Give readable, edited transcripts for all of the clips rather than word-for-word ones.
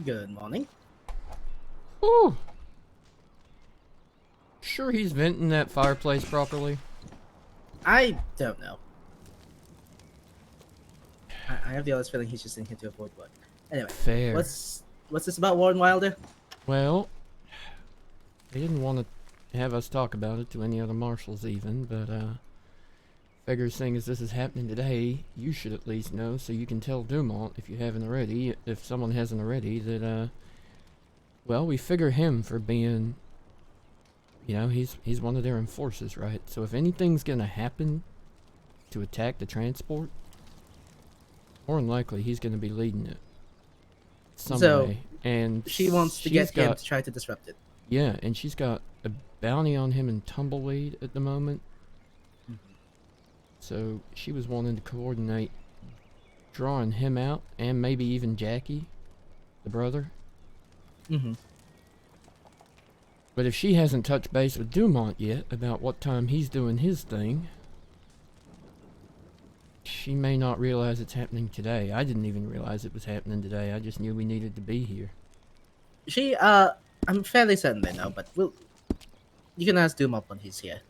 Good morning. Ooh. Sure he's venting that fireplace properly? I don't know. I have the honest feeling he's just in here to avoid work. Anyway, Fair. what's this about Warren Wilder? Well, they didn't want to have us talk about it to any other marshals even, but figure seeing as this is happening today, you should at least know so you can tell Dumont if you haven't already, if someone hasn't already, that well, we figure him for being, you know, he's one of their enforcers, right? So if anything's gonna happen to attack the transport, more than likely he's gonna be leading it some So, way. And She wants to get him to try to disrupt it. yeah, and she's got a bounty on him in Tumbleweed at the moment. So she was wanting to coordinate drawing him out, and maybe even Jackie, the brother. Mm-hmm. But if she hasn't touched base with Dumont yet about what time he's doing his thing, she may not realize it's happening today. I didn't even realize it was happening today. I just knew we needed to be here. I'm fairly certain they know, but you can ask Dumont when he's here.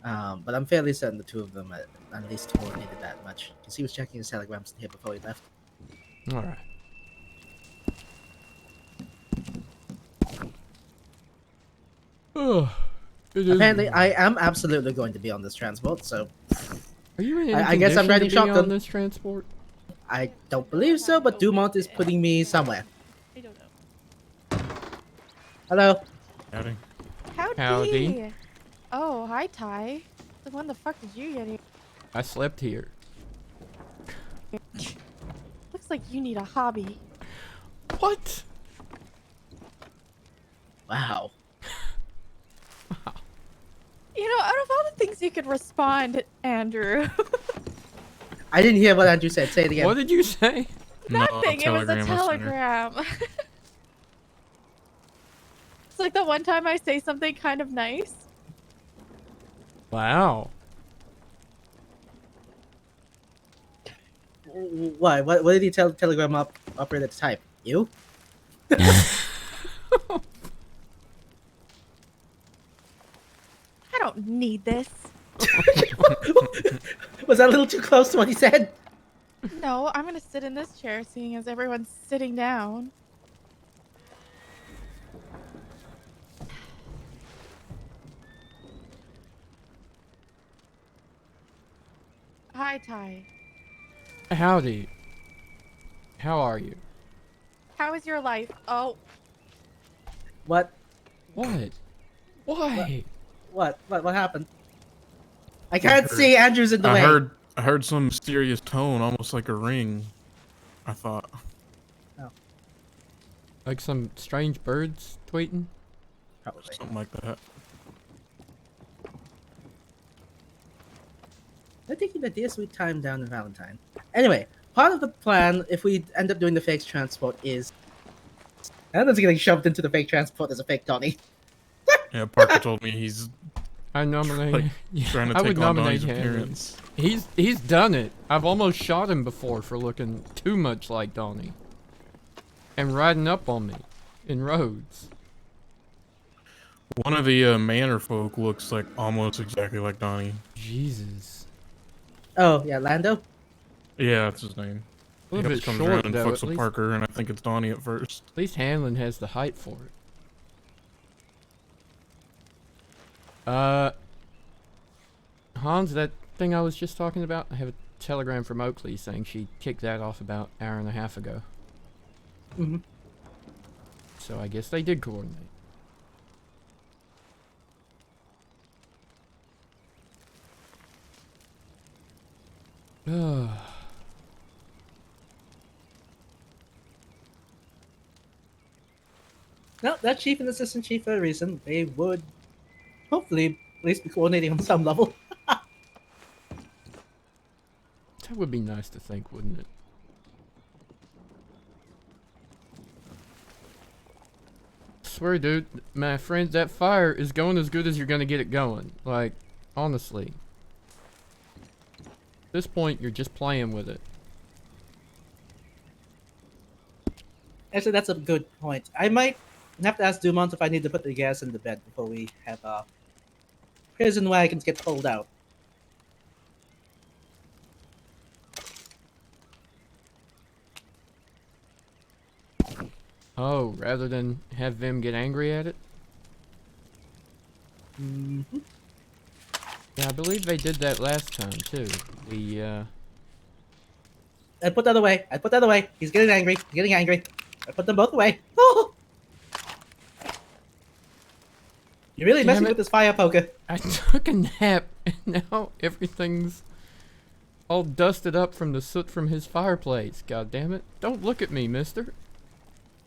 But I'm fairly certain the two of them at least coordinated that much, because he was checking his telegrams here before he left. Alright. Oh, Apparently, I am absolutely going to be on this transport, so Are you in any I guess I'm condition riding to be on shotgun. this transport? I don't believe so, but Dumont is putting me somewhere. I don't know. Hello? Howdy. Howdy. Oh, hi, Ty. So when the fuck did you get here? I slept here. Looks like you need a hobby. What? Wow. You know, out of all the things you could respond, Andrew, I didn't hear what Andrew said. Say it again. What did you say? nothing. It was a telegram I sent her. telegram. It's like the one time I say something kind of nice. Wow. Why? What did he tell the telegram operator to type? You? I don't need this. Was that a little too close to what he said? No, I'm gonna sit in this chair seeing as everyone's sitting down. Hi, Ty. Howdy. How are you? How is your life? Oh, What? What? Why? What happened? I can't see. Andrew's in the way. I heard some mysterious tone, almost like a ring. I thought. Like some strange birds tweeting? Probably. Something like that. They're taking the dear sweet time down in Valentine. Anyway, part of the plan, if we end up doing the fake transport, is Alan's getting shoved into the fake transport as a fake Donnie. Yeah, Parker told me he's I nominate. like Yeah, trying to I take would on nominate Donnie's him. appearance. He's done it. I've almost shot him before for looking too much like Donnie. And riding up on me in roads. One of the manor folk looks like almost exactly like Donnie. Jesus. Oh, yeah, Lando? Yeah, that's his name. A little He bit comes short around and though. fucks with Parker, and I think it's Donnie at first. At least Hanlon has the height for it. Hans, that thing I was just talking about, I have a telegram from Oakley saying she kicked that off about an hour and a half ago. Mm-hmm. So I guess they did coordinate. Ugh. No, that chief and assistant chief for a reason. They would hopefully at least be coordinating on some level. That would be nice to think, wouldn't it? Swear, dude, my friend, that fire is going as good as you're gonna get it going. Like, honestly. At this point, you're just playing with it. Actually, that's a good point. I might have to ask Dumont if I need to put the gas in the bed before we have prison wagons get pulled out. Oh, rather than have them get angry at it? Mm-hmm. Yeah, I believe they did that last time, too. I put that away. I put that away. He's getting angry. He's getting angry. I put them both away. Oh! You're really Damn messing it. with this fire poker. I took a nap, and now everything's all dusted up from the soot from his fireplace. God damn it. Don't look at me, mister.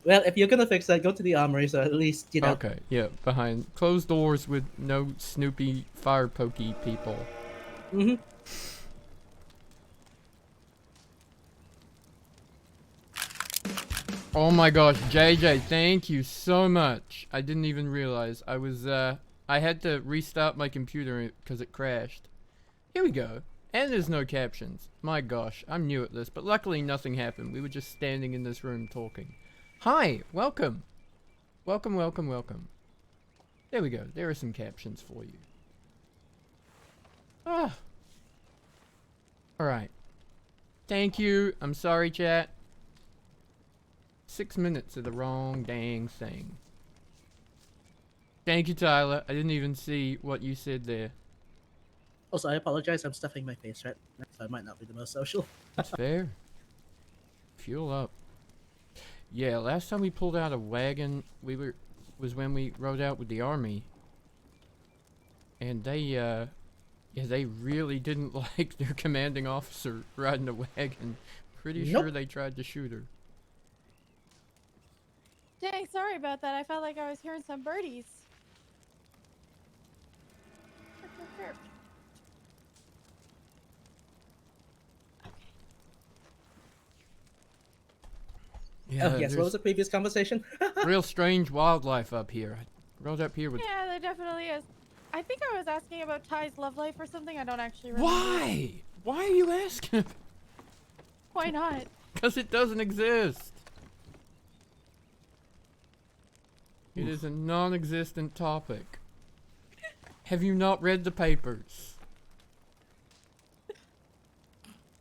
Well, if you're gonna fix that, go to the armory, so at least, you know. Okay, yeah, behind closed doors with no snoopy fire pokey people. Mm-hmm. Oh my gosh, JJ, thank you so much. I didn't even realize. I had to restart my computer because it crashed. Here we go. And there's no captions. My gosh, I'm new at this, but luckily nothing happened. We were just standing in this room talking. Hi, welcome. Welcome, welcome, welcome. There we go. There are some captions for you. Ah. Alright. Thank you. I'm sorry, chat. 6 minutes of the wrong dang thing. Thank you, Tyler. I didn't even see what you said there. Also, I apologize. I'm stuffing my face right now, so I might not be the most social. That's fair. Fuel up. Yeah, last time we pulled out a wagon, was when we rode out with the army. And they really didn't like their commanding officer riding a wagon. Pretty sure they tried to shoot her. Dang, sorry about that. I felt like I was hearing some birdies. Chirp, chirp, chirp. Yeah, Oh, yes, what was the previous conversation? real strange wildlife up here. I rode up here with... Yeah, there definitely is. I think I was asking about Ty's love life or something. I don't actually remember. Why? Why are you asking? Why not? Because it doesn't exist. It is a non-existent topic. Have you not read the papers?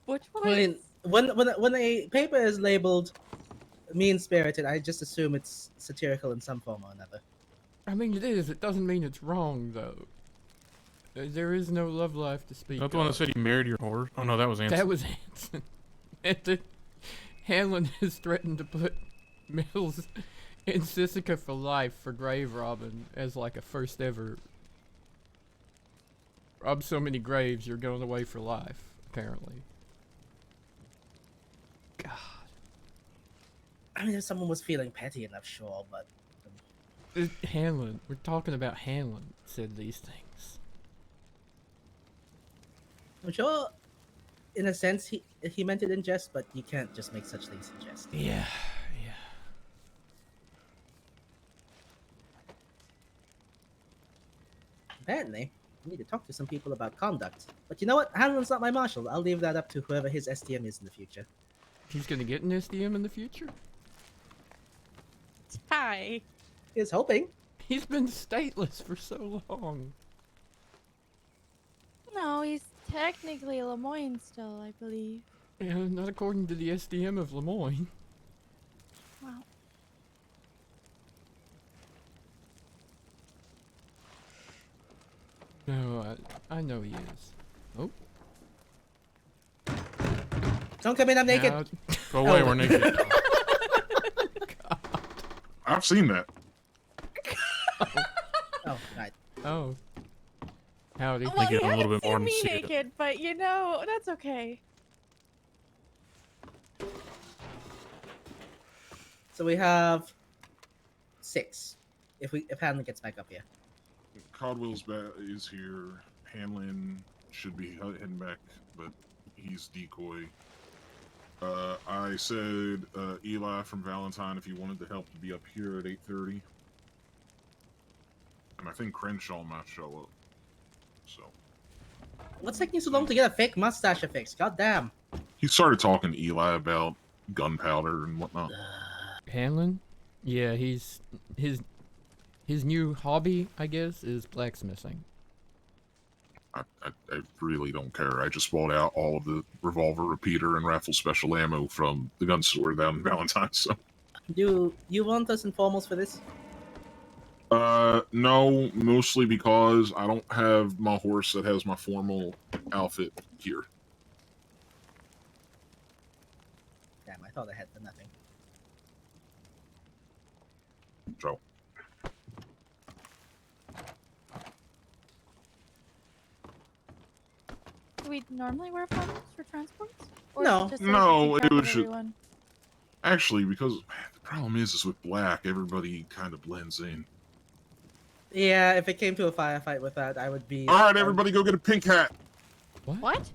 Which one? I mean, when a paper is labeled mean-spirited, I just assume it's satirical in some form or another. I mean, it is. It doesn't mean it's wrong, though. There is no love life to speak Not the one that of. said he married your horse. Oh no, that was Anson. That was Hanson. And Hanlon has threatened to put Mills in Sisika for life for grave robbing as like a first ever. Rob so many graves, you're going away for life, apparently. God. I mean, if someone was feeling petty enough, sure, but... Hanlon, we're talking about Hanlon said these things. I'm sure, in a sense, he meant it in jest, but you can't just make such things in jest. Yeah. Apparently, I need to talk to some people about conduct. But you know what? Hanlon's not my marshal. I'll leave that up to whoever his STM is in the future. He's gonna get an SDM in the future? Ty. He's hoping. He's been stateless for so long. No, he's technically Lemoyne still, I believe. Yeah, not according to the SDM of Lemoyne. Wow. No, I know he is. Oh. Don't come in, I'm naked. Now- Go away, Oh. we're naked. I've seen that. Oh, right. Oh. Howdy. Well, get you a little haven't bit more seen me than see it. naked, but you know, that's okay. So we have 6. If Hanlon gets back up here. Codwell's is here. Hanlon should be heading back, but he's decoy. I said Eli from Valentine, if he wanted to help, to be up here at 8:30. And I think Crenshaw might show up. So What's taking so long to get a fake mustache affixed? God damn. he started talking to Eli about gunpowder and whatnot. Hanlon? Yeah, his new hobby, I guess, is blacksmithing. I really don't care. I just bought out all of the revolver repeater and raffle special ammo from the gun store down in Valentine. So, Do you want us in formals for this? no, mostly because I don't have my horse that has my formal outfit here. Damn, I thought I had the nothing. So, Do we normally wear formals for transports? Or No. is it just so No, we can keep it track was of ju- everyone? actually, because the problem is with black, everybody kind of blends in. Yeah, if it came to a firefight with that, I would be. All right, everybody, go get a pink hat. What?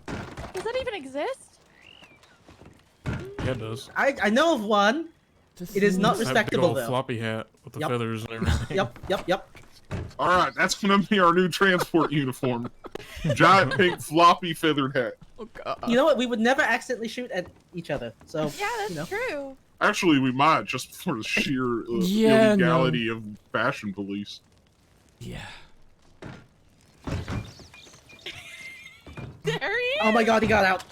Does that even exist? Yeah, it does. I know of one. This It is not It's that big respectable old though. floppy hat with the Yup. feathers and everything. Yep. All right, that's gonna be our new transport uniform. Giant pink floppy feathered hat. Oh god. You know what? We would never accidentally shoot at each other. So Yeah, that's you know. true. Actually, we might just for the sheer Yeah, illegality of fashion police. Yeah. There he is! Oh my god, he got out.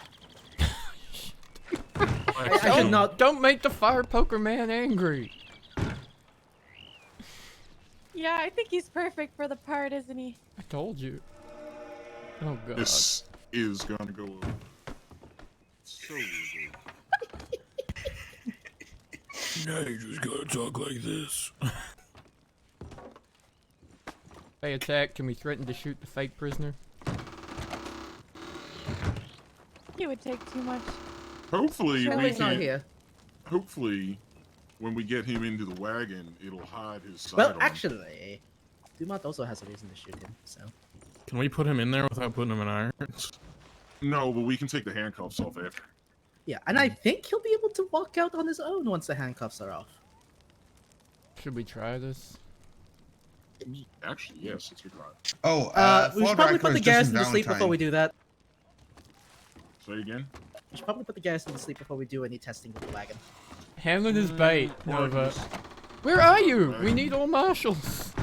I should not. Don't make the fire poker man angry. Yeah, I think he's perfect for the part, isn't he? I told you. Oh god. This is gonna go over. So easy. Now you just gotta talk like this. They attack. Can we threaten to shoot the fake prisoner? He would take too much. Hopefully, Sure, we he's not can. here. Hopefully, when we get him into the wagon, it'll hide his Well, sidearm. actually, Dumont also has a reason to shoot him. So Can we put him in there without putting him in irons? No, but we can take the handcuffs off after. yeah, and I think he'll be able to walk out on his own once the handcuffs are off. Should we try this? Actually, yes, it's a good drive. Oh, We should probably put the garrison to sleep before we do that. Say again. We should probably put the garrison to sleep before we do any testing with the wagon. Handling his bait, Nova. Marcus. Where are you? We need all marshals.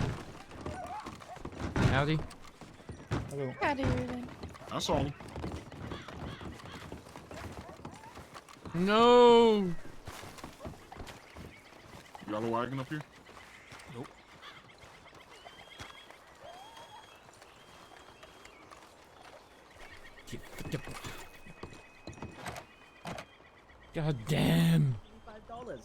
Howdy. Gotta do everything. I saw him. No. You got a wagon up here? God damn. $5.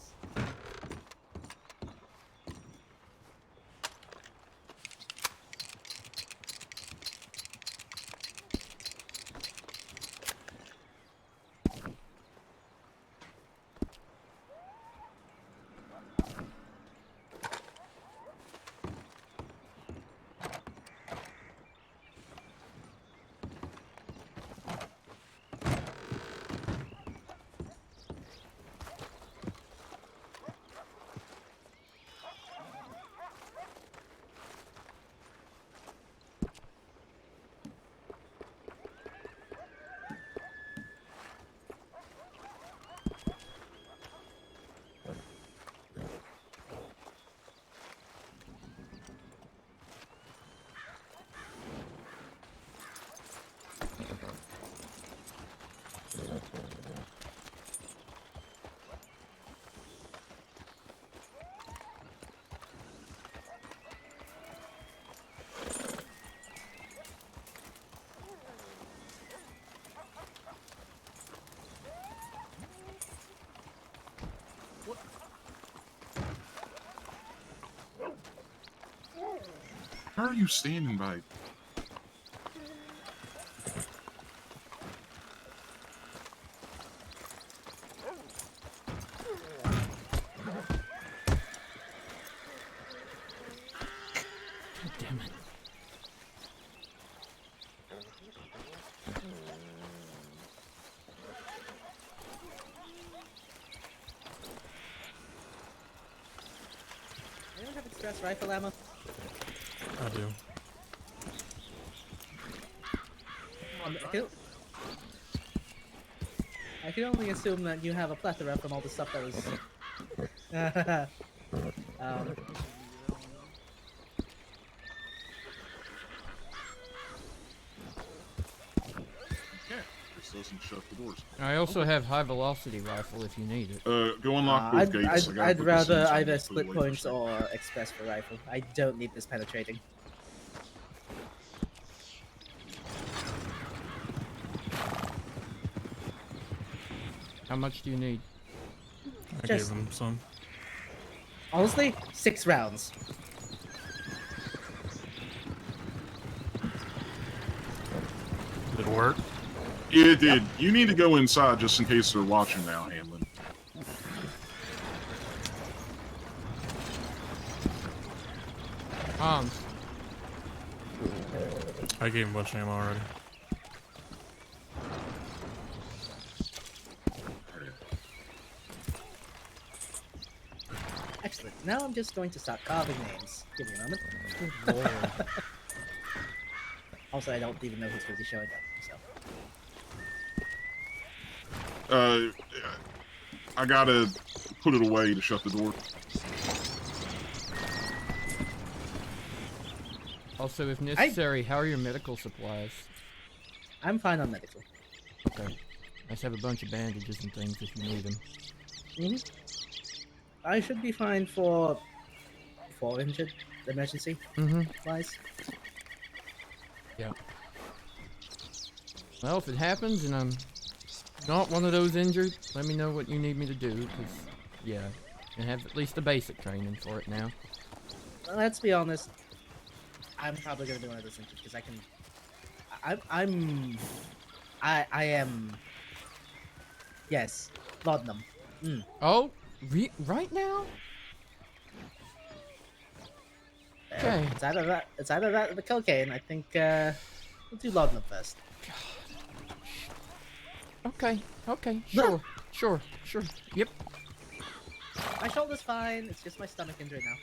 How are you standing by? God damn it. Anyone have express rifle ammo? I do. I can only assume that you have a plethora from all the stuff that was um, Okay, this doesn't shut the doors. I also have high velocity rifle if you need it. Go unlock both gates. I gotta I'd put the rather seams on either these for the split laser points strike. or express for rifle. I don't need this penetrating. How much do you need? I Just- gave him some. Honestly, 6 rounds. Did it work? Yeah, it did. You need to go inside just in case they're watching now, Hanlon. Hans. I gave him a bunch of ammo already. Excellent. Now I'm just going to start carving names. Give me a moment. Good lord. Also, I don't even know who's going to be showing up. So. I gotta put it away to shut the door. Also, if necessary, how are your medical supplies? I'm fine on medical. Okay. I just have a bunch of bandages and things if you need them. hmm I should be fine for injured emergency Mm-hmm. wise. Yeah. Well, if it happens and I'm not one of those injured, let me know what you need me to do, because, yeah, I have at least the basic training for it now. Let's be honest. I'm probably gonna be one of those injured because I can. I am. Yes, laudanum. Oh, right now? Okay. It's either that. It's either that or the cocaine. I think we'll do laudanum first. Okay, sure, sure. Yep. My shoulder's fine. It's just my stomach injury now.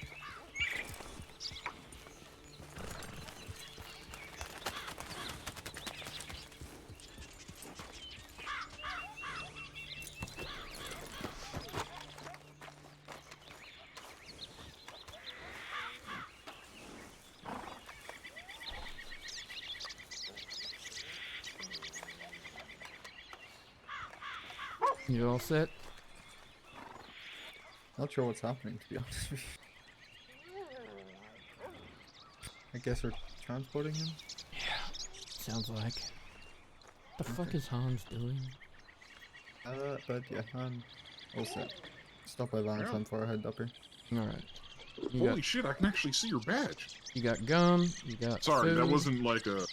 You all set? Not sure what's happening, to be honest with you. I guess we're transporting him? Yeah, sounds like. What the fuck is Hans doing? But yeah, I'm all set. Stop by Valentine before I head up here. Alright. Holy shit, I can actually see your badge. You got gum, you got Sorry, food, that wasn't like a...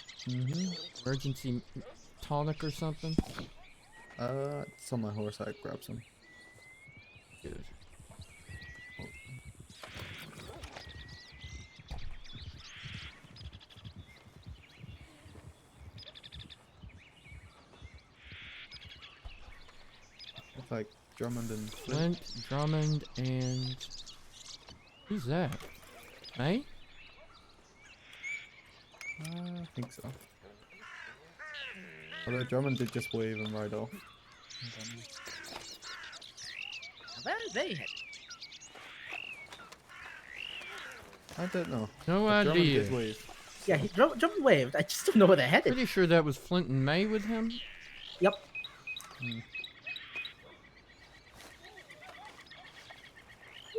emergency tonic or something? It's on my horse, I grabbed some. Good. It's like Drummond and Flint, Drummond, and... Who's that? May? I think so. Although Drummond did just wave him right off. Where are they headed? I don't know. No But Drummond idea. did wave. Yeah, he jumped waved. I just don't know where they're headed. Pretty sure that was Flint and May with him. Yep.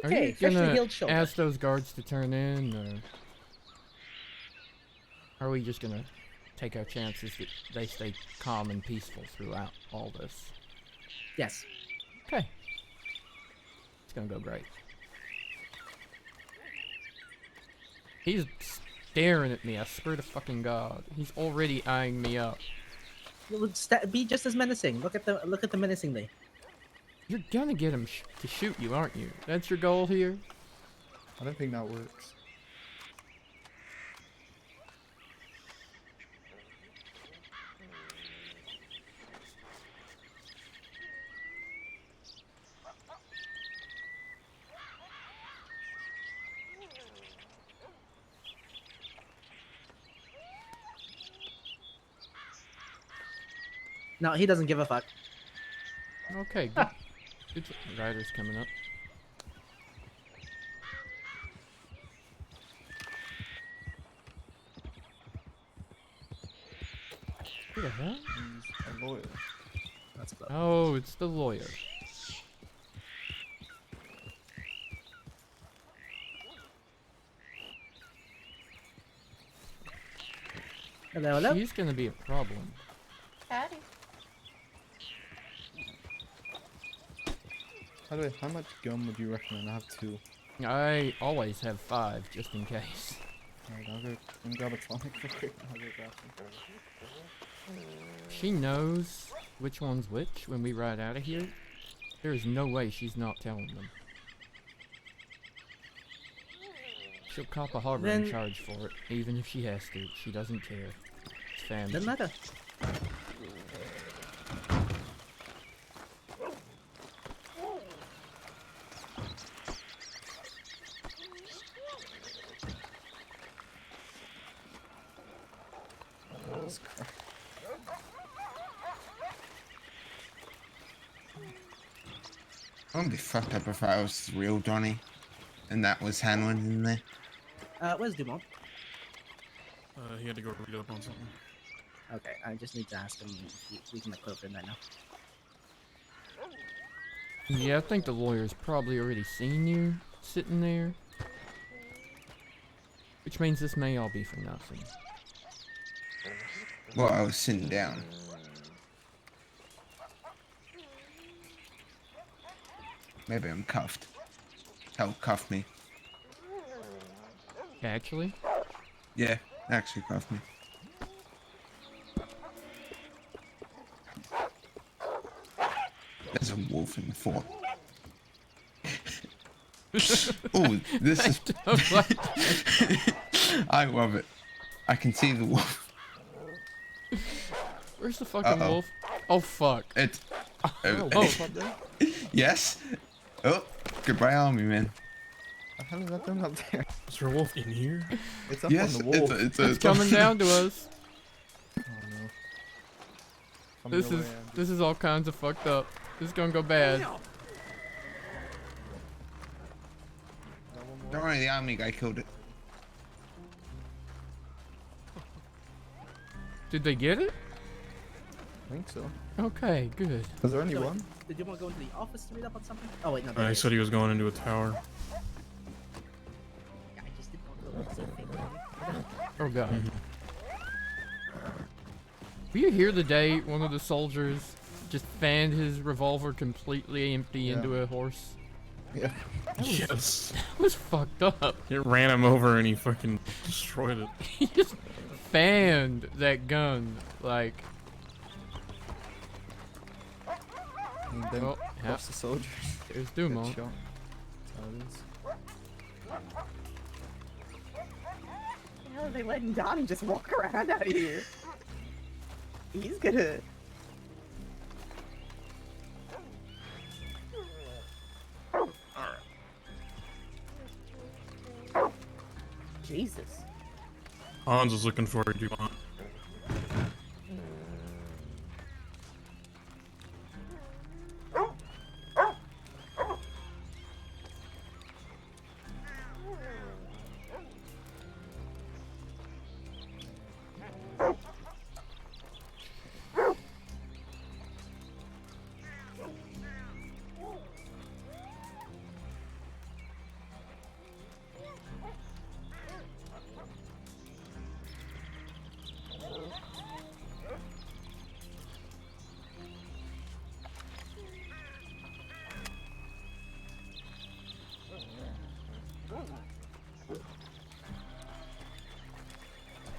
Are Okay, you freshly gonna healed shoulder. ask those guards to turn in, or are we just gonna take our chances that they stay calm and peaceful throughout all this? Yes. Okay. It's gonna go great. He's staring at me, I swear to fucking God. He's already eyeing me up. You would be just as menacing. Look at the menacingly. You're gonna get him to shoot you, aren't you? That's your goal here? I don't think that works. No, he doesn't give a fuck. Okay, good. Good. Rider's coming up. Who the hell? He's a lawyer. That's close. Oh, it's the lawyer. Hello, hello. She's gonna be a problem. Patty. By the way, how much gum would you recommend? I have 2. I always have 5, just in case. Alright, I'll go and grab a tonic real quick. I'll go grab some. She knows which one's which when we ride out of here. There is no way she's not telling them. She'll cop a harboring Then- charge for it, even if she has to. She doesn't care. It's family. Doesn't matter. Jesus Christ. I wouldn't be fucked up if I was the real Donnie and that was Hanlon in there. Where's Dumont? He had to go read up on something. Okay, I just need to ask him if we can equip him right now. Yeah, I think the lawyer's probably already seen you sitting there. Which means this may all be for nothing. Well, I was sitting down. Maybe I'm cuffed. Hell, cuff me. Actually? Yeah, actually cuff me. There's a wolf in the fort. Oh, this is... Don't like- I love it. I can see the wolf. Where's the fucking Uh-oh. wolf? Oh fuck. It's... Oh, Yes? Oh, goodbye army, man. The hell is that doing up there? Is there a wolf in here? It's up Yes, on the wall. it's coming down to us. Oh no. Coming This your is way, Andy. this is all kinds of fucked up. This is gonna go bad. Is that one more? Don't worry, the army guy killed it. Did they get it? I think so. Okay, good. Was there only So wait, one? Did Dumont go into the office to read up on something? Oh wait, no. He there he is. said he was going into a tower. Yeah, I just didn't want to go to the same thing. Oh god. Were you here the day one of the soldiers just fanned his revolver completely empty Yeah. into a horse? Yeah. Yes. That was fucked up. It ran him over and he fucking destroyed it. He just fanned that gun like. And then Oh, yeah. watch the soldiers. There's Get Dumont. shot. That's how it is. The hell are they letting Donnie just walk around out here? He's gonna. Jesus. Hans is looking for you, Dumont.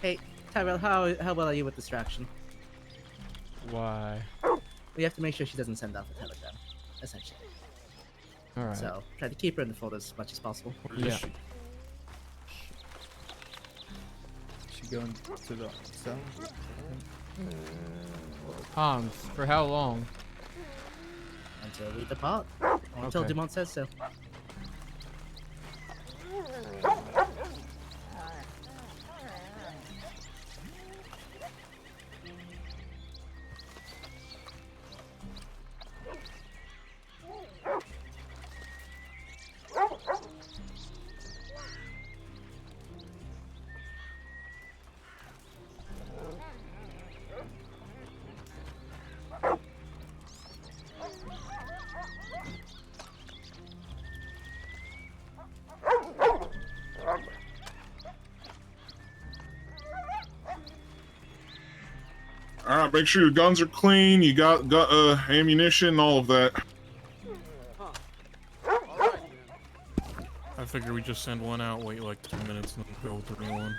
Hey, Tyrell, how well are you with distraction? Why? We have to make sure she doesn't send off a telegram, essentially. Alright. So try to keep her in the fold as much as possible. Where is Yeah. she? She going to the cell? Hans, for how long? Until we depart. Or until Okay. Dumont says so. All right, make sure your guns are clean. You got ammunition, all of that. I figure we just send one out, wait like 2 minutes, and then go with the new one.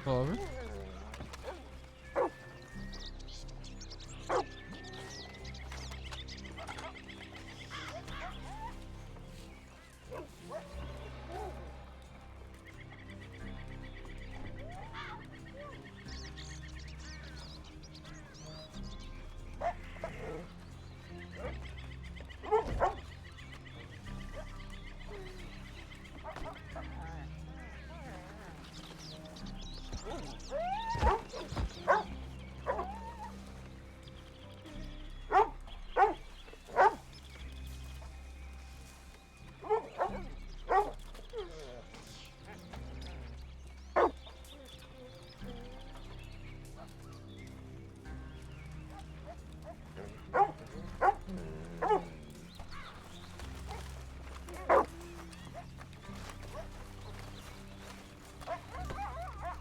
Clover?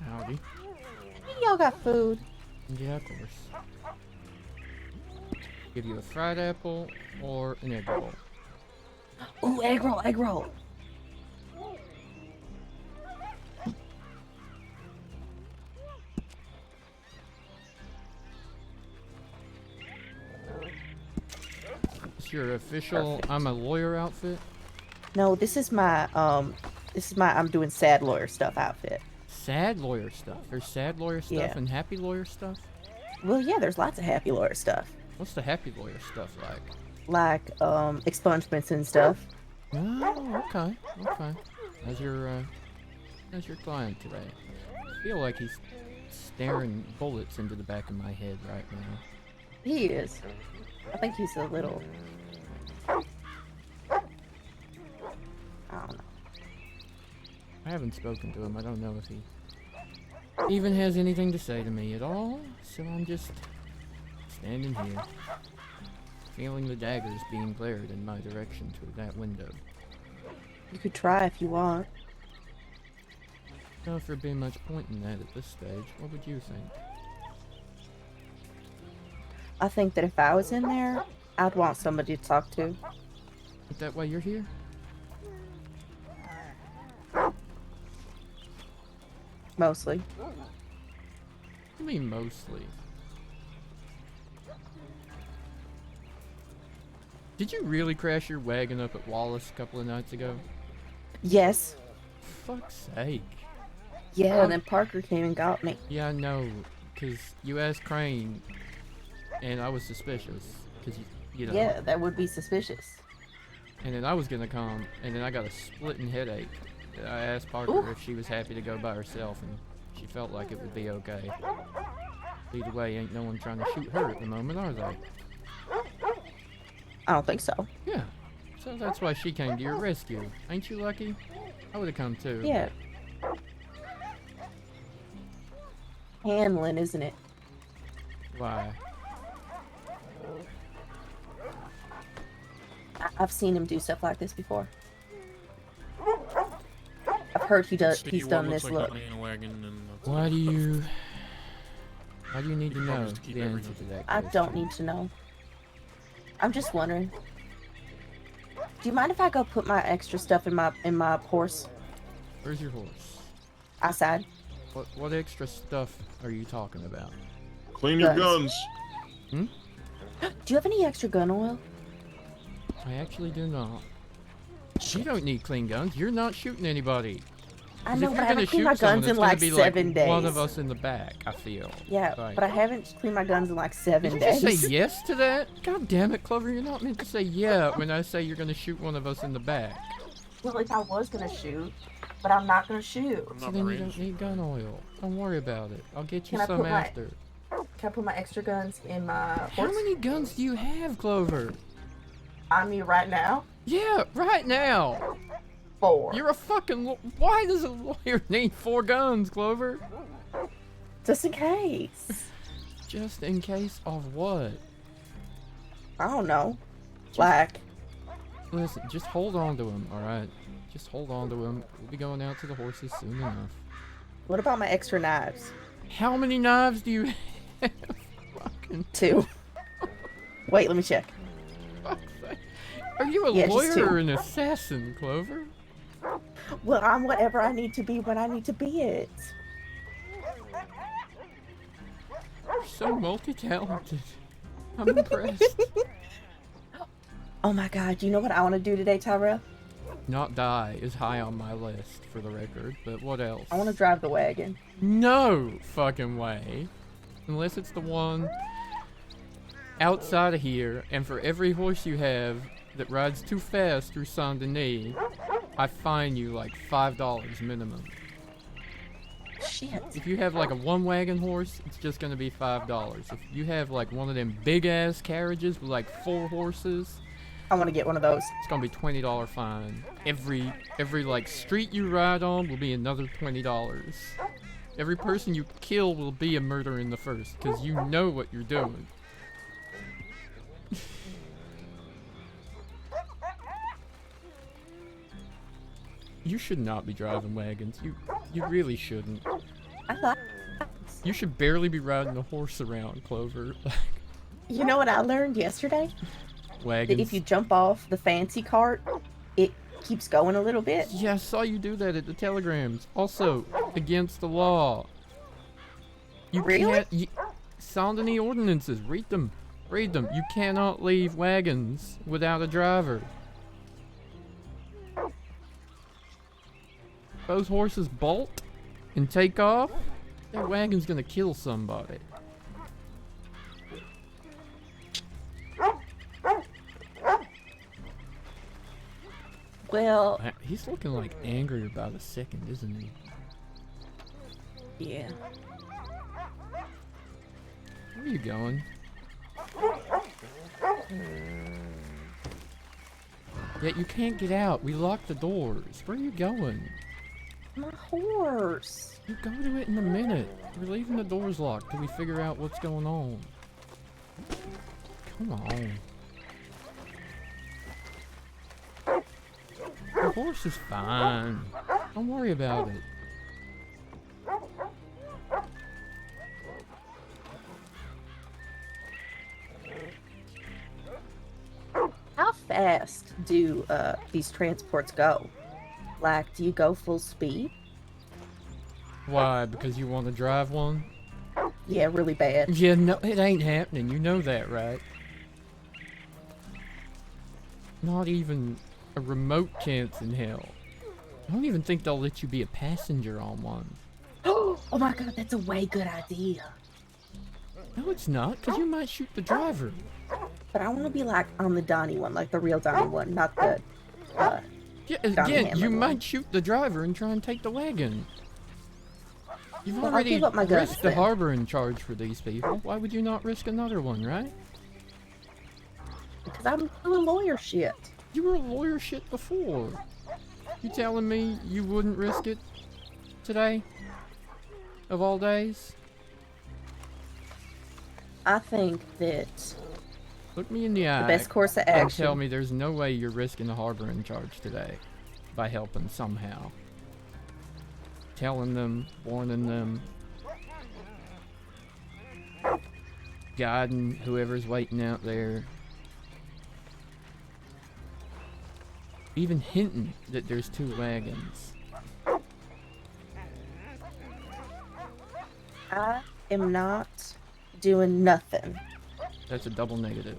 Howdy. Y'all got food. Yeah, of course. Give you a fried apple or an egg roll. Ooh, egg roll, egg roll. It's your official I'm a lawyer outfit? No, this is my I'm doing sad lawyer stuff outfit. Sad lawyer stuff. There's sad lawyer stuff Yeah. and happy lawyer stuff? Well, yeah, there's lots of happy lawyer stuff. What's the happy lawyer stuff like? Like expungements and stuff. Oh, okay, okay. How's your client today? I feel like he's staring bullets into the back of my head right now. He is. I think he's a little. I don't know. I haven't spoken to him. I don't know if he even has anything to say to me at all, so I'm just standing here, feeling the daggers being glared in my direction through that window. You could try if you want. Don't know if there'd be much point in that at this stage. What would you think? I think that if I was in there, I'd want somebody to talk to. Is that why you're here? Mostly. I mean, mostly. Did you really crash your wagon up at Wallace a couple of nights ago? Yes. Fuck's sake. Yeah, and then Parker came and got me. Yeah, I know, because you asked Crane, and I was suspicious, because you know. Yeah, that would be suspicious. And then I was gonna come, and then I got a splitting headache. I asked Parker Ooh. if she was happy to go by herself, and she felt like it would be okay. Either way, ain't no one trying to shoot her at the moment, are they? I don't think so. Yeah. So that's why she came to your rescue. Ain't you lucky? I would have come too. Yeah. Hanlon, isn't it? Why? I've seen him do stuff like this before. I've heard he does. See He's what done looks this like look. money in a wagon and that's Why it. do you need to He know promised to keep the answer everything. to that I question? don't need to know. I'm just wondering. Do you mind if I go put my extra stuff in my horse Where's your horse? outside? What extra stuff are you talking about? Clean your Guns. guns. Do you have any extra gun oil? I actually do not. You don't need clean guns. You're not shooting anybody. I 'Cause know, if but you're I gonna haven't cleaned my shoot someone, guns in it's gonna like be 7 days. One of us in the back, I feel. Yeah, Like, but I haven't cleaned my guns in like 7 did you just days. say yes to that? God damn it, Clover, you're not meant to say yeah when I say you're gonna shoot one of us in the back. Well, if I was gonna shoot, but I'm not gonna shoot. I'm So not then you range. don't need gun oil. Don't worry about it. I'll get you Can I some put my- after. Can I put my extra guns in my How horse? many guns do you have, Clover? I mean, right now, Yeah, right now. 4. You're a fucking. Why does a lawyer need 4 guns, Clover? Just in case. Just in case of what? I don't know. Like, Listen, just hold on to him, alright? Just hold on to him. We'll be going out to the horses soon enough. what about my extra knives? How many knives do you have? Fucking 2. Wait, let me check. fuck's sake. Are you a Yeah, just lawyer 2. or an assassin, Clover? Well, I'm whatever I need to be when I need to be it. You're so multi-talented. I'm impressed. Oh my god, you know what I want to do today, Tyrell? Not die is high on my list, for the record, but what else? I want to drive the wagon. No fucking way. Unless it's the one outside of here, and for every horse you have that rides too fast through Saint Denis, I fine you like $5 minimum. Shit. If you have like a one wagon horse, it's just gonna be $5. If you have like one of them big ass carriages with like 4 horses, I want to get one of those. it's gonna be $20 fine. Every like street you ride on will be another $20. Every person you kill will be a murder in the first, because you know what you're doing. You should not be driving wagons. You really shouldn't. I thought. You should barely be riding a horse around, Clover. You know what I learned yesterday? Wagons. That if you jump off the fancy cart, it keeps going a little bit. Yeah, I saw you do that at the telegrams. Also, against the law. You Really? can't. Saint Denis ordinances. Read them. Read them. You cannot leave wagons without a driver. Those horses bolt and take off, that wagon's gonna kill somebody. Well, He's looking like angry about a second, isn't he? yeah. Where are you going? Yeah, you can't get out. We locked the doors. Where are you going? My horse. You go to it in a minute. We're leaving the doors locked till we figure out what's going on. Come on. The horse is fine. Don't worry about it. How fast do these transports go? Like, do you go full speed? Why? Because you want to drive one? Yeah, really bad. Yeah, no, it ain't happening. You know that, right? Not even a remote chance in hell. I don't even think they'll let you be a passenger on one. Oh my god, that's a way good idea. No, it's not, because you might shoot the driver. But I want to be like on the Donnie one, like the real Donnie one, not the. Yeah, Donnie again, Hamlin you one. might shoot the driver and try and take the wagon. You've Well, I'll already give up my guns risked the then. harbor in charge for these people. Why would you not risk another one, right? Because I'm doing lawyer shit. You were a lawyer shit before. You telling me you wouldn't risk it today? Of all days? I think that Look me in the eye the best course of and action. tell me there's no way you're risking the harbor in charge today by helping somehow. Telling them, warning them, guiding whoever's waiting out there. Even hinting that there's 2 wagons. I am not doing nothing. That's a double negative.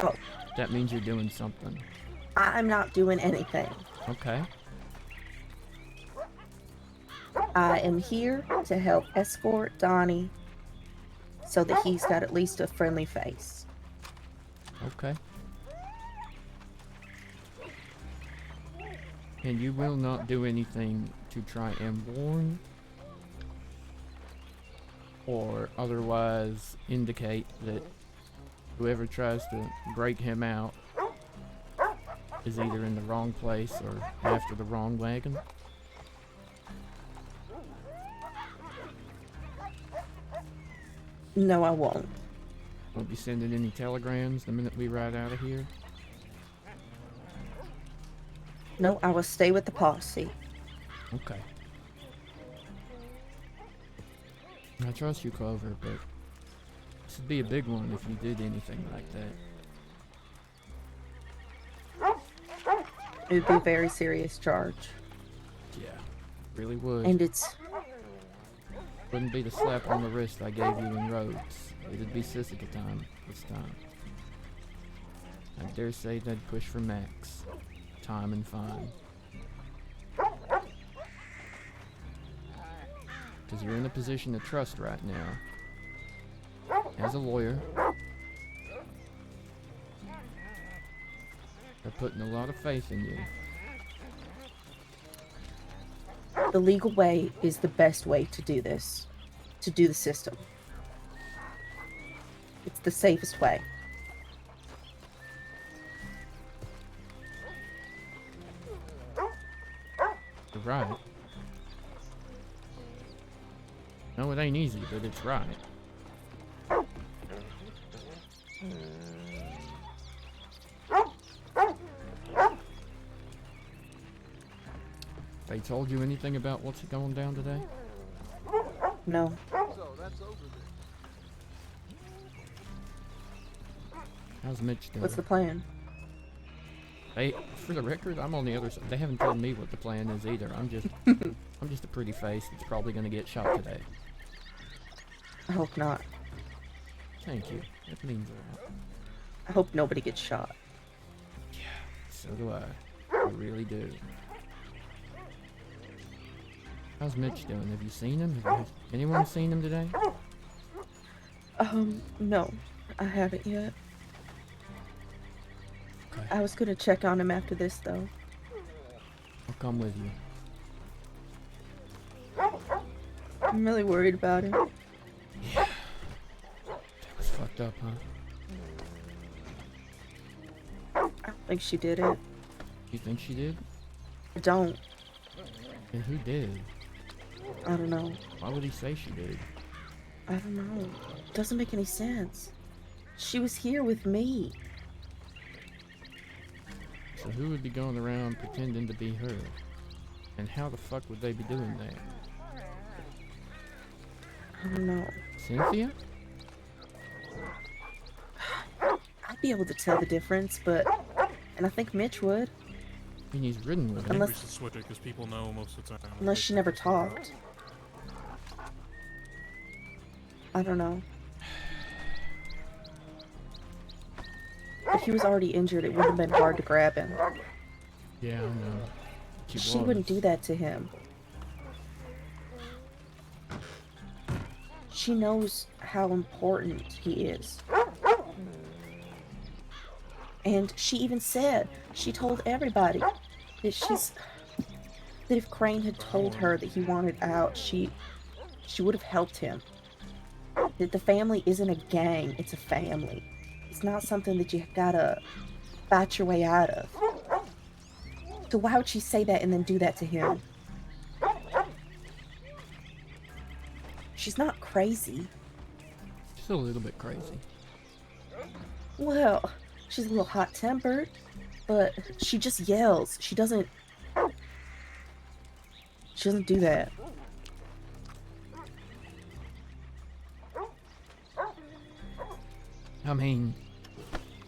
Oh, That means you're doing something. I'm not doing anything. Okay. I am here to help escort Donnie so that he's got at least a friendly face. Okay. And you will not do anything to try and warn or otherwise indicate that whoever tries to break him out is either in the wrong place or after the wrong wagon. No, I won't. Won't be sending any telegrams the minute we ride out of here? No, I will stay with the posse. Okay. I trust you, Clover, but this would be a big one if you did anything like that. It would be a very serious charge. Yeah, really would. And it's... Wouldn't be the slap on the wrist I gave you in Rhodes. It'd be Sissica time this time. I dare say they'd push for max. Time and fine. Because you're in a position to trust right now. As a lawyer, they're putting a lot of faith in you. The legal way is the best way to do this. To do the system. It's the safest way. You're right. No, it ain't easy, but it's right. They told you anything about what's going down today? No. How's Mitch doing? What's the plan? Hey, for the record, I'm on the other side. They haven't told me what the plan is either. I'm just a pretty face that's probably gonna get shot today. I hope not. Thank you. That means a lot. I hope nobody gets shot. Yeah, so do I. I really do. How's Mitch doing? Have you seen him? Has anyone seen him today? No. I haven't yet. Okay. I was gonna check on him after this, though. I'll come with you. I'm really worried about him. Yeah. That was fucked up, huh? I don't think she did it. You think she did? I don't. And who did? I don't know. Why would he say she did? I don't know. It doesn't make any sense. She was here with me. So who would be going around pretending to be her? And how the fuck would they be doing that? I don't know. Cynthia? I'd be able to tell the difference, but... And I think Mitch would. I mean, he's ridden with I her. think we should switch it because people know most of the time. Unless she never talked. I don't know. If he was already injured, it would have been hard to grab him. Yeah, I know. She wouldn't do that to him. She knows how important he is. And she even said, she told everybody that that if Crane had told her that he wanted out, she would have helped him. That the family isn't a gang, it's a family. It's not something that you gotta fight your way out of. So why would she say that and then do that to him? She's not crazy. She's a little bit crazy. Well, she's a little hot-tempered, but she just yells. She doesn't do that. I mean,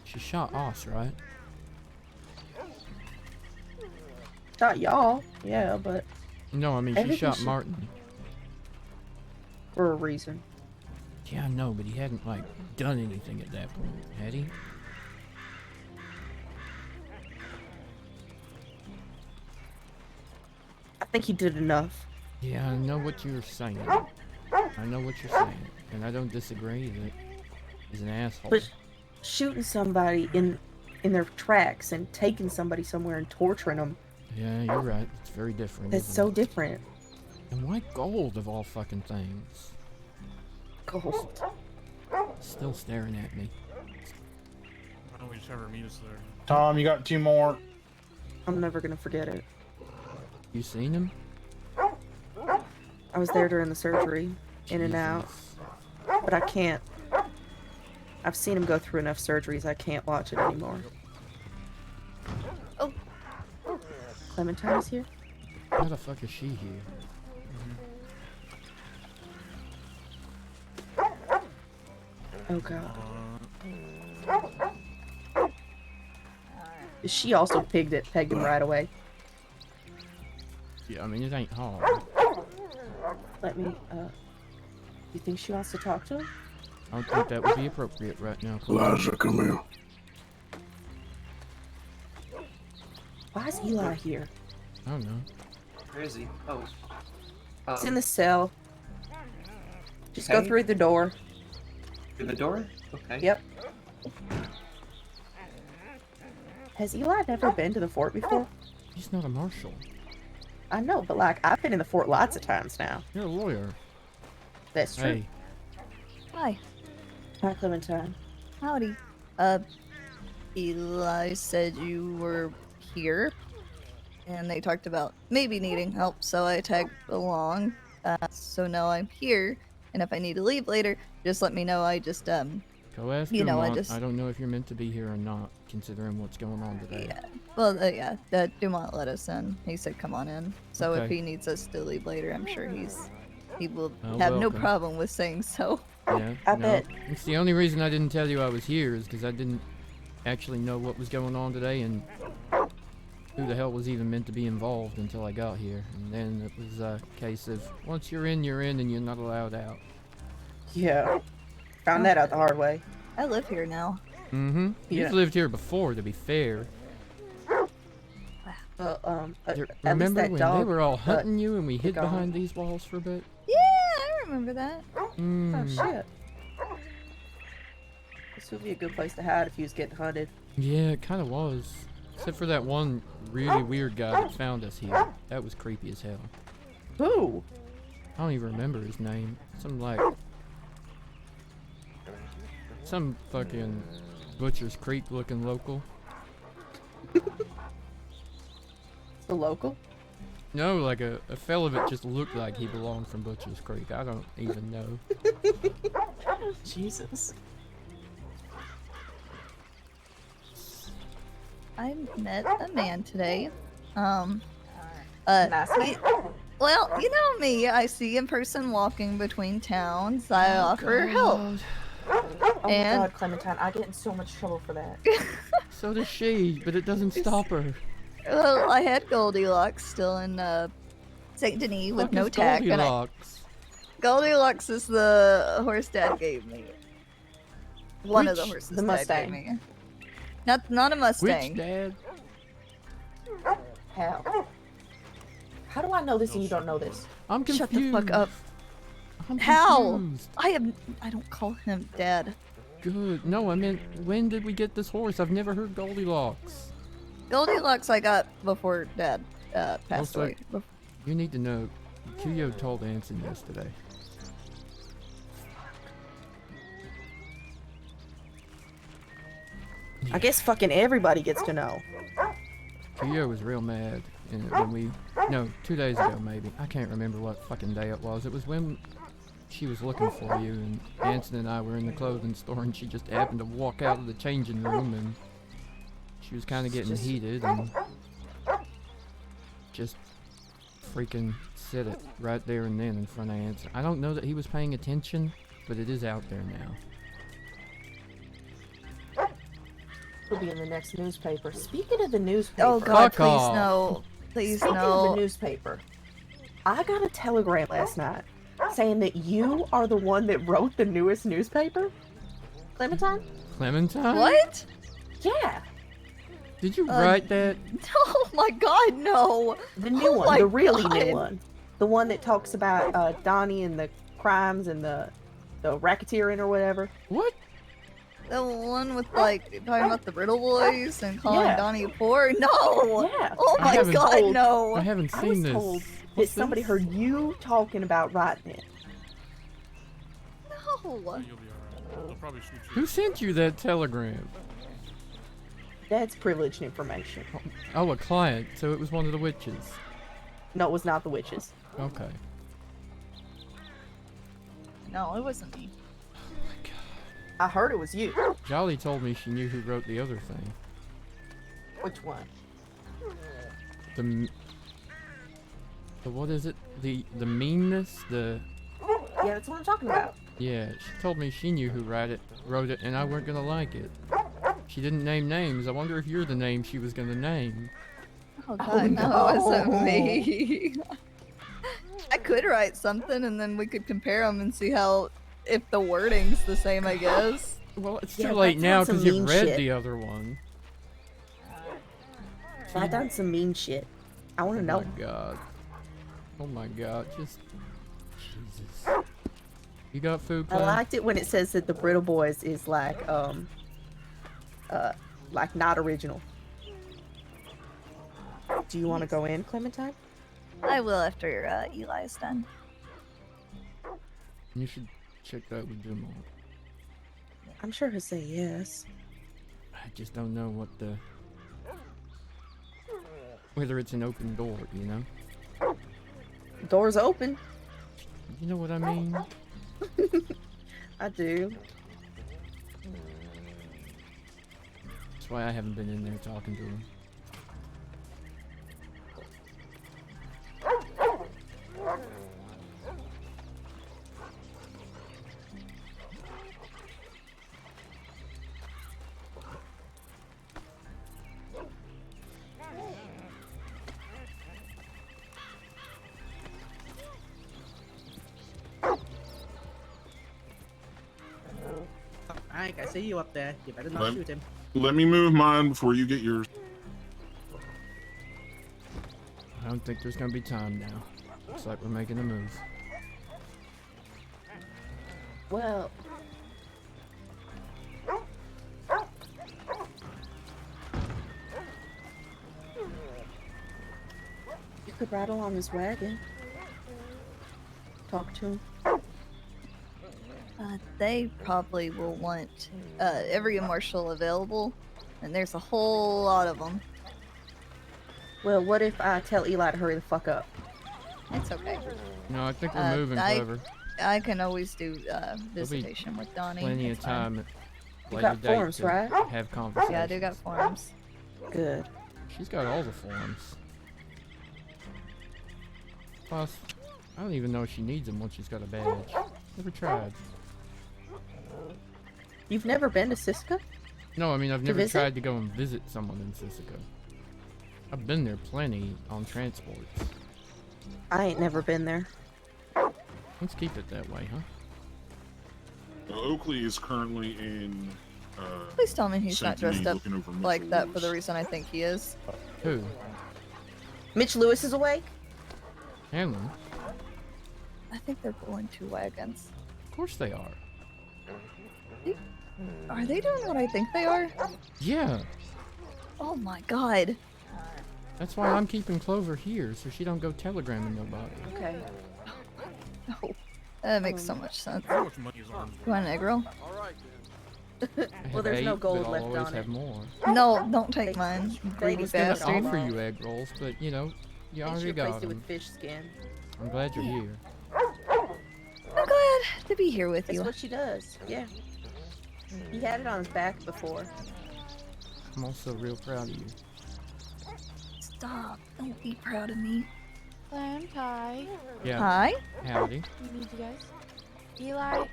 she shot Oz, right? Not y'all, yeah, but No, I mean, she everything shot Martin. for a reason. Yeah, I know, but he hadn't, like, done anything at that point, had he? I think he did enough. Yeah, I know what you're saying. I know what you're saying, and I don't disagree that he's an asshole. But shooting somebody in their tracks and taking somebody somewhere and torturing them, Yeah, you're right. It's very different. that's isn't so it? different. And why gold of all fucking things? Gold. Still staring at me. Why don't we just have her meet us there? Tom, you got 2 more. I'm never gonna forget it. You seen him? I was there during the surgery, in and out, Jesus. but I can't I've seen him go through enough surgeries. I can't watch it anymore. Oh. Clementine is here. How the fuck is she here? Oh god. She also pegged him right away. Yeah, I mean, it ain't hard. Let me, you think she wants to talk to him? I don't think that would be appropriate right now. Elijah, come here. Why is Eli here? I don't know. Where is he? Oh. He's in the cell. Just go through the door. Through the door? Okay. Yep. Has Eli never been to the fort before? He's not a marshal. I know, but like, I've been in the fort lots of times now. You're a lawyer. That's true. Hey, Hi. Hi, Clementine. Howdy. Eli said you were here, and they talked about maybe needing help, so I tagged along. So now I'm here, and if I need to leave later, just let me know. I just, go ask you know, Dumont. I don't know if you're meant to be here or not, considering what's going on today. yeah. Well, yeah, that Dumont let us in. He said come on in. So if Okay. he needs us to leave later, I'm sure he will Oh, have no welcome. problem with saying so. Yeah, I no. bet. It's the only reason I didn't tell you I was here is because I didn't actually know what was going on today and who the hell was even meant to be involved until I got here. And then it was a case of once you're in, and you're not allowed out. Yeah. Found that out the hard way. I live here now. Mm-hmm. Yeah. You've lived here before, to be fair. Remember that when dog, they were all hunting you and we hid gone. behind these walls for a bit? Yeah, I remember that. Oh Mm. shit. This would be a good place to hide if he was getting hunted. Yeah, it kind of was. Except for that one really weird guy that found us here. That was creepy as hell. Who? I don't even remember his name. Some fucking Butcher's Creek looking local. The local? No, like a fella that just looked like he belonged from Butcher's Creek. I don't even know. Jesus. I met a man today. Nice he- well, you know me. I see a person walking between towns. I offer help. Oh my And- god, Clementine, I get in so much trouble for that. So does she, but it doesn't stop her. Well, I had Goldilocks still in Saint Denis with Fuck no is tack. And Goldilocks? Goldilocks is the horse Dad gave me. One of the Which- horses the Dad Mustang. gave me. Not a Mustang. Which dad? How? How do I know this and you don't know this? I'm confused. Shut the fuck up. I'm How? confused. I don't call him Dad. Good. No, I meant, when did we get this horse? I've never heard Goldilocks. Goldilocks I got before Dad passed Also, away. You need to know, Kuyo told Anson yesterday. I guess fucking everybody gets to know. Kuyo was real mad when no, 2 days ago maybe. I can't remember what fucking day it was. It was when she was looking for you and Anson and I were in the clothing store and she just happened to walk out of the changing room and she was kind of getting heated and just freaking said it right there and then in front of Anson. I don't know that he was paying attention, but it is out there now. It'll be in the next newspaper. Speaking of the newspaper. Oh God, Fuck please off. no. Please Speaking of no. the newspaper, I got a telegram last night saying that you are the one that wrote the newest newspaper. Clementine? Clementine? What? Yeah. Did you write that? Oh my God, no. The new Oh one. my The really God. new one. The one that talks about Donnie and the crimes and the racketeering or whatever. What? The one with like talking about the Riddle Boys and calling Yeah. Donnie poor? No. Yeah. Oh I my haven't- God, I no. haven't I seen was this. told that What's somebody this? heard you talking about writing it. No. You'll be alright. They'll probably shoot you. Who sent you that telegram? That's privileged information. Oh, a client. So it was one of the witches. No, it was not the witches. Okay. No, it wasn't me. I heard it was you. Jolly told me she knew who wrote the other thing. Which one? The what is it? The meanness? Yeah, that's what I'm talking about. Yeah, she told me she knew who wrote it, and I weren't gonna like it. She didn't name names. I wonder if you're the name she was gonna name. Oh god, no, it wasn't me. I could write something and then we could compare them and see how, if the wording's the same, I guess. Well, it's Yeah, too late write now down some because you've mean read shit. the other one. Write down some mean shit. I want to know. Oh my god. Oh my god, just... Jesus. You got food, I Clem? liked it when it says that the Brittle Boys is like not original. Do you want to go in, Clementine? I will after Eli is done. You should check that with Jamal. I'm sure he'll say yes. I just don't know what the... whether it's an open door, you know? Door's open. You know what I mean? I do. That's why I haven't been in there talking to him. Alright, I see you up there. You better not Let- shoot him. Let me move mine before you get yours. I don't think there's gonna be time now. Looks like we're making a move. Well, you could ride along his wagon. Talk to him. They probably will want every Marshal available, and there's a whole lot of them. Well, what if I tell Eli to hurry the fuck up? It's okay. No, I think we're moving, Clever. I can always do visitation with Donnie. Plenty it's of fine. time at You later got date forms, to right? have conversations. Yeah, I do got forms. Good. She's got all the forms. Plus, I don't even know if she needs them once she's got a badge. Never tried. You've never been to Siska? No, I mean, I've To never visit? tried to go and visit someone in Sisika. I've been there plenty on transports. I ain't never been there. Let's keep it that way, huh? Oakley is currently in. Please tell me he's not Sanctuary dressed up looking over Mitchell like that for the Lewis. reason I think he is. Who? Mitch Lewis is awake? Hanlon? I think they're pulling two wagons. Of course they are. Are they doing what I think they are? Yeah, Oh my god. that's why I'm keeping Clover here, so she don't go telegramming nobody. Okay. No. That makes so much sense. How much money is on? You want an egg roll? I Well, have there's no 8, gold but left I'll always on have it. more. No, don't take mine, you I greedy was gonna I'll bastard. offer you egg rolls, but you know, you I think already she got replaced it them. with fish skin. I'm glad you're here. I'm glad to be here with That's you. what she does. Yeah. He had it on his back before. I'm also real proud of you. Stop. Don't be proud of me. Clem, Ty, Yeah. Hi. Howdy. we need you guys. Eli,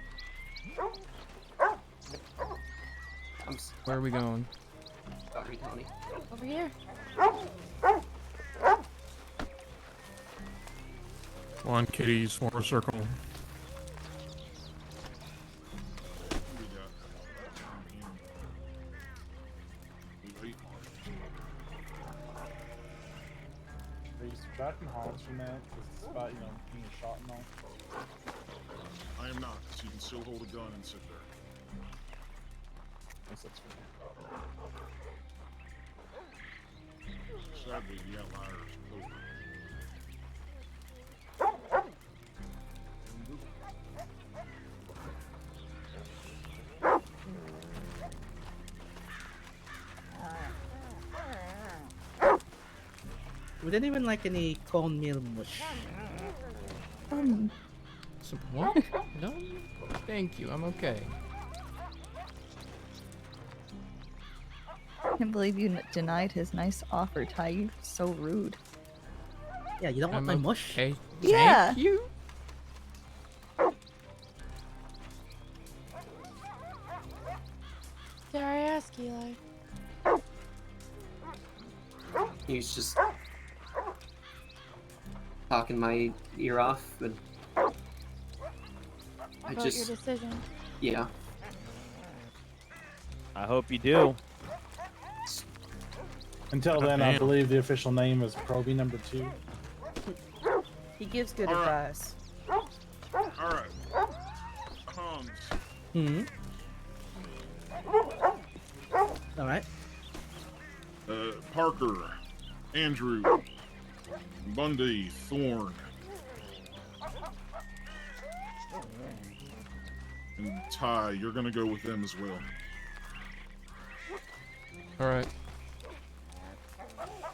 Where are we going? Sorry, Tony. over here. Come on, kitties, form a circle. We got him. We wait on Are you subtracting hogs from that? Because it's about, being shot and all. I am not, so you can still hold a gun and sit there. Yes, that's fair. Sadly, the outlier is over. We didn't even like any cornmeal mush. So, what? No? Thank you, I'm okay. can't believe you denied his nice offer, Ty. You're so rude. Yeah, you don't want my mush? Okay. Yeah. Thank you. Dare I ask, Eli? He's just talking my ear off, but I About just your decision. yeah. I hope you do. Until then, I believe the official name is Proby number 2. He gives good All right. advice. All right. Hans. Hmm. All right. Parker, Andrew, Bundy, Thorn, and Ty. You're gonna go with them as well. All right.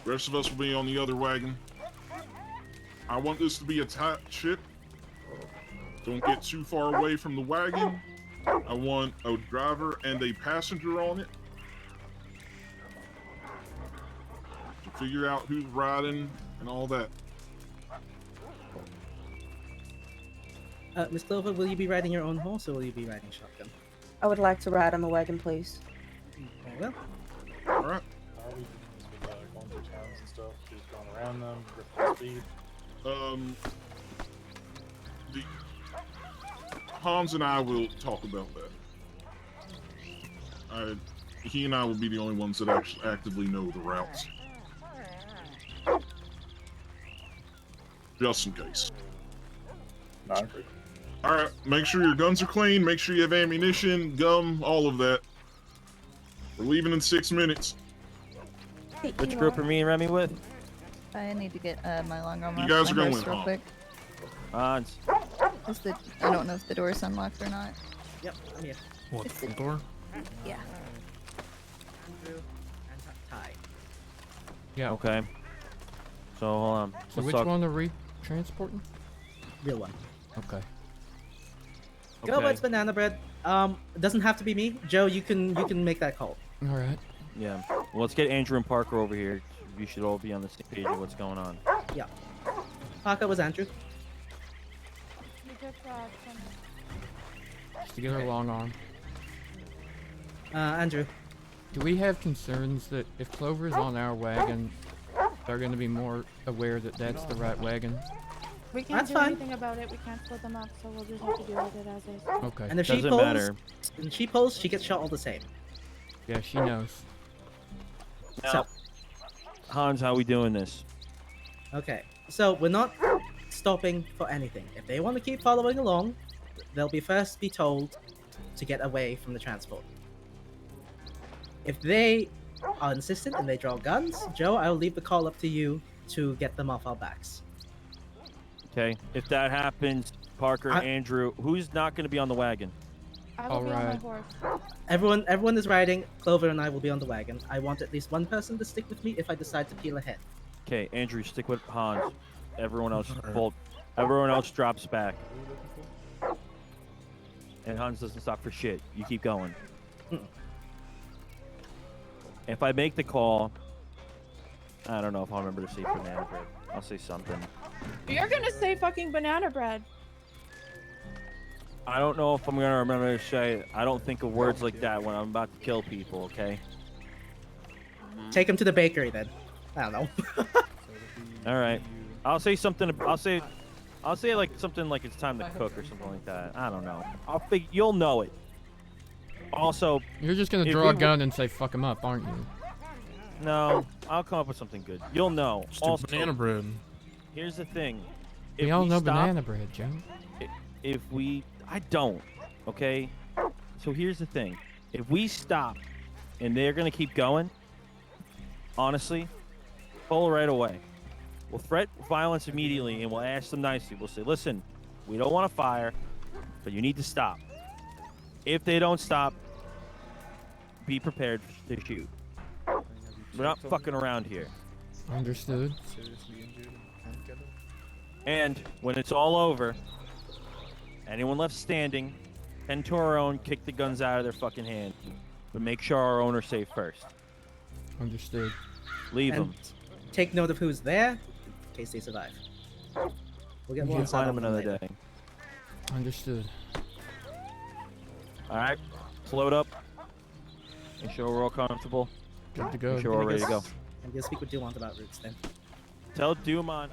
The rest of us will be on the other wagon. I want this to be a tight ship. Don't get too far away from the wagon. I want a driver and a passenger on it. To figure out who's riding and all that. Miss Clover, will you be riding your own horse or will you be riding shotgun? I would like to ride on the wagon, please. Very well. All right. How are we doing this with going through towns and stuff? Just going around them, gripping speed. The Hans and I will talk about that. He and I will be the only ones that actually actively know the routes. Just in case. I agree. Alright, make sure your guns are clean, make sure you have ammunition, gum, all of that. We're leaving in 6 minutes. Hey, Which group are me and Remy with? I need to get my long arm You off guys my are going horse with real quick. Hans. I don't know if the door is unlocked or not. Yep, I'm here. What, It's the the- door? Yeah. Andrew and Ty. Yeah. Okay. So hold on. So Let's which talk- one are we transporting? Real one. Okay. Go, Okay. but it's banana bread. It doesn't have to be me. Joe, you can make that call. All right. Yeah. Well, let's get Andrew and Parker over here. We should all be on the same page of what's going on. Yeah. Parker was Andrew. You good job, Connor. Just to get our long arm. Andrew. Do we have concerns that if Clover is on our wagon, they're going to be more aware that that's the right wagon? We can't That's do fine. anything about it. We can't split them up, so we'll just have to deal with it as is. Okay. And if she Doesn't pulls, matter. she gets shot all the same. Yeah, she knows. Now, Hans, how we doing this? Okay, so we're not stopping for anything. If they want to keep following along, they'll be first be told to get away from the transport. If they are insistent and they draw guns, Joe, I'll leave the call up to you to get them off our backs. Okay. If that happens, Parker, Andrew, who's not going to be on the wagon? I will be on my horse. Everyone is riding. Clover and I will be on the wagon. I want at least one person to stick with me if I decide to peel ahead. Okay, Andrew, stick with Hans. Everyone else hold. Everyone else drops back. And Hans doesn't stop for shit. You keep going. If I make the call, I don't know if I'll remember to say banana bread. I'll say something. You're gonna say fucking banana bread. I don't know if I'm gonna remember to say it. I don't think of words like that when I'm about to kill people. Okay. Take him to the bakery then. I don't know. All right. I'll say something. I'll say like something like it's time to cook or something like that. I don't know. You'll know it. Also, You're just going to if draw a we- gun and say fuck him up, aren't you? No, I'll come up with something good. You'll know. Just do Also, banana bread. Here's the thing. We all know banana bread, Joe. If we, I don't. Okay. So here's the thing. If we stop, and they're gonna keep going, honestly, pull right away. We'll threat violence immediately, and we'll ask them nicely. We'll say, listen, we don't want to fire, but you need to stop. If they don't stop, be prepared to shoot. We're not fucking around here. Understood. And when it's all over, anyone left standing, tend to our own, kick the guns out of their fucking hand. But make sure our owner's safe first. Understood. Leave And them. take note of who's there in case they survive. We'll get You more can insight find on them them another later. day. Understood. All right, float up. Make sure we're all comfortable. Good to go. Make sure we're all ready to go. I'm gonna speak with Dumont about routes then. Tell Dumont.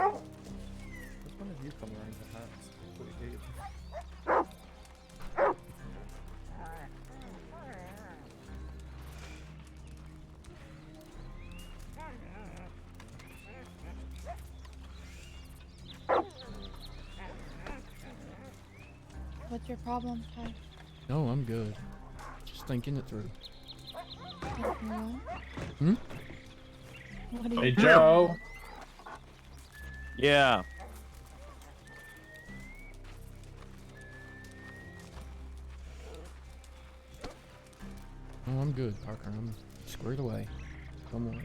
Which one of you come wearing the hats? What we gave? What's your problem, Ty? No, I'm good. Just thinking it through. Anything wrong? Hmm? What do Hey, you Joe. Yeah. Oh, I'm good, Parker. I'm squared away. Don't worry.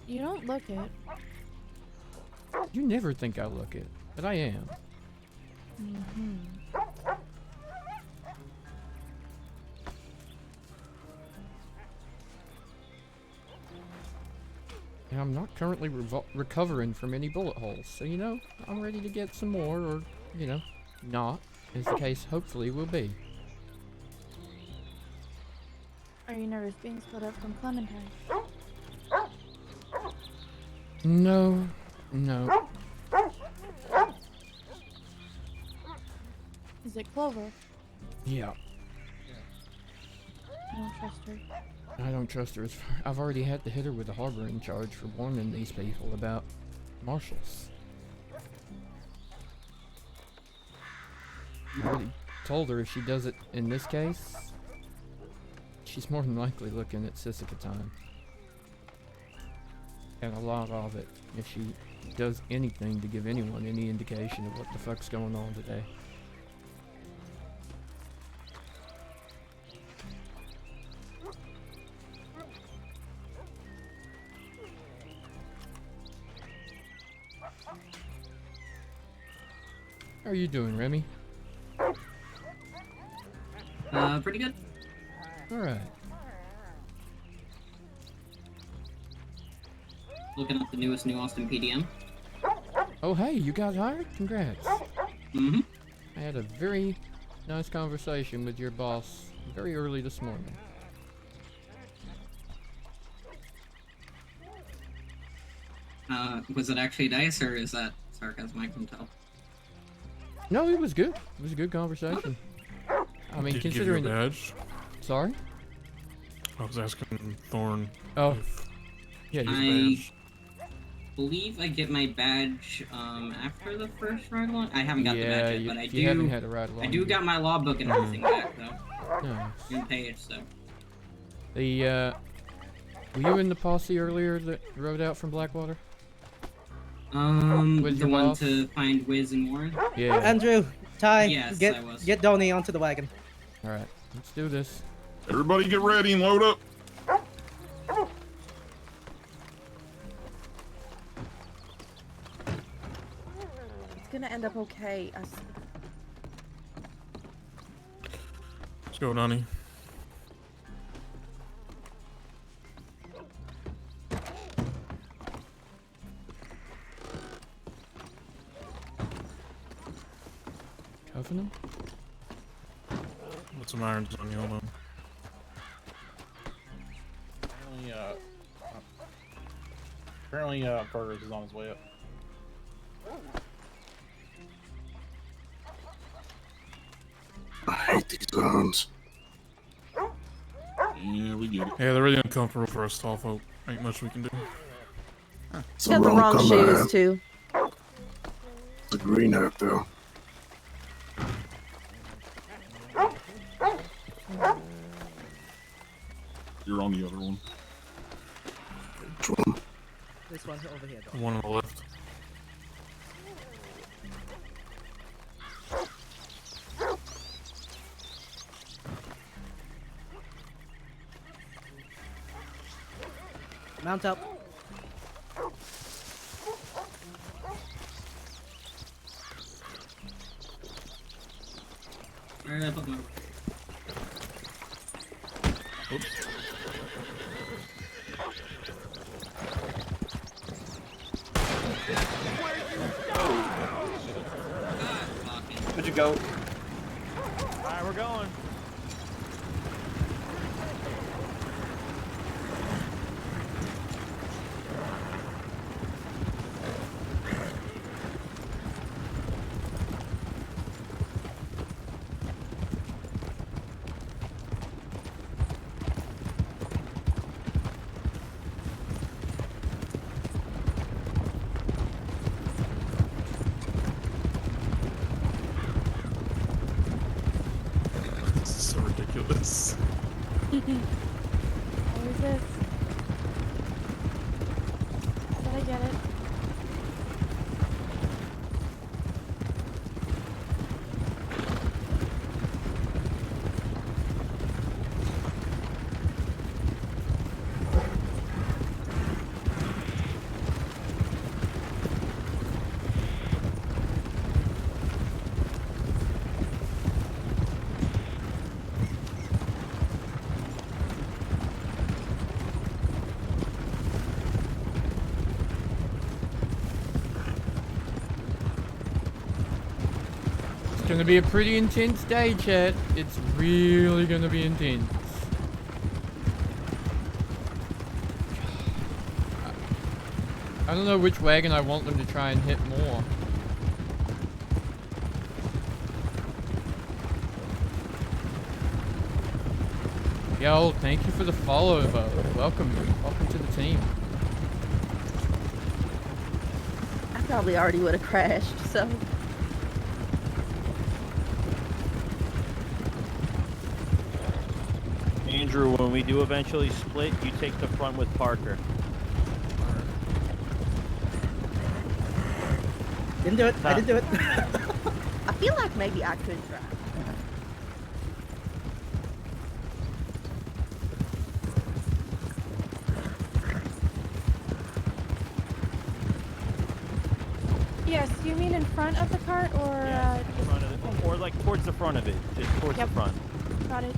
You don't look it. You never think I look it, but I am. Mm-hmm. And I'm not currently recovering from any bullet holes, so you know, I'm ready to get some more, or, you know, not, as the case hopefully will be. Are you nervous being split up from Clementine? No, no. Is it Clover? Yeah, I don't trust her. I don't trust her. I've already had to hit her with a harboring charge for warning these people about Marshals. I already told her if she does it in this case, she's more than likely looking at Sissica time. And a lot of it, if she does anything to give anyone any indication of what the fuck's going on today. How are you doing, Remy? Pretty good. Alright. Looking up the newest New Austin PDM. Oh, hey, you got hired? Congrats. Mm-hmm. I had a very nice conversation with your boss very early this morning. Was it actually nice, or is that sarcasm? I can tell. No, it was good. It was a good conversation. I mean, Did he give you a considering badge? Sorry? I was asking Thorn. Oh. If Yeah, his I badge. believe I get my badge after the first ride along. I haven't got the Yeah, badge yet, but I you haven't do. had a ride along I do yet. got my logbook and everything back though. Nice. New page, so. The, were you in the posse earlier that rode out from Blackwater? With The your one boss? to find Wiz and Warren. Yeah. Andrew, Ty, Yes, get I was. get Donnie onto the wagon. Alright, let's do this. Everybody get ready and load up. It's gonna end up okay. Let's go, Donnie. Cuffing him? Put some irons on you, hold on. Apparently, Burgers is on his way up. I hate these guns. Yeah, we get it. Yeah, they're really uncomfortable for us tall folk. Ain't much we can do. He's got the wrong shoes too. The green hat though. You're on the other one. Which one? This one over here. The one on the left. Mount up. Where did I put my... Oops. Where'd you go? Alright, we're going. This is so ridiculous. Always is. But I get it. It's gonna be a pretty intense day, chat. It's really gonna be intense. I don't know which wagon I want them to try and hit more. Yo, thank you for the follow, Bo. Welcome to the team. I probably already would have crashed, so. Andrew, when we do eventually split, you take the front with Parker. Didn't do it. I didn't do it. I feel like maybe I could try. Yes, you mean in front of the cart or Yeah, in front of it, or like towards the front of it, just towards the front. got it?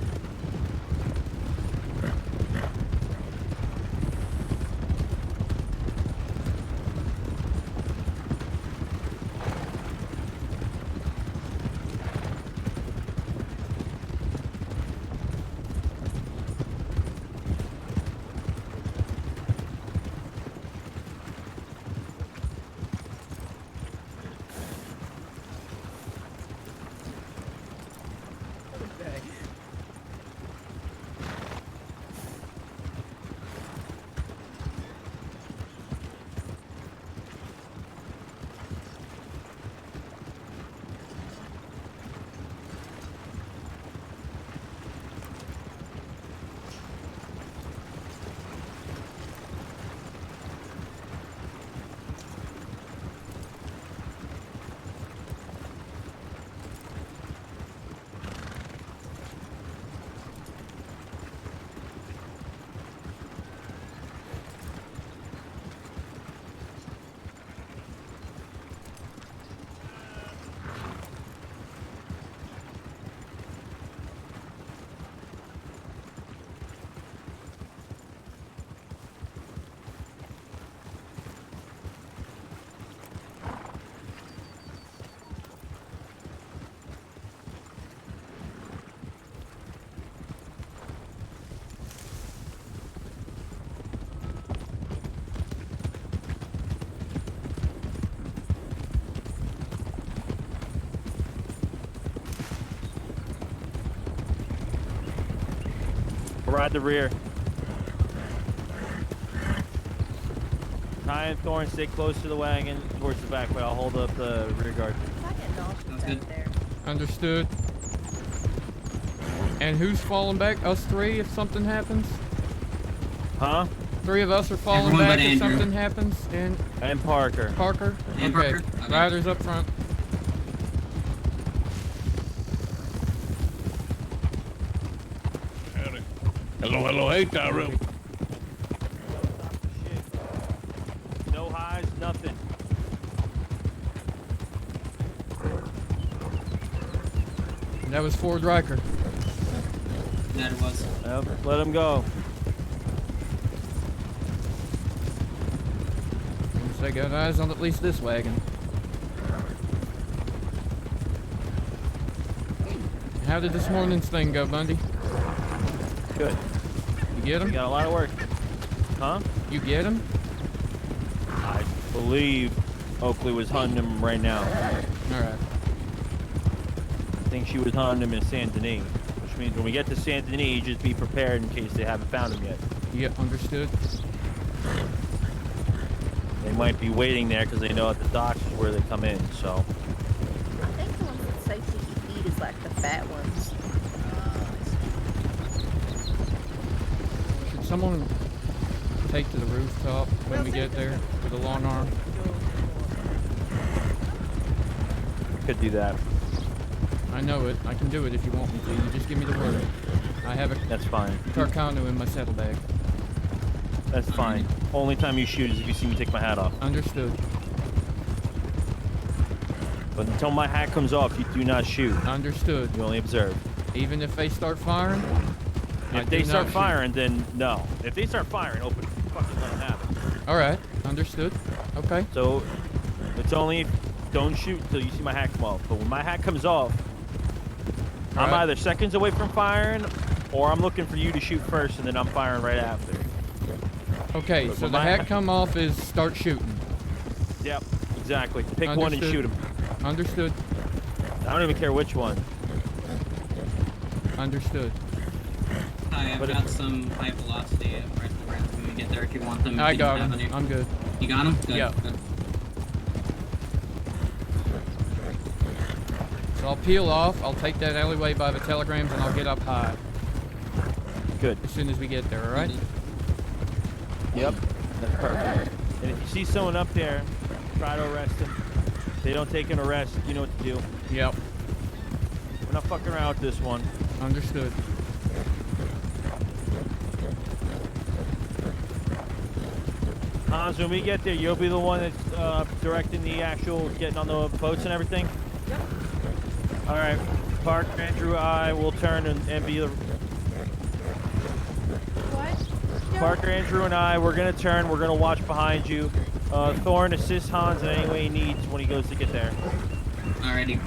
Ride the rear. Ty and Thorn, stay close to the wagon towards the back, but I'll hold up the rear guard. Understood. And who's falling back? Us three if something happens? Huh? Three of us are falling Everyone back but if Andrew. something happens? And Parker. Parker? And Okay. Parker? Okay. Riders up front. Hello, hey, Tyrell. Nothing. That was Ford Riker. That it was. Yep, let him go. Looks like I got eyes on at least this wagon. How did this morning's thing go, Bundy? Good. You get him? We got a lot of work. Huh? You get him? I believe Oakley was hunting him right now. Alright. I think she was hunting him in Saint Denis, which means when we get to Saint Denis, just be prepared in case they haven't found him yet. Yep, understood. They might be waiting there because they know at the docks is where they come in, so. I think the ones that say to eat is like the fat ones. Should someone take to the rooftop when we get there with a long arm? Could do that. I know it. I can do it if you want me to. You just give me the word. I have a That's fine. Carcano in my saddlebag. That's fine. Only time you shoot is if you see me take my hat off. Understood. But until my hat comes off, you do not shoot. Understood. You only observe. Even if they start firing? If they start firing, then no. If they start firing, open fucking let them have it. Alright, understood. Okay. So, it's only don't shoot until you see my hat come off. But when my hat comes off, I'm either seconds away from firing, or I'm looking for you to shoot first, and then I'm firing right after. Okay, so the hat come off is start shooting. Yep, exactly. Pick one and shoot him. Understood. I don't even care which one. Understood. Hi, I've got some high velocity right when we get there if you want them. I got him. I'm good. You got him? Good. Yeah. Good. So I'll peel off, I'll take that alleyway by the telegrams, and I'll get up high. Good. As soon as we get there, alright? Yep, that's perfect. And if you see someone up there, try to arrest them. If they don't take an arrest, you know what to do. Yep. We're not fucking around with this one. Understood. Hans, when we get there, you'll be the one that's directing the actual getting on the boats and everything? Yep. All right. Park, Andrew, I will turn and be the... What? Parker, Andrew, and I, we're going to turn. We're going to watch behind you. Thorn, assist Hans in any way he needs when he goes to get there. Alrighty.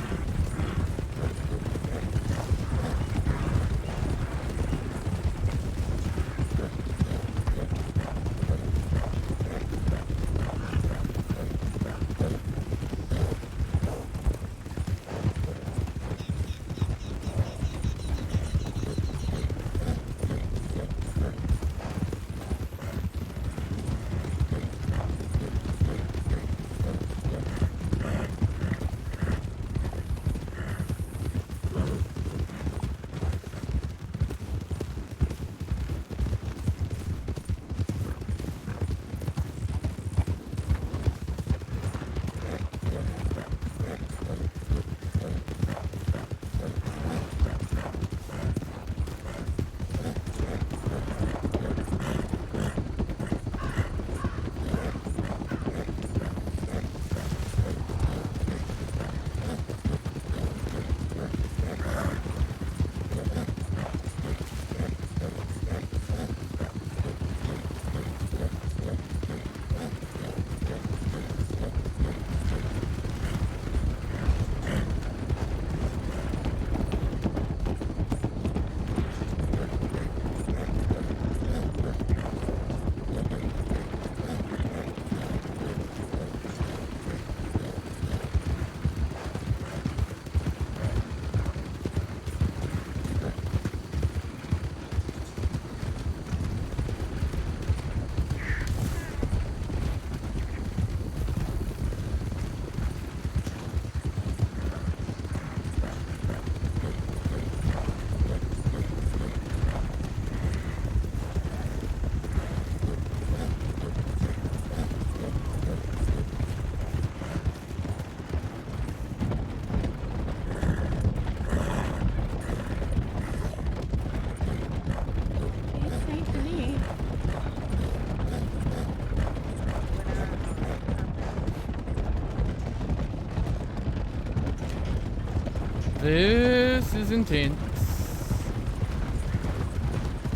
This is intense.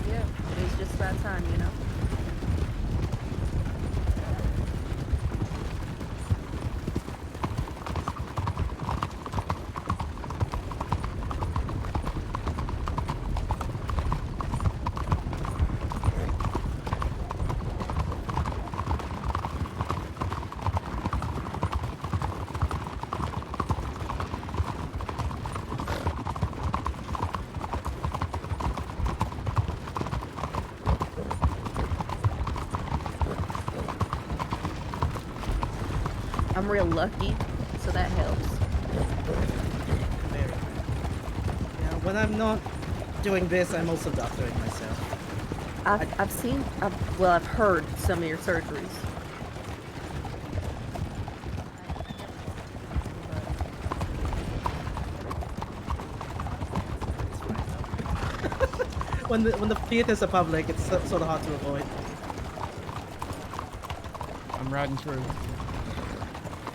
Yeah, it is just that time, you know? I'm real lucky, so that helps. Very good. Yeah, when I'm not doing this, I'm also doctoring myself. I've heard some of your surgeries. When the theaters are public, it's sort of hard to avoid. I'm riding through.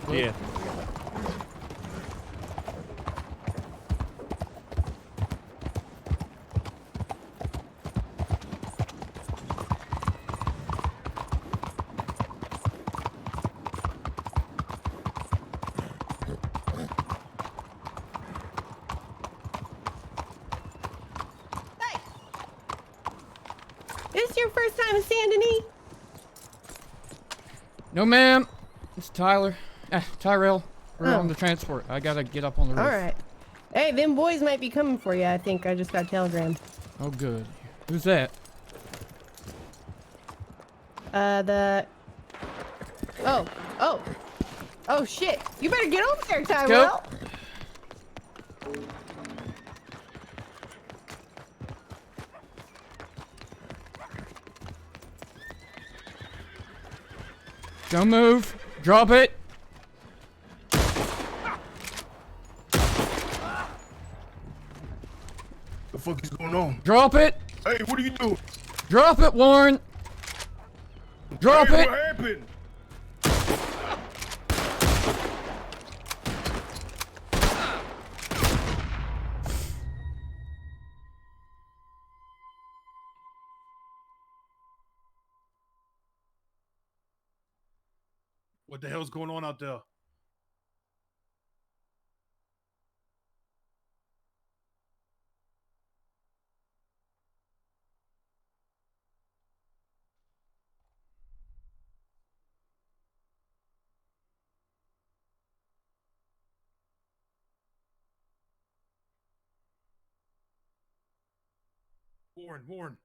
Yeah. This your first time in Saint Denis? No, ma'am. It's Tyler. Tyrell. We're on the transport. I gotta get up on the roof. Alright. Hey, them boys might be coming for you, I think. I just got a telegram. Oh, good. Who's that? Oh, shit. You better get over there, Tyrell. Don't move. Drop it. The fuck is going on? Drop it. Hey, what are you doing? Drop it, Warren. Drop Hey, it. what happened? What the hell's going on out there? Warren.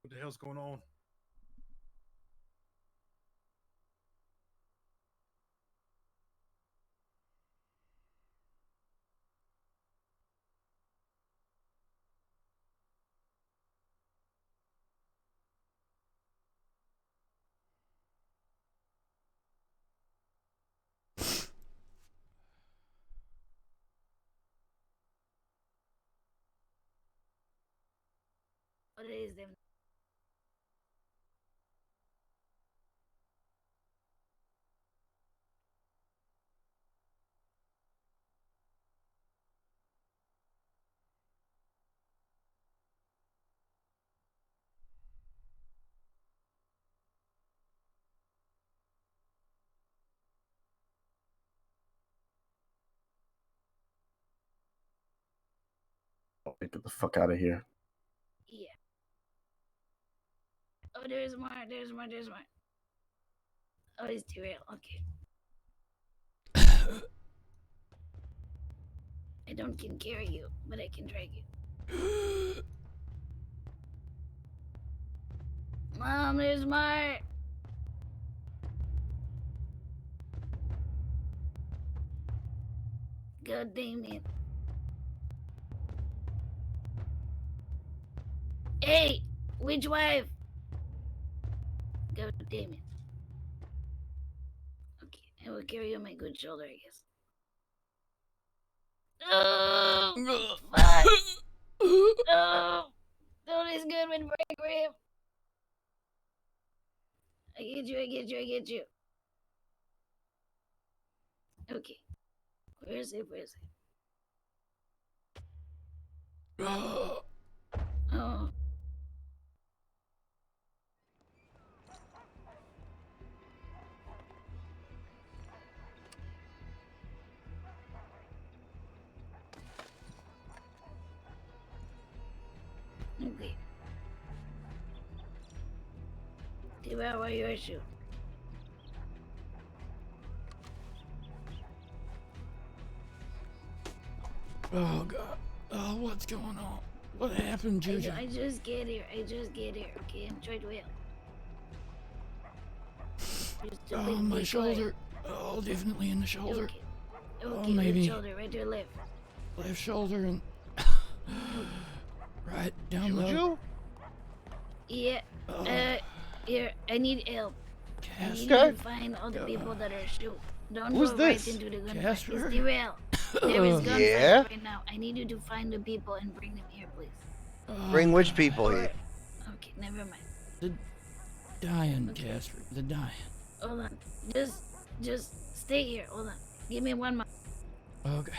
What the hell's going on? What is them? Get the fuck out of here. Yeah. Oh, there's more. Oh, it's Tyrell. Okay. I don't can carry you, but I can drag you. Mom, there's more. God damn it. Hey, which wife? God damn it. Okay, I will carry you on my good shoulder, I guess. Oh, fuck. Oh, don't is good with break rib. I get you. Okay. Where is it? Oh. Okay. Tyrell, where your shoe? Oh god. Oh, what's going on? What happened, Juju? I just get here. Okay, I'm trying to help. You stupid Oh, my decoy. shoulder. Oh, definitely in the shoulder. Okay. Oh, Okay, maybe. left shoulder, right to left. Left shoulder and right down low. Juju? Yeah. Here, I need help. I need Casper? you to find all the people that are shoot. Don't Who's go this? right into the gunfight. Casper? It's Tyrell. There is gunfight Yeah? right now. I need you to find the people and bring them here, please. Bring which people here? Okay, never mind. The dying, Casper. The dying. Hold on. Just stay here. Hold on. Give me 1 moment. Okay.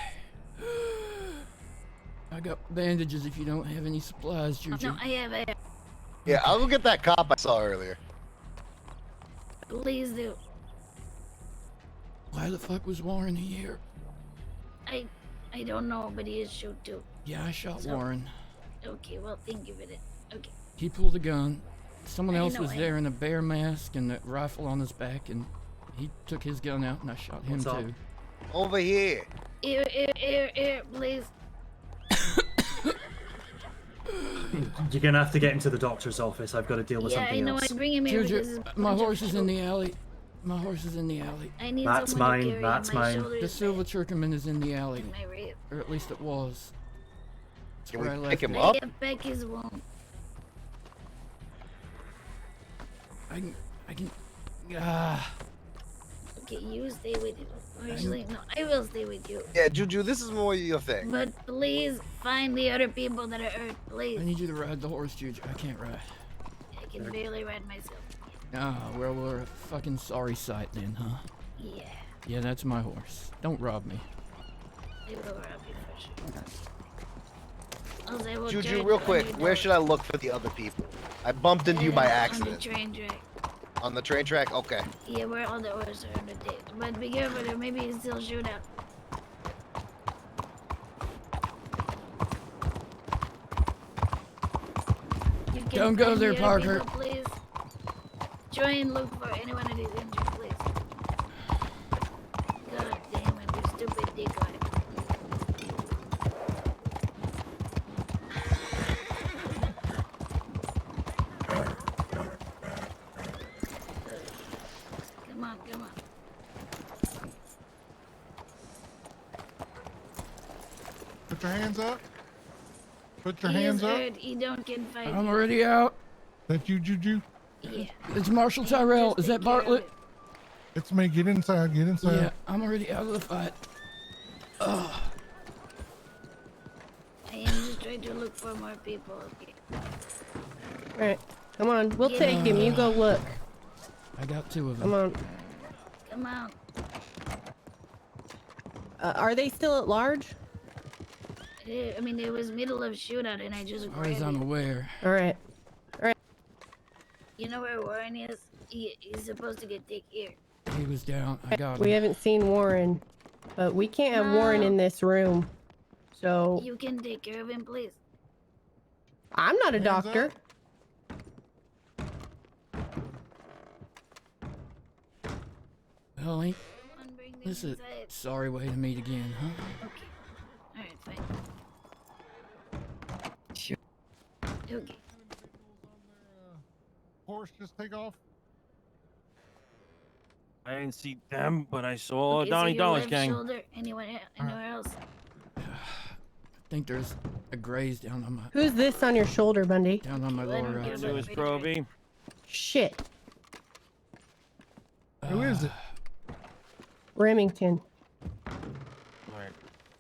I got bandages if you don't have any supplies, Juju. No, I have. Yeah, I'll go get that cop I saw earlier. Please do. Why the fuck was Warren here? I don't know, but he is shoot too. Yeah, I shot So- Warren. Okay, well, thank you for that. Okay. He pulled a gun. Someone I else know, was I there know. in a bear mask and a rifle on his back, and he took his gun out, and I shot him What's up? too. Over here. Here, please. You're gonna have to get into the doctor's office. I've got to deal with Yeah, something I know. else. I bring him here Juju, because it's my bunch of horse is in shoot. the alley. My horse is in the alley. I need That's someone to mine, carry that's my mine. shoulder The is silver turkeyman is in the alley. my rib. Or at least it was. That's Can where we I left pick him it. up? I have back his wound. I can, ah. Okay, you stay with him. Actually, no, I will stay with you. Yeah, Juju, this is more your thing. But please find the other people that are hurt, please. I need you to ride the horse, Juju. I can't ride. I can barely ride myself. Ah, well, we're a fucking sorry sight then, huh? Yeah, Yeah, that's my horse. Don't rob me. I will rob you for sure. Also, I will Juju, carry real the quick, underdog where should I look for the other people? I bumped into you by on the accident. train track. On the train track? Okay. Yeah, where all the horses are on the tape. But be careful, there maybe it's still shootout. You can Don't go find there, the other Parker. people, please. Try and look for anyone that is injured, please. God damn it, you stupid decoy. Come on, come on. Put your hands up. Put your He hands is up. hurt. He don't can fight. I'm already out. That you, Juju? Yeah. It's Marshal Tyrell. Is that Bartlett? It's me. Get inside. Get inside. Yeah, I'm already out of the fight. Ugh. I am just trying to look for more people. Okay. Alright, come on. We'll Get take him. You go look. I got 2 of them. Come on. Come on. Are they still at large? I mean, it was middle of shootout, and I just As far as grabbed I'm it. aware. Alright. Alright. You know where Warren is? He's supposed to get taken here. He was down. I got him. We haven't seen Warren. But we can't have Warren in this room. So You can take care of him, please. I'm not a doctor. Well, ain't this a sorry way to meet again, huh? Alright, fine. Sure. Okay. Horse just take off. I didn't see them, but I saw Okay, Donnie so your Dollars left gang. shoulder, anywhere else? I think there's a graze down on my Who's this on your shoulder, Bundy? down on my lower right. It was Proby. Shit. Who is it? Remington. Alright.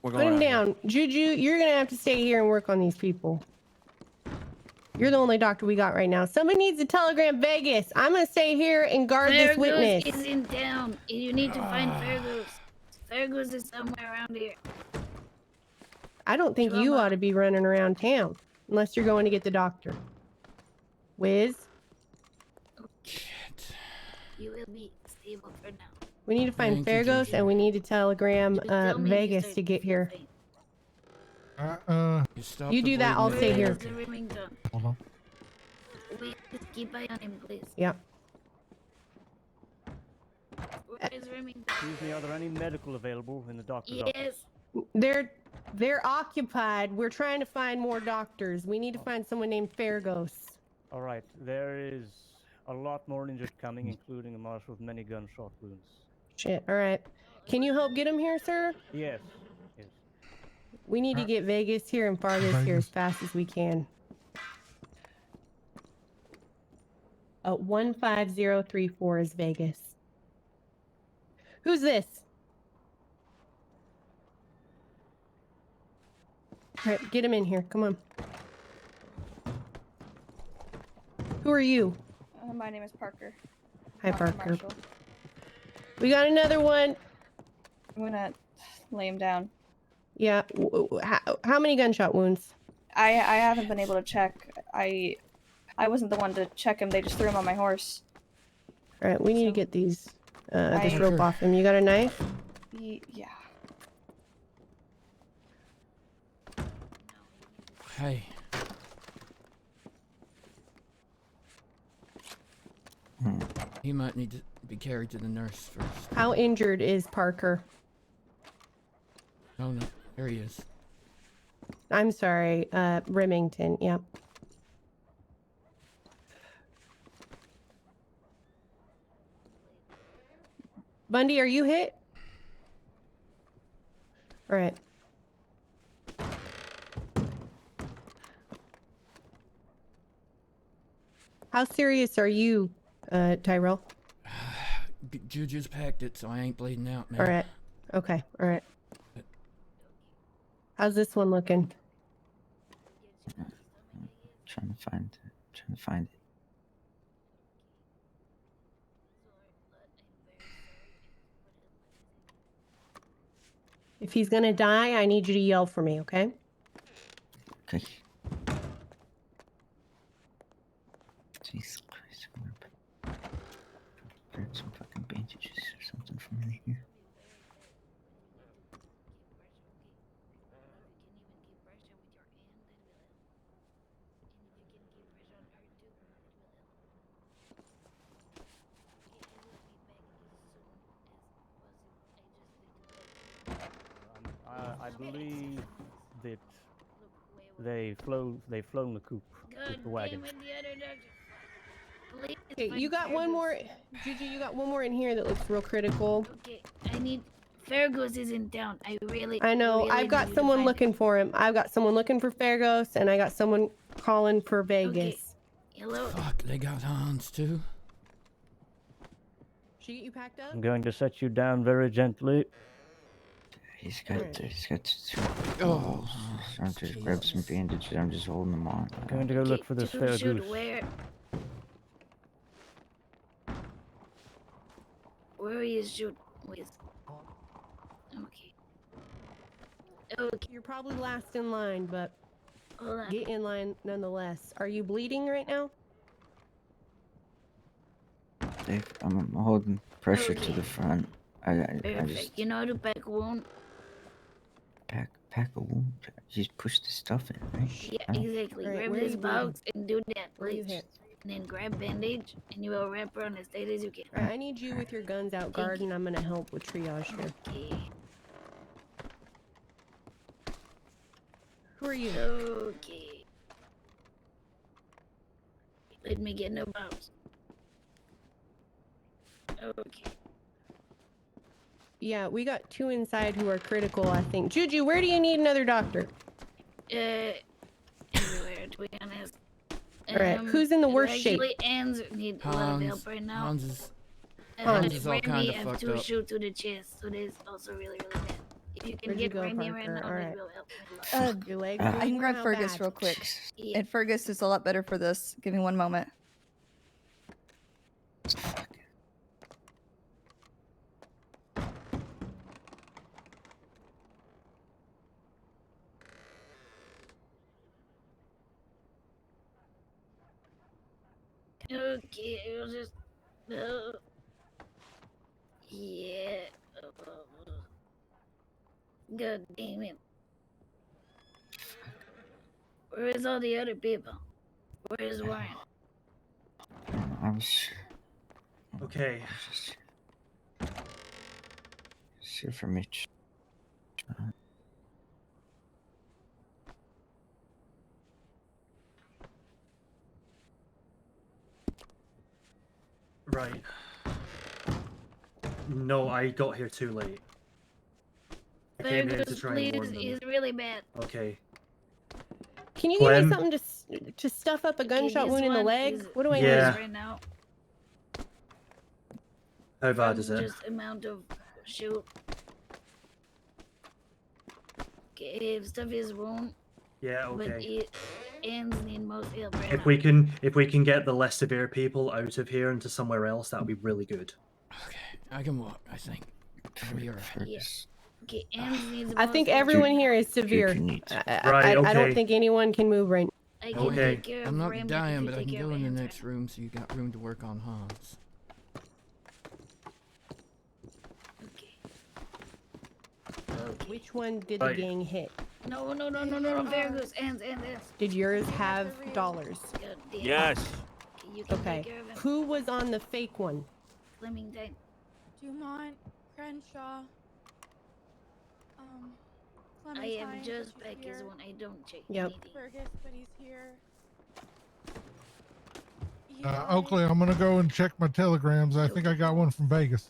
We're Put going him out here. down. Juju, you're gonna have to stay here and work on these people. You're the only doctor we got right now. Somebody needs to telegram Vegas. I'm gonna stay here and guard this witness. Fergus is in town. You need to find Fergus. Fergus is somewhere around here. I don't think you ought to be running around town unless you're going to get the doctor. Wiz, You will be stable for now. we need to find Thank you, Fergus Gigi. and we need to telegram Just tell me if you Vegas start to get feel here. faint. stop You the do that, bleeding I'll there, stay here. Where is Parker. the Remington? Hold on. Wait, just keep eye on him, please. Yep. Where is Remington? Excuse me, are there any medical available in the doctor's office? Yes. They're occupied. We're trying to find more doctors. We need to find someone named Fergus. All right, there is a lot more injured coming, including a marshal with many gunshot wounds. Shit. All right. Can you help get him here, sir? Yes. Yes. We need to get Vegas here and Fargus here as fast as we can. 15034 is Vegas. Who's this? All right, get him in here. Come on. Who are you? My name is Parker. Hi, Not Parker. Marshall. We got another one. I'm gonna lay him down. Yeah. How many gunshot wounds? I haven't been able to check. I wasn't the one to check him. They just threw him on my horse. All right, we need to get these this I- rope off him. You got a knife? Yeah. Hey. He might need to be carried to the nurse first. How injured is Parker? Oh no, there he is. I'm sorry, Remington. Yep. Bundy, are you hit? All right. How serious are you, Tyrell? Juju's packed it, so I ain't bleeding out, man. All right. Okay. All right. How's this one looking? Trying to find it. If he's gonna die, I need you to yell for me, okay? Okay. Jesus Christ, I'm gonna grab some fucking bandages or something from in here. I believe that they've flown the coop with the wagon. Okay, you got one more. Juju, you got one more in here that looks real critical. Okay, I need. Fergus is in town. I know. I've got someone looking for him. I've got someone looking for Fergus, and I got someone calling for Vegas. Hello. Fuck, they got Hans too. She get you packed up? I'm going to set you down very gently. He's got two balls. So I'm just grab some bandages. I'm just holding them on. I'm going to go look for this fair goose. Where are you shoot with? Okay. Okay. You're probably last in line, but Hold on. get in line nonetheless. Are you bleeding right now? Dave, I'm holding pressure to Okay. the front. I Perfect. just You know how to pack a wound? pack a wound. Just push the stuff in, right? Yeah, I don't- exactly. Alright, Grab where are this you bleeding? box and do that, Where are you please. hit? And then grab bandage and you will wrap around as tight as you can. Alright, I need you with your guns out guard, and I'm gonna help with triage here. Okay. Who are you? Okay. Let me get in the box. Okay. Yeah, we got two inside who are critical, I think. Juju, where do you need another doctor? Everywhere, to be honest. Alright, who's in the worst shape? Actually, Anne's need a lot of help right now. Hans is all Randy kind of has fucked 2 up. shoot to the chest, so that's also really, really bad. If you can Where'd you get go, Randy right Parker? now, Alright. that will help me a lot. Your legs I can are grab how Fergus bad? real quick. And Fergus is a lot better for this. Give me one moment. Okay, it'll just. Yeah. God damn it. Where's all the other people? Where's Warren? I was. Okay. Just here for Mitch. Right. No, I got here too late. I came here to Fergus, try and please, warn them. he's really bad. Okay. Can you give me Clem? something to stuff up a gunshot this wound in the one leg? is What do I Yeah. need? right now. How bad From is it? just amount of shoot. Okay, stuff his wound. Yeah, But okay. ends need most help right If now. we can get the less severe people out of here into somewhere else, that would be really good. I can walk, I think. I'll be alright. Yeah. Okay, ends needs I most think help. everyone here is severe. I don't okay. think anyone can move right now. I can Okay. take care of I'm not Rambo if dying, you but I take can care go of in the Ants next room so you got room to work on Hans. Which one did Right. the gang hit? No, Fergus, ants. Did yours have dollars? God damn. Yes. You can Okay. take care of him. Who was on the fake one? Flemington. Dumont, Crenshaw, I Clementine. have just but she's back as here. one. I don't check Yep. anything. Fergus, but he's here. Oakley, I'm gonna go and check my telegrams. I think I got one from Vegas.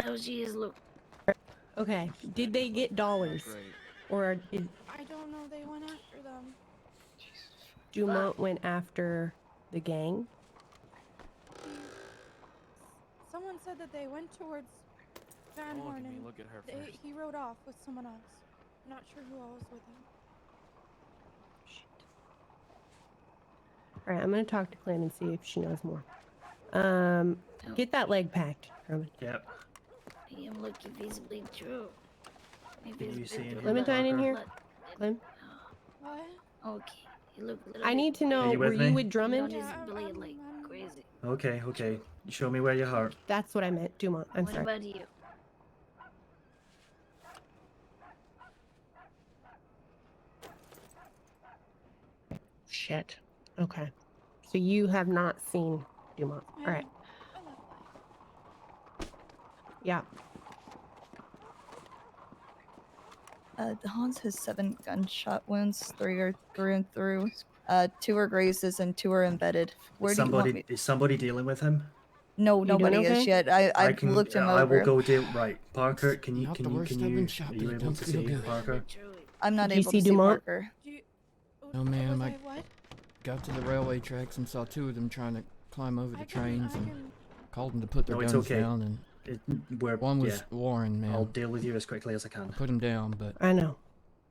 How she is look. Okay. Did they get dollars? Or did I don't know. They went after them. Dumont went after the gang? Someone said that they went towards Van Oh, Horn let me and look at her they, first. he rode off with someone else. Not sure who else was with him. Alright, I'm gonna talk to Clem and see if she knows more. Get that leg packed, Herman. Yep. I am looking visibly true. Did you see anything, Clementine in here? Blood. Clem? What? Okay, you look a little I bit need to know, Are you with were me? you with Drummond? You don't bleed like crazy. Okay, okay. Show me where you hurt. That's what I meant, Dumont. I'm What sorry. about you? Shit. Okay. So you have not seen Dumont. Alright. Yeah. Hans has 7 gunshot wounds. 3 are through and through. 2 are grazes and 2 are embedded. Where do you want me? Is somebody dealing with him? No, You doing nobody is okay? yet. I've looked him over. I will go deal. Right, Parker. Can you? Not Can the you? worst Can I've you? been shot, Are but you it able don't to feel see good. Parker? I'm not Did you able see to see Dumont? Parker. Oh man, Was I I what? got to the railway tracks and saw 2 of them trying to climb over the I can- trains I and can- called them to put their No, it's guns okay. down. And one was yeah. Warren, man. I'll deal with you as quickly as I can. Put him down, but I know.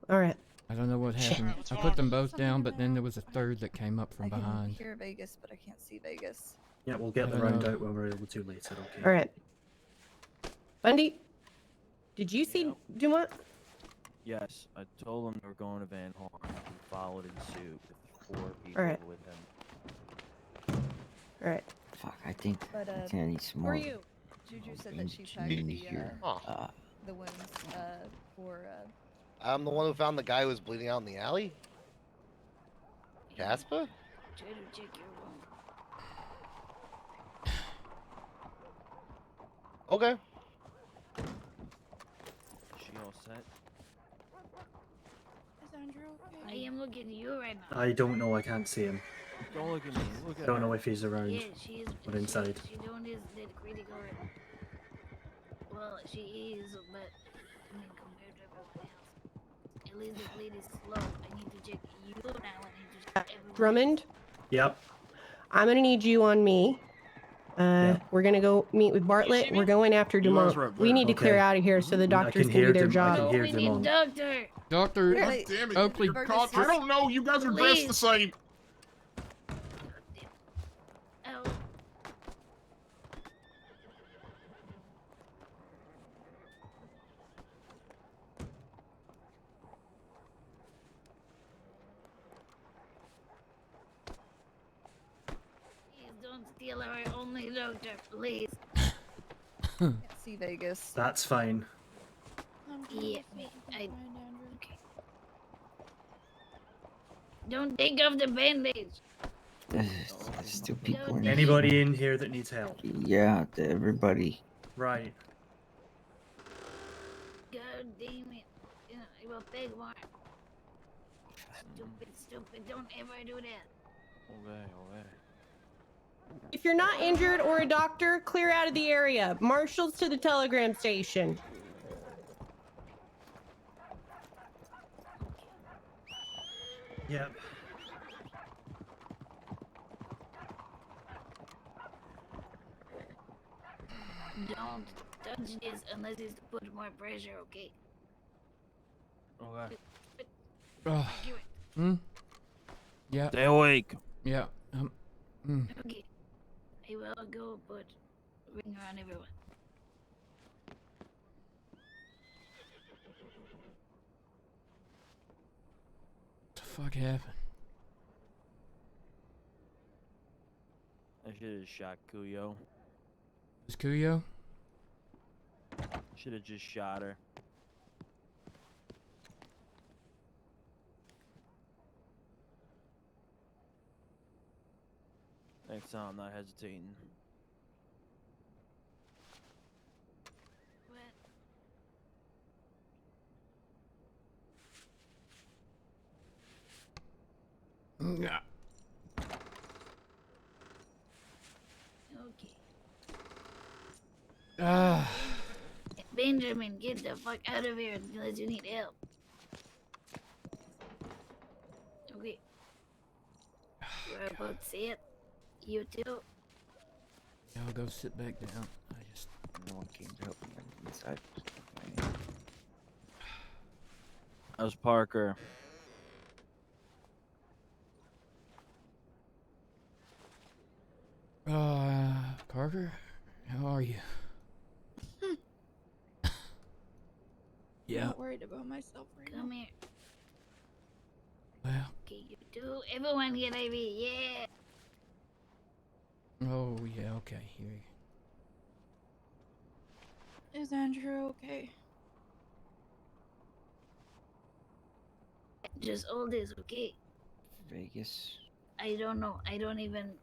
Alright. I don't know what Shit. happened. I put them both down, but then there was a third that came up from I can behind. hear Vegas, but I can't see Vegas. Yeah, we'll get I the don't round know. out when we're able to later. Okay. Alright. Bundy, did you see Dumont? Yes, I told him they were going to Van Horn. He followed in suit with 4 people Alright. with him. Alright. Fuck, I think But, I think I need some who more. are you? Juju said that she packed in the here. the wounds for I'm the one who found the guy who was bleeding out in the alley? Casper? Try to check your wound. Okay. She all set? Is Andrew okay? I am looking at you right now. I don't know. I can't see him. Don't look at me. Look at Don't her. know if he's around Yeah, she is. or inside. She don't is that critical. Well, she is, but I mean compared to everyone else, at least the bleed is slow. I need to check you now. I need to check everyone. Drummond, Yep. I'm gonna need you on me. We're gonna go meet with Bartlett. We're going after You guys Dumont. are up We there. need to clear Okay. out of here so the I doctors can can do hear their them. I job. can hear We them need on. doctor. Doctor God damn it. Oakley. God, I don't know. You guys are dressed the same. Oh, Don't steal our only doctor, please. See Vegas. That's fine. Yeah, I. Okay. Don't take off the bandage. There's still people in Anybody in here that needs help? Yeah, everybody. Right. God damn it. Yeah, I will beg more. Stupid. Don't ever do that. Okay. If you're not injured or a doctor, clear out of the area. Marshals to the telegram station. Yep. Don't touch this unless it's to put more pressure, okay? Okay. Yeah. Stay awake. Yeah. Okay. I will go put ring around everyone. What the fuck happened? I should have shot Kuyo. Is Kuyo? Should have just shot her. Next time, I'm not hesitating. Yeah. Okay. Benjamin, get the fuck out of here unless you need help. Okay. We're about to see it. You too. Yeah, I'll go sit back down. No one came to help me inside. How's Parker? Parker, how are you? I'm Yeah. not worried about myself right now. Come here. Well. Okay, you too. Everyone get IV. Yeah. Oh yeah. Okay. Here. Is Andrew okay? Just all this, okay? Vegas. I don't know. I don't even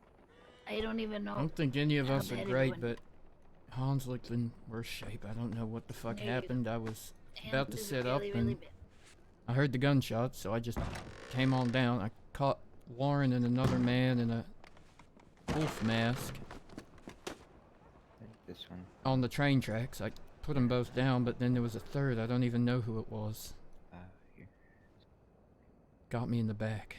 know. I don't think any of how us are bad great, everyone- but Hans looked in worse shape. I don't know what the fuck Yeah, you- happened. I was about to Hans is sit up really, and really bad. I heard the gunshots, so I just came on down. I caught Warren and another man in a wolf mask This one. on the train tracks. I put them both down, but then there was a third. I don't even know who it was. Here. Got me in the back.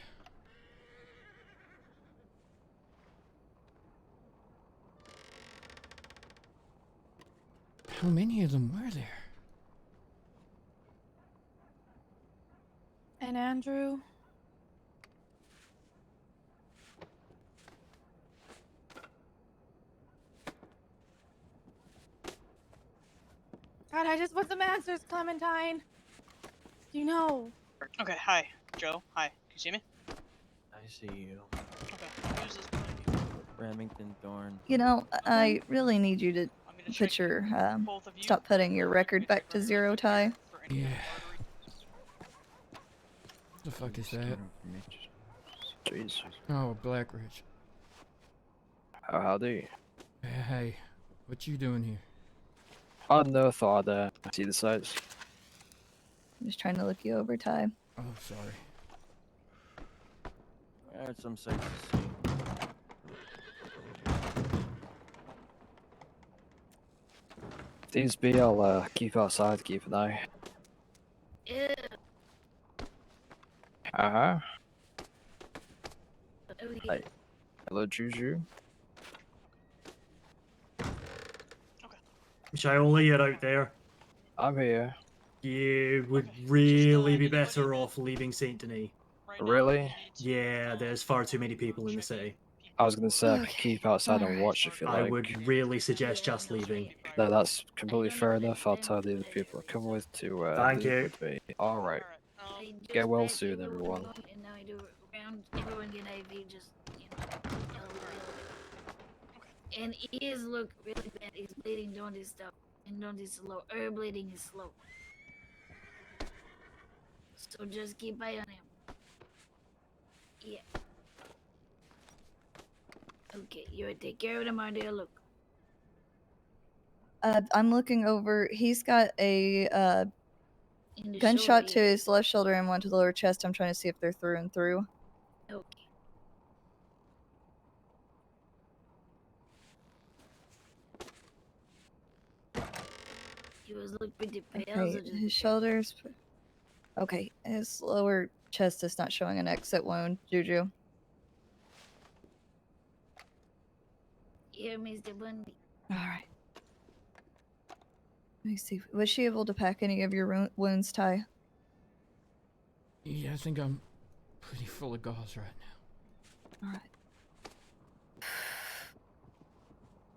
How many of them were there? And Andrew? God, I just want some answers, Clementine. You know. Okay, hi. Joe, hi. Can you see me? I see you. Okay, who's this? Remington Thorne. You know, I really need you to put your, stop putting your record back to 0, Ty. Yeah. What the fuck is that? Jeez. Oh, Blackridge. Howdy. Hey, what you doing here? I never thought I'd see the sights. I'm just trying to look you over, Ty. Oh, sorry. I had some sights to see. These be, I'll keep outside to keep an eye. Ew. Uh-huh. Okay. Hey. Hello, Juju. Shaola, you're out there. I'm here. You would really be better off leaving Saint Denis. Really? Yeah, there's far too many people in the city. I was gonna say I could keep outside and watch if you like. I would really suggest just leaving. No, that's completely fair enough. I'll tell the other people I come with to Thank leave you. with me. Alright. I just Get well back soon, to everyone. And now I do round everyone get IV, just, you know, And his look really bad. He's bleeding down this stuff. And down this slow. Her bleeding is slow. So just keep eye on him. Yeah. Okay, you take care of them out there. Look. I'm looking over. He's got a In the gunshot shoulder, to his left shoulder and one to the lower chest. I'm trying to see if they're through and through. Okay. He was looking pretty pale. Okay, So just his shoulders. Okay, his lower chest is not showing an exit wound. Juju. here, Mr. Bundy. All right. Let me see. Was she able to pack any of your wounds, Ty? Yeah, I think I'm pretty full of gauze right now. All right.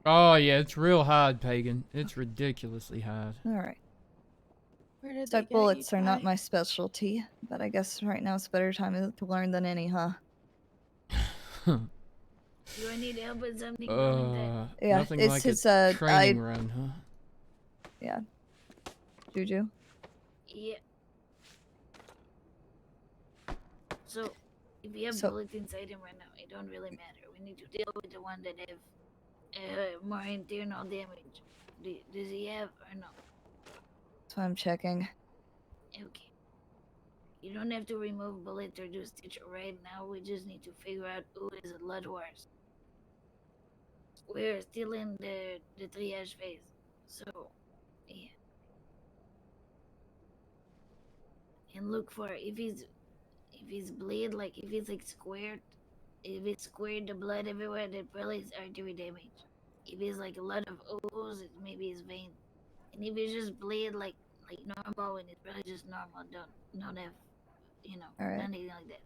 Oh yeah, it's real hard, Pagan. It's ridiculously hard. All right. Where did they Stuck get you, bullets are not Ty? my specialty, but I guess right now it's a better time to learn than any, huh? Do I need help with something? Yeah, nothing it's like his a training run, huh? Yeah. Juju. Yeah. So, if you have So- bullets inside him right now, it don't really matter. We need to deal with the one that have more internal damage. Does he have or no? That's what I'm checking. Okay. You don't have to remove bullets or do stitch right now. We just need to figure out who is a blood horse. We're still in the triage phase, so yeah. And look for if he's bleed, like if he's like squared, if it's squared, the blood everywhere, that probably is artery damage. If it's like a lot of O's, it maybe his vein. And if it's just bleed like normal, and it's probably just normal, don't have, All right. nothing like that.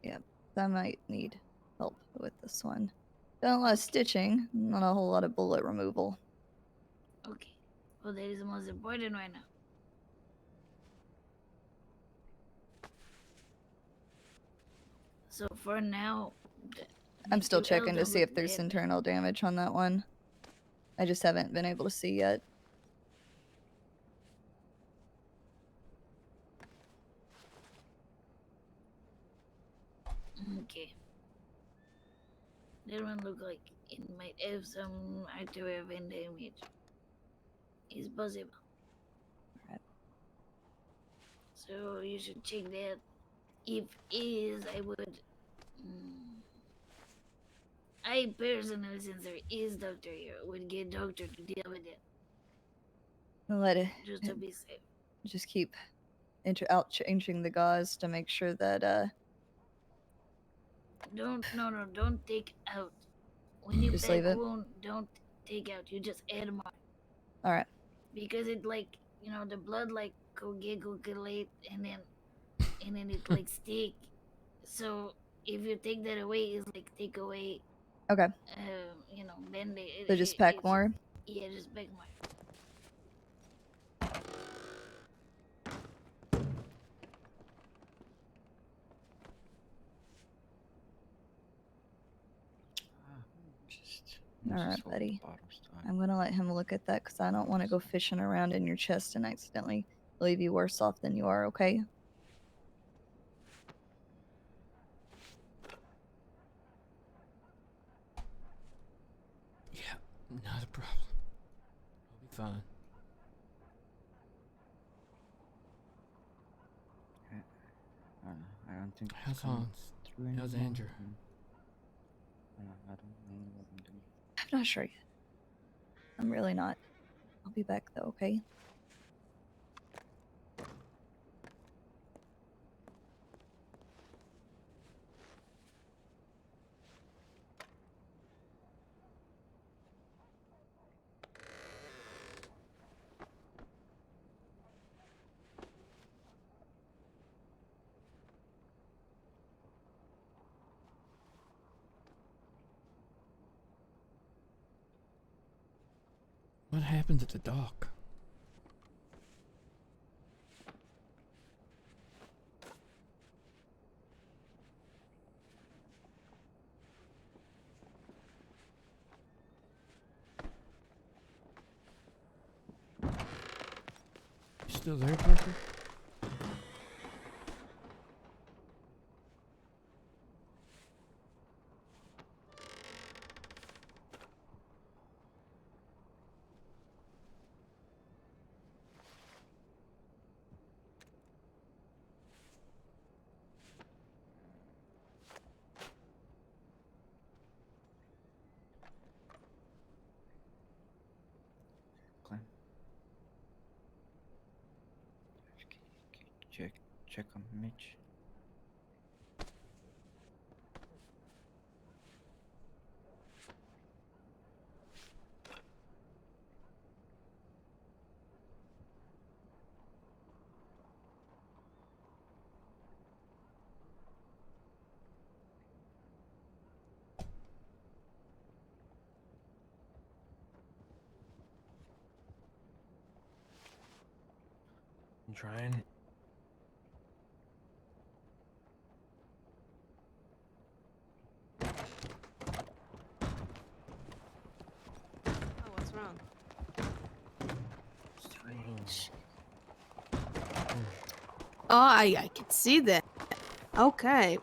Yeah, I might need help with this one. Done a lot of stitching, not a whole lot of bullet removal. Okay. Well, that is the most important right now. So for now, I'm still Mr. checking Elder to see if looked there's dead. internal damage on that one. I just haven't been able to see yet. Okay. That one look like it might have some arterial vein damage. It's possible. Alright. So you should check that. If is, I would. I personally, since there is doctor here, would get doctor to deal with it. Let it Just to be safe. just keep out changing the gauze to make sure that Don't take out. When you Just pack leave it? wound, don't take out. You just add more. Alright. Because it like the blood like coagulate and then it like stick. So if you take that away, it's like take away. Okay. Band-aid. So just pack more? Yeah, just pack more. Alright, buddy. I'm gonna let him look at that because I don't want to go fishing around in your chest and accidentally leave you worse off than you are, okay? Yeah, not a problem. I'll be fine. I don't think. How's Hans? How's Andrew? I don't know what I'm doing. I'm not sure yet. I'm really not. I'll be back though, okay? What happened at the dock? still there, Parker? Clem. Check on Mitch. I'm trying. Oh, what's wrong? Strange. Oh, I can see that. Okay.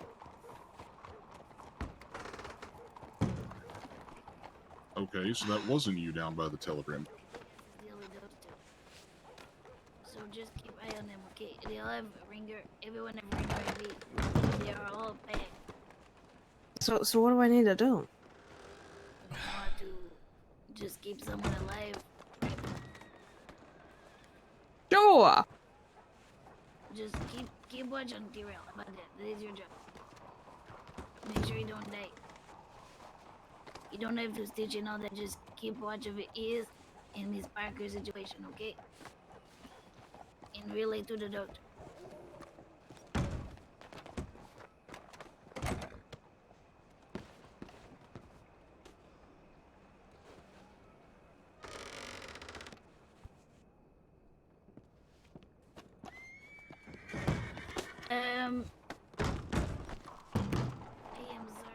Okay, so that wasn't you down by the telegram. The only those two. So just keep eye on them, okay? They'll have a ringer. Everyone have ringer and beat. They are all back. So what do I need to do? You want to just keep someone alive. Sure. Just keep watch on Tyrell. How about that? That is your job. Make sure you don't die. You don't have to stitch and all that. Just keep watch of your ears in Miss Parker's situation, okay? And relay to the doctor. I am sorry.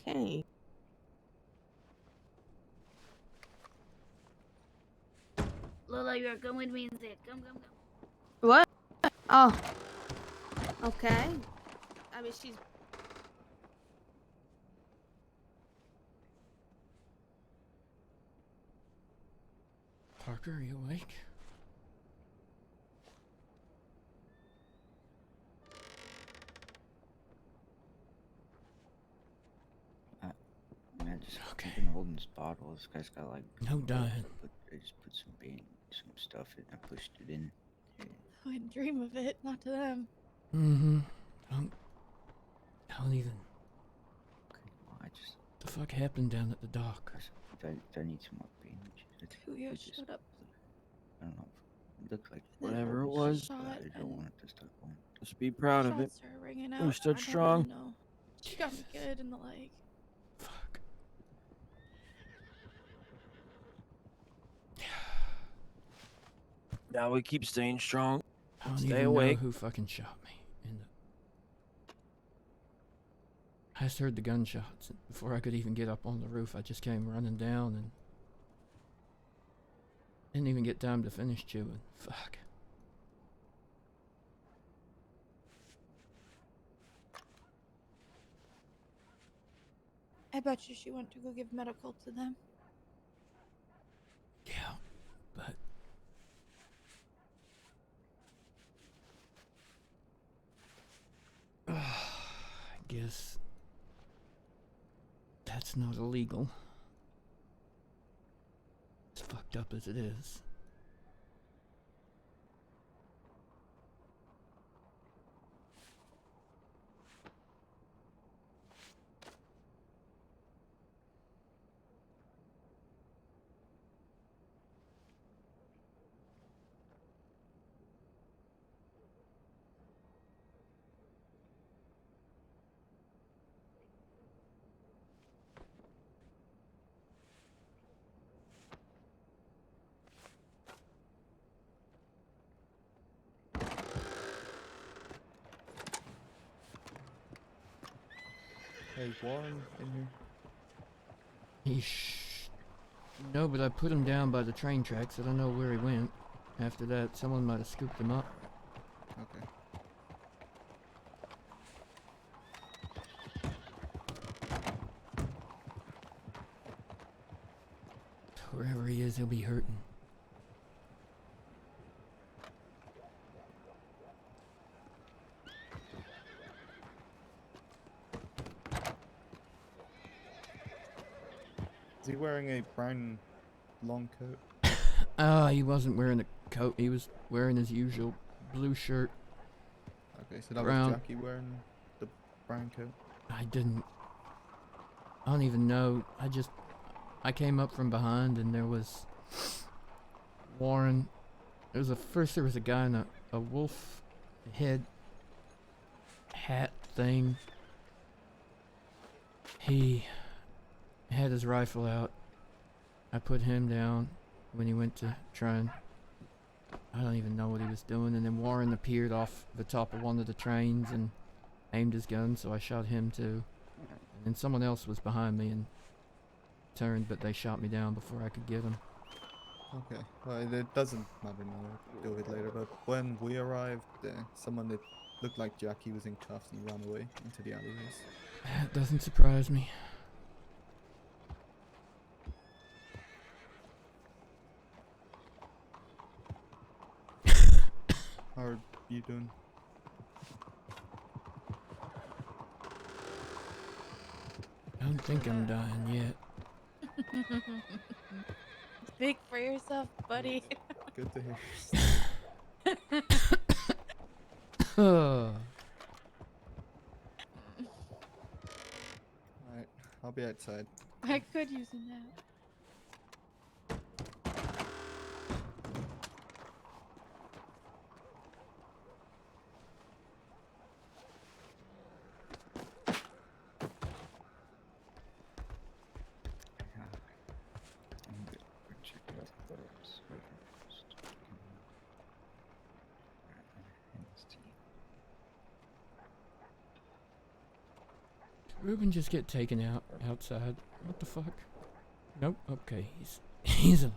Okay. Lola, you are come with me instead. Come. What? Oh. Okay. I mean, she's. Parker, are you awake? Man, just been holding this bottle. This guy's got like No dying. I just put some stuff in. I pushed it in. I wouldn't dream of it. Not to them. Mm-hmm. Don't even. Well, I just. The fuck happened down at the dock? I need some more pain. Kuya, shut up. I don't know. It looked like Whatever it was, Shot I don't want it to start going. just be proud of it. Shots are ringing out. We stood I don't strong. really know. She got me good in the leg. Fuck. Now we keep staying strong. I don't Stay even awake. know who fucking shot me. I just heard the gunshots. Before I could even get up on the roof, I just came running down and didn't even get time to finish chewing. Fuck. I bet you she went to go give medical to them. Yeah, but I guess that's not illegal. As fucked up as it is. Is Warren in here? No, but I put him down by the train tracks. I don't know where he went. After that, someone might have scooped him up. Okay. Wherever he is, he'll be hurting. Is he wearing a brown long coat? He wasn't wearing a coat. He was wearing his usual blue shirt. Okay, so that brown. was Jackie wearing the brown coat? I don't even know. I came up from behind and there was Warren. First there was a guy in a wolf head hat thing. He had his rifle out. I put him down when he went to try and... I don't even know what he was doing. And then Warren appeared off the top of one of the trains and aimed his gun, so I shot him too. And then someone else was behind me and turned, but they shot me down before I could get him. Okay, well, it doesn't matter now, we'll do it later, but when we arrived, someone that looked like Jackie was in cuffs and ran away into the alleyways. That doesn't surprise me. How are you doing? I don't think I'm dying yet. Speak for yourself, buddy. Good to hear. Alright, Alright, I'll be outside. I could use a nap. Ruben just get taken outside. What the fuck? Nope. Okay, he's alive.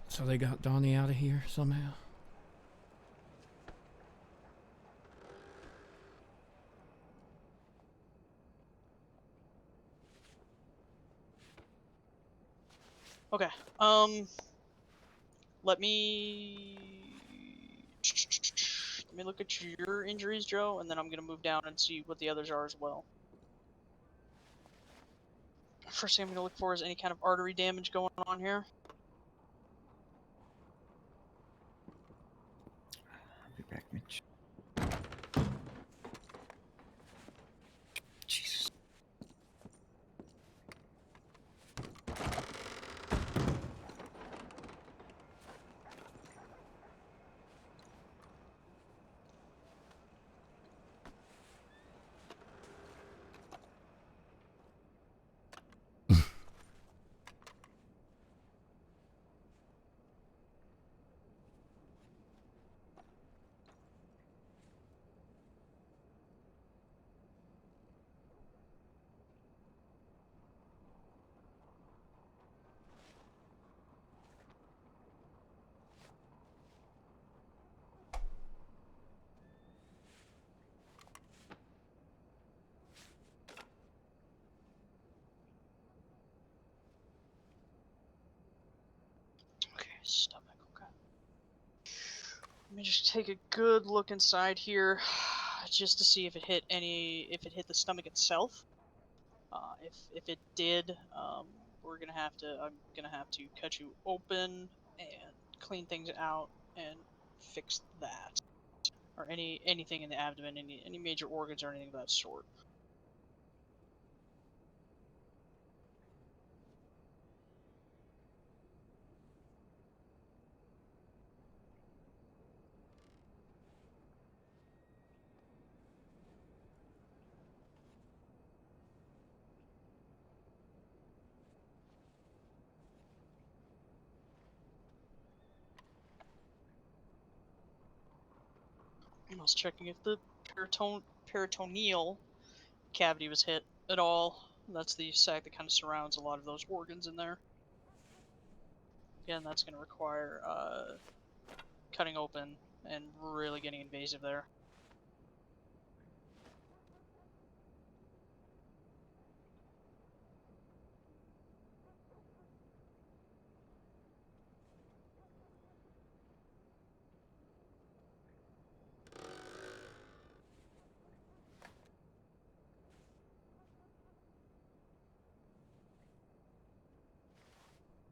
So they got Donnie out of here somehow. Okay. Let me look at your injuries, Joe, and then I'm gonna move down and see what the others are as well. First thing I'm gonna look for is any kind of artery damage going on here. I'll be back, Mitch. Jesus. Okay, stomach. Okay. Let me just take a good look inside here, just to see if it hit the stomach itself. If it did, I'm gonna have to cut you open and clean things out and fix that, or anything in the abdomen, any major organs or anything of that sort. I was checking if the peritoneal cavity was hit at all. That's the sac that kind of surrounds a lot of those organs in there. Again, that's going to require cutting open and really getting invasive there.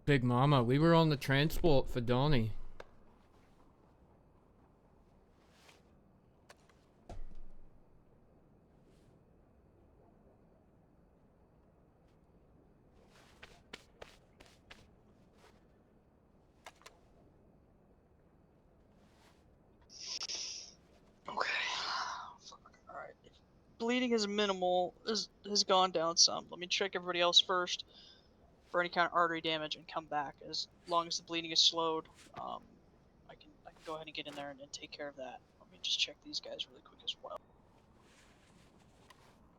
Big Mama, we were on the transport for Donnie. Okay. Alright. Bleeding is minimal, has gone down some. Let me check everybody else first for any kind of artery damage and come back. As long as the bleeding is slowed, I can go ahead and get in there and take care of that. Let me just check these guys really quick as well.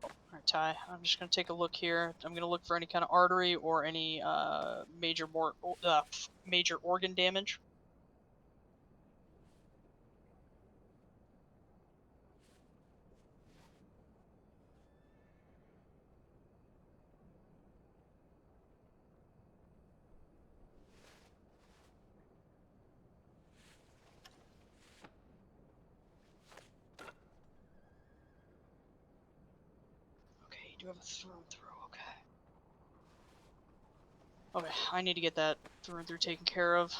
Alright, Ty, I'm just going to take a look here. I'm going to look for any kind of artery or any major organ damage. Okay, you do have a through and through, okay. Okay, I need to get that through and through taken care of.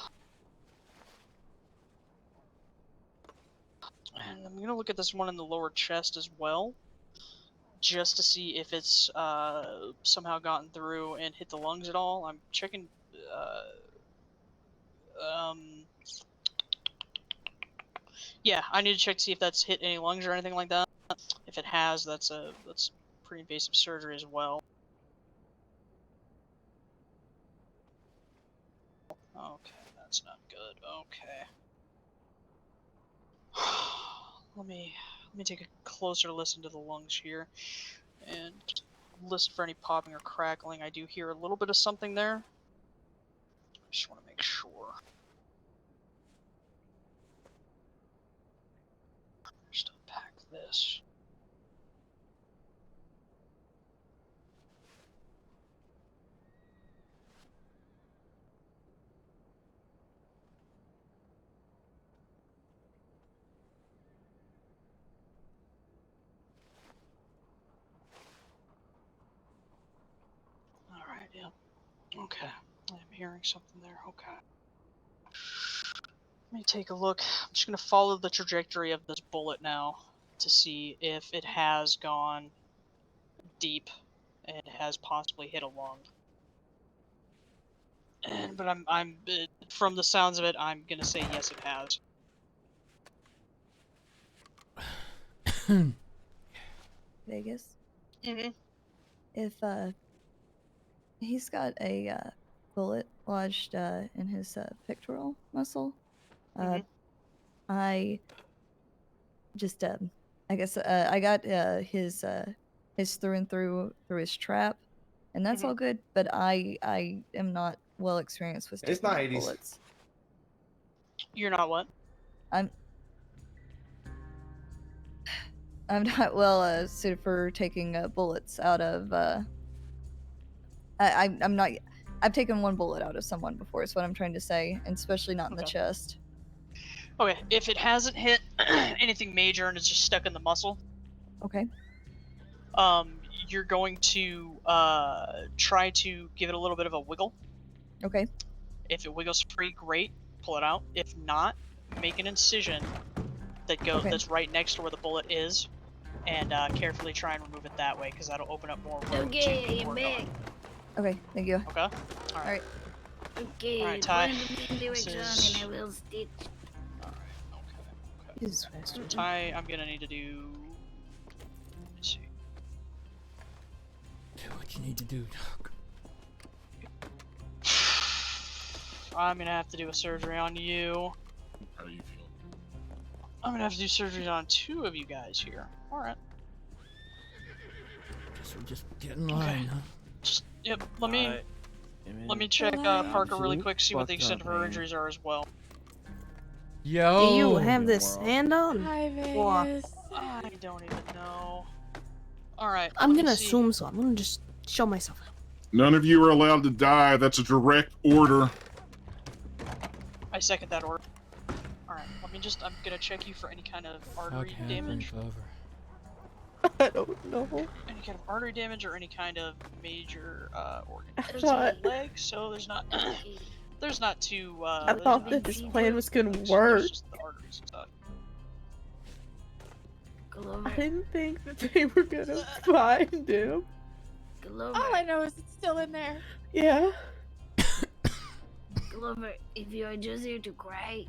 And I'm going to look at this one in the lower chest as well, just to see if it's somehow gotten through and hit the lungs at all. I'm checking. Yeah, I need to check to see if that's hit any lungs or anything like that. If it has, that's pretty invasive surgery as well. Okay, that's not good. Okay. Let me take a closer listen to the lungs here, and listen for any popping or crackling. I do hear a little bit of something there. Just want to make sure. Just unpack this. Alright, yeah. Okay. I'm hearing something there. Okay. Let me take a look. I'm just going to follow the trajectory of this bullet now to see if it has gone deep and has possibly hit a lung. But I'm from the sounds of it, I'm going to say yes, it has. Vegas. Mm-hmm. If he's got a bullet lodged in his pectoral muscle, I just I guess I got his through and through his trap, and that's all good. But I am not well experienced with It's taking not out 80s. bullets. You're not what? I'm not well suited for taking bullets out of. I'm not. I've taken one bullet out of someone before. Is what I'm trying to say, and especially not in the chest. Okay, if it hasn't hit anything major and it's just stuck in the muscle, Okay. You're going to try to give it a little bit of a wiggle. Okay. If it wiggles free, great, pull it out. If not, make an incision that's right next to where the bullet is, and carefully try and remove it that way, because that'll open up more room Okay, to work back. Okay, thank you. Okay. All right. Okay, All right, Ty. point in the direction and I will stitch. Jesus Christ. Ty, I'm gonna need to do. Let's see. Do what you need to do, Doc. I'm gonna have to do a surgery on you. How do you I'm gonna have to do surgery on 2 of you guys here. Alright. Guess we'll just get in line, huh? Yep, let me check Parker really quick, see what the extent of her injuries are as well. Yo! Do you have this hand on? Hi, Why? Vegas. I don't even know. Alright. I'm gonna assume so. I'm gonna just show myself. None of you are allowed to die. That's a direct order. I second that order. Alright, I'm gonna check you for any kind of artery damage. I don't know. Any kind of artery damage or any kind of major organ. I It's on thought- the leg, so there's not there's not too I thought that this plan was gonna work. There's just the arteries and stuff. I didn't think that they were gonna find him. All I know is it's still in there. Yeah. Glover, if you are just here to cry,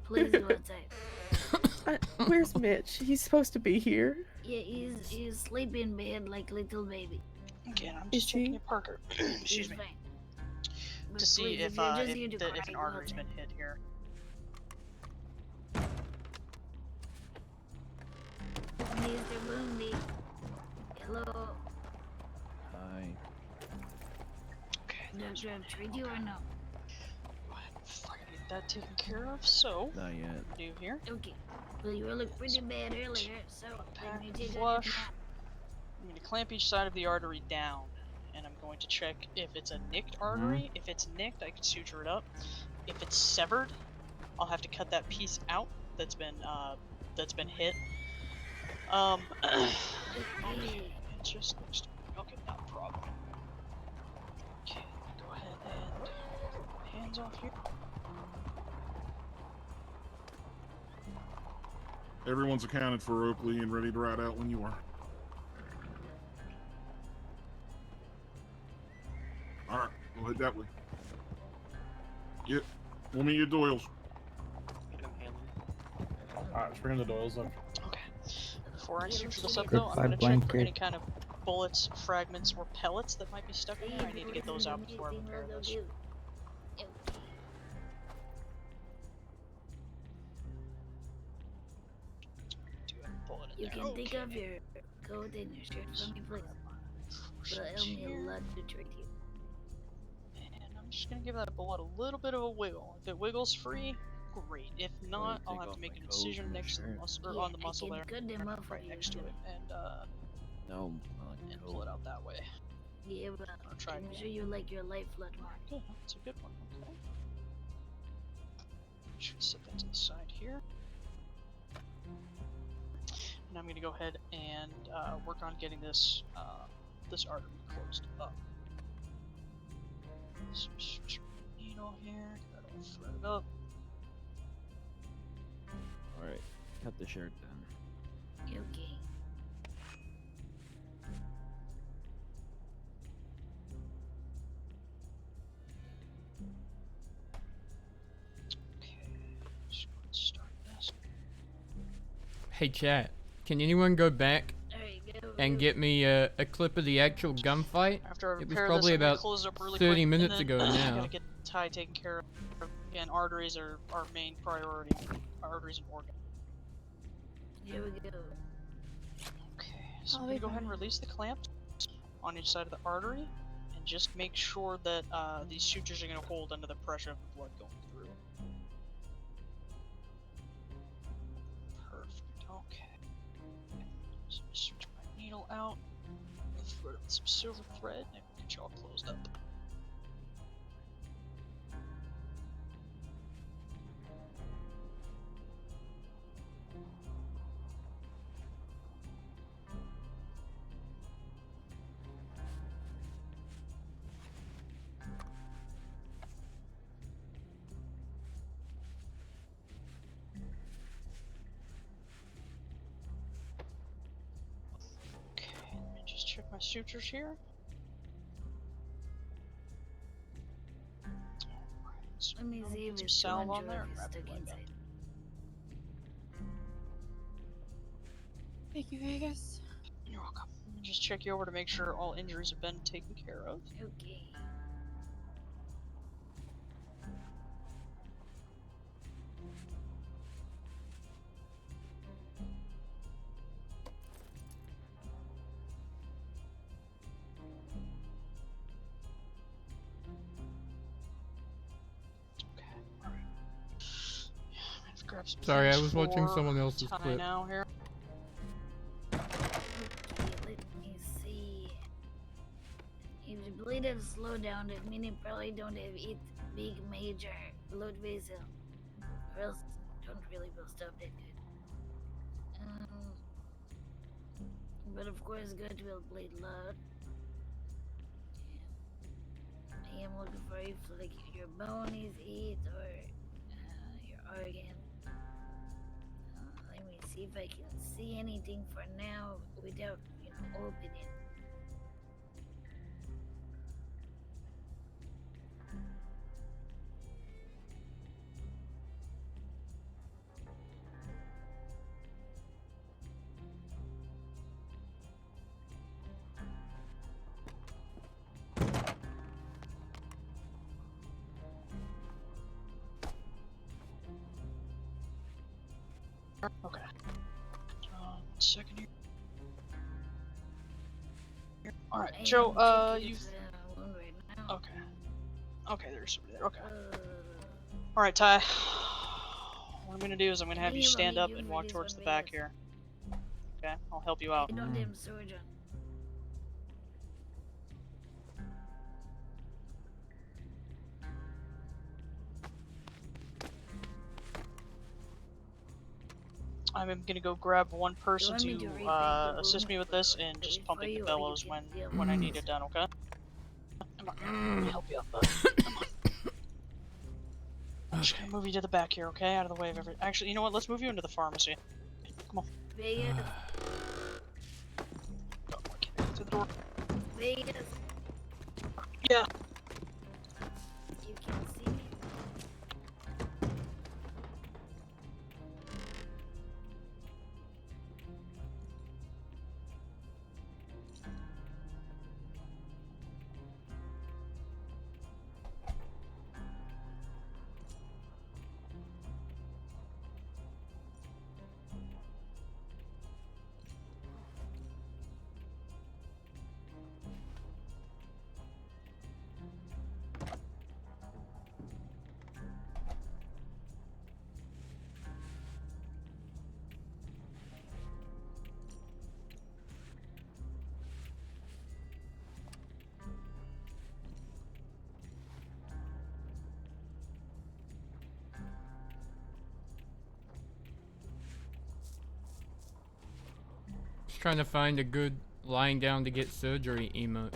please go outside. Where's Mitch? He's supposed to be here. Yeah, he's sleeping in bed like little baby. Again, I'm just checking your Parker. Excuse me. But To see please, if you're just here to cry, if an go artery's outside. been hit here. Mr. Bundy. Hello. Hi. Doctor, I've treated you or no? Fucking get that taken care of. So, Not yet. do here. Okay. Well, you looked pretty bad earlier, so let me take a Flush. look now. I'm going to clamp each side of the artery down, and I'm going to check if it's a nicked artery. If it's nicked, I can suture it up. If it's severed, I'll have to cut that piece out that's been hit. It's just okay, not a problem. Okay, go ahead and put my hands off here. Everyone's accounted for, Oakley, and ready to ride out when you are. Alright, we'll head that way. Yep, we'll meet you at Doyle's. Alright, let's bring the Doyles up. Okay. Before I suture this up Grip though, I'm my gonna check for blanket. any kind of bullets, fragments, or pellets that might be stuck in there. I need to get those out before I repair this. You can take off your coat and your shirt from me, please. It'll help me a lot to treat you. And I'm just gonna give that bullet a little bit of a wiggle. If it wiggles free, great. If not, I'll have to make an incision next to the muscle, or on the muscle there, right next to it, and No. and pull it out that way. Yeah, but try I'm again. sure you like your life blood mark. Good, that's a good one. Okay. Should set that to the side here. And I'm gonna go ahead and work on getting this this artery closed up. So switch my needle here, that'll thread it up. Alright, cut the shirt then. Okay. Just go ahead and start this. Hey chat, can anyone go back and get me a clip of the actual gunfight? After I It was repair probably this, I'm gonna about close up really 30 quick, minutes and ago then now. gotta get Ty taken care of. Again, arteries are our main priority. Arteries and organs. Here we go. Okay, so I'm gonna go ahead and release the clamps on each side of the artery, and just make sure that these sutures are gonna hold under the pressure of the blood going through. Perfect. Okay. So switch my needle out, thread it with some silver thread, and we'll get you all closed up. Okay, let me just check my sutures here. Alright, so Let me see if some it's salve on 200 there if and it's wrap stuck it like inside. Thank you, Vegas. You're welcome. Let me just check you over to make sure all injuries have been taken care of. Okay. some Sorry, I things was watching for someone else's Ty clip. now here. Okay, let me see. If the bleed have slowed down, that means you probably don't have it big major blood vessel. Or else don't really will stop that good. But of course gut will bleed a lot. I am looking for if like your bone is hit or your organ. Let me see if I can see anything for now without, opening. Okay. Second here. Alright, Joe, you've... Okay. Okay, there's somebody there, okay. Alright, Ty. What I'm gonna do is I'm gonna have you stand up and walk towards the back here. Okay, I'll help you out. Surgeon. I'm gonna go grab one person to assist me with this and just pumping the bellows when I need it done, okay? Come on, let me help you up, bud. Come on. I'm just gonna move you to the back here, okay? Out of the way of everything. Actually, you know what? Let's move you into the pharmacy. Come on. Vegas. Go, get to the door. Vegas. Yeah. You can see me. Just trying to find a good lying down to get surgery emote.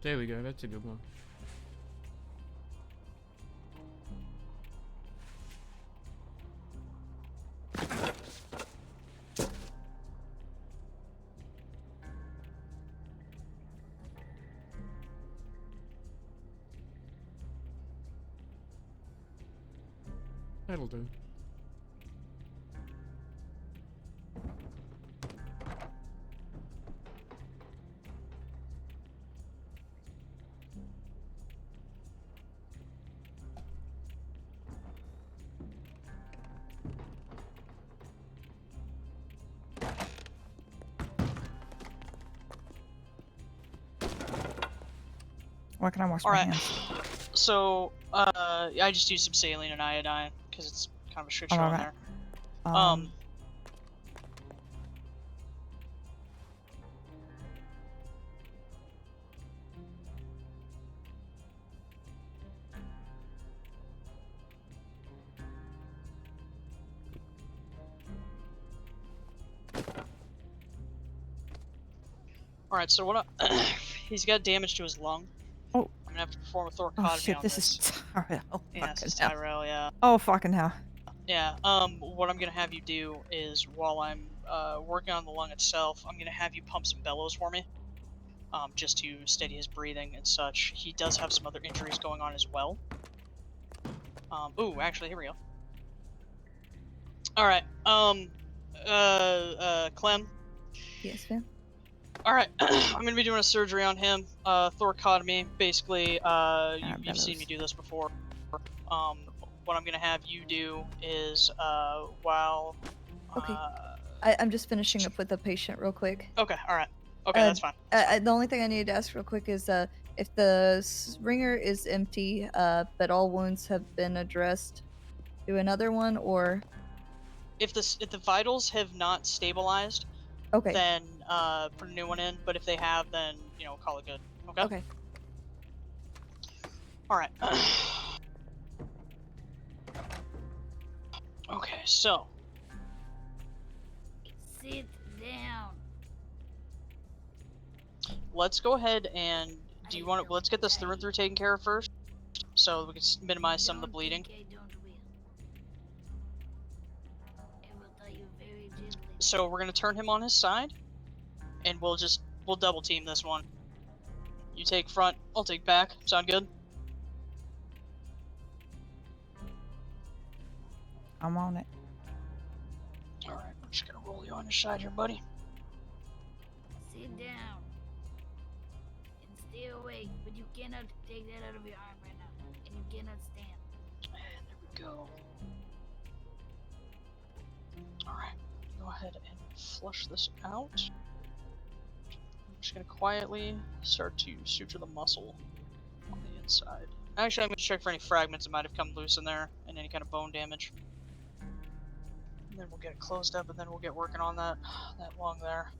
There we go, that's a good one. That'll do. Why can I wash All my right. hands? So, I just use some saline and iodine because it's kind of a shit show in Alright. there. Alright, so what he's got damage to his lung. Oh. I'm gonna have to perform a thoracotomy Oh shit, on this is Tyrell. Oh, Yeah, this is fucking hell. Tyrell, yeah. Oh, fucking hell. Yeah, what I'm gonna have you do is, while I'm, working on the lung itself, I'm gonna have you pump some bellows for me. Just to steady his breathing and such. He does have some other injuries going on as well. Ooh, actually, here we go. All right. Clem. Yes, ma'am. All right. I'm gonna be doing a surgery on him. Thoracotomy. Basically, you've seen me do this before. What I'm gonna have you do is, while. Okay. I'm just finishing up with the patient real quick. Okay. All right. Okay, that's fine. The only thing I need to ask real quick is if the ringer is empty, but all wounds have been addressed, do another one or? If the vitals have not stabilized, Okay. then put a new one in. But if they have, then call it good. Okay. Okay. All right. Okay, so Sit down. let's go ahead and let's get this through and through taken care of first, so we can minimize some of the bleeding. So we're gonna turn him on his side, and we'll double team this one. You take front, I'll take back. Sound good? I'm on it. All right, I'm just gonna roll you on your side here, buddy. Sit down. And stay awake, but you cannot take that out of your arm right now. And you cannot stand. And there we go. All right, go ahead and flush this out. I'm just gonna quietly start to suture the muscle on the inside. Actually, I'm gonna check for any fragments that might have come loose in there and any kind of bone damage. And then we'll get it closed up, and then we'll get working on that lung there.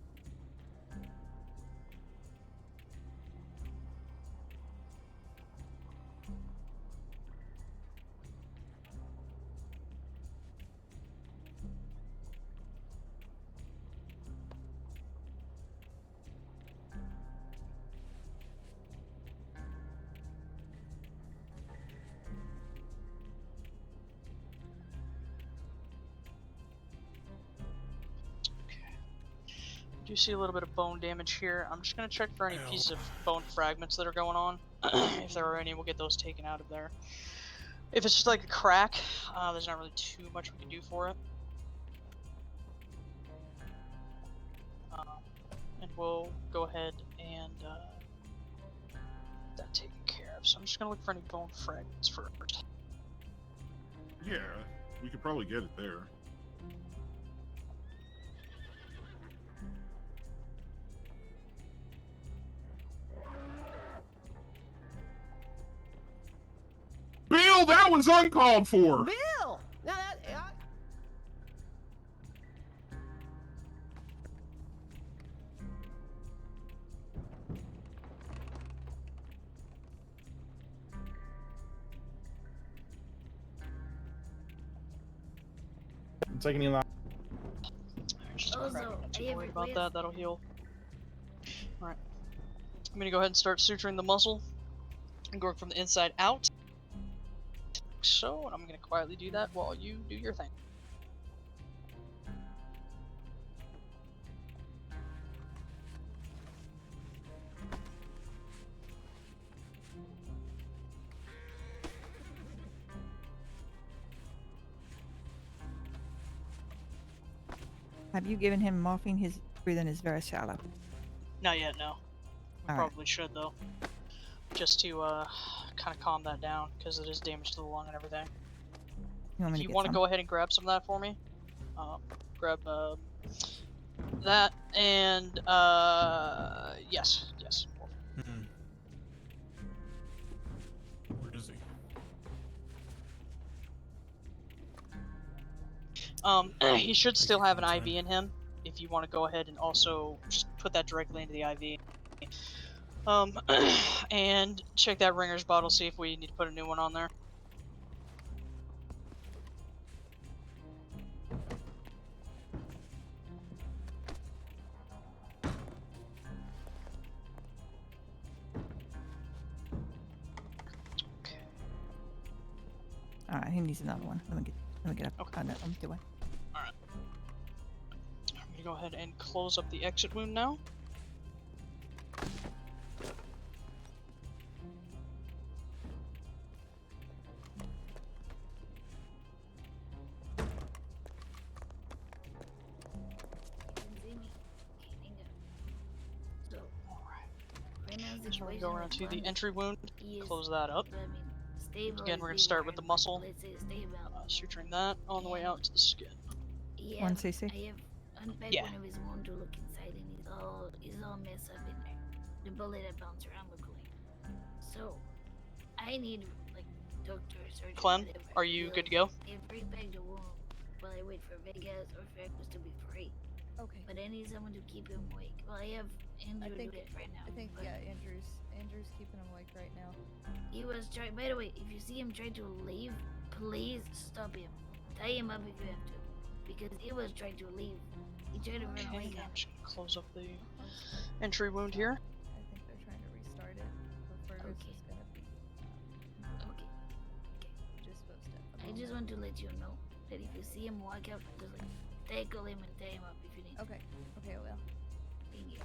You see a little bit of bone damage here. I'm just going to check for any pieces of bone fragments that are going on. If there are any, we'll get those taken out of there. If it's just like a crack, there's not really too much we can do for it. And we'll go ahead and get that taken care of. So I'm just going to look for any bone fragments first. Yeah, we could probably get it there. Bill, that was uncalled for. Bill! No, I'm taking you long. Just a crack, not too worried about that. That'll heal. Alright. I'm gonna go ahead and start suturing the muscle and going from the inside out. So, and I'm gonna quietly do that while you do your thing. Have you given him morphine? His breathing is very shallow. Not yet, no. We All probably should though, just to kind of calm that down because it is damage to the lung and everything. You If you want to go ahead and grab some of that for me, grab that and yes. Where is he? He should still have an IV in him. If you want to go ahead and also just put that directly into the IV. And check that Ringer's bottle, see if we need to put a new one on there. All right, he needs another one. Let me get up. Okay. On the empty one. Alright. I'm gonna go ahead and close up the exit wound now. So we situation go around with to the Bundy, entry wound, he is, close that up. I mean, stable Again, as we're going they to start were, with the muscle, let's say stable. suturing that on the way out to the skin. Yeah, 1 cc. I have unpacked Yeah. one of his wounds to look inside, and he's all messed up in there. The bullet that bounced around looked like. So, I need like doctor or surgeon. Clem, whatever, are you to good to go? repack the wound while I wait for Vegas or Fergus to be free. Okay. But I need someone to keep him awake. Well, I have Andrew do it right now. I think but Andrew's keeping him awake right now. he was trying. By the way, if you see him try to leave, please stop him. Tie him up if you have to, because he was trying to leave. He tried to run away. Okay, I'm just going to close up the entry wound here. I think they're trying to restart it. So Fergus is gonna be Okay. just footstep. I just want to let you know that if you see him walk out, just like tackle him and tie him up if you need. Okay. Okay, I will. Thank you.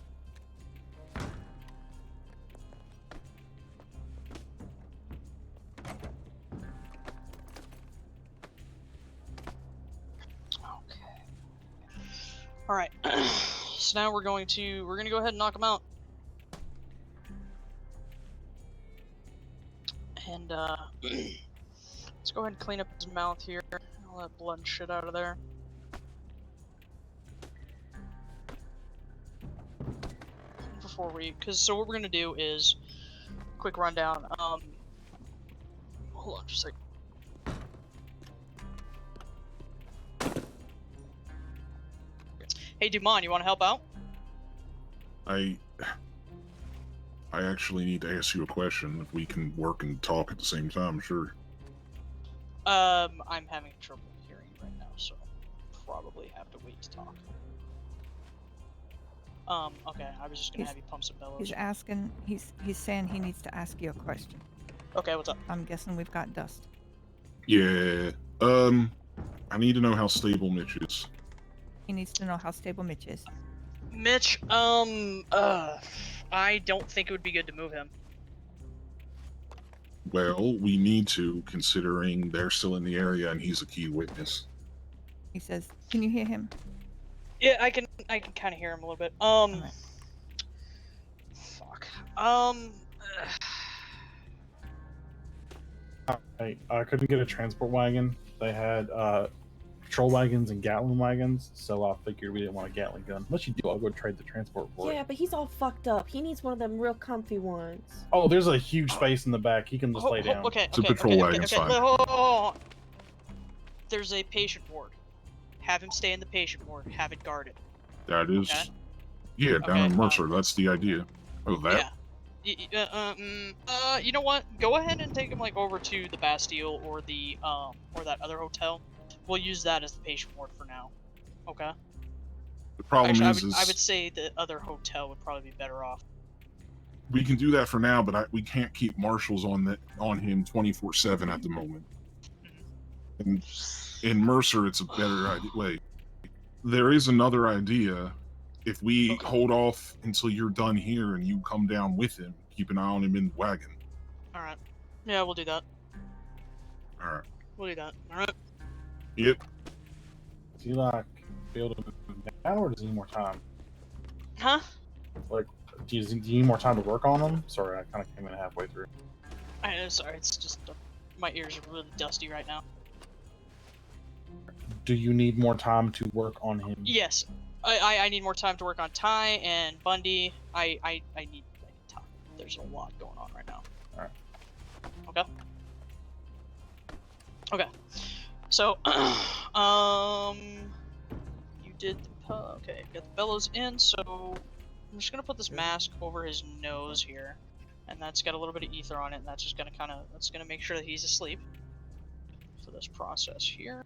All right. So now we're gonna go ahead and knock him out. And let's go ahead and clean up his mouth here. All that blood and shit out of there. Before so what we're gonna do is quick rundown. Hold on just a second. Hey Dumont, you want to help out? I actually need to ask you a question. If we can work and talk at the same time, sure. I'm having trouble hearing right now, so probably have to wait to talk. Okay, I was just gonna have you pump some bellows. He's asking. He's saying he needs to ask you a question. Okay, what's up? I'm guessing we've got dust. Yeah. I need to know how stable Mitch is. He needs to know how stable Mitch is. Mitch, I don't think it would be good to move him. Well, we need to, considering they're still in the area and he's a key witness. He says, "Can you hear him?" Yeah, I can kind of hear him a little bit. Fuck. I couldn't get a transport wagon. They had patrol wagons and Gatling wagons, so I figured we didn't want a Gatling gun. Unless you do, I'll go trade the transport for Yeah, it. but he's all fucked up. He needs one of them real comfy ones. Oh, there's a huge space in the back. He can just lay down. Okay, It's a patrol wagon's fine. Hold on. There's a patient ward. Have him stay in the patient ward. Have it guarded. That is, Okay. yeah, down in Mercer. That's the idea. Oh, that. Yeah. You know what? Go ahead and take him like over to the Bastille or the or that other hotel. We'll use that as the patient ward for now. Okay. The problem Actually, is, I would say the other hotel would probably be better off. we can do that for now, but we can't keep marshals on him 24/7 at the moment. And in Mercer, it's a better idea. Wait, there is another idea. If we hold off until you're done here and you come down with him, keep an eye on him in the wagon. All right. Yeah, we'll do that. All right. We'll do that. All right. Yep. Does he like be able to move now, or does he need more time? Huh? Like, do you need more time to work on him? Sorry, I kind of came in halfway through. I'm sorry. It's just my ears are really dusty right now. Do you need more time to work on him? Yes. I need more time to work on Ty and Bundy. I need time. There's a lot going on right now. Alright. Okay. Okay. So, you did okay, got the bellows in, so I'm just gonna put this mask over his nose here. And that's got a little bit of ether on it, and that's just gonna that's gonna make sure that he's asleep. So this process here.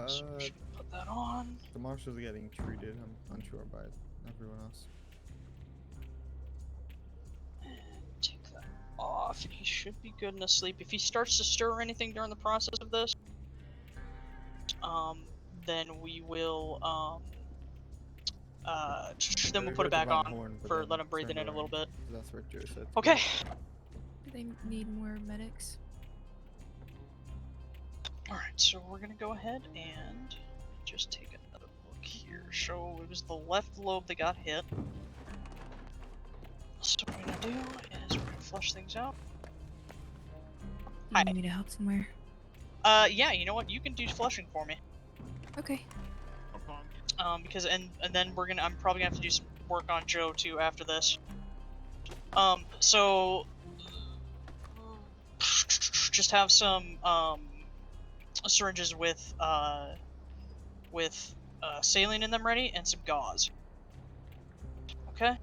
So we should put that on. The marshal's getting treated. I'm unsure by everyone else. Take that off. He should be good and asleep. If he starts to stir or anything during the process of this, then we will then we'll put it back on for let him breathe in it a little bit. That's what Joe said. Okay. Do they need more medics? Alright, so we're gonna go ahead and just take another look here. So it was the left lobe that got hit. gonna do is we're gonna flush things out. You need me to help somewhere? Yeah, you know what? You can do flushing for me. Okay. Because and then I'm probably gonna have to do some work on Joe too after this. So just have some syringes with saline in them ready and some gauze. Okay.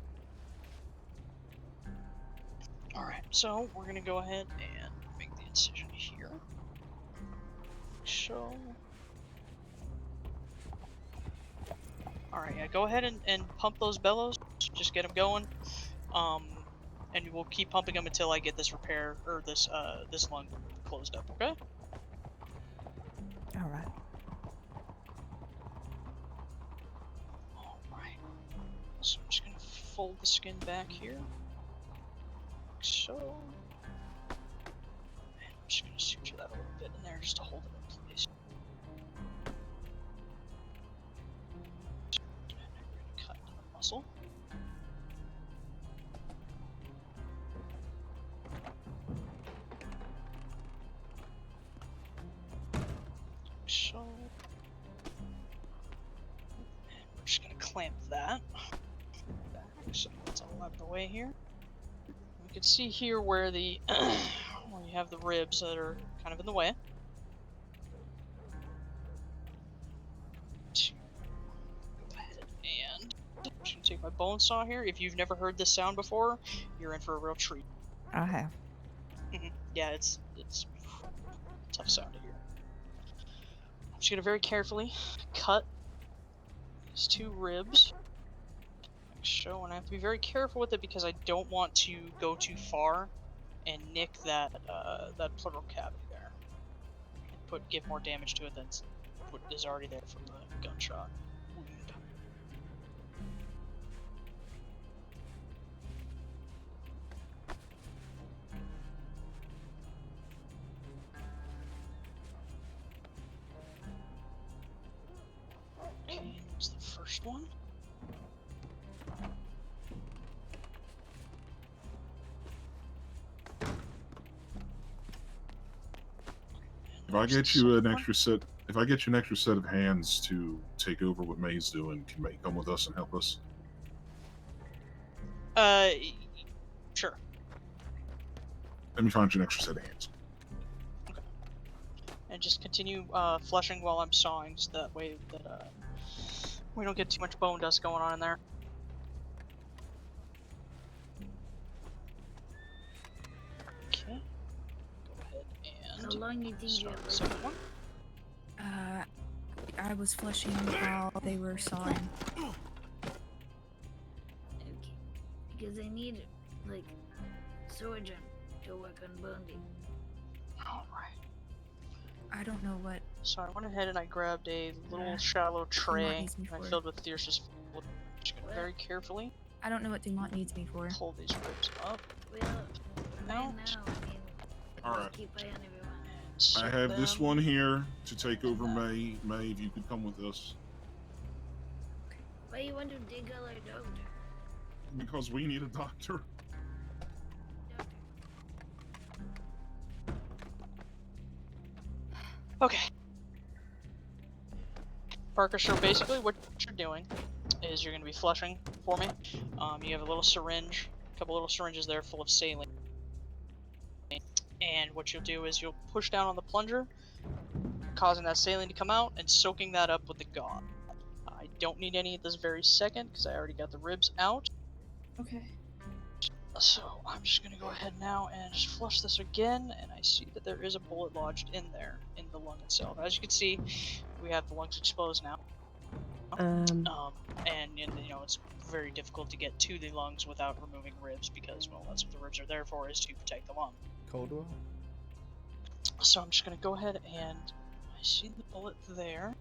All right. So we're gonna go ahead and make the incision here. So. Alright, yeah, go ahead and pump those bellows. Just get them going. And we'll keep pumping them until I get this repair, or this lung closed up, okay? Alright. Alright. So I'm just gonna fold the skin back here. Like so. And I'm just gonna suture that a little bit in there just to hold it in place. Cut into the muscle. So, and we're just gonna clamp that back so it's all out of the way here. You can see here where the where you have the ribs that are kind of in the way. Go ahead and I'm just gonna take my bone saw here. If you've never heard this sound before, you're in for a real treat. I have. Yeah, it's a tough sound to hear. I'm just gonna very carefully cut these two ribs. Like so, and I have to be very careful with it because I don't want to go too far and nick that pleural cavity there, and give more damage to it than what is already there from the gunshot wound. Okay, here's the first one. If I get you an extra set of hands to take over what May's doing, can May come with us and help us? Sure. Let me find you an extra set of hands. And just continue flushing while I'm sawing, so that way that we don't get too much bone dust going on in there. Okay. Go ahead and How long do you think you start have the second one. I was flushing while they were sawing. Okay. Because I need, like, surgeon to work on bonding. Alright. I don't know what. So I went ahead and I grabbed a little shallow tray needs me and I for. filled with Thyrsus fluid. Just gonna very carefully I don't know what Dumont needs me for. pull these ribs up. Well, right now, I mean, Alright. keep eye on everyone. I have this one here to take over May. May, if you could come with us. Why you want to dig all our doctor? Because we need a doctor. Okay. Parker, so basically what you're doing is you're going to be flushing for me. You have a little syringe, a couple little syringes there full of saline. And what you'll do is you'll push down on the plunger, causing that saline to come out and soaking that up with the gauze. I don't need any at this very second because I already got the ribs out. Okay. So I'm just going to go ahead now and just flush this again, and I see that there is a bullet lodged in there, in the lung itself. As you can see, we have the lungs exposed now. And you know, it's very difficult to get to the lungs without removing ribs because, well, that's what the ribs are there for, is to protect the lung. Coldwell? So I'm just going to go ahead and I see the bullet there.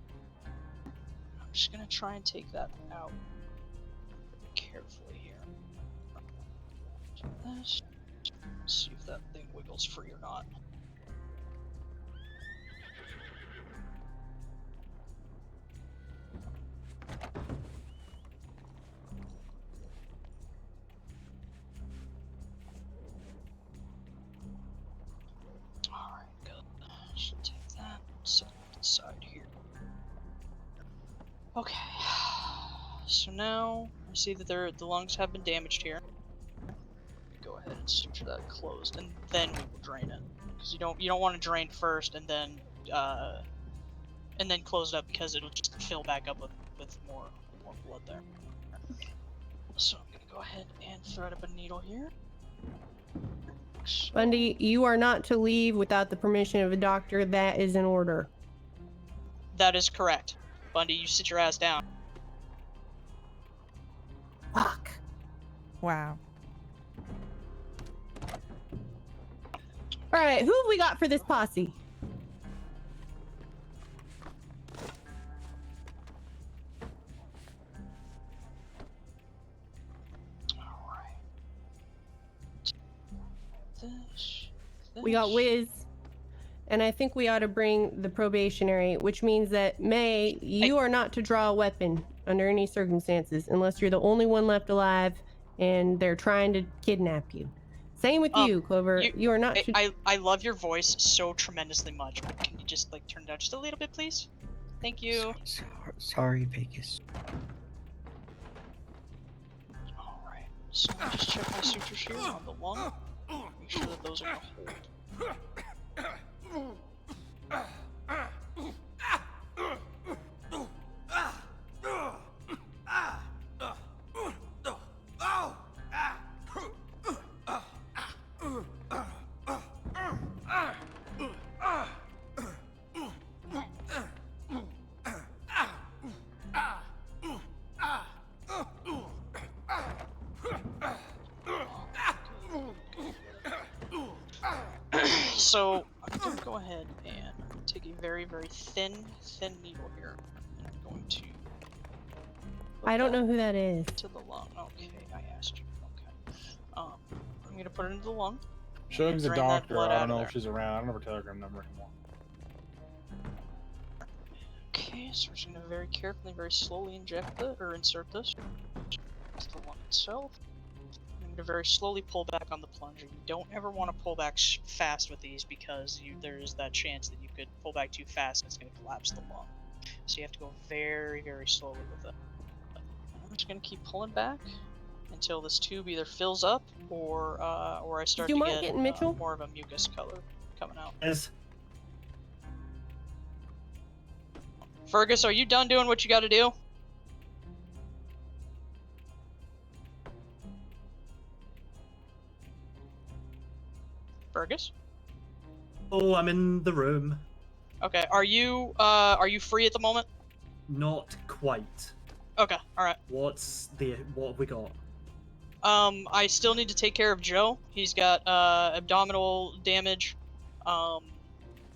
I'm just going to try and take that out very carefully here. Do this. See if that thing wiggles free or not. Okay. So now I see that the lungs have been damaged here. Go ahead and suture that closed, and then we will drain it. Because you don't want to drain first and then close it up, because it'll just fill back up with more blood there. So I'm gonna go ahead and thread up a needle here. Bundy, you are not to leave without the permission of a doctor. That is an order. That is correct. Bundy, you sit your ass down. Fuck. Wow. All right, who have we got for this posse? This. We got Wiz, and I think we ought to bring the probationary, which means that May, you are not to draw a weapon under any circumstances unless you're the only one left alive and they're trying to kidnap you. Same with you, Clover. You are not to... I love your voice so tremendously much, but can you just like turn it down just a little bit, please? Thank you. Sorry, Vegas. Alright, so let me just check my sutures here on the lung. Make sure that those are gonna hold. So I'm gonna go ahead and take a very, very thin needle here, and I'm going to. I don't know who that is. To the lung. Okay, I asked you. Okay. I'm gonna put it into the lung. Showing the drain that doctor. blood I out don't of know there. if she's around. I don't have her telegram number anymore. Okay, so we're just gonna very carefully, very slowly inject it or insert this to the lung itself. I'm gonna very slowly pull back on the plunger. You don't ever want to pull back fast with these, because there's that chance that you could pull back too fast and it's gonna collapse the lung. So you have to go very, very slowly with it. I'm just gonna keep pulling back until this tube either fills up or I start you to mind get getting Mitchell? more of a mucus color coming out. Yes. Fergus, are you done doing what you got to do? Fergus? Oh, I'm in the room. Okay, are you free at the moment? Not quite. Okay, alright. What have we got? I still need to take care of Joe. He's got abdominal damage.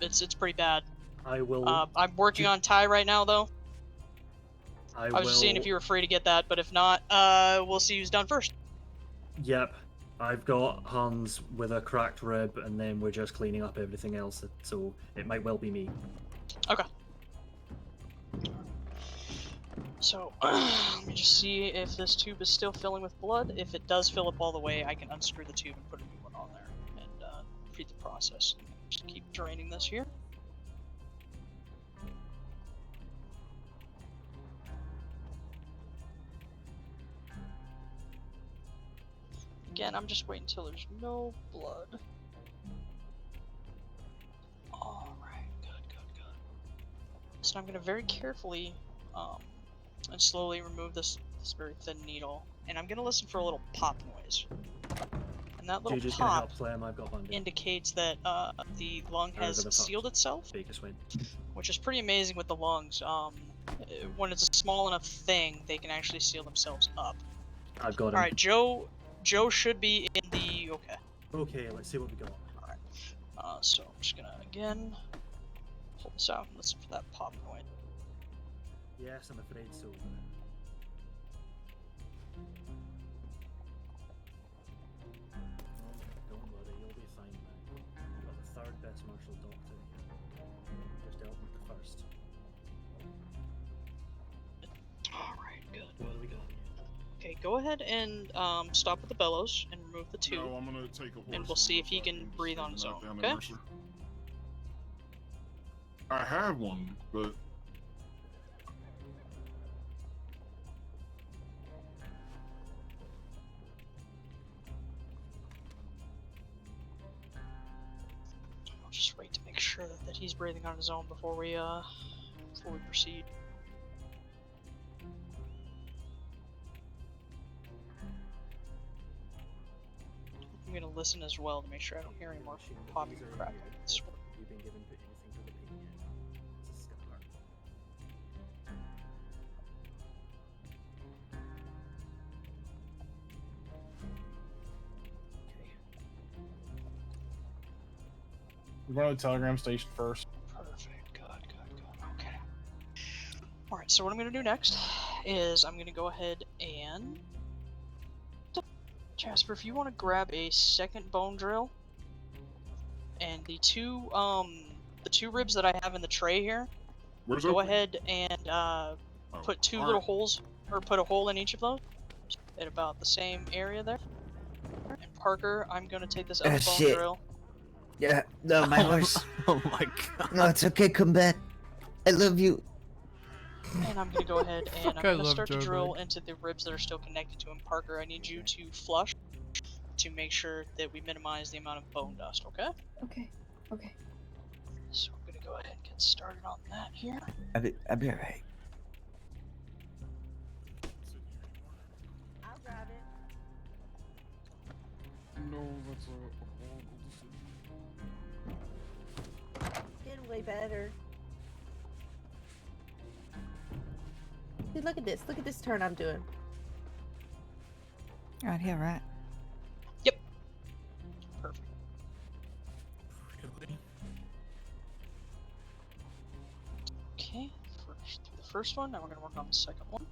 It's pretty bad. I will. I'm working on Ty right now, though. I was just seeing if you were free to get that, but if not, we'll see who's done first. Yep. I've got Hans with a cracked rib, and then we're just cleaning up everything else, so it might well be me. Okay. So, let me just see if this tube is still filling with blood. If it does fill up all the way, I can unscrew the tube and put a new one on there, and repeat the process. Just keep draining this here. Again, I'm just waiting until there's no blood. Alright, good. So I'm going to very carefully and slowly remove this very thin needle, and I'm going to listen for a little pop noise. And that little pop indicates that the lung has sealed itself, which is pretty amazing with the lungs. When it's a small enough thing, they can actually seal themselves up. I've got him. Alright, Joe should be in the... Okay. Okay, let's see what we got. Alright. So I'm just gonna, again, pull this out and listen for that pop noise. Yes, I'm afraid so. Don't worry, you'll be fine now. You've got the third best Marshal doctor here. Just dealt with the first. Alright, good. What do we got? Okay, go ahead and stop with the bellows and remove the tube. No, I'm gonna take a horse and we'll see if he can breathe on his own, okay? I have one, but everything on his own before we proceed. I'm gonna listen as well to make sure I don't hear any more popping or cracking. You've been given anything for the ping yet? It's a scar. We're going to the telegram station first. Perfect. Good. Okay. Alright, so what I'm gonna do next is I'm gonna go ahead and Jasper, if you want to grab a second bone drill and the two ribs that I have in the tray here, Where's go open? ahead and put two little holes, or put a hole in each of those at about the same area there. And Parker, I'm gonna take this other bone Shit. drill. Yeah, no, my horse. Oh my god. No, it's okay, come back. I love you. And I'm gonna go ahead and I'm I gonna love start to Joe drill into the ribs that are still connected to him. Parker, I need you to flush to make sure that we minimize the amount of bone dust, okay? Okay. Okay. So I'm gonna go ahead and get started on that here. I'll be alright. I'll grab it. No, that's a horrible decision. Getting way better. Dude, look at this. Look at this turn I'm doing. Right here, right? Yep. Perfect. Okay, the first one, now we're gonna work on the second one.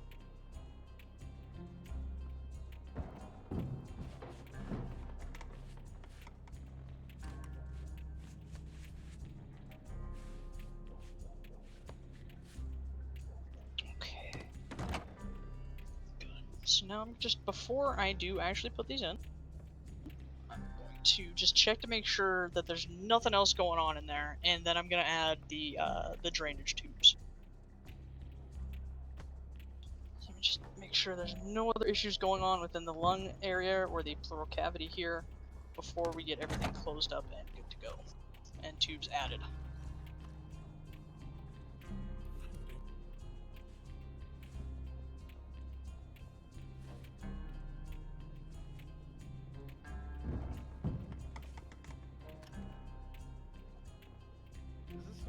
So now I'm just, before I do actually put these in, I'm going to just check to make sure that there's nothing else going on in there, and then I'm going to add the drainage tubes. So let me just make sure there's no other issues going on within the lung area or the pleural cavity here before we get everything closed up and good to go, and tubes added.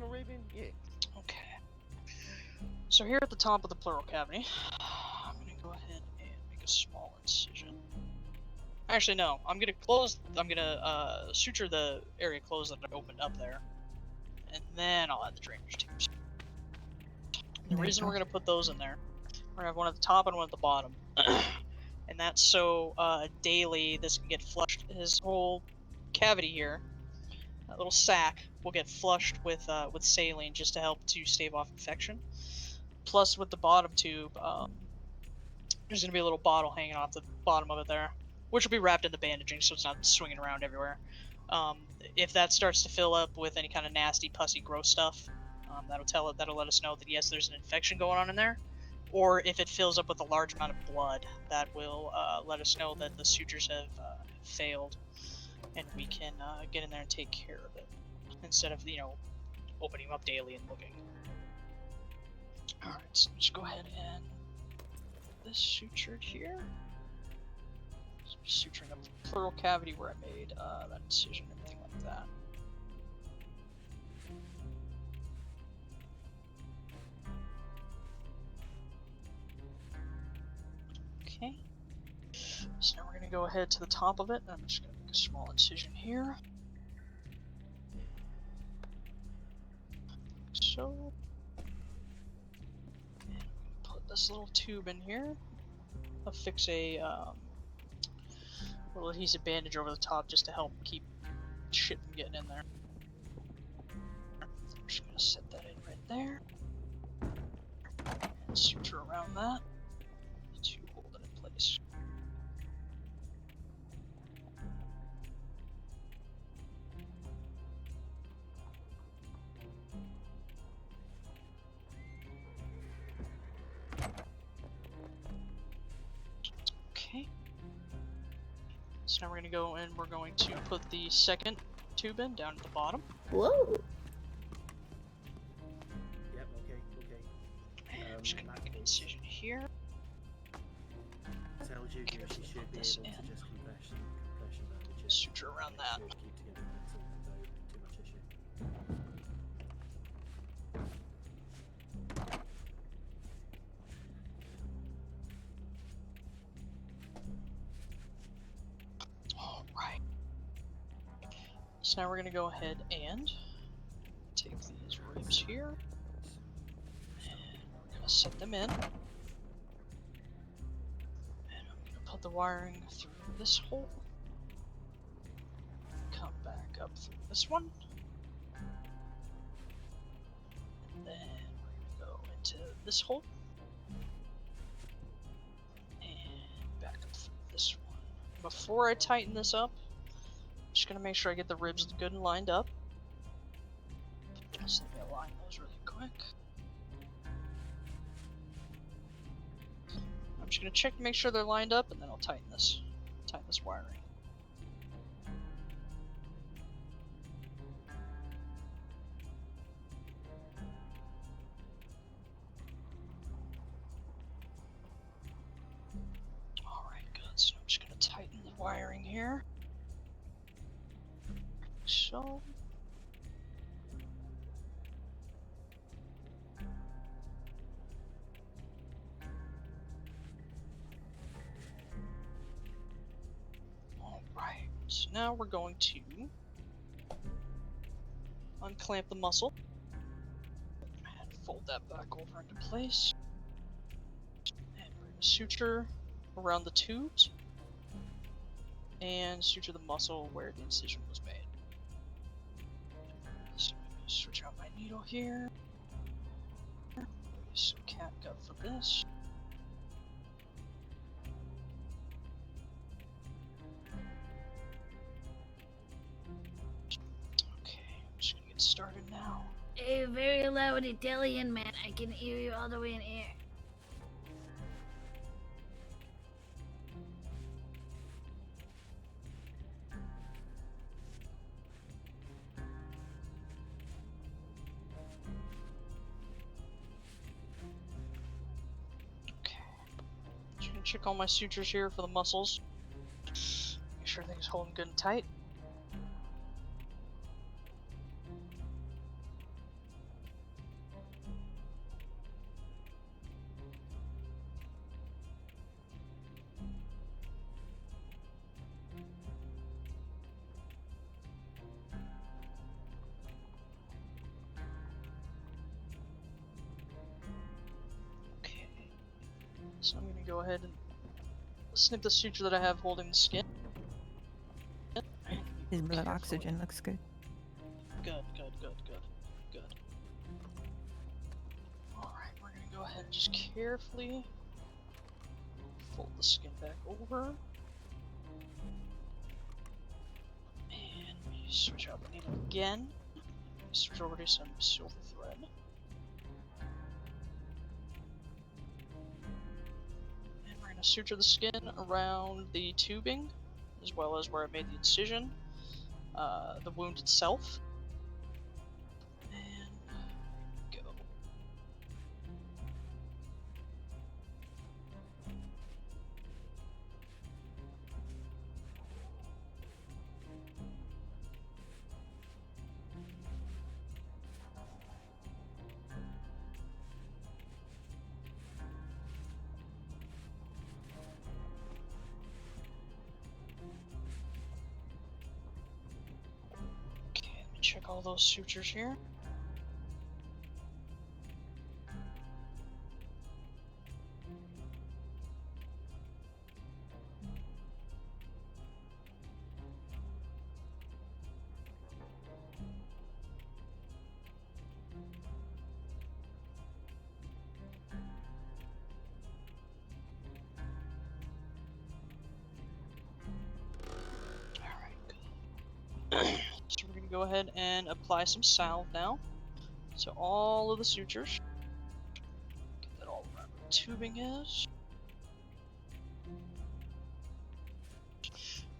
Arabian? Yeah. Okay. So here at the top of the pleural cavity, I'm gonna go ahead and make a small incision. Actually, no. I'm gonna suture the area closed that I opened up there, and then I'll add the drainage tubes. The reason we're gonna put those in there, we're gonna have one at the top and one at the bottom, and that's so daily this can get flushed. His whole cavity here, that little sac, will get flushed with saline just to help to stave off infection. Plus, with the bottom tube, there's going to be a little bottle hanging off the bottom of it there, which will be wrapped in the bandaging so it's not swinging around everywhere. If that starts to fill up with any kind of nasty, pussy, gross stuff, that'll let us know that yes, there's an infection going on in there. Or if it fills up with a large amount of blood, that will let us know that the sutures have failed, and we can get in there and take care of it instead of opening them up daily and looking. Alright, so just go ahead and get this sutured here. So just suturing up the pleural cavity where I made that incision and everything like that. Okay. So now we're going to go ahead to the top of it, and I'm just going to make a small incision here. So, and put this little tube in here. Affix a little adhesive bandage over the top just to help keep shit from getting in there. I'm just gonna set that in right there. And suture around that to hold it in place. Okay. So now we're gonna go and we're going to put the second tube in down at the bottom. Whoa. I'm just gonna make an incision here. Tell Juju she should be able to just compression bandage it. Suture around that. Keep together until without too much issue. Alright. So now we're gonna go ahead and take these ribs here. And we're gonna set them in. And I'm gonna put the wiring through this hole. Come back up through this one. And then we're gonna go into this hole. And back up through this one. Before I tighten this up, I'm just gonna make sure I get the ribs good and lined up. So let me align those really quick. I'm just gonna check to make sure they're lined up, and then I'll tighten this wiring. Alright, good. So I'm just gonna tighten the wiring here. So. Alright, so now we're going to unclamp the muscle and fold that back over into place. And we're going to suture around the tubes and suture the muscle where the incision was made. So I'm going to switch out my needle here. Use some catgut for this. Started now. A very loud Italian man. I can hear you all the way in air. Okay. Just gonna check all my sutures here for the muscles. Make sure everything's holding good and tight. So I'm going to go ahead and snip the suture that I have holding the skin. His blood oxygen looks good. Good. Alright, we're going to go ahead and just carefully fold the skin back over. And we switch out the needle again. Switch over to some silver thread. Suture the skin around the tubing, as well as where I made the incision, the wound itself, and go. Check all those sutures here. So we're going to go ahead and apply some salve now to all of the sutures. Get that all around where the tubing is.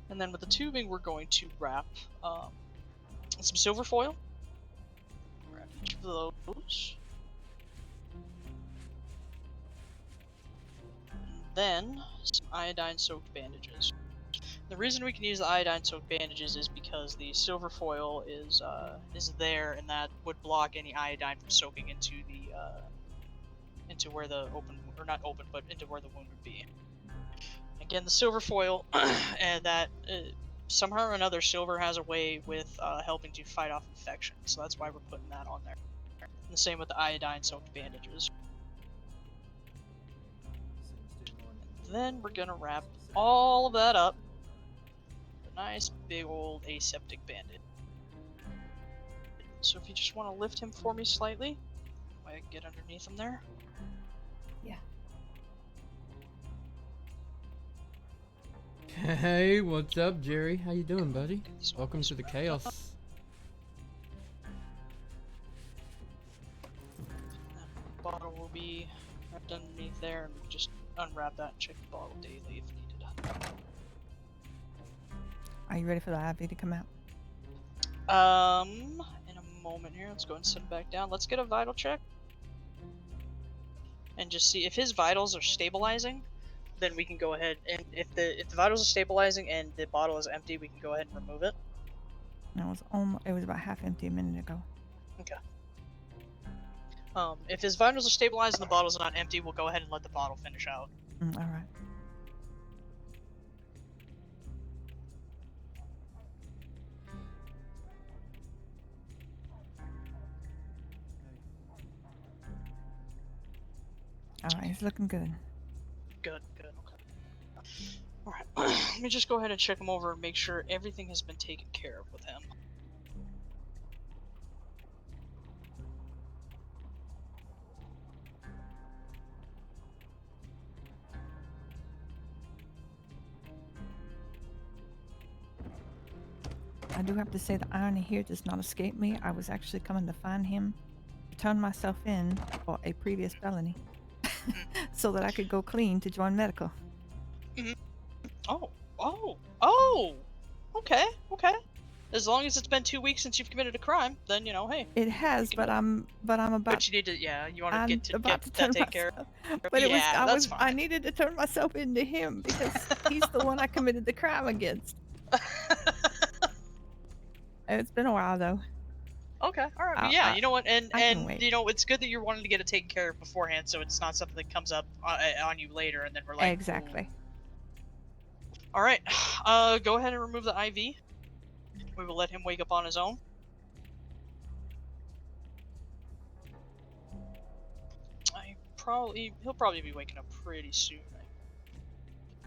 And then with the tubing, we're going to wrap some silver foil. Wrap each of those. then some iodine-soaked bandages. The reason we can use the iodine-soaked bandages is because the silver foil is there, and that would block any iodine from soaking into the into where the not open, but into where the wound would be. Again, the silver foil, and that somehow or another, silver has a way with helping to fight off infection, so that's why we're putting that on there. And the same with the iodine-soaked bandages. And then we're gonna wrap all of that up. Nice big old aseptic bandage. So if you just want to lift him for me slightly, I can get underneath him there. Yeah. Hey, what's up, Jerry? How you doing, buddy? Welcome to the chaos. That bottle will be wrapped underneath there, and we can just unwrap that and check the bottle daily if needed. Are you ready for the IV to come out? In a moment here. Let's go and sit him back down. Let's get a vital check. And just see if his vitals are stabilizing, then we can go ahead, and if the vitals are stabilizing and the bottle is empty, we can go ahead and remove it. No, it was about half empty a minute ago. Okay. If his vitals are stabilized and the bottle's not empty, we'll go ahead and let the bottle finish out. All right. All right, he's looking good. Good, okay. Alright, let me just go ahead and check him over and make sure everything has been taken care of with him. I do have to say the irony here does not escape me. I was actually coming to find him, turn myself in for a previous felony, so that I could go clean to join medical. Oh! Okay. As long as it's been 2 weeks since you've committed a crime, then, you know, hey. It has, but I'm about. But you need to, yeah, you want to get that taken care of. But it was, Yeah, I needed to turn myself into him because he's the one I committed the crime against. It's been a while though. Okay, alright, yeah, you know what, and wait. you know, it's good that you're wanting to get it taken care of beforehand, so it's not something that comes up on you later, and then we're like, exactly. Alright, go ahead and remove the IV. We will let him wake up on his own. He'll probably be waking up pretty soon.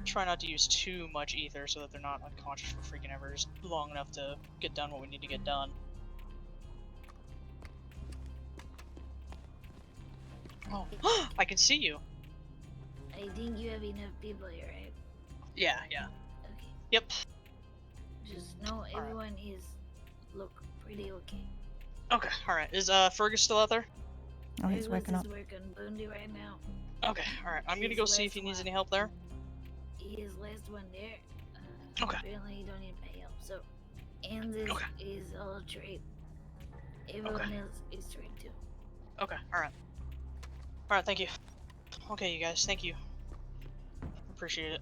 Try not to use too much ether so that they're not unconscious for freaking ever, just long enough to get done what we need to get done. Oh, I can see you. I think you have enough people here, right? Yeah. Okay. Yep. Just know everyone look pretty okay. Okay, alright. Is Fergus still out there? Oh, he's waking up. He's working Bundy right now. Okay, alright. I'm gonna go see if he needs any help there. He is last one there. Okay. Apparently you don't need my help. So, and this is all trade. Everyone else is trade too. Okay, alright. Alright, thank you. Okay, you guys, thank you. Appreciate it.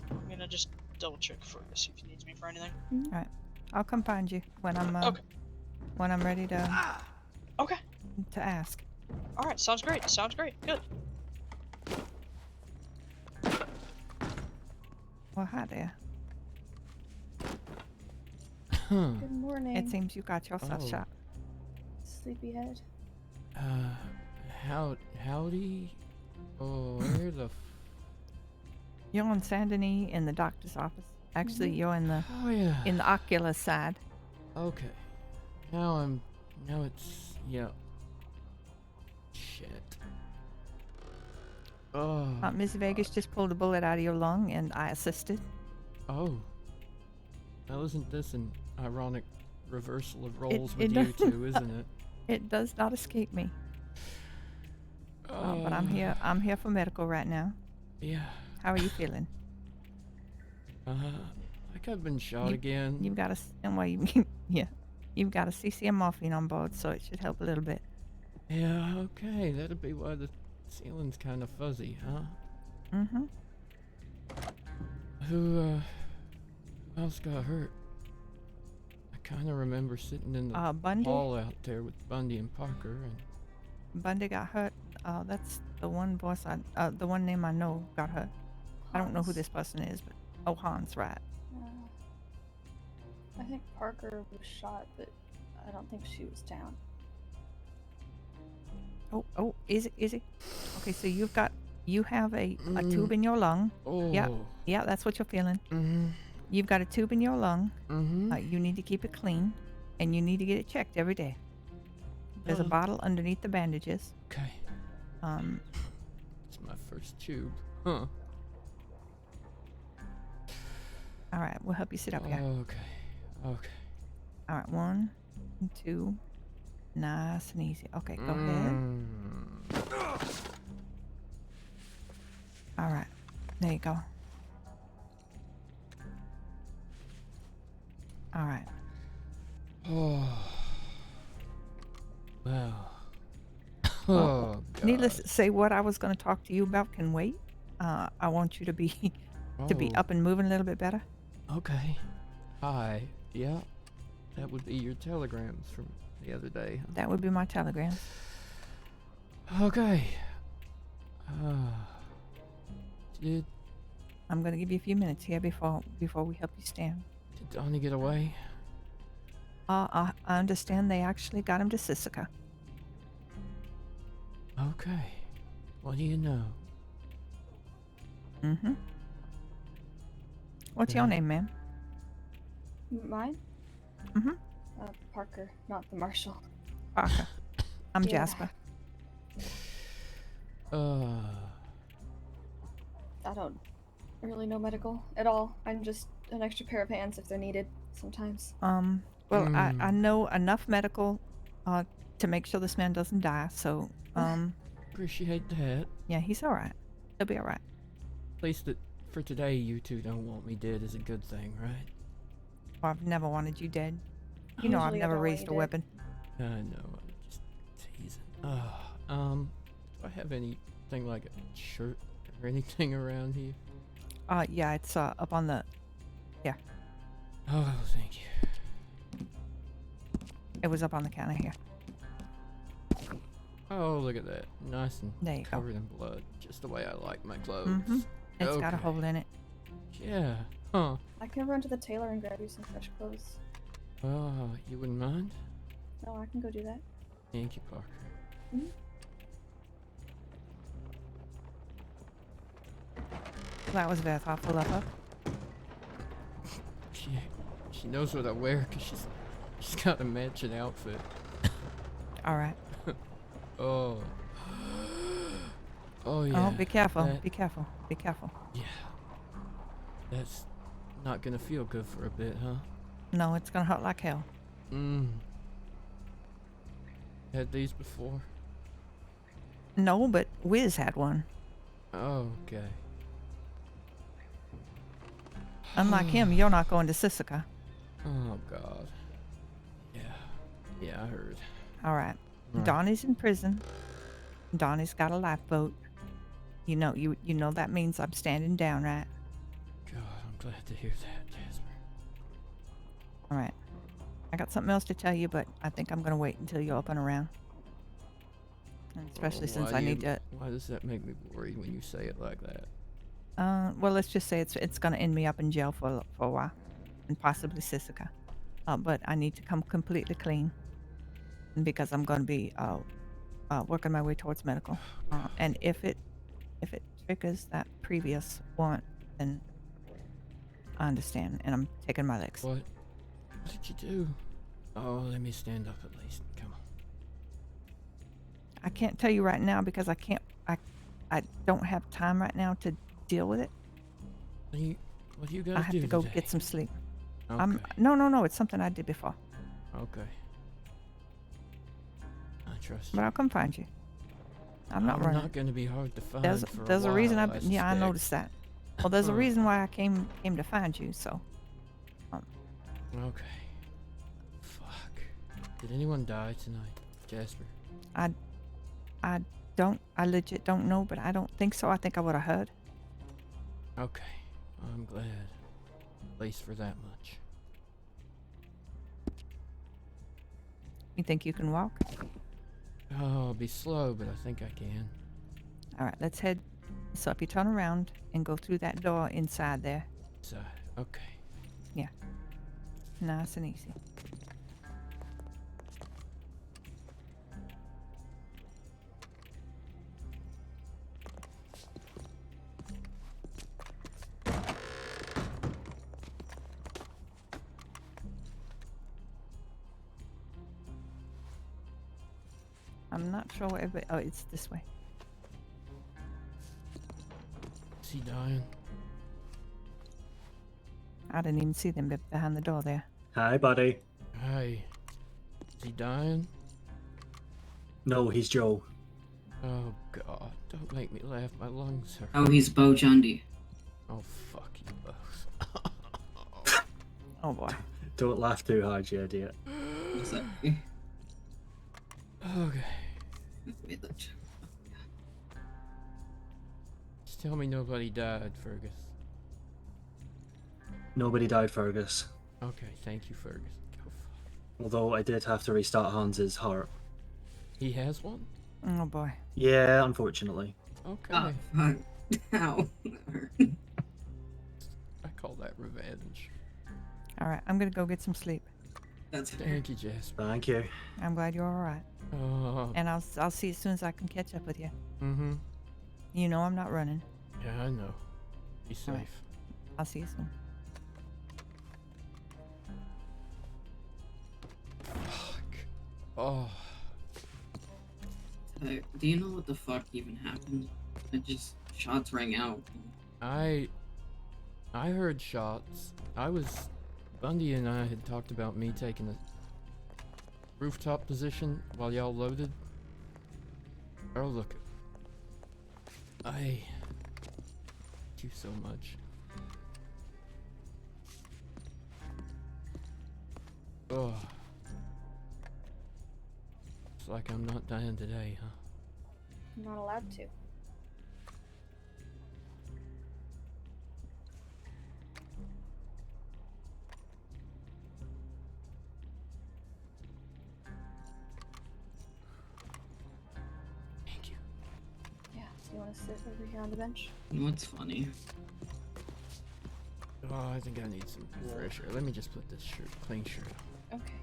I'm gonna just double check Fergus, see if he needs me for anything. All right, I'll come find you when I'm ready to. Okay. To ask. All right, sounds great. Good. Well, hi there. Good morning. It seems you got yourself shot. Sleepyhead. Howdy. Oh, where the? You're on Saint Denis in the doctor's office. Actually, you're in the in the ocular side. Okay. Now it's shit. Oh. Miss Vegas just pulled a bullet out of your lung, and I assisted. Oh. Now isn't this an ironic reversal of roles with does you two, isn't it? It does not escape me. But I'm here. I'm here for medical right now. Yeah. How are you feeling? Like I've been shot again. You've got you've got a CCM morphine on board, so it should help a little bit. Yeah. Okay. That'd be why the ceiling's kind of fuzzy, huh? Mm-hmm. Who else got hurt? I kind of remember sitting in the Bundy? hall out there with Bundy and Parker, and Bundy got hurt. That's the one boss the one name I know got hurt. I don't know who Hans. this person is, but Hans, right? I think Parker was shot, but I don't think she was down. Oh, is it? Okay, so you have a tube in your lung. Yeah, Oh. yeah, that's what you're feeling. Mm-hmm. You've got a tube in your lung. Mm-hmm. You need to keep it clean, and you need to get it checked every day. There's a bottle underneath the bandages. Okay. It's my first tube. Huh. All right, we'll help you sit up here. Okay. Okay. All right, 1, 2, nice and easy. Okay, go ahead. All right, there you go. All right. Oh. Wow. Well, Oh, God. needless to say, what I was going to talk to you about can wait. I want you to be up and moving a little bit better. Okay. Hi. Yeah. That would be your telegrams from the other day. That would be my telegram. Okay. Did I'm going to give you a few minutes here before we help you stand. Donnie get away? I understand they actually got him to Sisika. Okay. What do you know? Mm-hmm. What's your name, ma'am? Mine? Mm-hmm. Parker, not the Marshal. Parker. I'm Yeah. Jasper. I don't really know medical at all. I'm just an extra pair of hands if they're needed sometimes. Well, I know enough medical to make sure this man doesn't die, so Appreciate that. yeah, he's all right. He'll be all right. At least that for today you two don't want me dead is a good thing, right? Well, I've never wanted you dead. You know I've Usually I never don't want raised you a dead. weapon. I know, I'm just teasing. Do I have anything like a shirt or anything around here? Yeah, it's up on the... Yeah, Oh, thank you. it was up on the counter here. Oh, look at that. Nice and There you go. covered in blood. Just the way I like my clothes. Mm-hmm. It's got a Okay. hole in it. Yeah. Huh. I can run to the tailor and grab you some fresh clothes. Oh, you wouldn't mind? No, I can go do that. Thank you, Parker. Mhm. That was very thoughtful of her. She knows what I wear because she's got a matching outfit. All right. Oh. Oh yeah. Oh, be careful. that- Be careful. Be careful. Yeah. That's not gonna feel good for a bit, huh? No, it's gonna hurt like hell. Had these before? No, but Wiz had one. Oh, okay. Unlike him, you're not going to Sisika. Oh God. Yeah. Yeah, I heard. All right. Right. Donnie's in prison. Donnie's got a lifeboat. You know that means I'm standing down, right? God, I'm glad to hear that, Jasper. All right. I got something else to tell you, but I think I'm gonna wait until you're up and around. And especially since Why I do need you- to. Why does that make me worried when you say it like that? Well, let's just say it's gonna end me up in jail for a while, and possibly Sisika. But I need to come completely clean, because I'm gonna be working my way towards medical. And if it triggers that previous want, then I understand, and I'm taking my legs. What did you do? Oh, let me stand up at least. Come on. I can't tell you right now because I don't have time right now to deal with it. What do you guys I have do to go today? get some sleep. Okay. No, it's something I did before. Okay. I trust you. But I'll come find you. I'm not running. not going to be hard to find for There's a reason I suspect. noticed that. Well, there's a reason why I came to find you. So. Okay. Fuck. Did anyone die tonight, Jasper? I legit don't know, but I don't think so. I think I would have heard. Okay. I'm glad. At least for that much. You think you can walk? Oh, I'll be slow, but I think I can. All right, let's head. So if you turn around and go through that door inside there. Inside, okay. Yeah. Nice and easy. I'm not sure where everybody. Oh, it's this way. Is he dying? I didn't even see them behind the door there. Hi, buddy. Hi. Is he dying? No, he's Joe. Oh God! Don't make me laugh. My lungs hurt. Oh, he's Bo Jundy. Oh fuck you both. Oh boy. Don't laugh too hard, you idiot. Sorry. Okay. Wait, look. Just tell me nobody died, Fergus. Nobody died, Fergus. Okay, thank you, Fergus. Go Although I did have to restart Hans's heart. He has one? Oh boy. Yeah, unfortunately. Okay. Oh, fuck. Ow. I call that revenge. All right, I'm gonna go get some sleep. That's Thank you, Jasper. Thank you. I'm glad you're all right. Oh. And I'll see you as soon as I can catch up with you. Mm-hmm. You know I'm not running. Yeah, I know. Be safe. All right. I'll see you soon. Fuck. Oh. Do you know what the fuck even happened? It just shots rang out. I heard shots. Bundy and I had talked about me taking a rooftop position while y'all loaded. Oh, look. Thank you so much. Oh. Looks like I'm not dying today, huh? I'm not allowed to. Thank you. Yeah, do you want to sit over here on the bench? You know what's funny? Oh, I think I need some fresh air. Let me just put this clean shirt on. Okay.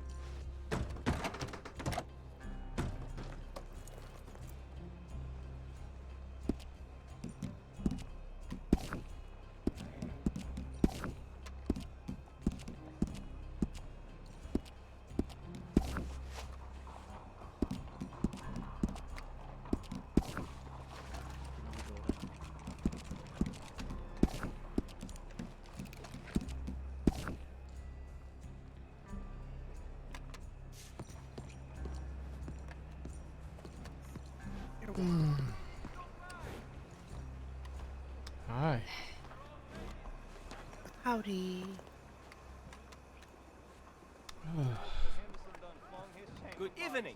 Hi. Howdy. Good evening.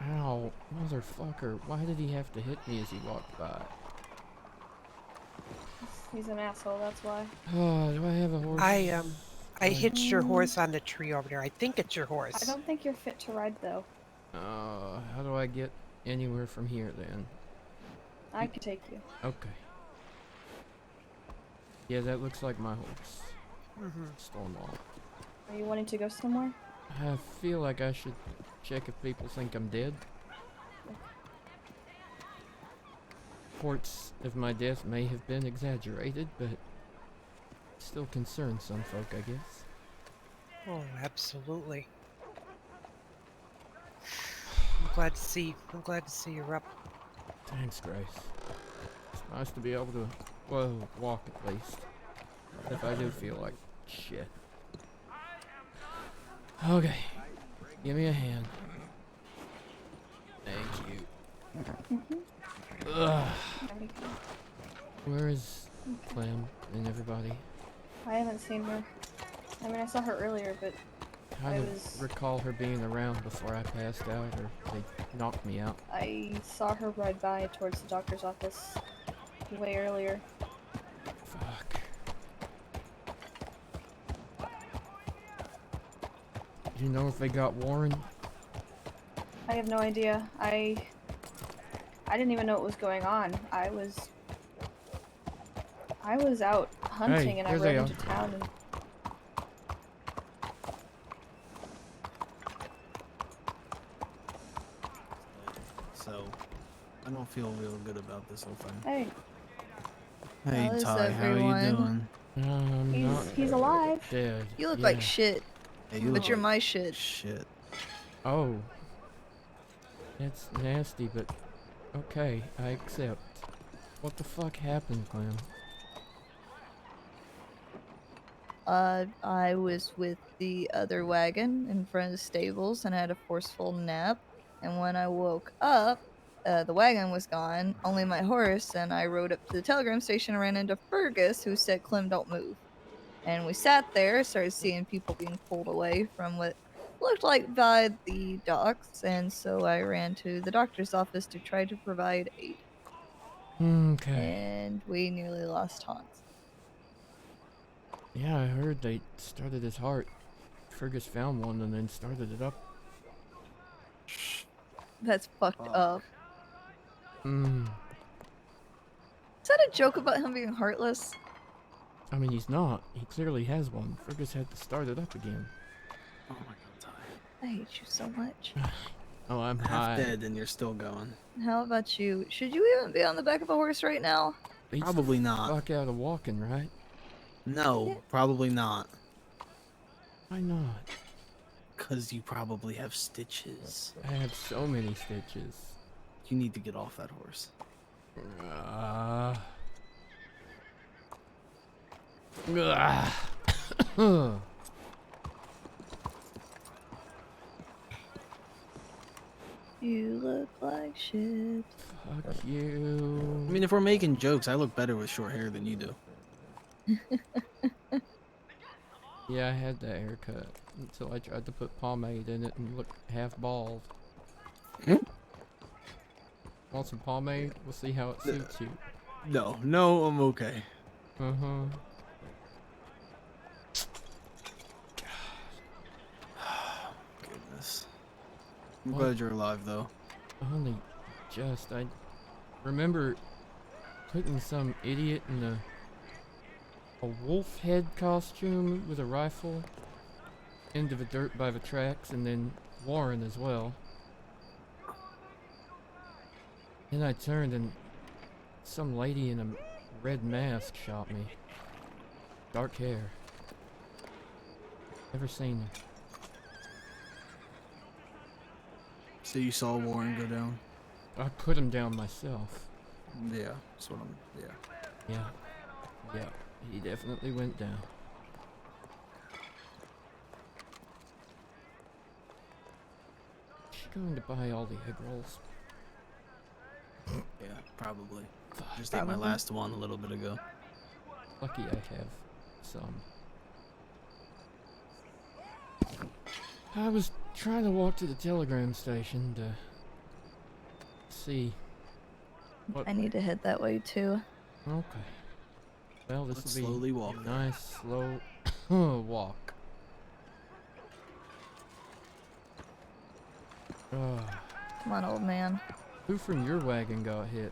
Ow, motherfucker. Why did he have to hit me as he walked by? He's an asshole, that's why. Oh, do I have a horse? I hitched your horse on the tree over there. I think it's your horse. I don't think you're fit to ride, though. How do I get anywhere from here then? I can take you. Okay. Yeah, that looks like my horse. Stonewall. Are you wanting to go somewhere? I feel like I should check if people think I'm dead. Reports of my death may have been exaggerated, but still concern some folk, I guess. Oh, absolutely. I'm glad to see you're up. Thanks, Grace. It's nice to be able to, well, walk at least. If I do feel like shit. Okay. Give me a hand. Thank you. Ugh. Where is Clem and everybody? I haven't seen her. I mean, I saw her earlier, but I recall her being around before I passed out, or they knocked me out. I saw her ride by towards the doctor's office. way earlier. Fuck. Do you know if they got Warren? I have no idea. I didn't even know what was going on. I was out hunting and I here they rode are. into town and So, I don't feel real good about this whole thing. hey, Hey, How is Ty, how are you everyone? doing? he's alive. Dead. You look yeah. like shit. Hey, you But look you're like my shit. shit. Oh. That's nasty, but okay, I accept. What the fuck happened, Clem? I was with the other wagon in front of the stables and had a forceful nap. And when I woke up, the wagon was gone, only my horse, and I rode up to the telegram station and ran into Fergus, who said, Clem, don't move. And we sat there, started seeing people being pulled away from what looked like by the docks, and so I ran to the doctor's office to try to provide aid. Okay. And we nearly lost Hans. Yeah, I heard they started his heart. Fergus found one and then started it up. That's fucked up. Hmm. Is that a joke about him being heartless? I mean, he's not. He clearly has one. Fergus had to start it up again. Oh my god, Ty. I hate you so much. Oh, I'm Half high. dead and you're still going. How about you? Should you even be on the back of a horse right now? Beats Probably the not. Fuck out of walking, right? No, probably not. Why not? Because you probably have stitches. I have so many stitches. You need to get off that horse. You look like shit. Fuck you. I mean, if we're making jokes, I look better with short hair than you do. Yeah, I had that haircut until I tried to put pomade in it and looked half bald. Want some pomade? We'll see how it suits you. No, no, I'm okay. Uh-huh. Goodness. I'm What? glad you're alive, though. Only just. I remember putting some idiot in a wolf head costume with a rifle into the dirt by the tracks, and then Warren as well. Then I turned and some lady in a red mask shot me. Dark hair. Never seen her. So you saw Warren go down? I put him down myself. Yeah, that's what I'm. Yeah. Yeah. Yeah. He definitely went down. She going to buy all the egg rolls? Yeah, probably. Just ate my last one a little bit ago. Lucky I have some. I was trying to walk to the telegram station to see what. I need to head that way too. Okay. Well, this Let's will be slowly walk. a nice slow walk. Come on, old man. Who from your wagon got hit?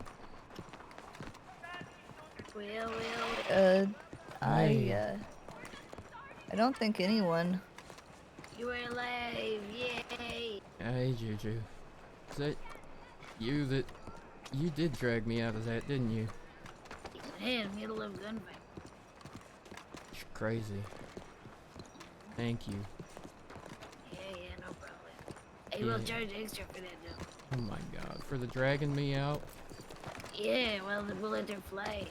I don't think anyone. You were alive, yay! Hey, Juju. Is that you that... You did drag me out of that, didn't you? Man, middle of gunfight. It's crazy. Thank you. Yeah, no problem. Hey, Yeah. we'll charge extra for that though. Oh my god. For the dragging me out? Yeah, well, the bullet didn't fly.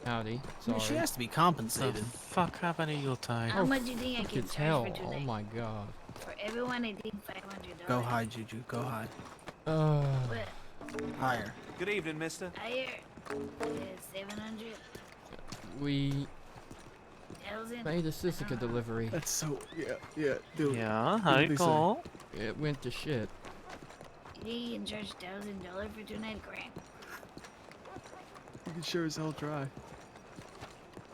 Howdy. I mean, Sorry. she has to be compensated. Fuck happened to you, Ty? How much do you think I Fuck can it's charge hell. for Oh tonight? my god. For everyone, I think $500. Go high, Juju. Go high. What? Higher. Good evening, mister. Higher? 700? We 1,000? made a Sisika delivery. That's so... Yeah, dude. Yeah, how you go? It went to shit. You think you can charge $1,000 for tonight, Grant? You can sure as hell try.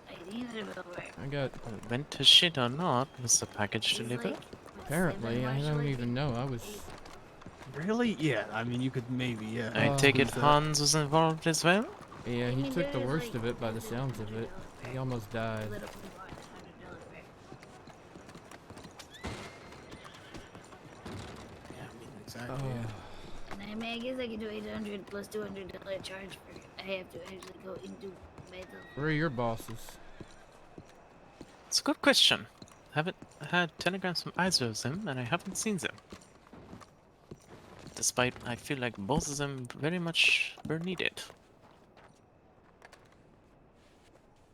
I think it will work. I got. Went to shit or not? Was the package He's delivered? like, Apparently, I don't even know. I was. Really? Yeah. I mean, you could maybe. Yeah. I take it Use that. Hans was involved as well? Yeah, he mean, took the there is, worst like, of it by the sounds of it. He almost died. little we want $100 back. Yeah. I mean, exactly. Oh. And I guess I can do 800 plus $200 charge for. I have to actually go into metal. Where are your bosses? It's a good question. Haven't had telegrams from either of them, and I haven't seen them. Despite I feel like both of them very much were needed.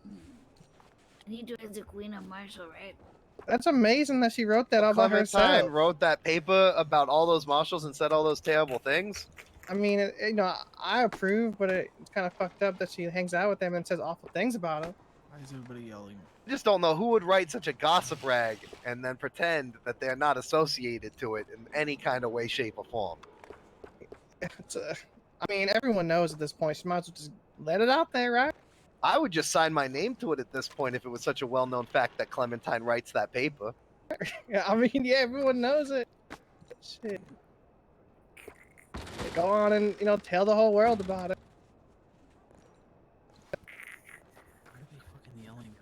I need to ask the Queen of Marshal, right? That's amazing that she wrote that all by Clementine herself. wrote that paper about all those marshals and said all those terrible things. I mean, you know, I approve, but it's kind of fucked up that she hangs out with them and says awful things about them. Why is everybody yelling? I just don't know who would write such a gossip rag and then pretend that they're not associated to it in any kind of way, shape, or form. I mean, everyone knows at this point. She might as well just let it out there, right? I would just sign my name to it at this point if it was such a well-known fact that Clementine writes that paper. Yeah, I mean, yeah, everyone knows it. Shit. Go on and, you know, tell the whole world about it. Why are they fucking yelling?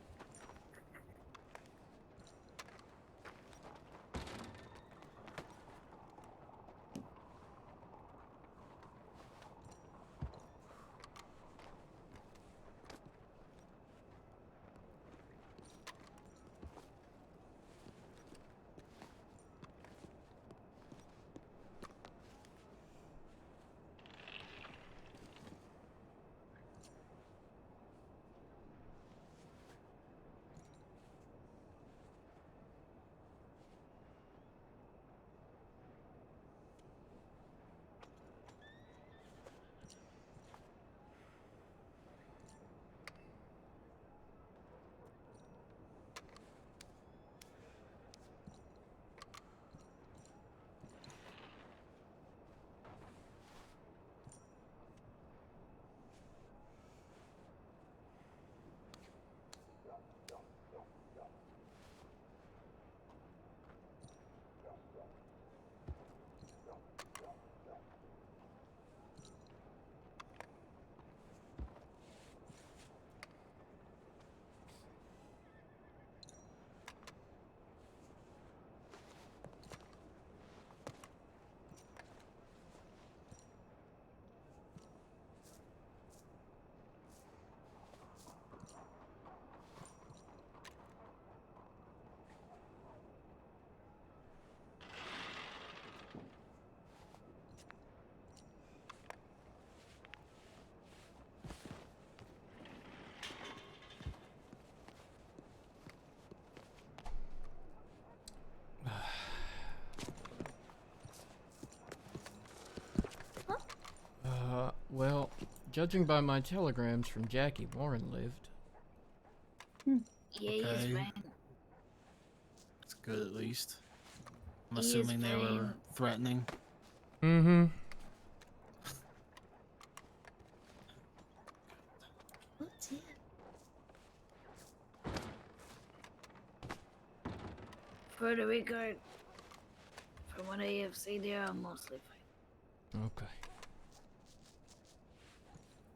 Well, judging by my telegrams from Jackie, Warren lived. Yeah, he's Okay. fine. It's good at least. I'm He is assuming they were fine. threatening. Mm-hmm. What's it? For the record, from what I have seen, they are mostly fine. Okay.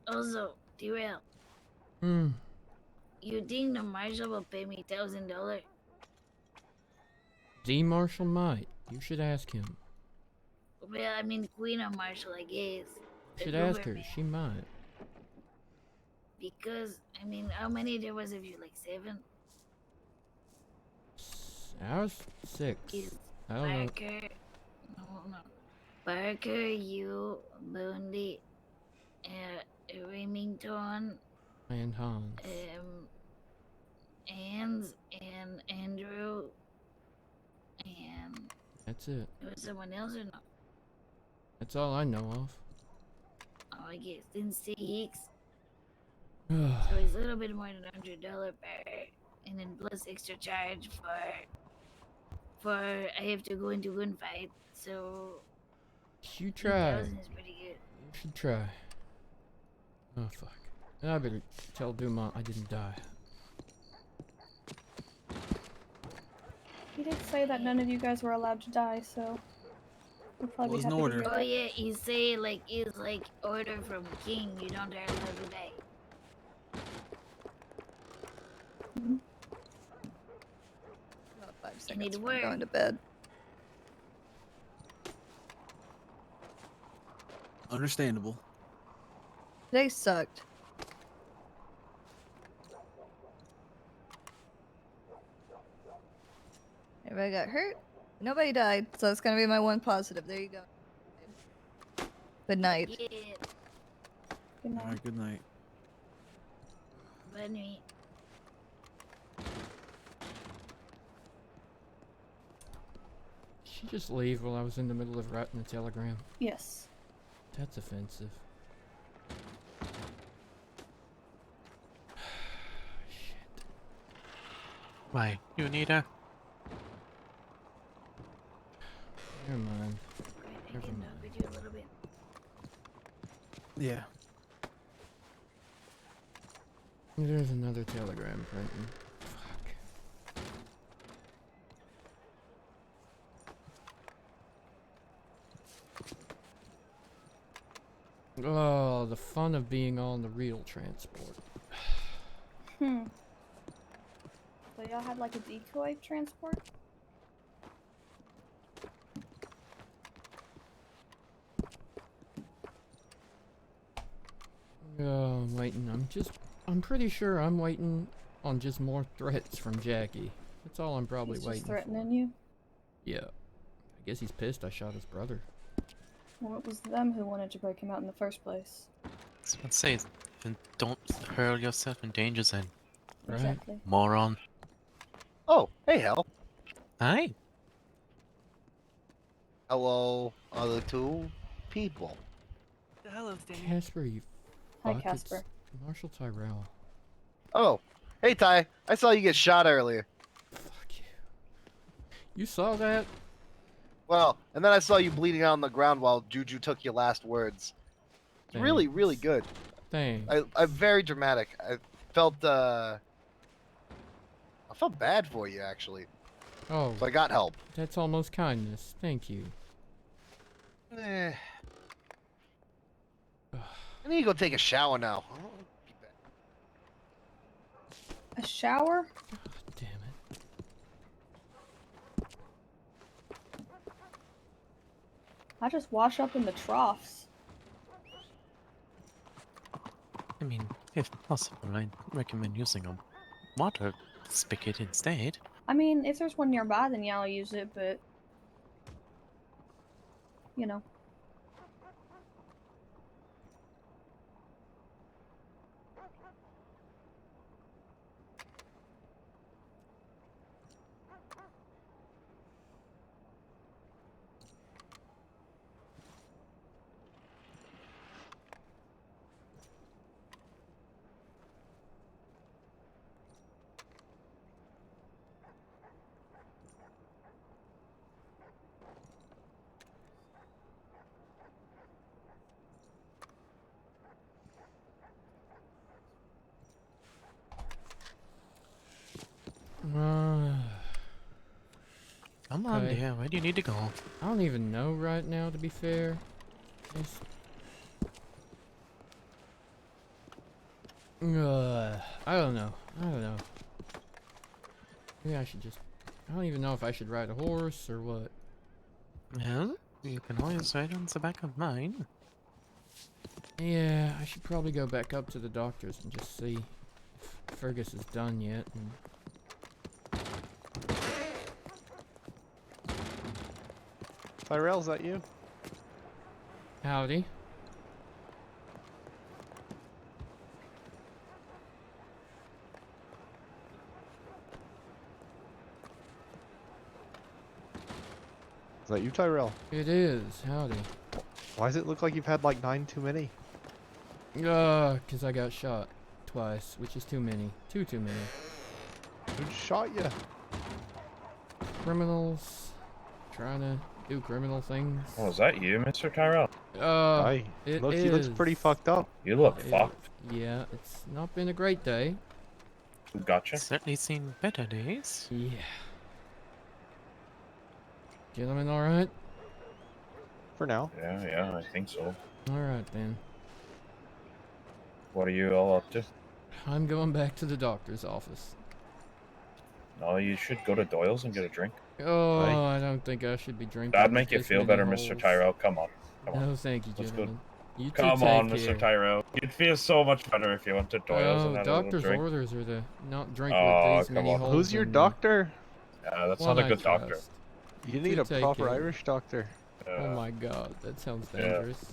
Also, Tyrell, Hmm. you think the Marshal will pay me $1,000? D. Marshall might. You should ask him. Well, I mean, Queen of Marshal, I guess. You should The ask her. government. She might. Because, I mean, how many there was of you? Like 7? I was 6. Is I don't know. Parker, no. Parker, you, Bundy, Remington, And Hans. and Andrew, and That's it. there was someone else or no? That's all I know of. Oh, I guess didn't see Hicks. So it's a little bit more than $100 per, and then plus extra charge for I have to go into gunfight. So You try. 1,000 is pretty good. You should try. Oh, fuck. I better tell Dumont I didn't die. He did say that none of you guys were allowed to die, so we'll probably be happy to hear Oh that. yeah, he say like it's like order from king. You don't dare live today. About 5 You seconds need to from work. going to bed. Understandable. Today sucked. Everybody got hurt. Nobody died, so it's gonna be my one positive. There you go. Good night. Yeah. Good night. Alright, good night. Bonne nuit. Did she just leave while I was in the middle of writing a telegram? Yes. That's offensive. Why, you need a... Never mind. I Never can mind. talk with you a little bit. Yeah. There's another telegram printing. Fuck. Oh, the fun of being on the real transport. Hmm. So y'all had like a decoy transport? Oh, I'm waiting. I'm pretty sure I'm waiting on just more threats from Jackie. That's all I'm probably He's waiting just for. threatening you. Yeah. I guess he's pissed I shot his brother. Well, it was them who wanted to break him out in the first place. So let's say, then don't hurl yourself in danger then. Right? Exactly. Moron. Oh, hey, Hel. Hi. Hello, other two people. The hell is Danny? Casper, you Hi, fuck. Casper. It's Marshal Tyrell. Oh, hey, Ty. I saw you get shot earlier. You saw that? Well, and then I saw you bleeding out on the ground while Juju took your last words. It's really, really good. Thanks. I'm very dramatic. I felt bad for you, actually. Oh. So I got help. That's almost kindness. Thank you. I need to go take a shower now. A shower? Damn it. I just wash up in the troughs. I mean, if possible, I'd recommend using a water spigot instead. I mean, if there's one nearby, then yeah, I'll use it, but... You know. Come on, Okay. dear. Where do you need to go? I don't even know right now, to be fair. Just... I don't know. Maybe I should just... I don't even know if I should ride a horse or what. Well, you can always ride on the back of mine. Yeah, I should probably go back up to the doctor's and just see if Fergus is done yet. And... Tyrell, is that you? Howdy. Is that you, Tyrell? It is. Howdy. Why does it look like you've had like 9 too many? 'Cause I got shot twice, which is too many. Too many. Who shot you? Criminals trying to do criminal things. Oh, is that you, Mr. Tyrell? Hi. It Look, he looks is. pretty fucked up. You look fucked. Yeah, it's not been a great day. Gotcha. Certainly seen better days. Yeah. Gentlemen, all right? For now. Yeah, I think so. All right then. What are you all up to? I'm going back to the doctor's office. No, you should go to Doyle's and get a drink. Oh, I don't think I should be drinking. That'd with make you this feel many better, holes. Mr. Tyrell. Come on. No, thank you, Let's go. gentlemen. You two Come on, take Mr. care. Tyrell. You'd feel so much better if you went to Doyle's and Oh, had a little doctor's drink. orders are to not drink Oh, with these come many on. holes. Who's your in doctor? That's one not a I good doctor. trust. You need Do a take proper care. Irish doctor. Oh my god, that sounds Yeah. dangerous.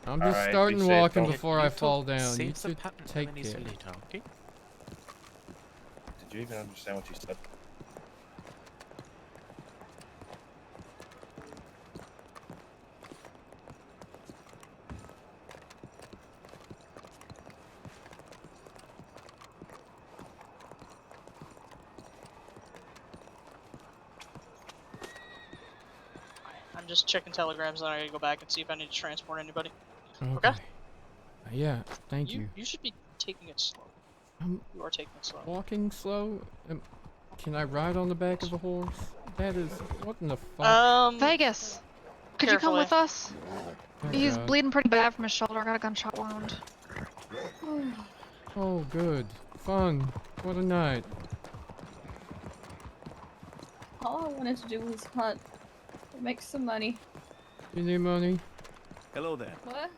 I'm just Alright, starting be safe, walking though. before I fall down. You Saves the two pattern take enemies care. later, okay? Did you even understand what you said? I'm just checking telegrams, and I gotta go back and see if I need to transport anybody. Okay. Yeah, thank You you. you should be taking it slow. I'm You are taking it slow. walking slow. Can I ride on the back of a horse? That is what in the fuck? Vegas, could you come carefully. with us? Oh, He's God. bleeding pretty bad from his shoulder. Got a gunshot wound. Oh, good. Fun. What a night. All I wanted to do was hunt. Make some money. You need money? Hello there. What?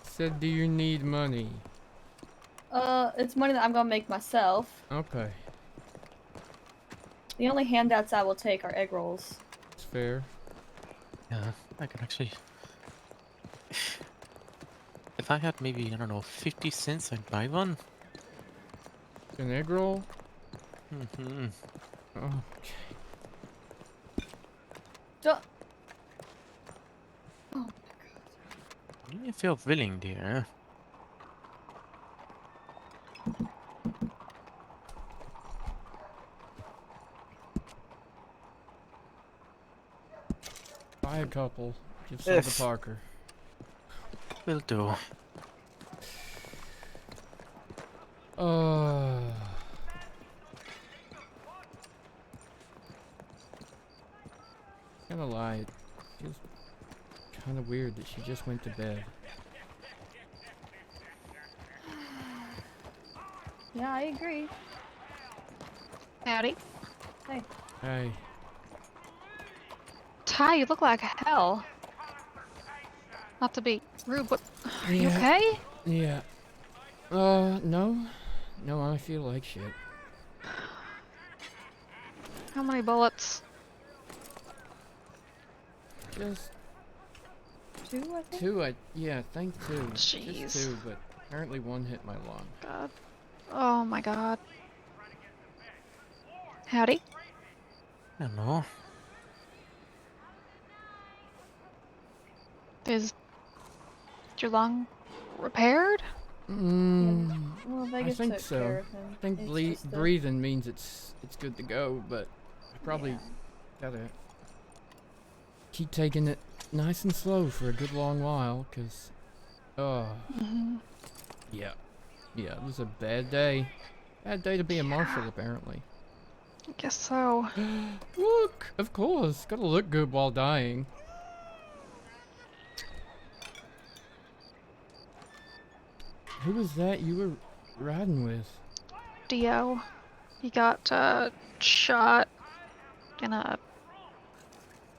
Said, do you need money? It's money that I'm gonna make myself. Okay, The only handouts I will take are egg rolls. it's fair. Yeah, I could actually... If I had maybe, I don't know, 50 cents, I'd buy one. An egg roll? Mm-hmm. Oh, Duh. If you're willing, dear. buy a couple. Give some to Parker. Will do. Kinda lie. It feels kinda weird that she just went to bed. Yeah, I agree. Howdy. Hey. Hey. Ty, you look like hell. Not to be rude, but are you Yeah. okay? Yeah. No. No, I feel like shit. How many bullets? Just two, I think? two, yeah, I think two. Jeez. Just two, but apparently one hit my lung. God. Oh my god. Howdy. I don't know. Is your lung repaired? Well, I Vegas think took so. care of him. I think It's just the- breathing means it's good to go, but I probably gotta keep taking it nice and slow for a good long while, cause yeah, it was a bad day. Bad day to be a marshal, apparently. I guess so. Look, of course, gotta look good while dying. Who was that you were riding with? Dio. He got shot in a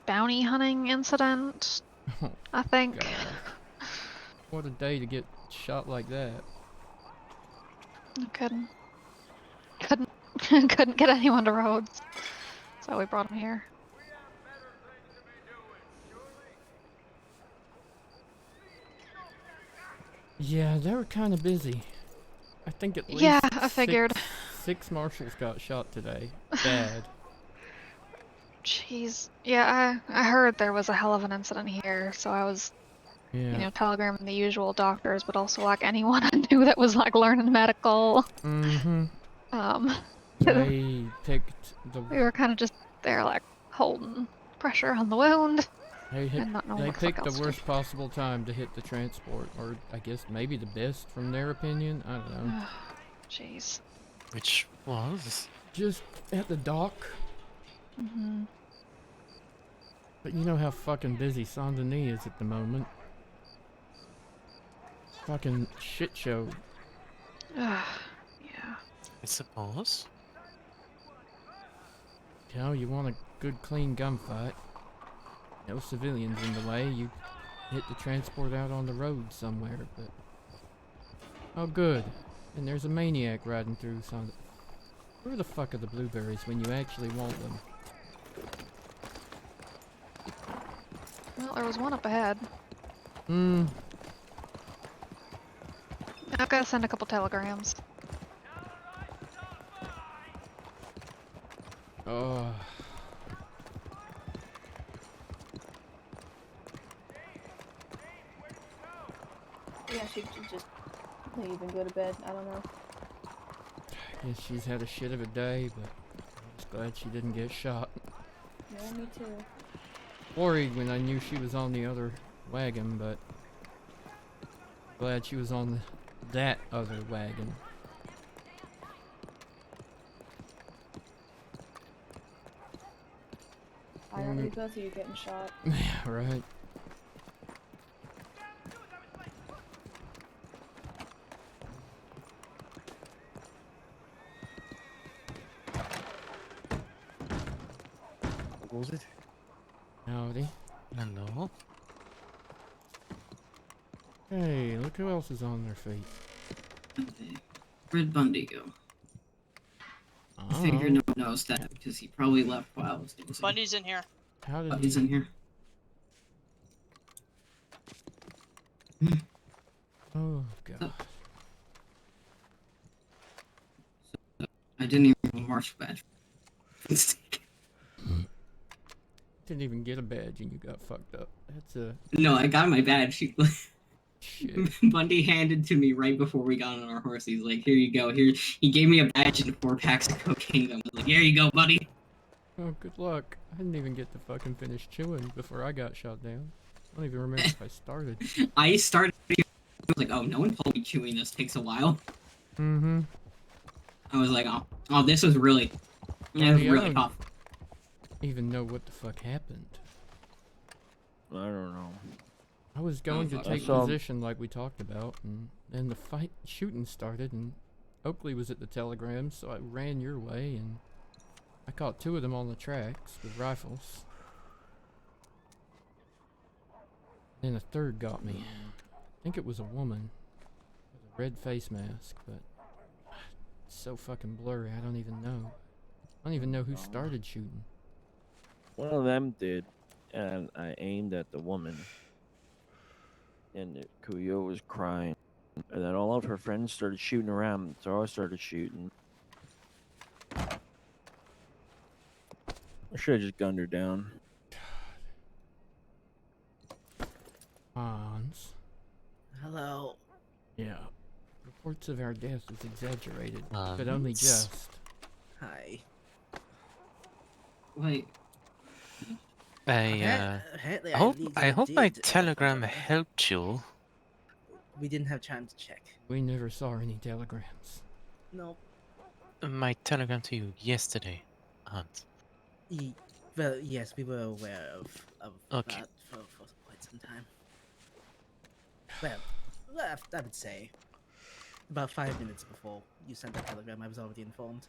bounty hunting incident, Oh, I think. God. What a day to get shot like that. I couldn't get anyone to Rhodes, so we brought him here. Yeah, they were kind of busy. I think at least Yeah, I figured. six marshals got shot today. Bad. Jeez. Yeah, I heard there was a hell of an incident here, so I was, Yeah. telegramming the usual doctors, but also like anyone I knew that was like learning medical. Mm-hmm. They picked the. We were kind of just there, like, holding pressure on the wound. And not knowing They what the fuck picked the else to do. worst possible time to hit the transport, or I guess maybe the best from their opinion. I don't know. Jeez. Which was? Just at the dock. Mm-hmm. But you know how fucking busy Saint Denis is at the moment. Fucking shit show. Yeah. I suppose. You know, you want a good clean gunfight. No civilians in the way. You hit the transport out on the road somewhere, but... Oh good. And there's a maniac riding through some... Where the fuck are the blueberries when you actually want them? Well, there was one up ahead. I've got to send a couple telegrams. Oh. Yeah, she should just leave and go to bed. I don't know. I guess she's had a shit of a day, but I'm just glad she didn't get shot. Yeah, me too. Worried when I knew she was on the other wagon, but glad she was on that other wagon. Irony, both of you getting shot. Yeah, right. What was it? Howdy. Hello. Hey, look who else is on their feet. Where'd Bundy go? I figure no one knows that because he probably left while I was doing something. Bundy's in here. How did Bundy's in here. Oh, God. I didn't even have a Marshal badge. Didn't even get a badge and you got fucked up. That's a... No, I got my badge. Shit. Bundy handed to me right before we got on our horse. He's like, "Here you go." Here, he gave me a badge and 4 packs of cocaine. I was like, "Here you go, buddy." Oh, good luck. I didn't even get to fucking finish chewing before I got shot down. I don't even remember if I started. I started. I was like, "Oh, no one told me chewing this takes a while." Mm-hmm. I was like, "Oh, this was really, yeah, it was really tough." Even know what the fuck happened. I don't know. I was going to I take saw- position like we talked about, and then the shooting started, and Oakley was at the telegram, so I ran your way, and I caught 2 of them on the tracks with rifles. Then a third got me. I think it was a woman with a red face mask, but it's so fucking blurry, I don't even know. I don't even know who started shooting. One of them did, and I aimed at the woman. And Kuyo was crying. And then all of her friends started shooting around, so I started shooting. I should have just gunned her down. Hans. Hello. Yeah. Reports of our death is exaggerated, but Hans? only just. Hi. Wait. I hope my telegram helped you. We didn't have time to check. We never saw any telegrams. No. My telegram to you yesterday, Hans. Well, yes, we were aware of Okay. that for quite some time. Well, I would say about 5 minutes before you sent that telegram, I was already informed.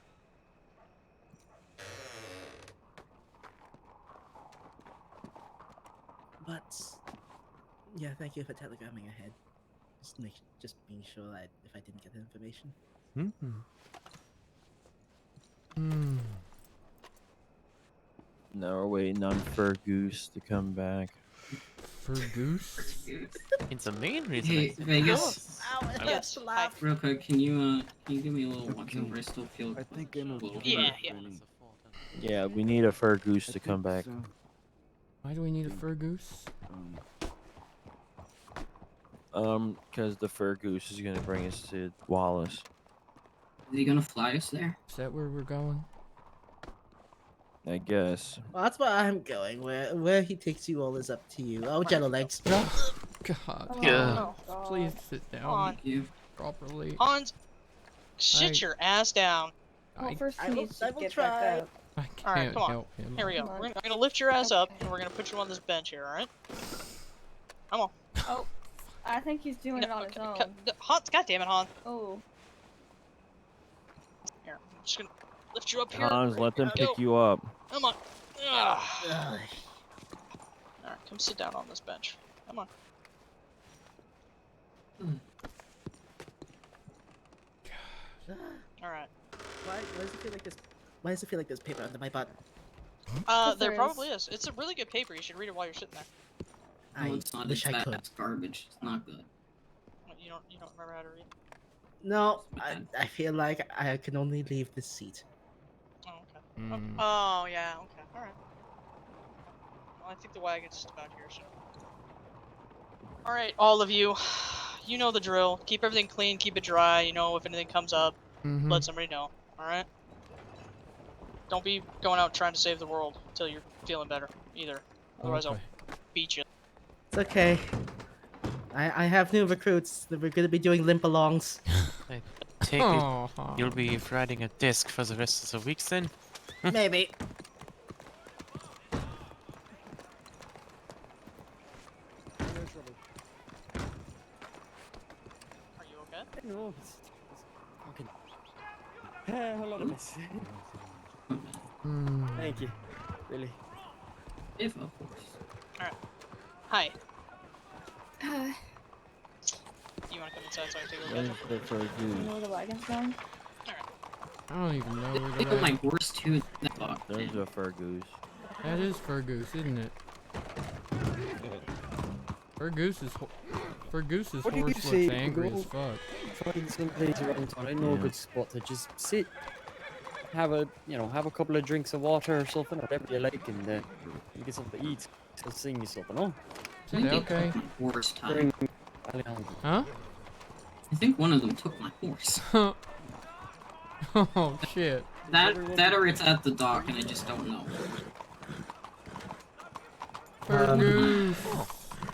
But yeah, thank you for telegramming ahead. Just being sure that if I didn't get the information. Now we're waiting on Fur Goose to come back. For Goose? It's the main reason. Hey, I Vegas. Yes. Real quick, can you give me a little walking where I still feel? I think I'm okay. Yeah, yeah. Yeah, we need a Fur Goose to come back. Why do we need a fur goose? Because the Fur Goose is gonna bring us to Wallace. Is he gonna fly us there? Is that where we're going? I guess. Well, that's where I'm going. Where he takes you all is up to you. Oh, jello legs. God. Yeah. Please sit down. On. Properly. Hans, sit your ass down. Well, first I he will- needs I to will get try. back up. I All right, can't come on. help him. Here we go. Come on. I'm gonna lift your ass up, and we're gonna put you on this bench here. All right? Come on. Oh, I think he's doing it on his own. Hans, goddamn it, Hans. Oh. Here, I'm just gonna lift you up here. Hans, let them Go. pick you up. Come on. Ugh. All right, come sit down on this bench. Come on. All right. Why does it feel like this? Why does it feel like there's paper under my butt? There probably is. It's a really good paper. You should read it while you're sitting there. No, it's not. wish It's I bad. could. It's garbage. It's not good. You don't remember how to read? No, I feel like I can only leave this seat. Oh, okay. Oh, yeah. Okay. All right. Well, I think the wagon's just about here. So. All right, all of you. You know the drill. Keep everything clean. Keep it dry. You know, if anything comes up, let somebody know. All right. Don't be going out trying to save the world until you're feeling better, either. Otherwise, I'll beat you. It's okay. I have new recruits that we're gonna be doing limp-alongs. I take it you'll be riding a disc for the rest of the week then? Maybe. Are you okay? No, it's fucking. A lot of mess. Thank you. Really. If of course. Alright. Hi. You wanna come inside so I can take a look at you? You know where the wagon's going? I don't even know where Think the of my horse too. There's a fur goose. That is fur goose, isn't it? Fur goose's What do you horse say? looks angry Go as fuck. Find some place around town. I know a Yeah. good spot to just sit, have a couple of drinks of water or something, or whatever you like, and you get something to eat. So sing you something, oh? Is that okay? Horse time. Bring Alejandro. Huh? I think one of them took my horse. Oh shit. That or it's at the dock and I just don't know. Fur goose.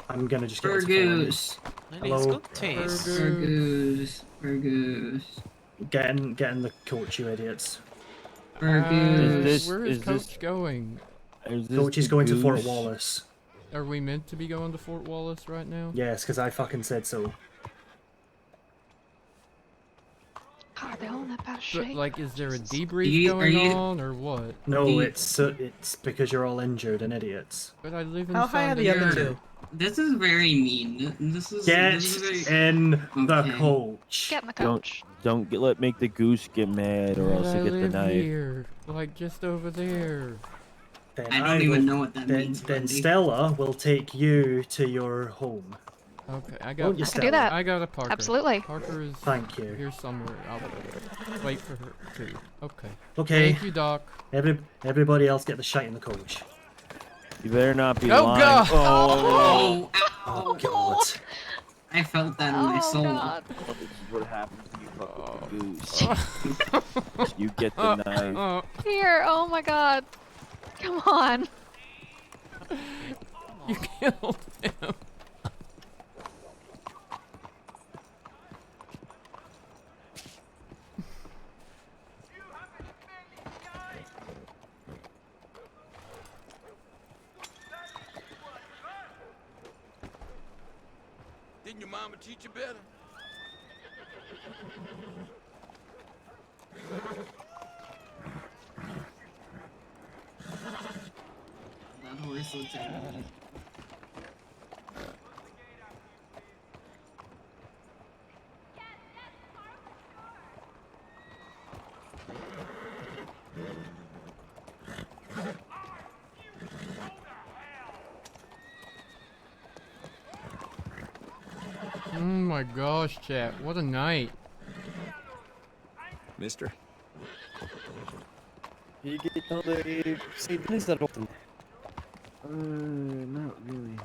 I'm gonna just get Fur us a phone. goose. Hello. Fur goose. Fur goose. Get in the coach, you idiots. Fur goose. Where is Coach going? Coach is going to Fort Wallace. Are we meant to be going to Fort Wallace right now? Yes, because I fucking said so. God, are they all in that bad But, shape? like, is there a debrief going on, or what? No, it's because you're all injured and idiots. But I live in How high are the other two? This is very mean. This is Get very... in the coach. Get in the coach. Don't make the goose get mad, or else I you get the live knife. here, like just over there. Then I don't even will- know what that means, Then buddy. Stella will take you to your home. Okay, I Won't got. you, I can do that. I got a Parker. Absolutely. Parker is. Thank you. Here somewhere. I'll wait for her too. Okay. Okay. Thank you, Doc. Everybody else get the shite in the coach. You better not be Oh, lying. God! Oh, Oh God! I felt that in my soul. God. This is what happens when you fuck with the goose. You get the knife. Here, oh my god. Come on. You killed him. Didn't your mama teach you better? That horse looks angry. Oh my gosh, chat! What a night. Mister? You get all the St. Denis that often. Not really.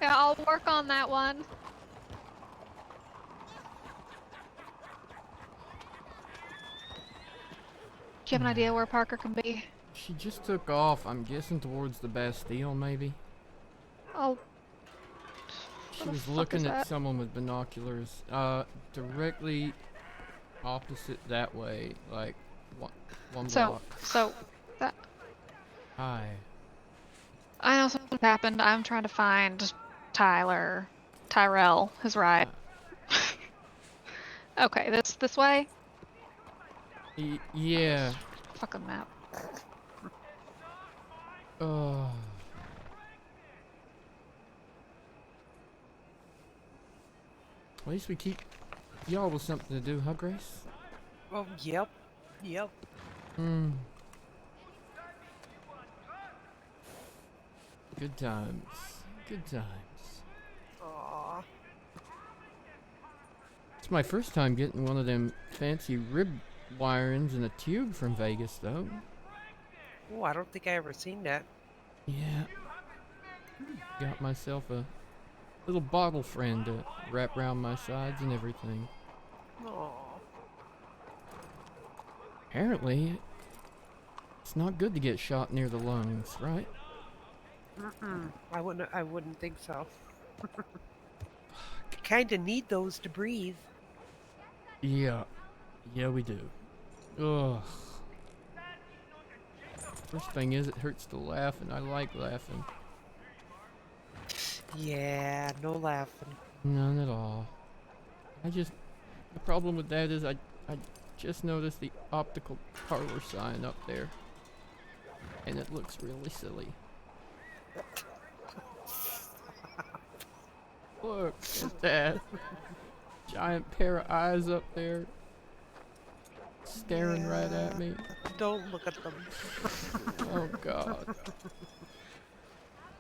Yeah, I'll work on that one. Do you have an idea where Parker can be? She just took off. I'm guessing towards the Bastille, maybe. Oh. She Where the was fuck looking is at that? someone with binoculars. Directly opposite that way, like one block. So that Hi. I know something happened. I'm trying to find Tyrell, his ride. Okay, this way. Yeah. Fucking map. Oh. At least we keep y'all with something to do, huh, Grace? Oh, yep. Yep. Hmm. Good times. Good times. Aww. It's my first time getting one of them fancy rib wirings in a tube from Vegas, though. Oh, I don't think I ever seen that. Yeah. Got myself a little bottle friend to wrap around my sides and everything. Aww. Apparently, it's not good to get shot near the lungs, right? I wouldn't think so. Kinda need those to breathe. Yeah. Yeah, we do. Ugh. First thing is, it hurts to laugh, and I like laughing. Yeah, no laughing. None at all. The problem with that is I just noticed the optical parlor sign up there. And it looks really silly. Look at that. Giant pair of eyes up there. Staring right at me. Don't look at them. Oh god.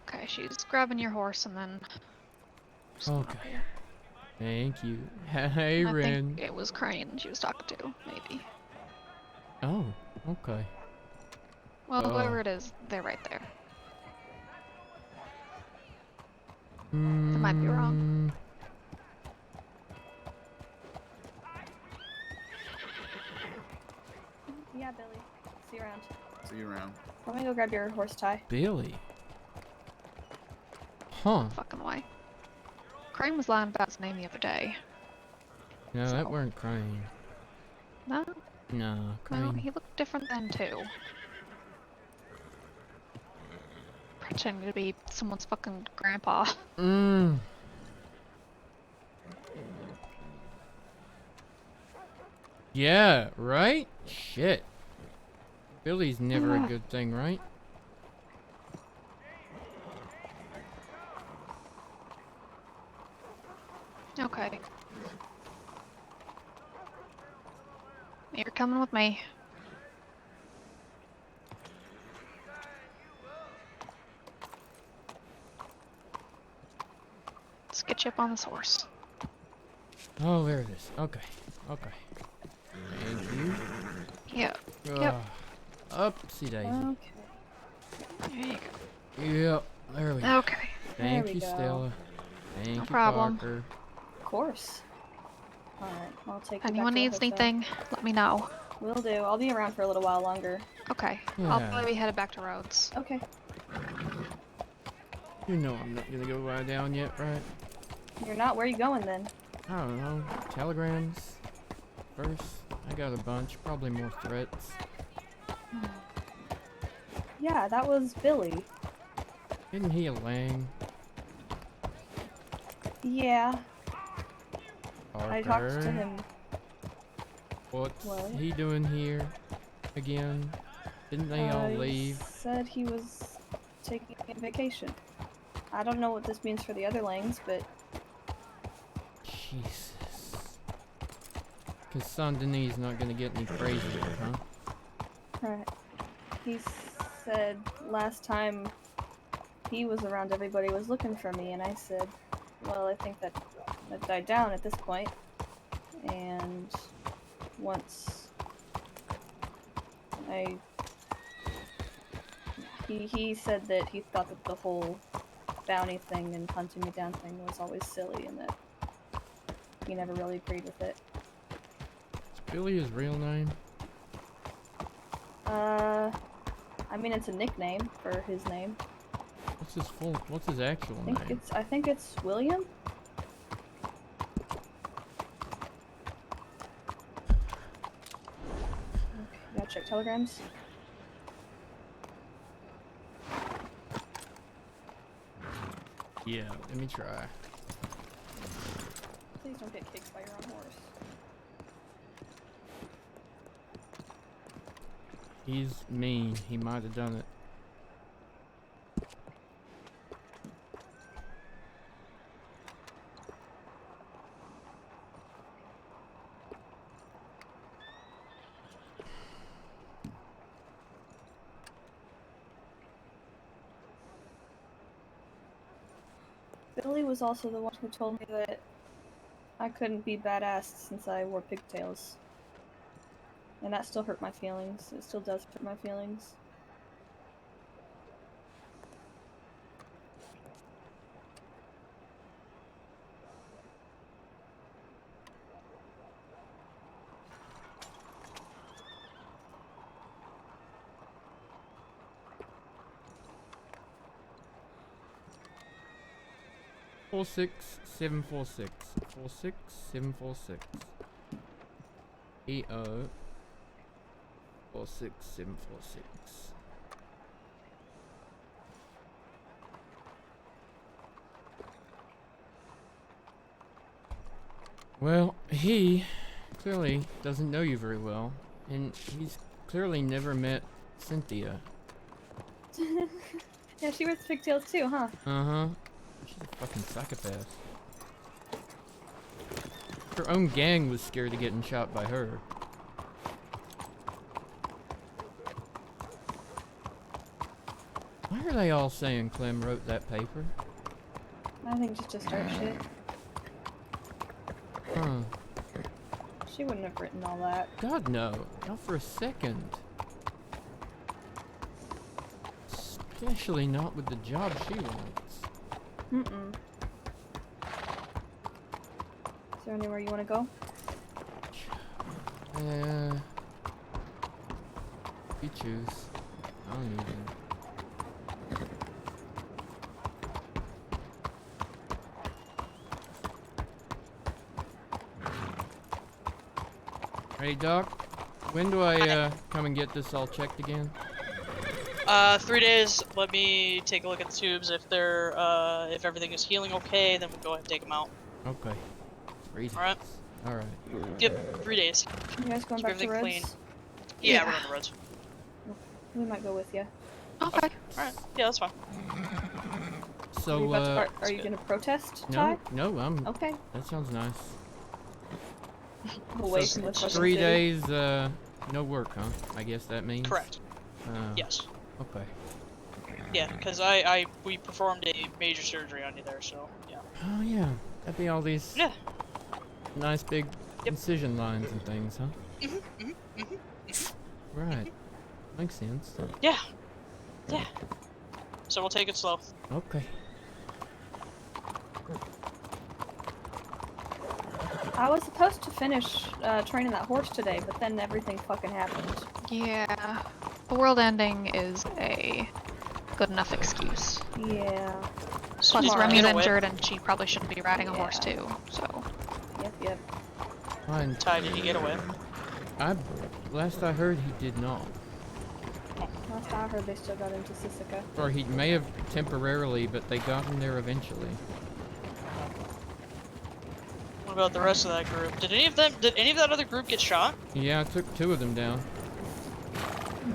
Okay, she's grabbing your horse and then. Okay. Thank you. Hey, I Ren. think it was Crane she was talking to, maybe. Oh, okay. Well, whoever it is, they're right there. I might be wrong. Yeah, Billy. See you around. See you around. Let me go grab your horse tie. Billy. Huh. Fucking why? Crane was lying about his name the other day. No, that weren't Crane. No? No, No, Crane. he looked different then too. Pretending to be someone's fucking grandpa. Yeah, right? Shit. Billy's never a good thing, right? Okay. You're coming with me. Let's get you up on this horse. Oh, there it is. Okay. Okay. Thank you. Yep. Yep. Upsy daisy. Okay. There you go. Yep. There we go. Okay. Thank There you, we go. Stella. Thank No you, problem. Parker. Of course. Alright, I'll take you Anyone back to needs the hotel. anything, let me know. Will do. I'll be around for a little while longer. Okay. Yeah. I'll probably be headed back to Rhodes. Okay. You know I'm not gonna go lie down yet, right? You're not? Where are you going then? I don't know. Telegrams. First, I got a bunch. Probably more threats. Yeah, that was Billy. Isn't he a Lang? Yeah. I talked Parker. to him. What's What? he doing here again? Didn't they all leave? Said he was taking a vacation. I don't know what this means for the other Langs, but Jesus. Cause Saint Denis not gonna get any crazier, huh? right. He said last time he was around, everybody was looking for me, and I said, well, I think that died down at this point. And once he said that he thought that the whole bounty thing and hunting me down thing was always silly, and that he never really agreed with it. Is Billy his real name? I mean, it's a nickname for his name. What's his actual name? I think it's William. Okay, gotta check telegrams. Yeah, let me try. Please don't get kicked by your own horse. He's mean. He might have done it. Billy was also the one who told me that I couldn't be badass since I wore pigtails. And that still hurt my feelings. It still does hurt my feelings. Four 746. 46746. EO 46746. Well, he clearly doesn't know you very well, and he's clearly never met Cynthia. Yeah, she wears pigtails too, huh? Uh-huh. She's a fucking psychopath. Her own gang was scared of getting shot by her. Why are they all saying Clem wrote that paper? I think just to start shit. Huh. She wouldn't have written all that. God, no. Not for a second. Especially not with the job she wants. Mm-mm. Is there anywhere you want to go? You choose. I don't even. Hey, Doc. When do I come and get this all checked again? 3 days. Let me take a look at the tubes. If they're, if everything is healing okay, then we'll go ahead and take them out. Okay. 3 days. Alright. Alright. Yep, 3 days. You guys going Keep back to everything Rhodes? clean. Yeah, we're on the roads. We might go with you. Okay. Alright. Yeah, that's fine. So, are you gonna protest, Ty? No, I'm. Okay. That sounds nice. Away So from the fucking 3 city. days, no work, huh? I guess that means. Correct. Yes. Okay. Yeah, because we performed a major surgery on you there, so yeah. Oh yeah, that'd be all these. Yeah. Nice big incision lines and things, huh? Right. Makes sense. Yeah. Yeah. So we'll take it slow. Okay. I was supposed to finish training that horse today, but then everything fucking happened. Yeah. The world ending is a good enough excuse. Yeah. Plus, Smart. Remy's Get away. injured and she probably shouldn't be riding a horse too, so. Yep. Fine. Ty, did he get away? Last I heard, he did not. Last I heard, they still got into Sisika. Or he may have temporarily, but they got him there eventually. What about the rest of that group? Did any of that other group get shot? Yeah, I took 2 of them down.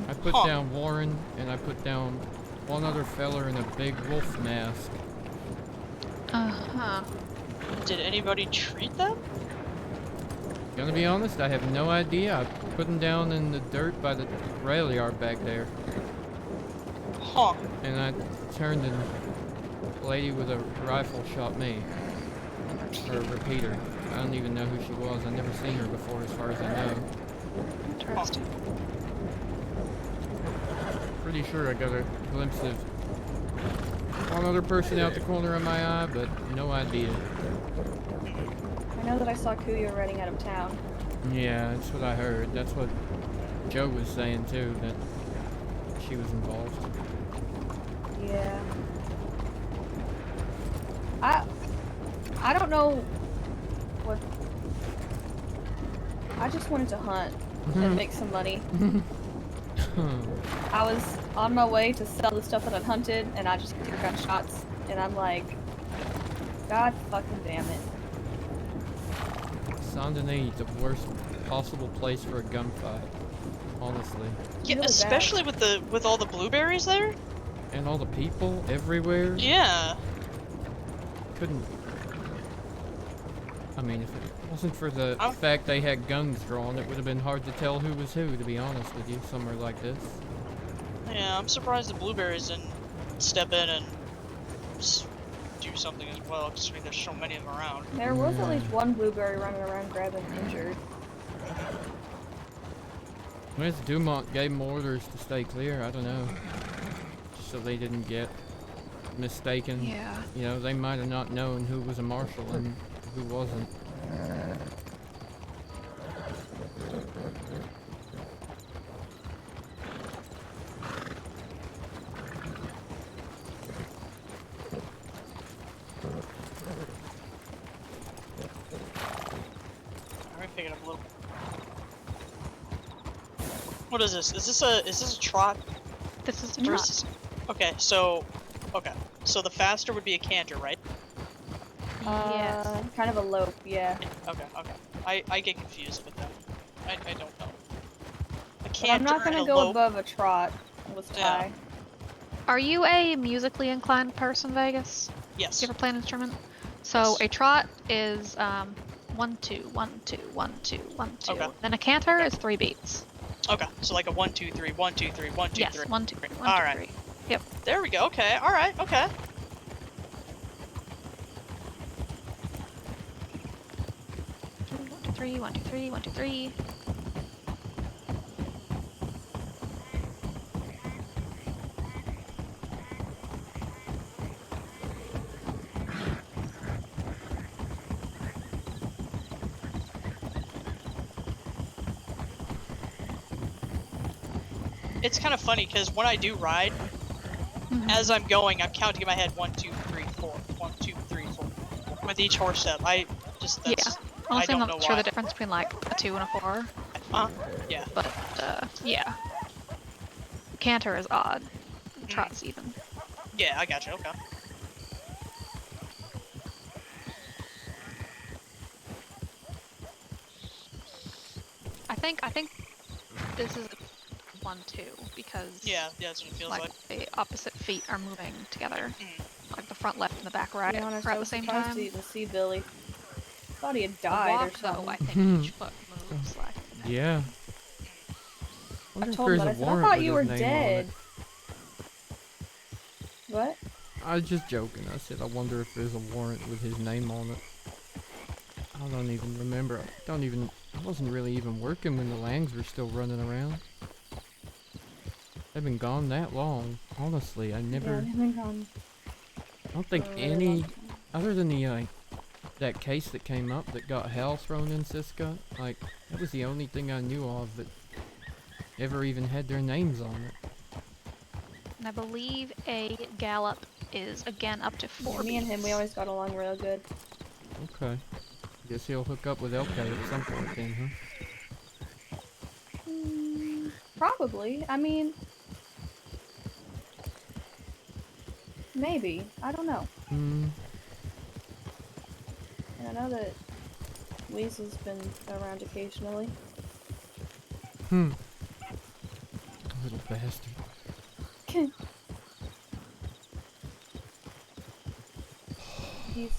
I put down Warren, and I put down one other feller in a big wolf mask. Uh-huh. Did anybody treat them? Gonna be honest, I have no idea. I put them down in the dirt by the rail yard back there. Huh. And I turned and a lady with a rifle shot me. Or a repeater. I don't even know who she was. I've never seen her before as far as I know. Interesting. Pretty sure I got a glimpse of one other person out the corner of my eye, but no idea. I know that I saw Kuya running out of town. Yeah, that's what I heard. That's what Joe was saying too, that she was involved. Yeah. I don't know what. I just wanted to hunt and make some money. I was on my way to sell the stuff that I'd hunted, and I just hear gunshots, and I'm like, God fucking damn it. Saint Denis, the worst possible place for a gunfight, honestly. Yeah, Really especially with all the blueberries there. And all the people everywhere. Yeah. Couldn't. I mean, if it wasn't for the fact they had guns drawn, it would have been hard to tell who was who, to be honest with you, somewhere like this. Yeah, I'm surprised the blueberries didn't step in and do something as well, considering there's so many of them around. There was at least one blueberry running around grabbing injured. Whereas Dumont gave them orders to stay clear, I don't know. So they didn't get mistaken. Yeah. You know, they might have not known who was a marshal and who wasn't. Let me pick it up a little. What is this? Is this a trot? This is a Or trot. is this- Okay, so the faster would be a canter, right? Yes. Kind of a lope, yeah. Okay. I get confused with that. I don't know. A But canter I'm not gonna and a go lope. above a trot with Ty. Are you a musically inclined person, Vegas? Yes. You ever play an instrument? So a trot is 1 2 1 2 1 2 1 2. Okay. Then a canter is 3 beats. Okay, so like a 1 2 3 1 2 3 1 2 Yes, 3. 1 2 3 1 2 All right. 3. Yep. There we go. Okay. All right. Okay. 1 2 3 1 2 3 1 2 3. It's kind of funny because when I do ride, as I'm going, I'm counting in my head 1 2 3 4 1 2 3 4 with each horse step. I just Yeah. I Honestly, I'm don't not know sure why. the difference between like a 2 and a 4. Yeah. But yeah. Canter is odd. Trot's even. Yeah, I got you. Okay. I think this is 1 2 because Yeah, that's what it feels like. the opposite feet are moving together. Like the front left and the back right To be honest, are I at the was same surprised time. to even see Billy. Thought he had The died or walk, something. though, I think each foot moves like. Yeah. I Wonder if told him there's that. a I said, I warrant thought with you his were name on it. dead. What? I was just joking. I said, I wonder if there's a warrant with his name on it. I don't even remember. I wasn't really even working when the Langs were still running around. They've been gone that long. Honestly, I never. Yeah, they've been gone. I don't think any, other than the that case that came up that got hell thrown in Siska. Like that was the only thing I knew of that ever even had their names on it. And I believe a gallop is again up to 4 Yeah, me and him, we always got along real good. Okay. Guess he'll hook up with LK at some point then, huh? Probably. I mean, maybe. I don't know. Hmm. And I know that Weasel's been around occasionally. Little bastard. He's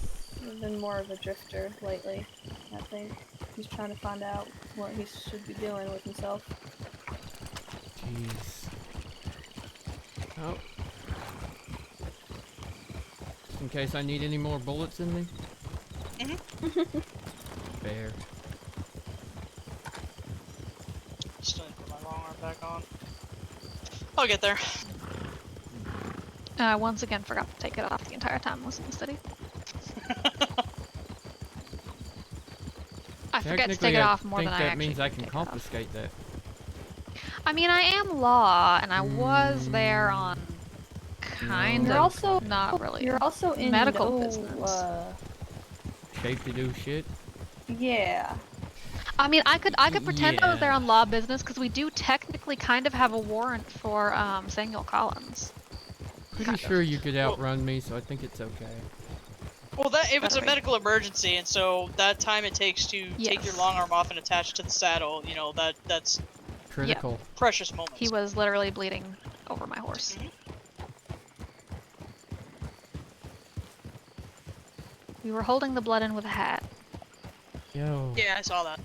been more of a drifter lately, I think. He's trying to find out what he should be doing with himself. Jeez. Oh. Just in case I need any more bullets in me. Fair. Still need to put my long arm back on. I'll get there. Once again, forgot to take it off the entire time I was in the city. I forget to take it off more than I think that actually means I can take it off. confiscate that. I mean, I am law, and I was there on kind You're of also not really. You're also in medical no, business. Shape to do shit. Yeah. I mean, I could pretend I was there Yeah. on law business because we do technically kind of have a warrant for Samuel Collins. Pretty sure you could outrun me, so I think it's okay. Well, that if it's a Alright. medical emergency, and so that time it takes to take your Yes. long arm off and attach to the saddle, you know that's Critical. precious moments. He was literally bleeding over my horse. We were holding the blood in with a hat. Yo. Yeah, I saw that.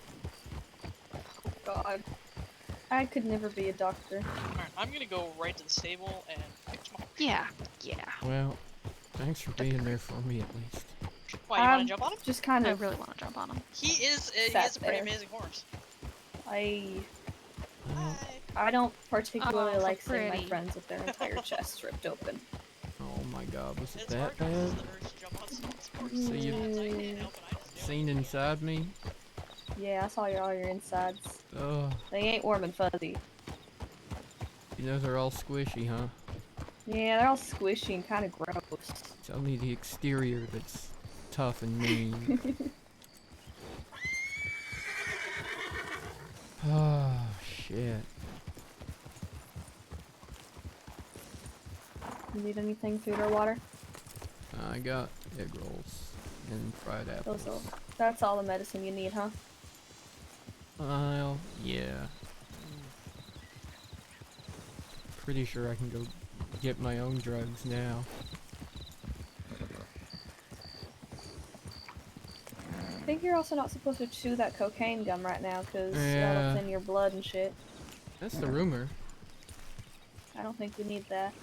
Oh God. I could never be a doctor. Alright, I'm gonna go right to the stable and fix my horse. Yeah, yeah. Well, thanks for being there for me at least. Why, you wanna jump on him? Just kind I of. really want to jump on him. He is a pretty there. amazing horse. I don't particularly Oh, so like seeing my pretty. friends with their entire chests ripped open. Oh my god, was it that bad? So you've seen inside me? Yeah, I saw all your insides. Oh, They ain't warm and fuzzy. you know they're all squishy, huh? Yeah, they're all squishy and kind of gross. It's only the exterior that's tough and mean. Oh, shit. You need anything, food or water? I got egg rolls and fried apples. That's all the medicine you need, huh? Well, yeah. Pretty sure I can go get my own drugs now. I think you're also not supposed to chew that cocaine gum right now, because Yeah. that'll thin your blood and shit. That's the rumor. I don't think you need that.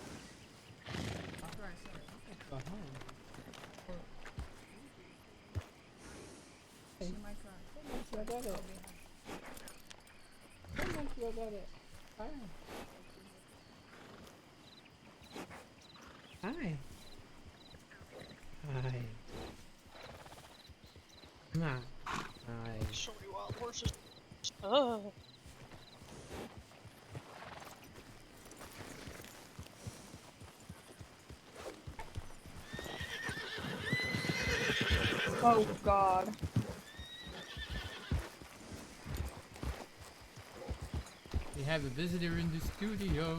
Hi. Hi. Come on. Hi. So many wild horses. Oh. Oh God. We have a visitor in the studio.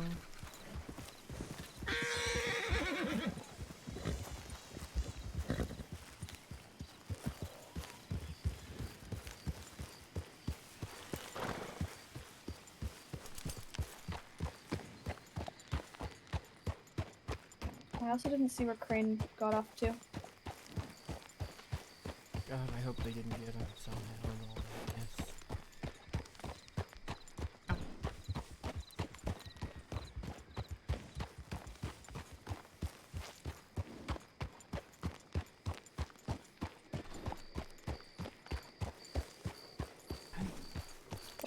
I also didn't see where Crane got off to. God, I hope they didn't get him somehow and all that mess.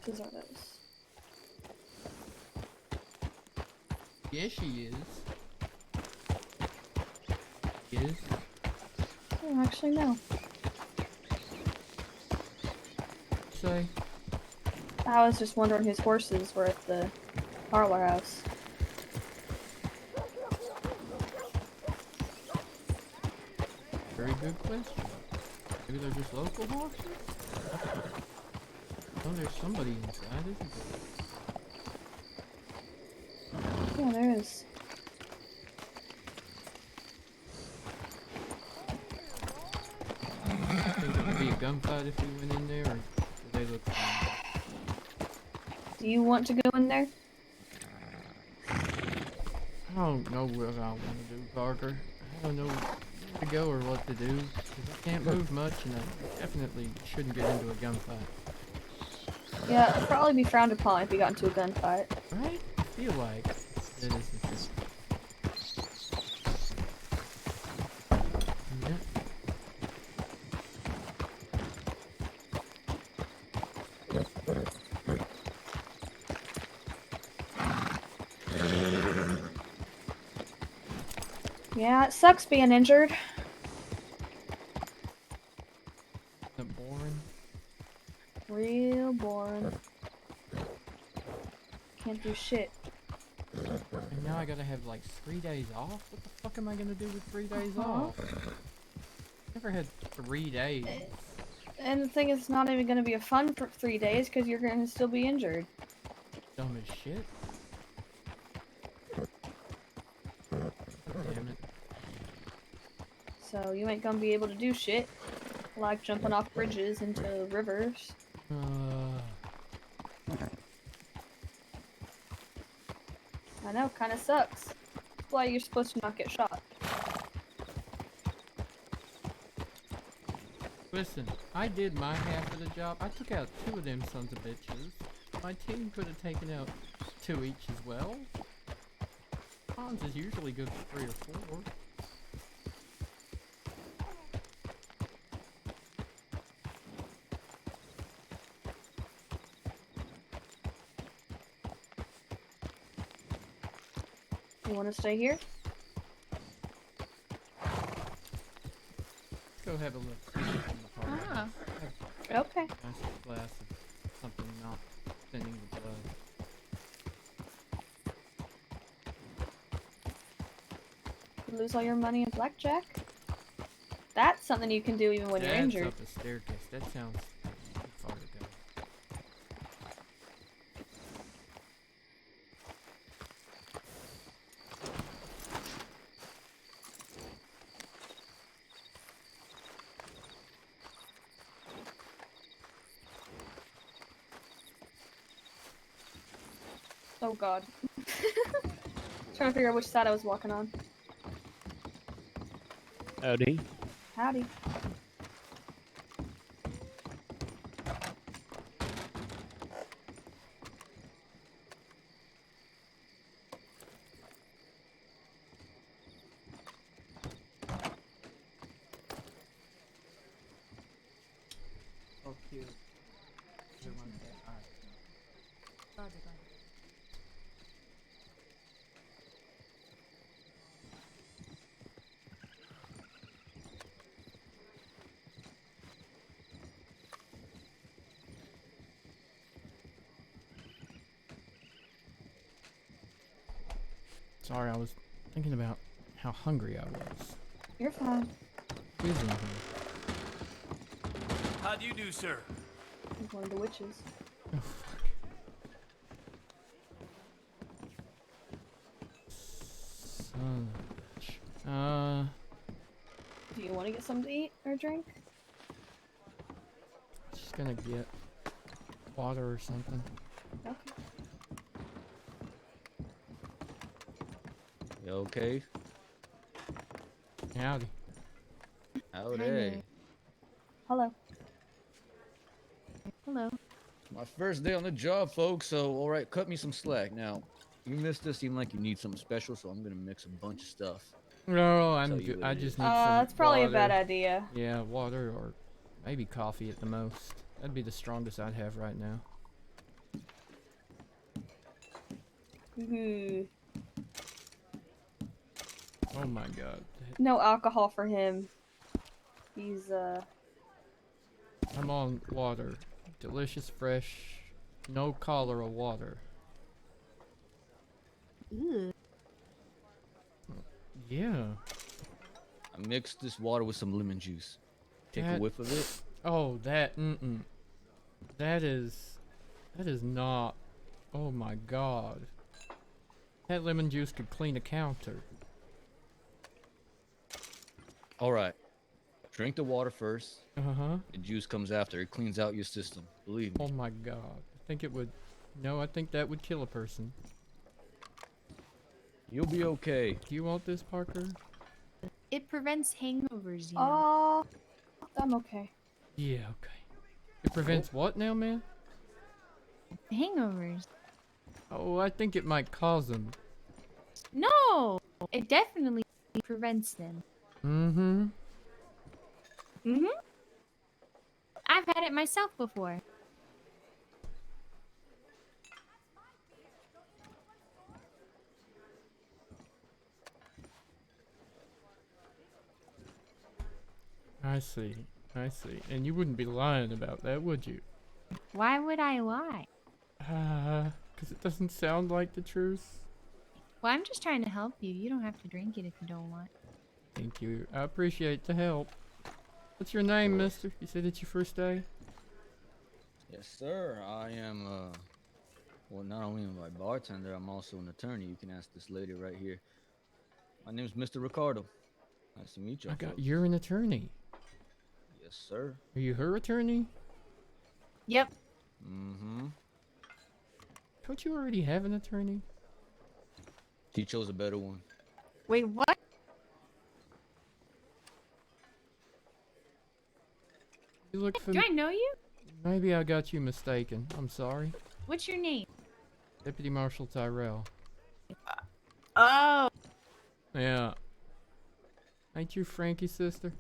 What are those? Yes, she is. Is? Oh, actually, no. Say? I was just wondering whose horses were at the parlor house. Very good question. Maybe they're just local horses? Oh, there's somebody inside, isn't there? Yeah, there is. Think it would be a gunfight if we went in there, or do they look fine? Do you want to go in there? I don't know what I want to do, Parker. I don't know where to go or what to do, because I can't move much, and I definitely shouldn't get into a gunfight. Yeah, it'd probably be frowned upon if you got into a gunfight. Right? I feel like that is the truth. Yeah. Yeah, it sucks being injured. The boring. Real boring. Can't do shit. And now I gotta have like 3 days off? What the fuck am I gonna do with 3 days off? Never had 3 days. And the thing is, it's not even going to be a fun for 3 days because you're going to still be injured. Dumb as shit. Damn it. So you ain't going to be able to do shit. Like jumping off bridges into rivers. I know, kinda sucks. That's why you're supposed to not get shot. Listen, I did my half of the job. I took out 2 of them sons of bitches. My team could have taken out 2 each as well. Hans is usually good for 3 or 4. You want to stay here? Go have a look. Ah. Okay. Nice glass of something not thinning the blood. You lose all your money in blackjack? That's something you can do even when you're injured. Up a staircase. That sounds too far to go. Oh god. Trying to figure out which side I was walking on. Howdy. Howdy. Oh, cute. Sorry, I was thinking about how hungry I was. You're fine. Isn't he? How do you do, sir? He's one of the witches. Oh, fuck. Son of a bitch. Do you want to get something to eat or drink? Just gonna get water or something. Okay. You okay? Howdy. Howdy. Hello. Hello. My first day on the job, folks, so alright, cut me some slack. Now, you missed this, seem like you need something special, so I'm gonna mix a bunch of stuff. No, I'm Tell you good. what I it just is. need some That's probably water. a bad idea. Yeah, water or maybe coffee at the most. That'd be the strongest I'd have right now. Ooh. Oh my god. No alcohol for him. He's I'm on water. Delicious, fresh, no cholera water. Ew. Yeah. I mixed this water with some lemon juice. Take a That- whiff of it. Oh, that, That is not, oh my god. That lemon juice could clean a counter. Alright. Drink the water first. Uh-huh. The juice comes after. It cleans out your system. Believe me. Oh my god. I think it would, no, I think that would kill a person. You'll be okay. Do you want this, Parker? It prevents hangovers, you know. Oh, I'm okay. Yeah, okay. It prevents what now, man? Hangovers. Oh, I think it might cause them. No! It definitely prevents them. Mm-hmm. Mm-hmm. I've had it myself before. I see. I see. And you wouldn't be lying about that, would you? Why would I lie? Because it doesn't sound like the truth. Well, I'm just trying to help you. You don't have to drink it if you don't want. Thank you. I appreciate the help. What's your name, mister? You said it's your first day? Yes, sir. I am, well, not only am I a bartender, I'm also an attorney. You can ask this lady right here. My name's Mr. Ricardo. Nice to meet you. You're an attorney. Yes, sir. Are you her attorney? Yep. Mm-hmm. Don't you already have an attorney? She chose a better one. Wait, what? You look Do I know you? Maybe I got you mistaken. I'm sorry. What's your name? Deputy Marshal Tyrell. Oh. Yeah. Ain't you Frankie's sister?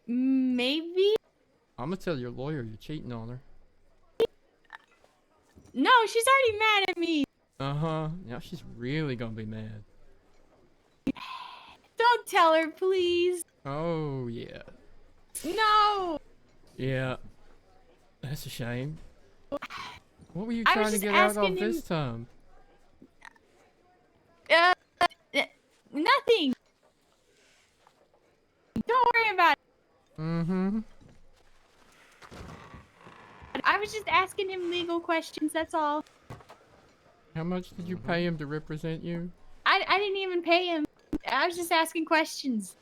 Maybe? I'm gonna tell your lawyer you're cheating on her. No, she's already mad at me. Uh-huh. Now she's really gonna be mad. Don't tell her, please. Oh, yeah. No. Yeah. That's a shame. What were you I was trying to just get out of asking this him- time? Nothing. Don't worry about it. Mm-hmm. I was just asking him legal questions, that's all. How much did you pay him to represent you? I didn't even pay him. I was just asking questions.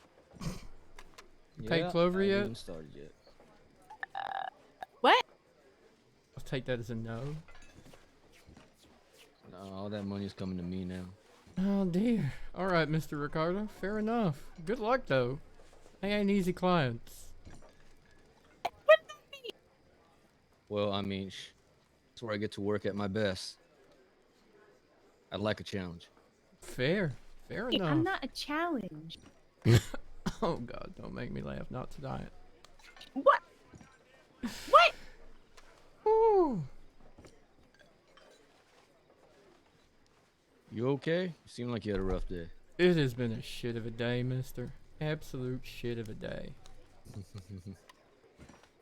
Paid Clover I haven't yet? even started yet. What? I'll take that as a no. No, all that money's coming to me now. Oh dear. Alright, Mr. Ricardo. Fair enough. Good luck though. They ain't easy clients. Well, I mean, that's where I get to work at my best. I'd like a challenge. Fair. Fair Hey, enough. I'm not a challenge. Oh god, don't make me laugh. Not tonight. What? What? Ooh. You okay? You seem like you had a rough day. It has been a shit of a day, mister. Absolute shit of a day.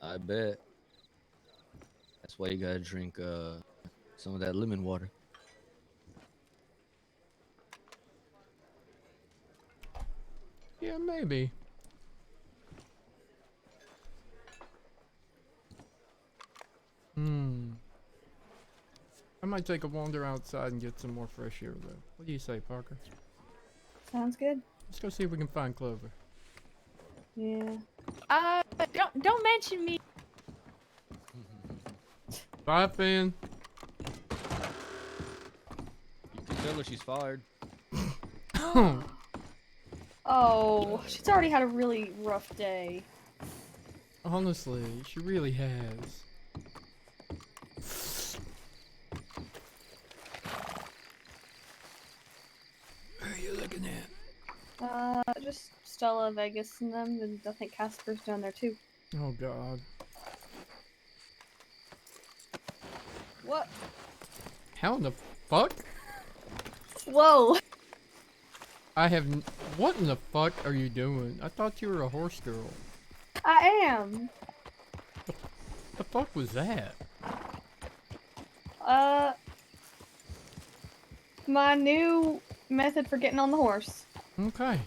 I bet. That's why you gotta drink some of that lemon water. Yeah, maybe. I might take a wander outside and get some more fresh air though. What do you say, Parker? Sounds good. Let's go see if we can find Clover. Yeah. Don't mention me. Bye, Finn. You can tell her she's fired. Oh, she's already had a really rough day. Honestly, she really has. What are you looking at? Just Stella, Vegas, and them, and I think Casper's down there too. Oh god. What? How in the fuck? Whoa! What in the fuck are you doing? I thought you were a horse girl. I am. The fuck was that? My new method for getting on the horse. Okay.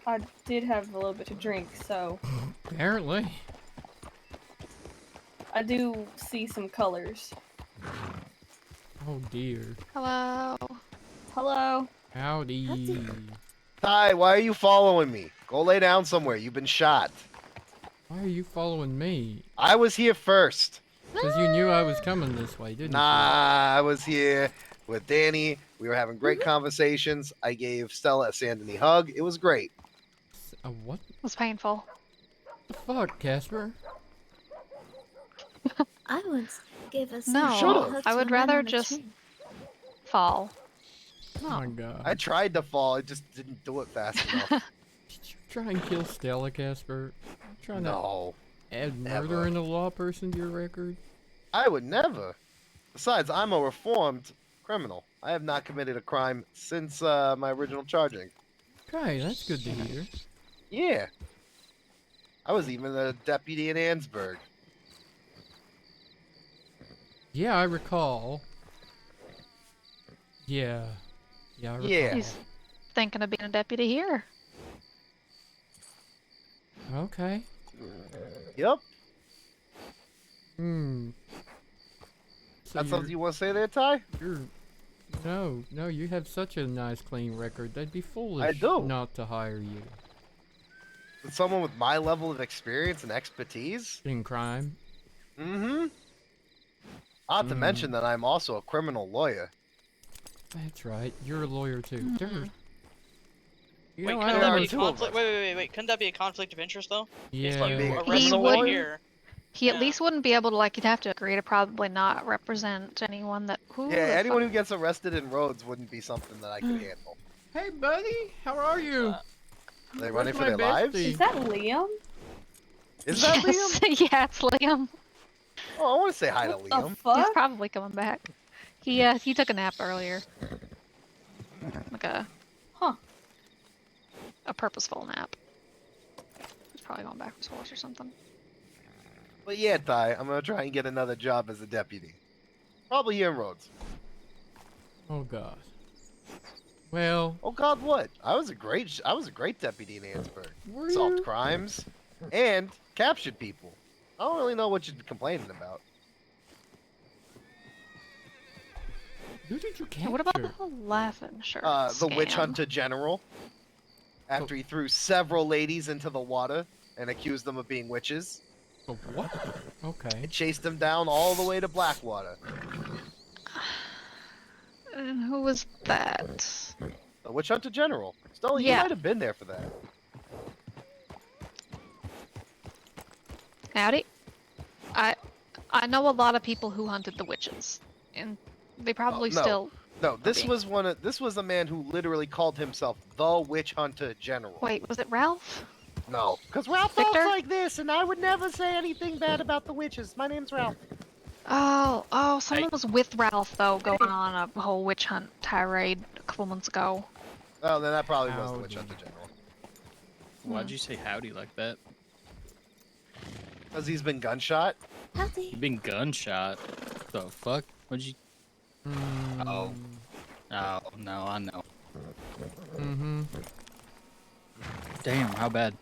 I did have a little bit to drink, so Apparently. I do see some colors. Oh dear. Hello. Hello. Howdy. Ty, why are you following me? Go lay down somewhere. You've been shot. Why are you following me? I was here first. Because you knew I was coming this way, didn't Nah, I was here with Danny. We were having great conversations. I gave Stella a Sandony hug. It was great. you? A what It was painful. the fuck, Casper? I once gave us No, I would rather just fall. Oh my god. I tried to fall. I just didn't do it fast enough. Try and kill Stella, Casper. Trying No, to add never. murdering a law person to your record? I would never. Besides, I'm a reformed criminal. I have not committed a crime since my original charging. Okay, that's good to hear. Yeah. I was even a deputy in Ansburg. Yeah, I recall. Yeah. Yeah, I recall. Yeah. He's thinking of being a deputy here. Okay. Yep. Hmm. So That's something you want to say there, Ty? No, you have such a nice, clean record. They'd be foolish I do. not to hire you. With someone with my level of experience and expertise? In crime? Mm-hmm. Not to mention that I'm also a criminal lawyer. That's right. You're a lawyer too. Mhm. You Wait, know, couldn't I that be a almost- conflict? Wait. Couldn't that be a conflict of interest though? Yeah. If you Being a arrest criminal somebody lawyer? here. He at least wouldn't be able to, like, he'd have to agree to probably not represent anyone that. Who Yeah, the anyone fuck? who gets arrested in roads wouldn't be something that I could handle. Hey, buddy, how are you? Are they running for my their lives? bestie? Is that Liam? Is that Liam? Yes, yeah, it's Liam. Oh, I want to say hi to What the Liam. fuck? He's probably coming back. He took a nap earlier. Like a purposeful nap. He's probably going back to his horse or something. But yeah, Ty, I'm gonna try and get another job as a deputy. Probably here in Rhodes. Oh God. Well. Oh God, what? I was a great deputy in Ansburg. Were Solved you? crimes and captured people. I don't really know what you're complaining about. Who did you Hey, capture? what about the whole laughing shirt? The witch scam? hunter general. After he threw several ladies into the water and accused them of being witches. What? Okay. It chased them down all the way to Blackwater. And who was that? The witch hunter general. Still, you Yeah. might have been there for that. Howdy. I know a lot of people who hunted the witches, and they probably no. still. No, this Okay. was this was a man who literally called himself the witch hunter general. Wait, was it Ralph? No, because Ralph Victor? talks like this, and I would never say anything bad about the witches. My name's Ralph. Oh, someone was with Ralph though, going on a whole witch hunt tirade a couple months ago. Oh, then that probably was the witch hunter general. Why'd you say howdy like that? Because he's been gunshot. You've been gunshot. The fuck? What'd you? Oh. Oh no, I know. Mm-hmm. Damn, how bad?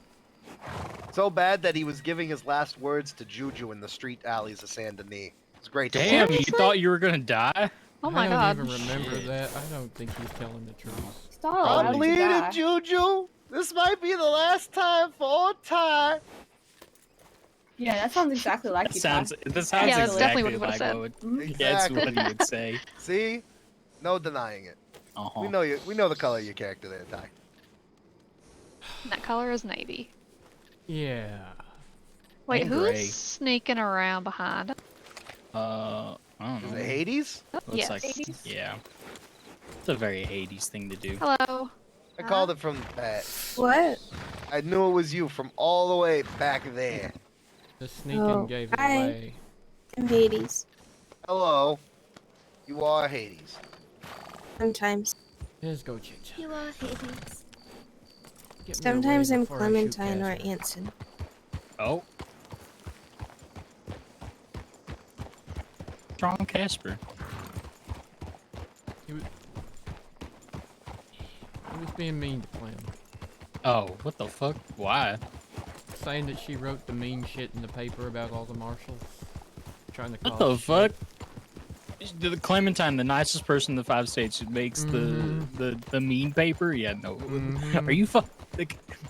So bad that he was giving his last words to Juju in the street alleys of Saint Denis. It's great. to Damn, watch. you thought you were gonna die? Oh my god. I don't even remember that. I don't think he's telling the truth. Stop. I'm bleeding, Juju. This might be the last time for Ty. Yeah, that sounds exactly like you. Ty. This sounds Yeah, that's exactly definitely what he would've like said. what Mhm. would. Yeah, it's what Exactly. he would say. See? No denying it. Uh-huh. We know you. We know the color of your character there, Ty. And that color is navy. Yeah. Wait, And who's gray. sneaking around behind? I don't Is know. it Hades? Looks Yes. like yeah. It's a very Hades thing to do. Hello. I called it from that. What? I knew it was you from all the way back there. The sneaking Oh, gave it hi. away. I'm Hades. Hello. You are Hades. Sometimes. Let's go, Chicha. You are Hades. Get me Sometimes away I'm before I shoot Clementine or Casper. Anson. Oh. Strong Casper. He was being mean to Clem. Oh, what the fuck? Why? Saying that she wrote the mean shit in the paper about all the marshals. Trying to What call the fuck? The Clementine, the nicest person in the 5 states, who makes the mean paper. Yeah, no. Are you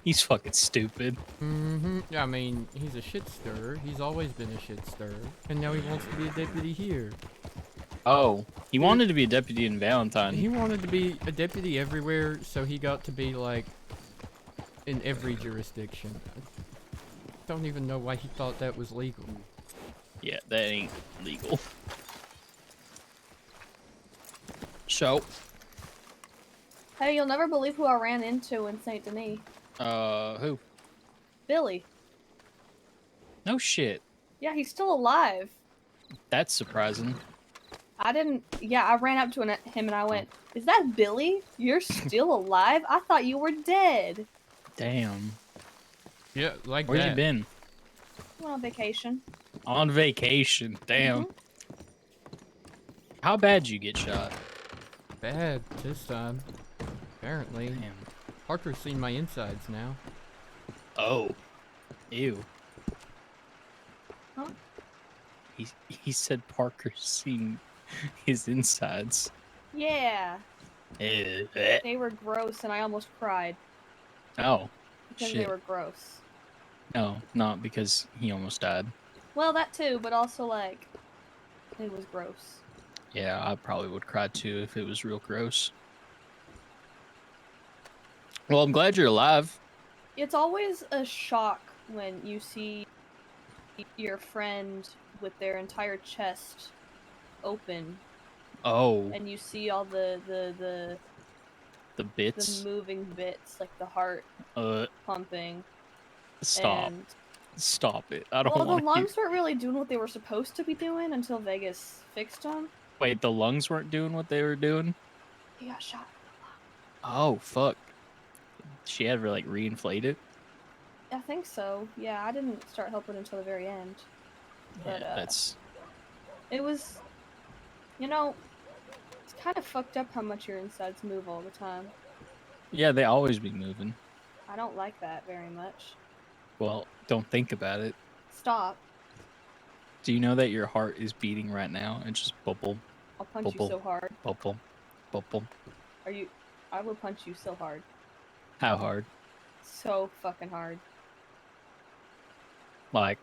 he's fucking stupid. Mm-hmm. I mean, he's a shit stirrer. He's always been a shit stirrer. And now he wants to be a deputy here. Oh, he wanted to be a deputy in Valentine. He wanted to be a deputy everywhere, so he got to be, like, in every jurisdiction. I don't even know why he thought that was legal. Yeah, that ain't legal. So, Hey, you'll never believe who I ran into in Saint Denis. who? Billy. No shit. Yeah, he's still alive. That's surprising. I didn't. Yeah, I ran up to him and I went, "Is that Billy? You're still alive? I thought you were dead." Damn. Yeah, like Where that. you been? Went on vacation. On vacation. Damn. Mhm. How bad did you get shot? Bad this time. Apparently. Damn. Parker's seen my insides now. Oh. Ew. Huh? He said Parker's seen his insides. Yeah. Eh. They were gross, and I almost cried Oh. because Shit. they were gross. No, not because he almost died. Well, that too, but also like, it was gross. Yeah, I probably would cry too if it was real gross. Well, I'm glad you're alive. It's always a shock when you see your friend with their entire chest open. Oh. And you see all the The bits. moving bits, like the heart pumping. Stop. And Stop it. I don't well, the want to hear. lungs weren't really doing what they were supposed to be doing until Vegas fixed them. Wait, the lungs weren't doing what they were doing? He got shot. Oh, fuck. She had to, like, reinflate it? I think so. Yeah, I didn't start helping until the very end. But Yeah, that's... it was, you know, it's kind of fucked up how much your insides move all the time. Yeah, they always be moving. I don't like that very much. Well, don't think about it. Stop. Do you know that your heart is beating right now and just bubble? I'll punch bubble, you so hard. Bubble. Bubble. Are you... I will punch you so hard. How hard? So fucking hard. Like...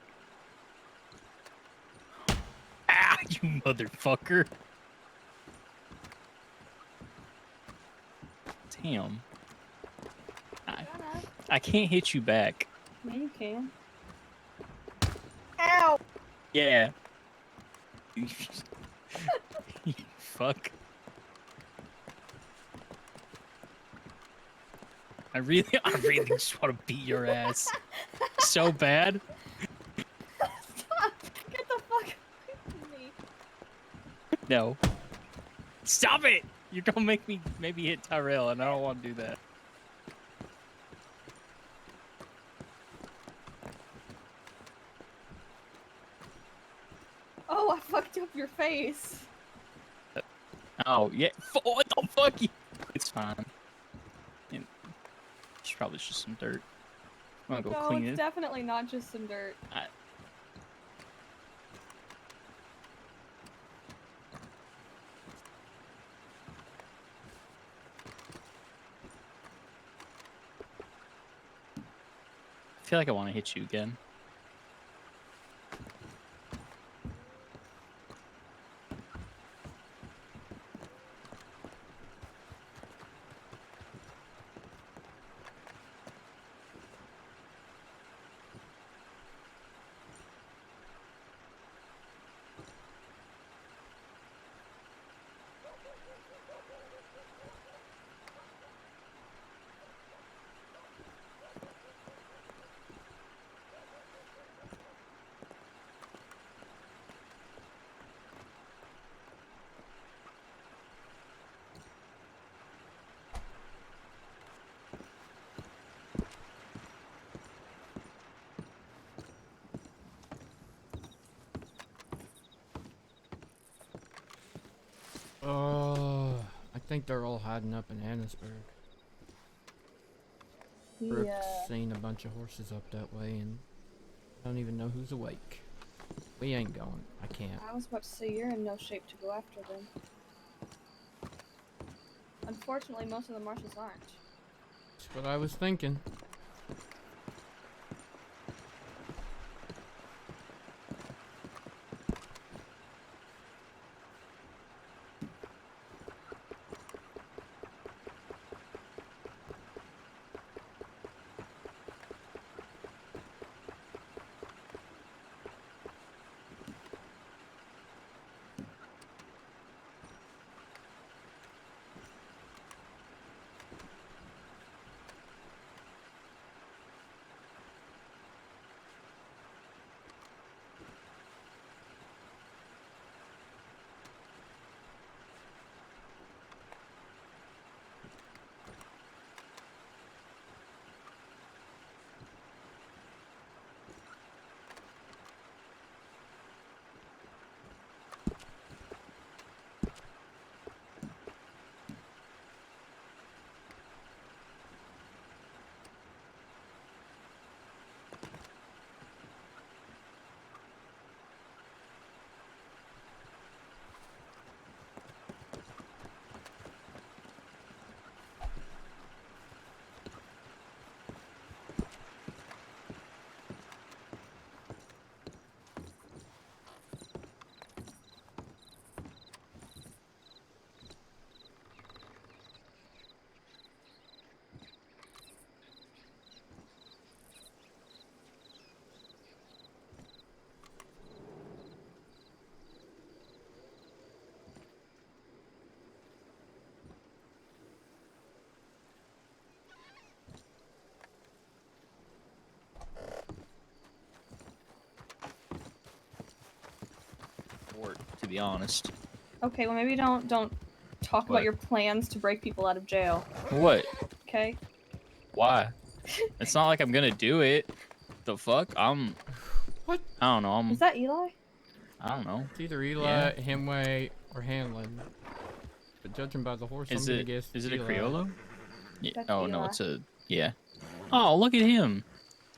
Ah, you motherfucker! Damn. I can't hit you back. Yeah, you can. Ow! Yeah. You fuck. I really just want to beat your ass so bad. Stop! Get the fuck away from me! No. Stop it! You're gonna make me maybe hit Tyrell, and I don't want to do that. Oh, I fucked up your face. Oh, yeah. What the fuck? It's fine. It's probably just some dirt. I'm gonna go No, clean it's it. definitely not just some dirt. I feel like I want to hit you again. I think they're all hiding up in Annisburg. Brooke's seen a bunch of horses up that way, and I don't even know who's awake. We ain't going. I can't. I was about to say, you're in no shape to go after them. Unfortunately, most of the marshals aren't. That's what I was thinking. be honest. Okay, well maybe don't talk What? about your plans to break people out of jail. What? Okay. Why? It's not like I'm gonna do it. The fuck? What? I don't know. Is that Eli? I don't know. It's either Eli, Yeah. Hemway, or Hanlon. But judging by the horse, Is I'm gonna it? guess Is it a Eli. Criollo? Yeah. That's Oh no, Eli. it's a yeah. Oh, look at him.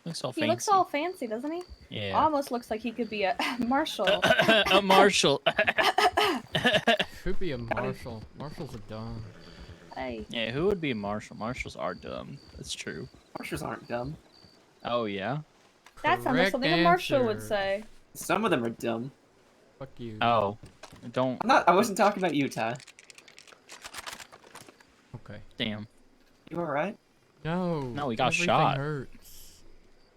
Looks all He fancy. looks all fancy, doesn't he? Yeah. Almost looks like he could be a Marshal. A Marshal. Could be a Marshal. Marshals are dumb. Hey. Yeah, who would be a Marshal? Marshals are dumb. That's true. Marshals aren't dumb. Oh yeah. That sounds like something a Marshal would answer. say. Some of them are dumb. Fuck you. Oh, don't. I wasn't talking about you, Ty. Okay. Damn. You alright? No. No, he got everything shot. Hurts.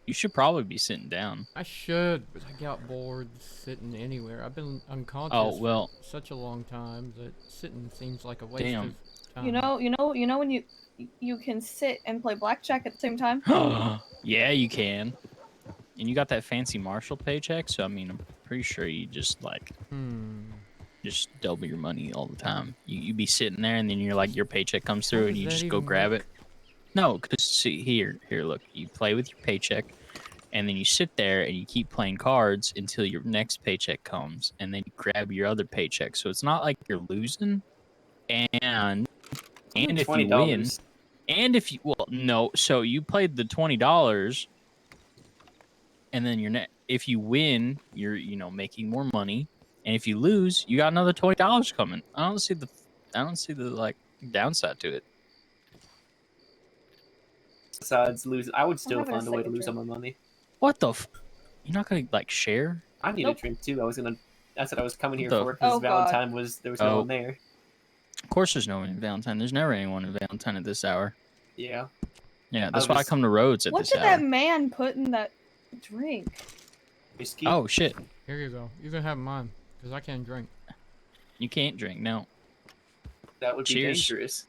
You should probably be sitting down. I should, but I got bored sitting anywhere. I've been unconscious Oh, well. for such a long time that sitting seems like a waste Damn. of time. You know when you can sit and play blackjack at the same time? Yeah, you can. And you got that fancy Marshal paycheck, so I mean, I'm pretty sure you just like just double your money all the time. You be sitting there, and then you're like, your paycheck comes through, and does you that just go even grab work? it. No, because see here, look, you play with your paycheck, and then you sit there and you keep playing cards until your next paycheck comes, and then you grab your other paycheck. So it's not like you're losing, and if you win, $20. and if you no, so you played the $20, and then if you win, you're making more money, and if you lose, you got another $20 coming. I don't see the like downside to it. Besides losing, I would still having a find a way to second lose all drink. my money. What the? You're not gonna like share? I need Nope. a drink too. That's what I was coming here The- for because Oh, God. Valentine there was no one there. Of course, there's no one in Valentine. There's never anyone in Valentine at this hour. Yeah. Yeah, that's why I come to Rhodes at What this did hour. that man put in that drink? Whiskey. Oh shit! Here you go. You can have mine, because I can't drink. You can't drink. No. That would be Cheers. dangerous.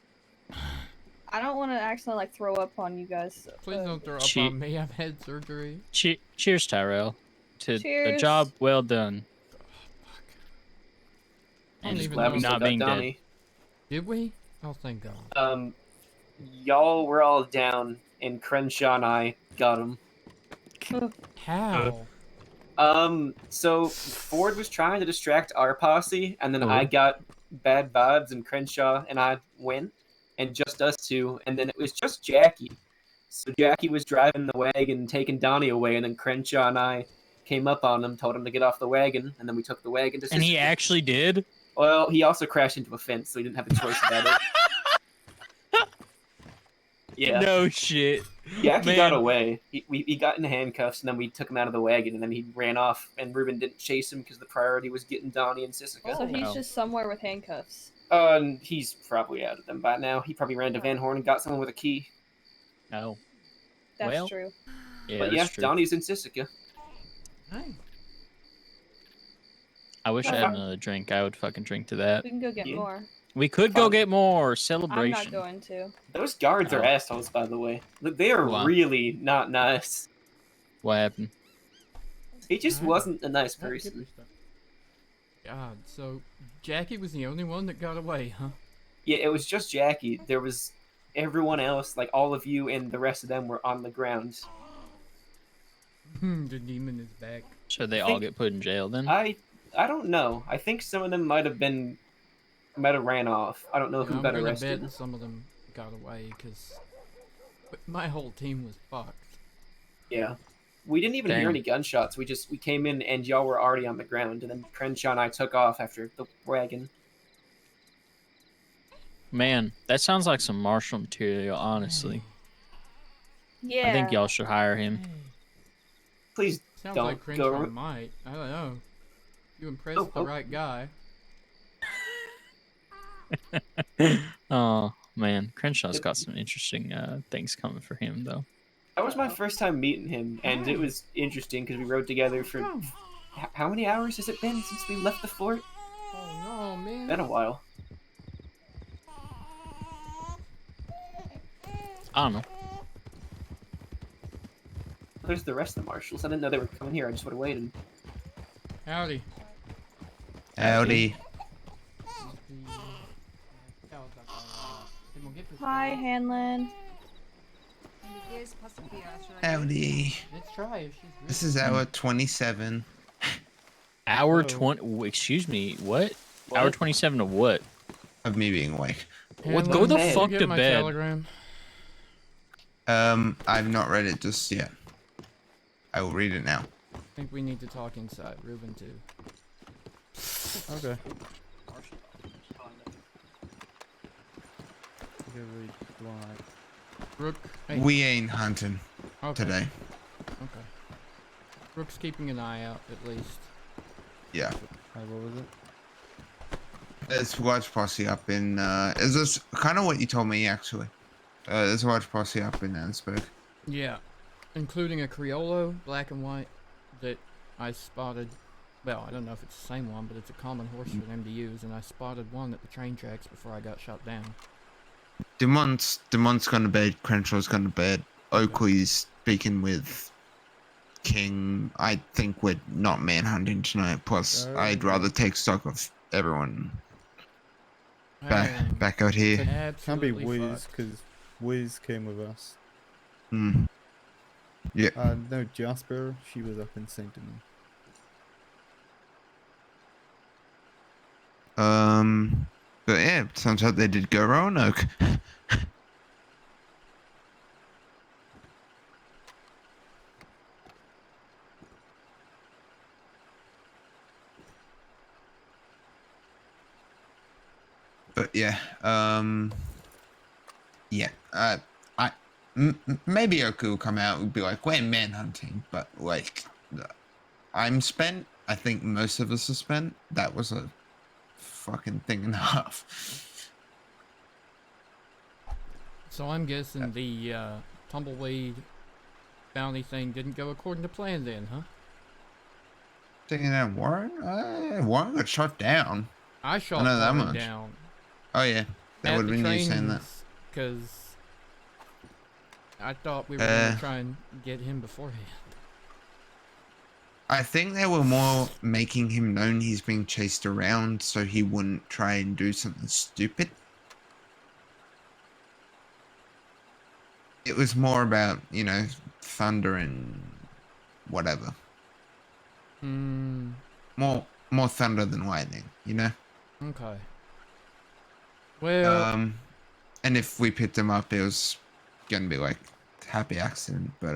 I don't want to accidentally like throw up on you guys. Please don't throw up Che- on me. I've had surgery. Cheers, Tyrell. To a Cheers. job well done. I don't And even Glad know. we still not got being dead. Donnie. Did we? Oh, thank God. Y'all were all down, and Crenshaw and I got him. How? So Ford was trying to distract our posse, and then Oh. I got bad vibes, and Crenshaw and I went, and just us two, and then it was just Jackie. So Jackie was driving the wagon, taking Donnie away, and then Crenshaw and I came up on him, told him to get off the wagon, and then we took the wagon to And he Sister- actually did. Well, he also crashed into a fence, so he didn't have a choice about it. Yeah. No shit. Jackie got Man. away. He got in handcuffs, and then we took him out of the wagon, and then he ran off, and Ruben didn't chase him because the priority was getting Donnie and Sissica. So he's Oh. just somewhere with handcuffs. And he's probably out of them by now. He probably ran to Van Horn and got someone with a key. No. That's Well, true. Yeah, But that's yeah, true. Donnie's in Sissica. Hey. I wish I had another drink. I would fucking drink to that. We can go get Yeah. more. We could go Fun. get more I'm celebration. not going to. Those guards are Oh. assholes, by the way. Look, they are Wow. really not nice. What happened? He just Alright. wasn't a nice That could person. be stuff. God, so Jackie was the only one that got away, huh? Yeah, it was just Jackie. There was everyone else, like all of you and the rest of them, were on the ground. The demon is back. Should they I all think- get put in jail then? I don't know. I think some of them might have ran off. I don't know who I'm got gonna arrested. bet some of them got away, because my whole team was fucked. Yeah. We didn't even hear Damn. any gunshots. We came in and y'all were already on the ground, and then Crenshaw and I took off after the wagon. Man, that sounds like some Marshall material, honestly. Yeah. I think y'all should hire him. Please Sounds don't like go. Crenshaw might. I don't know. You impressed Oh, the right guy. Oh man, Crenshaw's got some interesting things coming for him though. That was my first time meeting him, and it was interesting because we rode together for how many hours has it been since we left the fort? Oh no, man. Been a while. I don't know. There's the rest of the marshals. I didn't know they were coming here. I just would have waited. Howdy. Howdy. Hi, Hanlon. Howdy. Let's try if she's really This is hour 27. Hour Hello. 20. Excuse me. What? Hour 27 of what? Of me being awake. What? Go the Did you fuck get to my bed. telegram? I've not read it just yet. I will read it now. I think we need to talk inside. Ruben too. Okay. Rook. Hey. We ain't hunting Okay. today. Okay. Rook's keeping an eye out at least. Yeah. What was it? There's a large posse up in, is this kind of what you told me actually? There's a large posse up in Annesburg. Yeah, including a Criollo, black and white, that I spotted. Well, I don't know if it's the same one, but it's a common horse for them to use, and I spotted one at the train tracks before I got shot down. Demont's gone to bed, Crenshaw's gone to bed, Oakley's speaking with King. I think we're not manhunting tonight, plus I'd rather take stock of everyone back out here. Can't be Wiz, because Wiz came with us. Hmm. Yeah. No, Jasper, she was up in St. Denis. But yeah, sounds like they did go Roanoke. But yeah, yeah, maybe Oku will come out and be like, we're manhunting, but like, I'm spent. I think most of us are spent. That was a fucking thing and a half. So I'm guessing the tumbleweed bounty thing didn't go according to plan then, huh? Taking down Warren? Warren got shot down. I shot know that Warren much. down. Oh yeah, that would have been you saying that. Because I thought we were going to try and get him beforehand. I think they were more making him known he's being chased around so he wouldn't try and do something stupid. It was more about, you know, thunder and whatever. Hmm. More thunder than lightning, you know? Okay. Well. And if we picked him up, it was gonna be like happy accident. But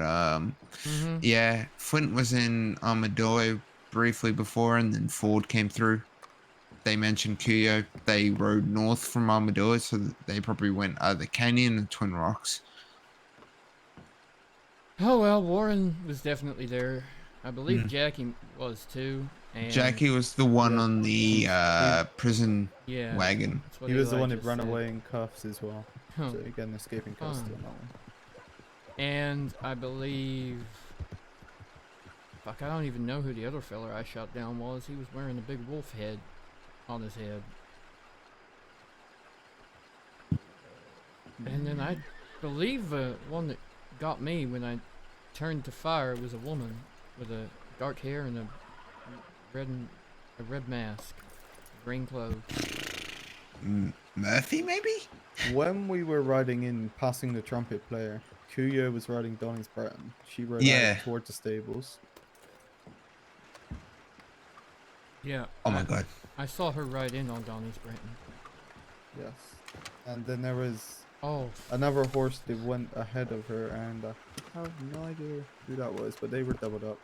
yeah, Flint was in Armadillo briefly before, and then Ford came through. They mentioned Cuyo. They rode north from Armadillo, so they probably went the Canyon and Twin Rocks. Oh well, Warren was definitely there. I believe Jackie was too. And Jackie was the one on the prison wagon. He was the one who ran away in cuffs as well. Huh. So again, escaping custody on that one. And I believe... Fuck, I don't even know who the other fella I shot down was. He was wearing a big wolf head on his head. And then I believe the one that got me when I turned to fire was a woman with a dark hair and a red mask, green clothes. Murphy, maybe? When we were riding in, passing the trumpet player, Kuya was riding Donnie's Breton. She rode out toward the stables. Yeah. Oh my god. I saw her ride in on Donnie's Breton. Yes. And then there was Oh. Another horse that went ahead of her, and I have no idea who that was, but they were doubled up.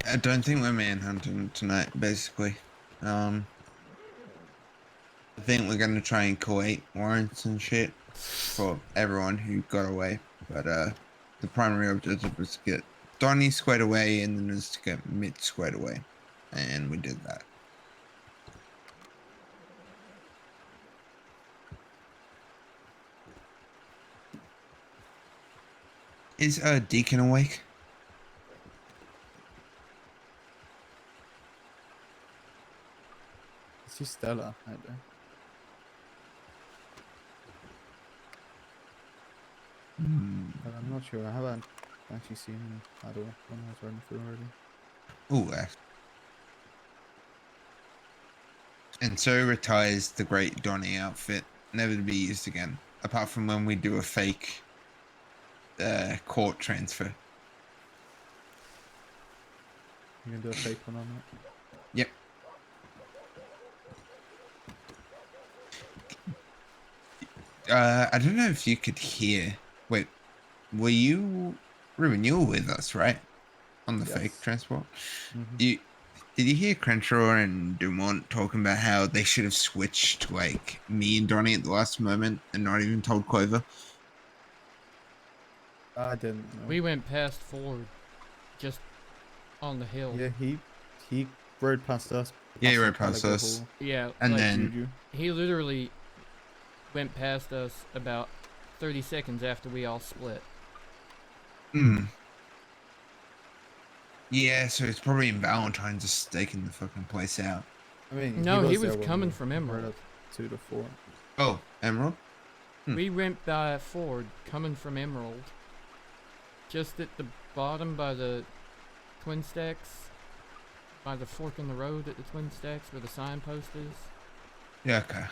I don't think we're manhunting tonight, basically. I think we're gonna try and collate warrants and shit for everyone who got away. But the primary objective was to get Donnie squared away and then was to get Mitt squared away. And we did that. Is Deacon awake? It's just Stella out there. But I'm not sure. I haven't actually seen him at all when I was running through already. Ooh, and so retires the great Donnie outfit, never to be used again, apart from when we do a fake court transfer. You can do a fake one on that. Yep. I don't know if you could hear. Wait, were you, Ruben? You were with us, right? On the fake Yes. transport. Mhm. Did you hear Crenshaw and Dumont talking about how they should have switched like me and Donnie at the last moment and not even told Clover? I didn't know. We went past Ford, just on the hill. Yeah, he rode past us. Yeah, he past rode the past Calico us. Hall, Yeah, And like then Juju. he literally went past us about 30 seconds after we all split. Yeah, so it's probably in Valentine's just staking the fucking place out. I mean, No, he was there when coming we from rode Emerald. up to the fort. Oh, Emerald? We went by Ford, coming from Emerald. Just at the bottom by the Twin Stacks, by the fork in the road at the Twin Stacks where the signpost is. Yeah, okay.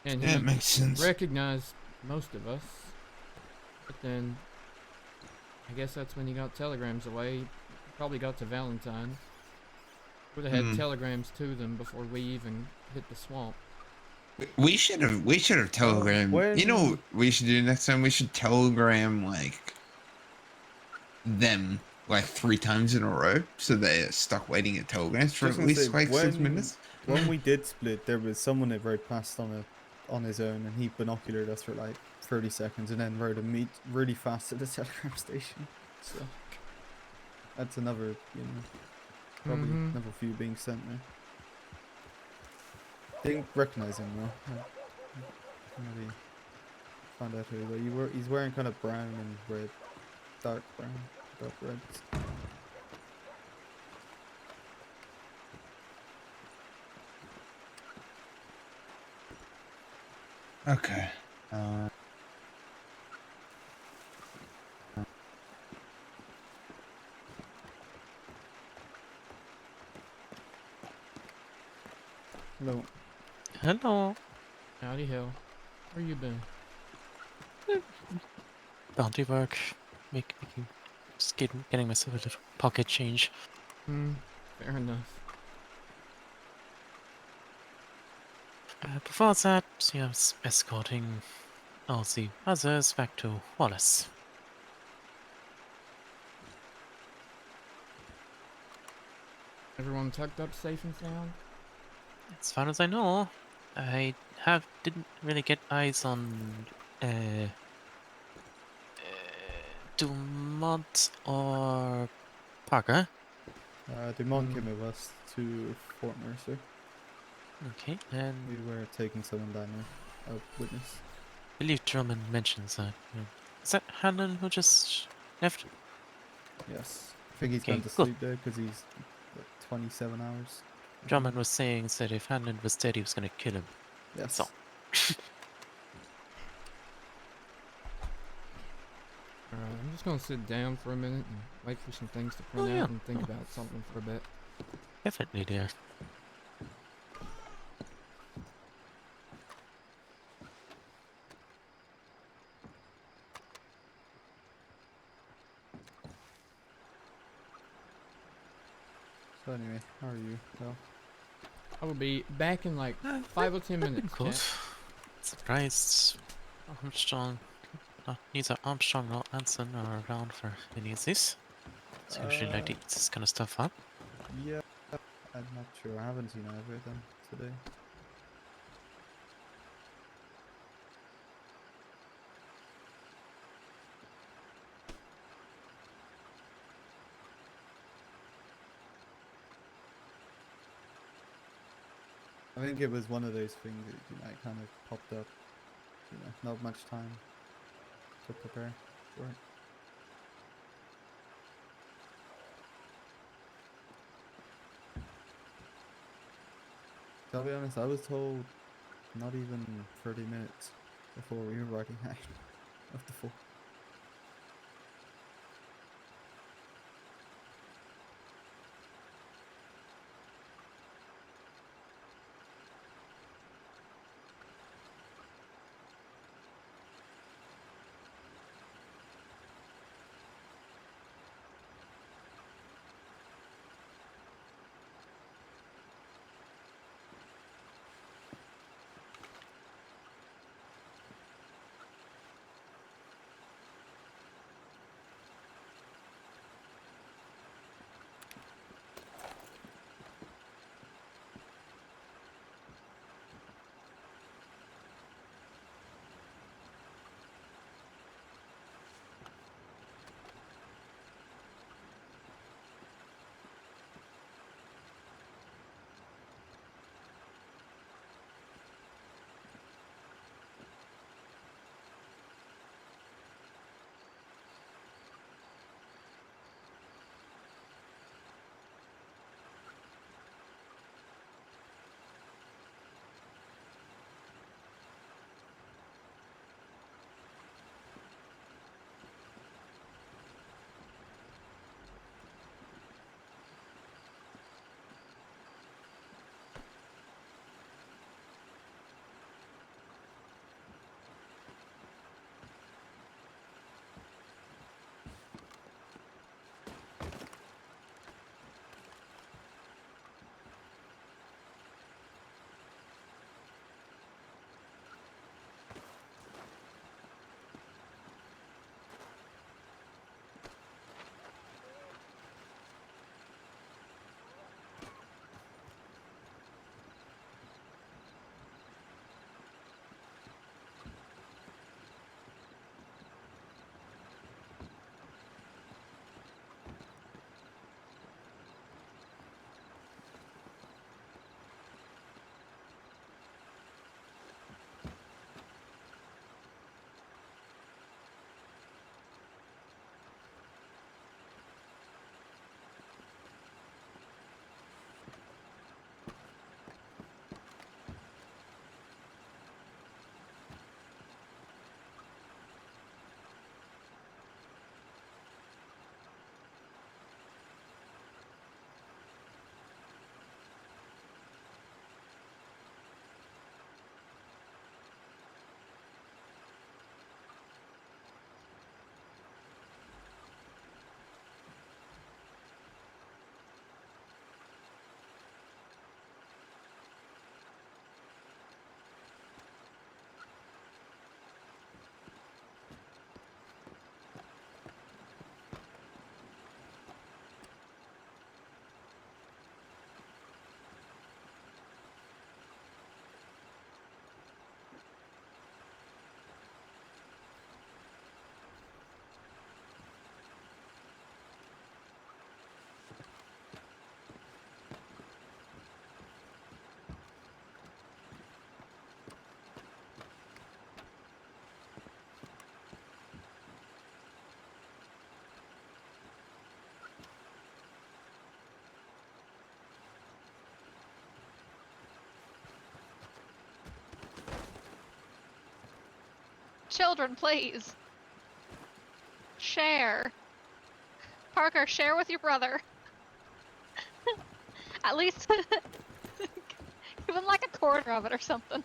And Yeah, he it makes sense. recognized most of us. But then, I guess that's when he got telegrams away. Probably got to Valentine. Would have had telegrams to them before we even hit the swamp. We should have telegram. You know what we should do next time? We should telegram like them like 3 times in a row, so they're stuck waiting at telegrams for Just at gonna say, least like 6 minutes. when we did split, there was someone that rode past on his own, and he binoculared us for like 30 seconds, and then rode really fast to the telegram station. So that's another, probably another few being sent there. Didn't recognize him though. Maybe found out who he was. He's wearing kind of brown and red, dark brown, dark red. Okay. Hello. Hello. Howdy hell. Where you been? Bounty work. Just getting myself a little pocket change. Fair enough. Before that, I was escorting all the others back to Wallace. Everyone tucked up safe and sound? As far as I know, I didn't really get eyes on Dumont or Parker. Dumont came with us to Fort Mercer. Okay, and we were taking someone down there, a witness. I believe Drummond mentions that. Is that Hannon who just left? Yes. I think he's Okay, gone to good. sleep there because he's 27 hours. Drummond was saying that if Hannon was dead, he was going to kill him. Yes. So. Alright, I'm just gonna sit down for a minute and wait for some things to print out and think about something for a bit. Definitely, dear. So anyway, how are you, Phil? I will be back in like 5 or 10 minutes. Good. Chat. Surprised Armstrong, neither Armstrong nor Anson are around for any of this. It's usually like to eat this kind of stuff up. Yeah, I'm not sure. I haven't seen either of them today. I think it was one of those things that kind of popped up. Not much time to prepare for it. To be honest, I was told not even 30 minutes before we were riding out of the fort. Children, please. Share. Parker, share with your brother. At least give him like a quarter of it or something.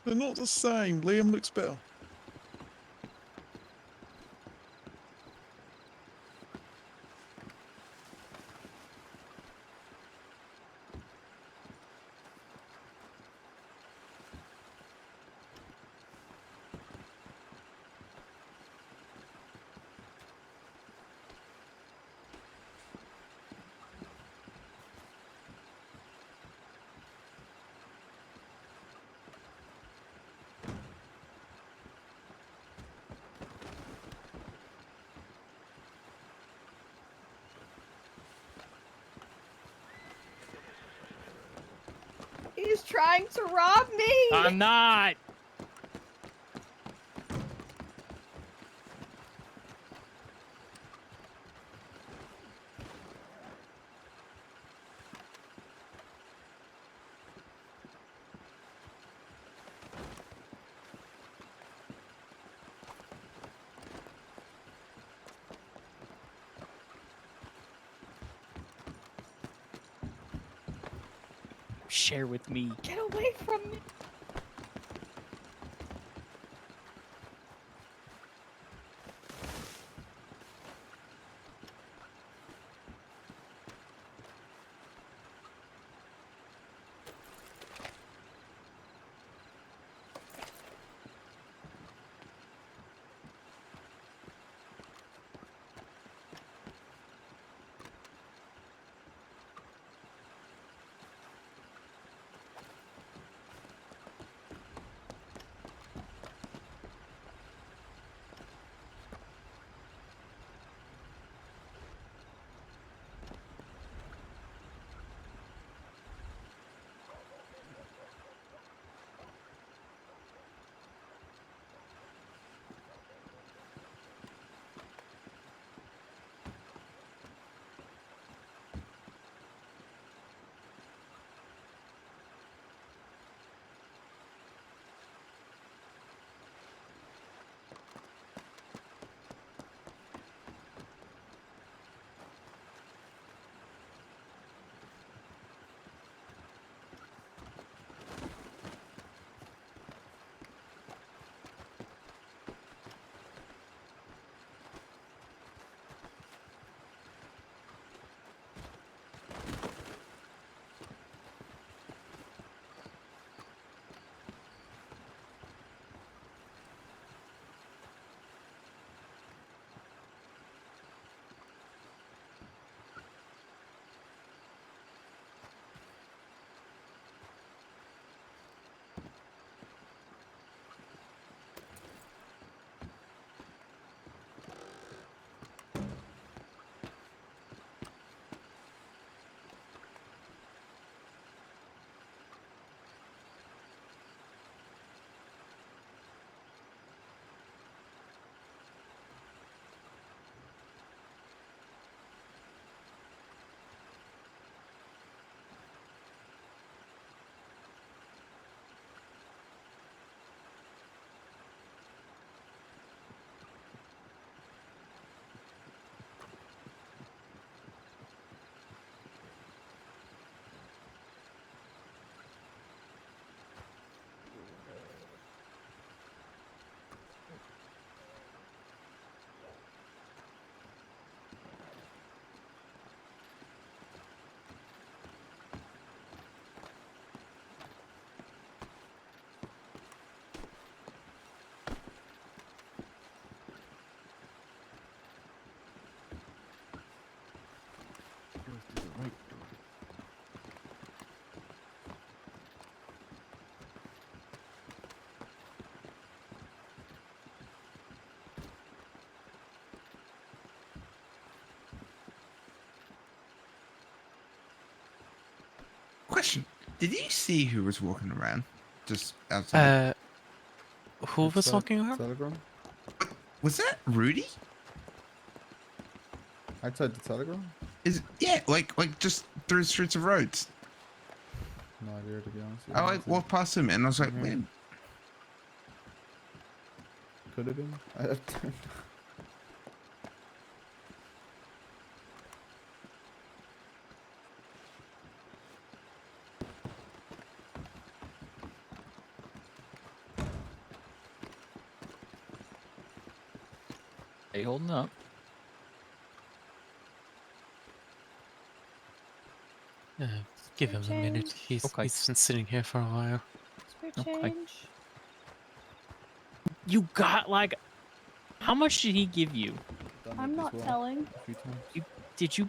They're not the same. Liam looks better. He's trying to rob me! I'm not! Share with me. Get away from me! Question: did you see who was walking around just outside? Who was walking around? Telegram? Was that Rudy? Outside the Telegram? Yeah, like just through the streets of Rhodes. No idea, to be honest. I like walked past him and I was like, Mhm. wait. Could have been. I don't know. Hey, holding up. Give him a minute. He's been sitting here for a while. Spare Okay. change. You got like, how much did he give you? I'm not telling. A few times. Did you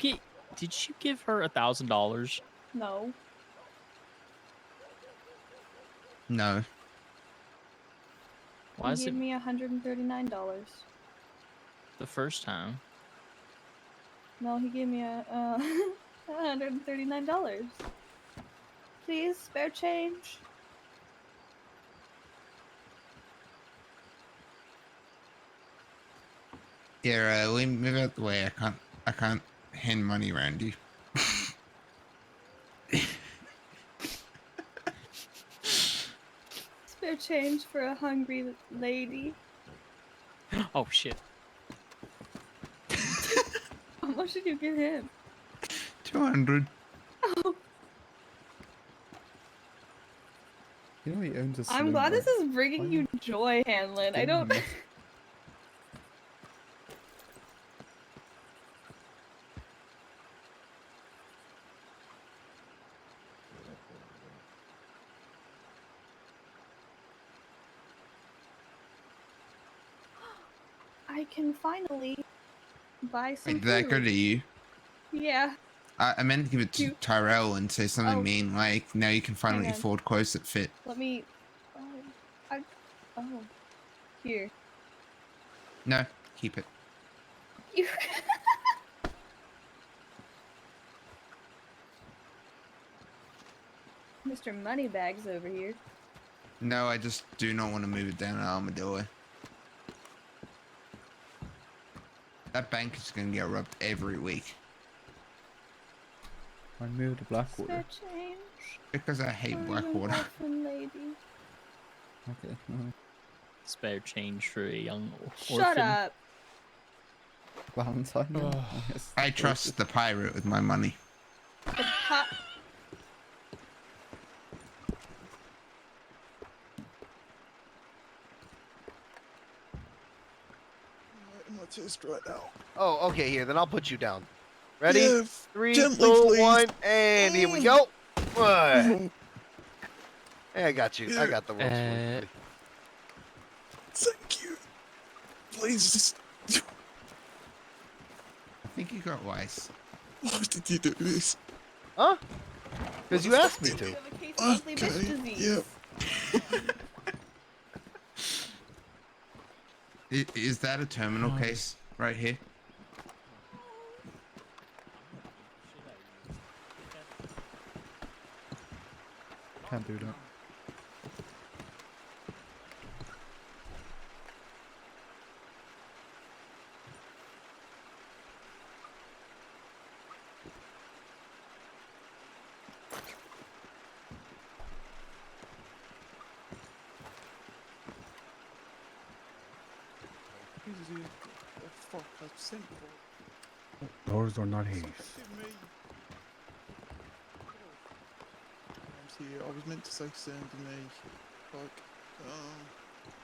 give her $1,000? No. No. Why He is gave it me $139. the first time? No, he gave me $139. Please, spare change. Yeah, move out the way. I can't hand money around you. Spare change for a hungry lady. Oh shit. How much did you give him? 200. Oh, You know he owns a I'm saloon, glad this right? is bringing you joy, Hanlon. I don't. I can finally buy some Wait, did that go food. to you? Yeah. I meant to give it to Tyrell and say something Oh. mean like, now you can finally Hang on. afford clothes that fit. Let me. Oh. Oh. Here. No, keep it. You. Mr. Moneybags over here. No, I just do not want to move it down to Armadillo. That bank is going to get robbed every week. I moved to Blackwater. Spare change. Because I hate for a Blackwater. young orphan lady. Okay. Spare change for a young Shut orphan. up. Valentine. I guess. I trust the pirate with my money. The pot. I'm not test right now. Oh, okay, here, then I'll put you down. Ready? Yeah, 3, gently, 2, please. 1, and here we go. Hey, I got you. I got the ropes for you. Thank you. Please. I think you got wise. Why did you do this? Huh? Because you asked me to. Okay, yeah. Is that a terminal case right here? Can't do that. Easy. Oh, fuck, I've sent for. Those are not his. Here, I was meant to say send me. Like,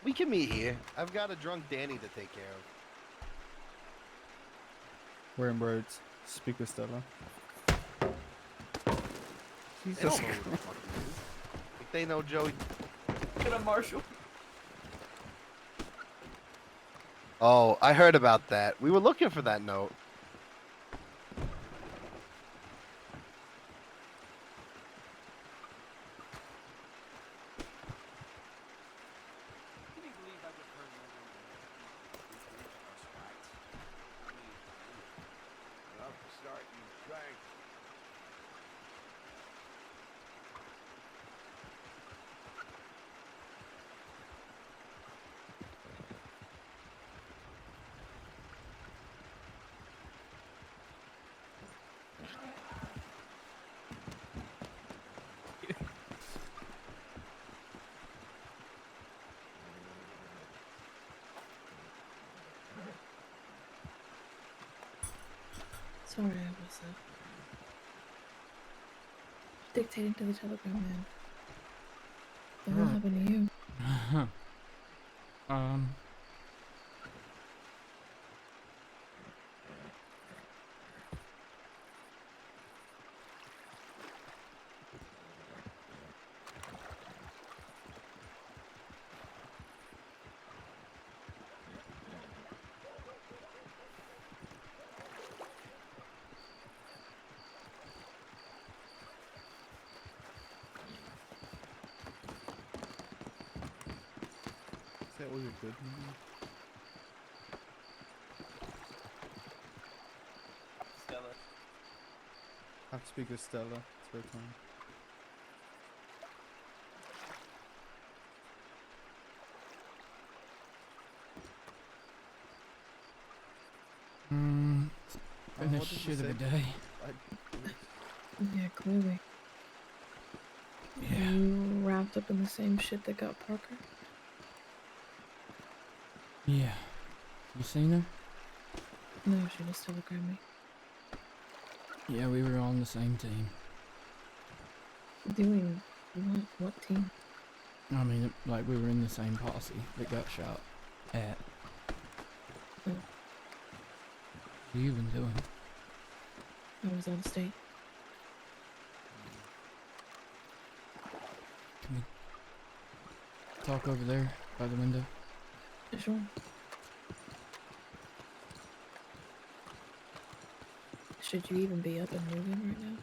We can meet here. I've got a drunk Danny to take care of. We're in Rhodes. Speak with Stella. They don't know who the fuck he is. If they know Joey. Get a Marshal. Oh, I heard about that. We were looking for that note. Sorry, I was dictating to the telegram man. The hell happened to you? Is that all you're good, man? Stella. I have to speak with Stella. It's her time. Been a what did you shit of a say? day. Yeah, clearly. Yeah. Are you wrapped up in the same shit that got Parker? Yeah. You seen her? No, she just telegrammed me. Yeah, we were on the same team. Doing what? What team? I mean, like we were in the same posse that got shot at. Oh. What you been doing? I was out of state. Can we talk over there by the window? Sure. Should you even be up and moving right now?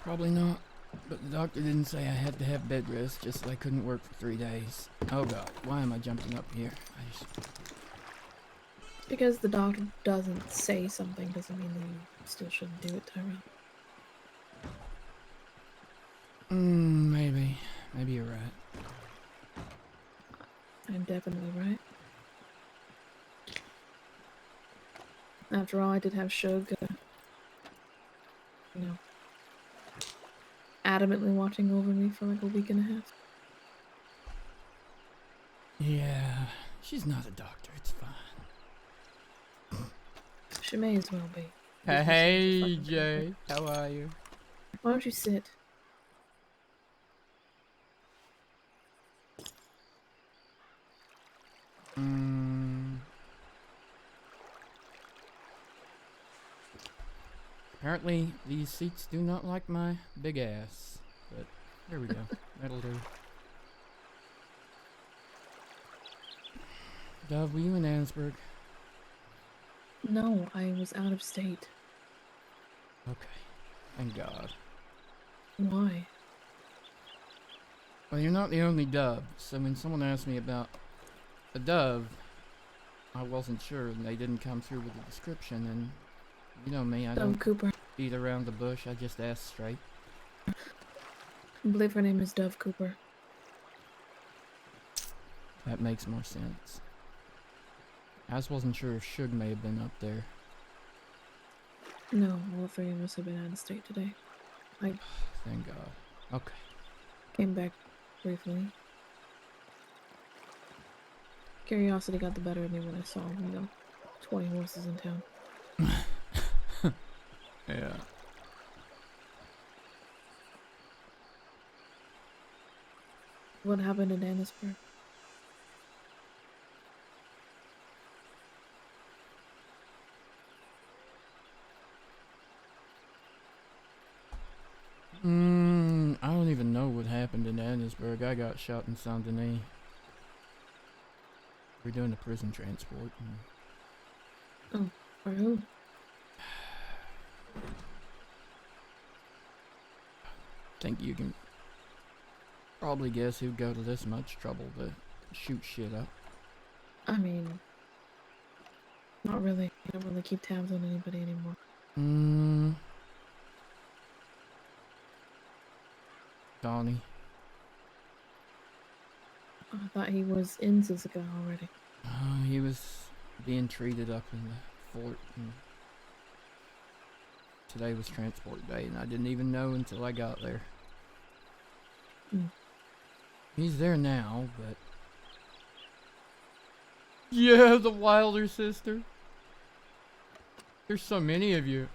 Probably not. But the doctor didn't say I had to have bed rest, just that I couldn't work for 3 days. Oh god, why am I jumping up here? Because the doctor doesn't say something doesn't mean that you still shouldn't do it, Tyrell. Maybe. Maybe you're right. I'm definitely right. After all, I did have Shug, adamantly watching over me for like a week and a half. Yeah, she's not a doctor, it's fine. She may as well be. Hey, Jay, how are you? Why don't you sit? Apparently, these seats do not like my big ass. But, there we go. That'll do. Dove, were you in Annesburg? No, I was out of state. Okay. Thank God. Why? Well, you're not the only Dove, so when someone asked me about a Dove, I wasn't sure, and they didn't come through with a description, and you know me, I don't Cooper. beat around the bush, I just ask straight. I believe her name is Dove Cooper. That makes more sense. I just wasn't sure if Shug may have been up there. No, all three of us have been out of state today. I Thank God. Okay. came back briefly. Curiosity got the better of me when I saw, 20 horses in town. Yeah. What happened in Annesburg? I don't even know what happened in Annesburg. I got shot in Saint Denis. We're doing a prison transport. Oh, for who? Think you can probably guess who'd go to this much trouble to shoot shit up. I mean, not really. I don't really keep tabs on anybody anymore. Donnie. I thought he was in Suzuka already. He was being treated up in the fort, and today was transport day, and I didn't even know until I got there. He's there now, but... Yeah, the Wilder sister. There's so many of you.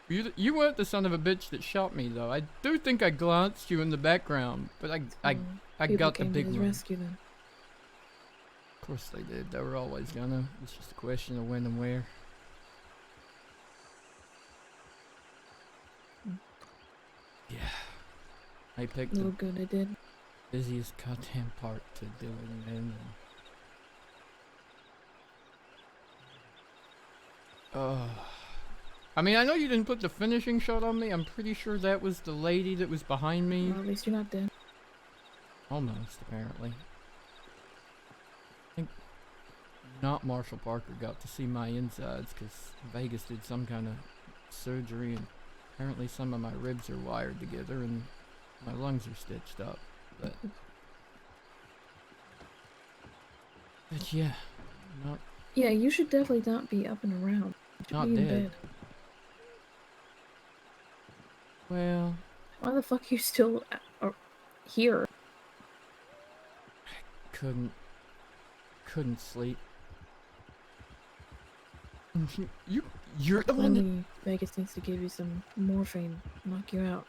You weren't the son of a bitch that shot me, though. I do think I glanced you in the background, but I People got the came big to his one. rescue then. Of course they did. They were always gonna. It's just a question of when and where. Yeah. I picked No the good I did. busiest goddamn part to do it in. I mean, I know you didn't put the finishing shot on me. I'm pretty sure that was the lady that was behind me. Well, at least you're not dead. Almost, apparently. I think not Marshall Parker got to see my insides because Vegas did some kind of surgery and apparently some of my ribs are wired together and my lungs are stitched up. But yeah, not Yeah, you should definitely not be up and around. You should not be in dead. bed. Well, Why the fuck are you still here? couldn't sleep. You're the one that... Clearly, Vegas needs to give you some morphine, knock you out.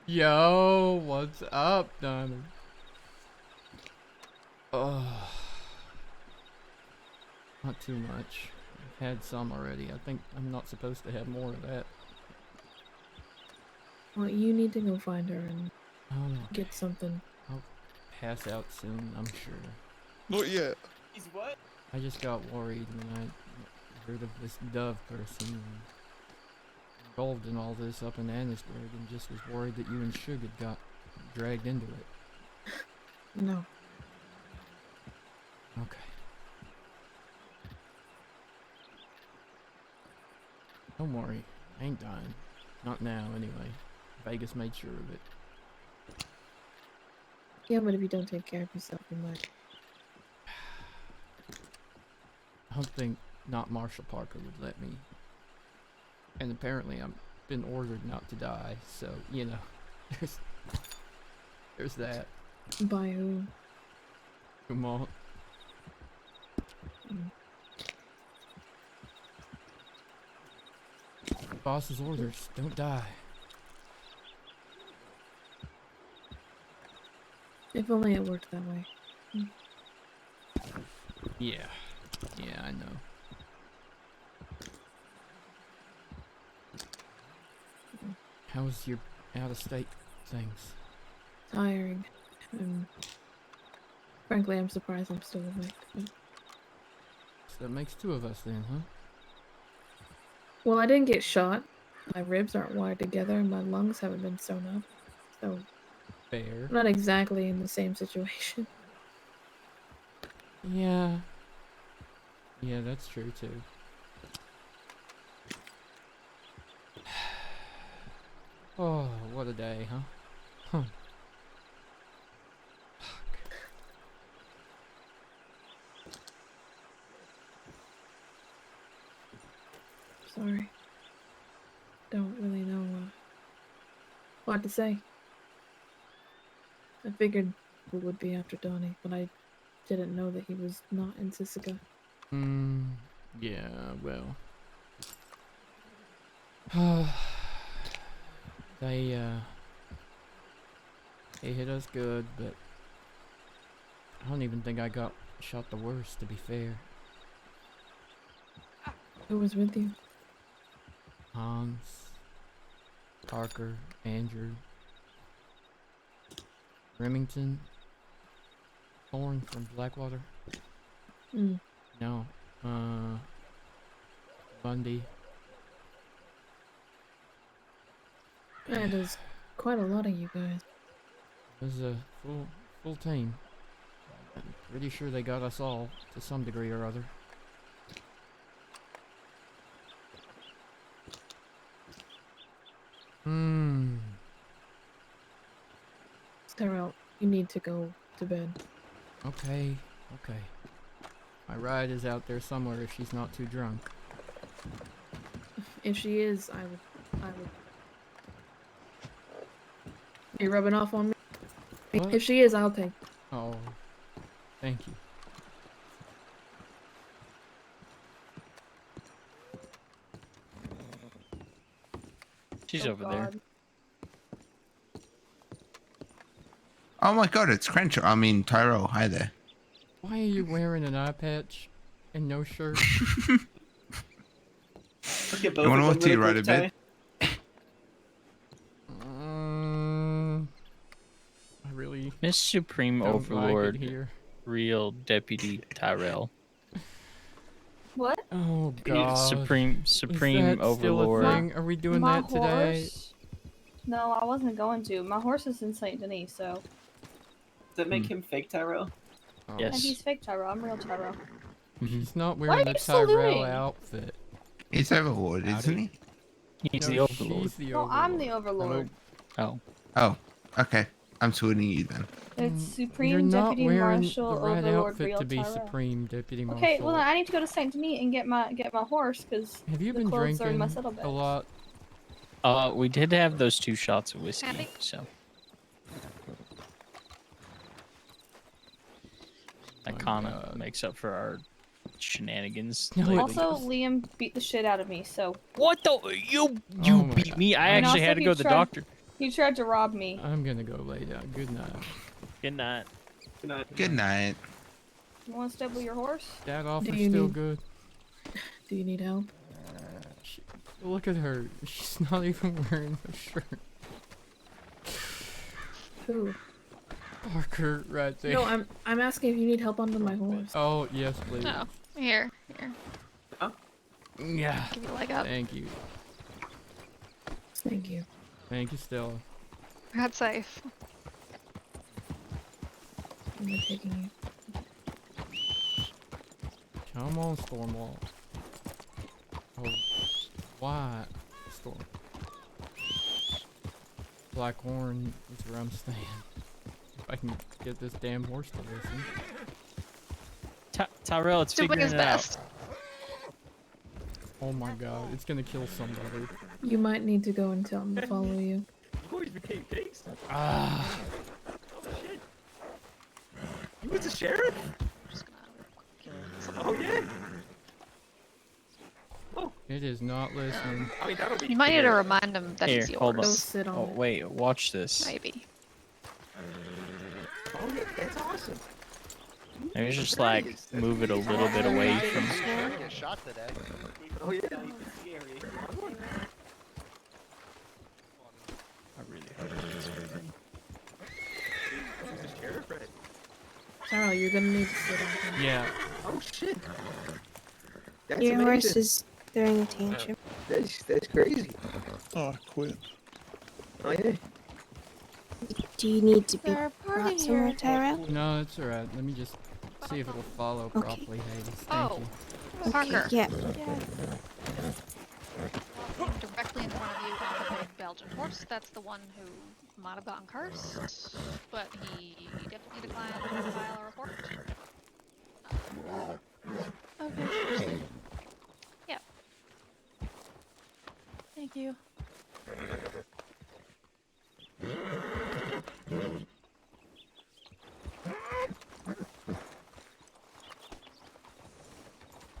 Yo, what's up, Donnie? Oh, not too much. I've had some already. I think I'm not supposed to have more of that. Well, you need to go find her and Oh, get something. I'll pass out soon, I'm sure. Not yet. He's what? I just got worried when I heard of this Dove person involved in all this up in Annisburg and just was worried that you and Suge had got dragged into it. No. Okay. Don't worry, I ain't dying. Not now, anyway. Vegas made sure of it. Yeah, but if you don't take care of yourself, you might. I don't think not Marshall Parker would let me. And apparently I've been ordered not to die, so, you know, there's that. By who? Come on. Boss's orders, don't die. If only it worked that way. Yeah. Yeah, I know. How's your out-of-state things? Tiring. And frankly, I'm surprised I'm still awake. So that makes two of us then, huh? Well, I didn't get shot. My ribs aren't wired together and my lungs haven't been sewn up. So, Fair. I'm not exactly in the same situation. Yeah. Yeah, that's true too. Oh, what a day, huh? Huh. Sorry. Don't really know what to say. I figured we would be after Donnie, but I didn't know that he was not in Sisika. Yeah, well. They hit us good, but I don't even think I got shot the worst, to be fair. Who was with you? Hans, Parker, Andrew, Remington, Thorn from Blackwater. No, Bundy. Yeah, there's quite a lot of you guys. It was a full team. I'm pretty sure they got us all to some degree or other. Tyrell, you need to go to bed. Okay. My ride is out there somewhere if she's not too drunk. If she is, I would. Are you rubbing off on me? What? If she is, I'll take. Oh, thank you. She's Oh, over there. God. Oh my god, it's Crenshaw. I mean, Tyrell. Hi there. Why are you wearing an eye patch and no shirt? Look at both You want of to them with a ride bow a bit? tie. I really Miss Supreme don't Overlord, like it here. real Deputy Tyrell. What? Oh god. Supreme Is that still a Overlord. thing? Are we doing My that today? horse? No, I wasn't going to. My horse is in Saint Denis, so. Does that make him fake Tyrell? And he's fake Tyrell. I'm real Tyrell. She's not Why wearing are the you saluting? Tyrell outfit. He's Overlord, isn't he? He's No, the Overlord. she's the No, Overlord. I'm the Overlord. Oh. Oh, okay. I'm saluting you then. It's You're Supreme not Deputy wearing Marshal the right Overlord outfit Real to be Tyrell. Supreme Deputy Marshal. Okay, well then I need to go to Saint Denis and get my horse because Have you the been clothes are in my drinking saddlebags. a lot? We did have those 2 shots of whiskey, so. That kind of makes up for our shenanigans. lately. Also, Liam beat the shit out of me, so. What the? You beat me? I And actually also had to he go to the tried- doctor. He tried to rob me. I'm gonna go lay down. Good night. Good night. Good night. Good night. You want to stable your horse? That Do offer's you still need- good. Do you need help? Look at her. She's not even wearing a shirt. Who? Parker, right there. No, I'm asking if you need help onto my horse. Oh, yes, please. No. Here. Yeah. Give you a leg up. Thank you. Thank you. Thank you, Stella. Not safe. I'm taking you. Come on, Stormwall. Oh, why? Storm. Blackhorn is where I'm staying. If I can get this damn horse to listen. Tyrell, it's Doing figuring his it best. out. Oh my god, it's gonna kill somebody. You might need to go and tell him to follow you. Boys became gangster. Ah. Shit. You was the sheriff? Oh yeah. It is not listening. I mean, that'll be You might need to remind him that Here, he's yours. hold on. Go sit on Oh, it. wait, watch this. Maybe. Oh yeah, that's awesome. Maybe just like move it a little bit away from. Get shot today. Oh yeah. I really hope this is working. Tyrell, you're gonna need to sit on him. Yeah. Oh shit. That's Your horse amazing. is throwing a tantrum. That's crazy. Oh, quit. Oh yeah. Do you need to be There are brought party somewhere, here. Tyrell? No, it's alright. Let me just see if it'll follow properly, Hades. Thank Oh. you. Parker. Yeah. Directly in front of you on the big Belgian horse. That's the one who might have gotten cursed, but he definitely declined to file a report. Okay. Yep. Thank you.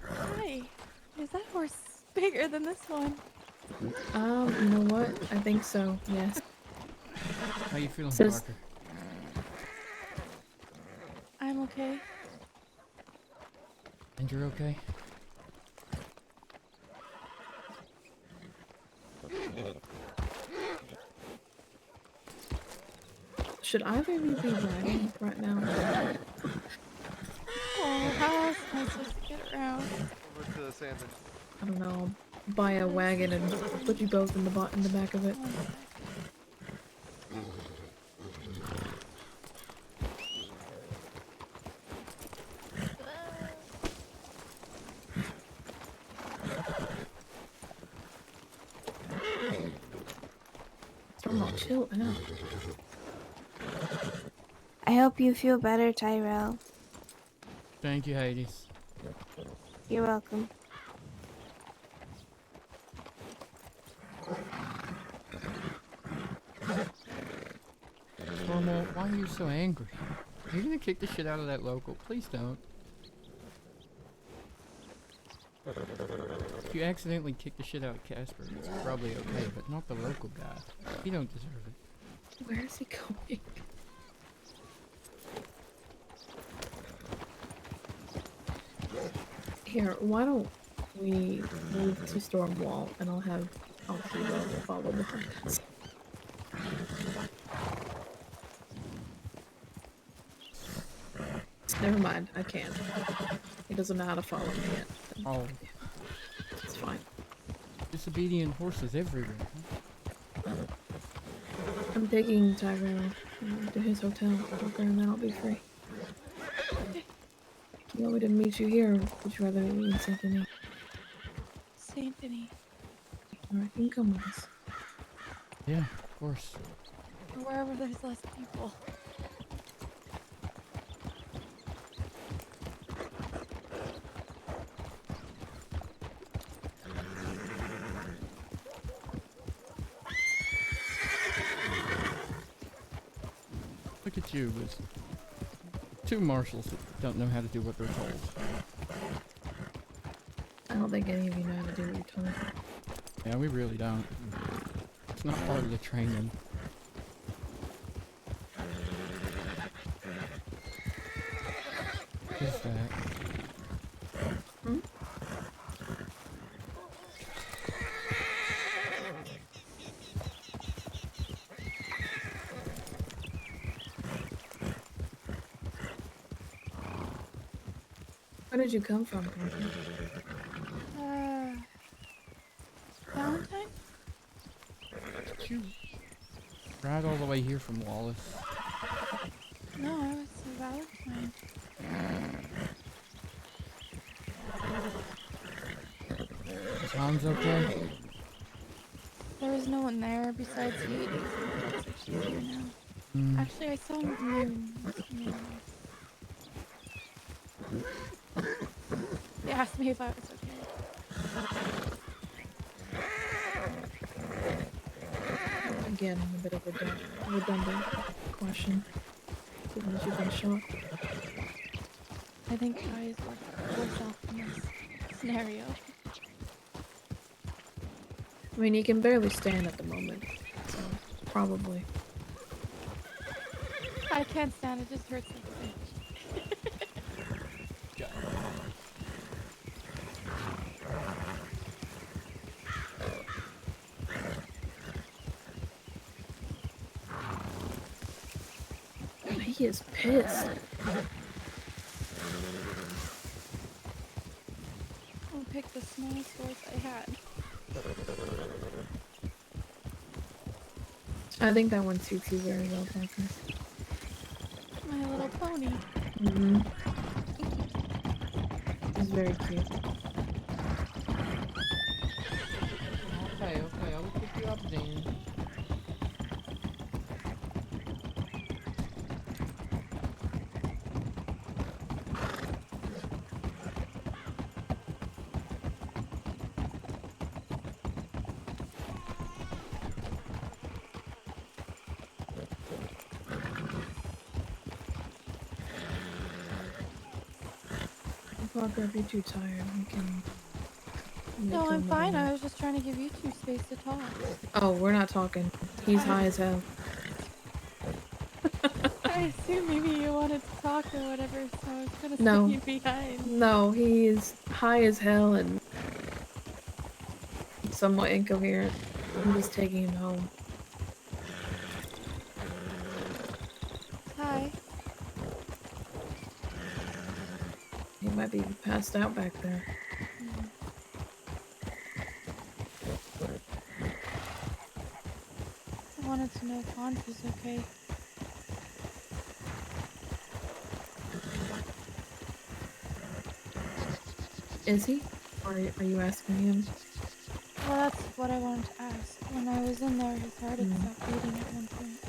Hi. Is that horse bigger than this one? You know what? I think so, yes. How you feeling, Says- Parker? I'm okay. And you're okay? Should either of you be riding right now? Oh, how else am I supposed to get around? Over to the salmon. I don't know. Buy a wagon and put you both in the back of it. Oh, chill out. I hope you feel better, Tyrell. Thank you, Hades. You're welcome. Stormo, why are you so angry? Are you gonna kick the shit out of that local? Please don't. If you accidentally kick the shit out of Casper, it's probably okay, but not the local guy. He don't deserve it. Where is he going? Here, why don't we move to storm wall and I'll Hero follow behind us. Never mind, I can't. He doesn't know how to follow me yet. Oh. It's fine. Disobedient horses everywhere. I'm taking Tyrell to his hotel, and then I'll be free. You want me to meet you here, or would you rather meet in Saint Denis? Saint Denis. Alright, you can come with us. Yeah, of course. Or wherever there's less people. Look at you with two marshals that don't know how to do what they're told. I don't think any of you know how to do what you're told. Yeah, we really don't. It's not part of the training. Who's that? Hmm? Where did you come from, Gordon? Valentine? Did you ride all the way here from Wallace? No, I was a Valentine. Is Hans okay? There was no one there besides me. Looks like she's here now. Mm. Actually, I saw Moon. They asked me if I was okay. Again, a bit of a redundant question. Given that you've been shot. I think I is worse off in this scenario. I mean, you can barely stand at the moment, so probably. I can't stand it, just hurts like a bitch. He is pissed. I'll pick the smallest horse I had. I think that one suits you very well, Parker. My little pony. Mm-hmm. It's very cute. Okay, I will pick you up then. Parker, if you're too tired, we can... No, I'm fine. I was just trying to give you two space to talk. Oh, we're not talking. He's high as hell. I assumed maybe you wanted to talk or whatever, so I was gonna No. stay behind. No, he is high as hell and somewhat incoherent. I'm just taking him home. Hi. He might be passed out back there. I wanted to know if Hans was okay. Is he? Or are you asking him? Well, that's what I wanted to ask. When I was in there, his heart had stopped beating at one point.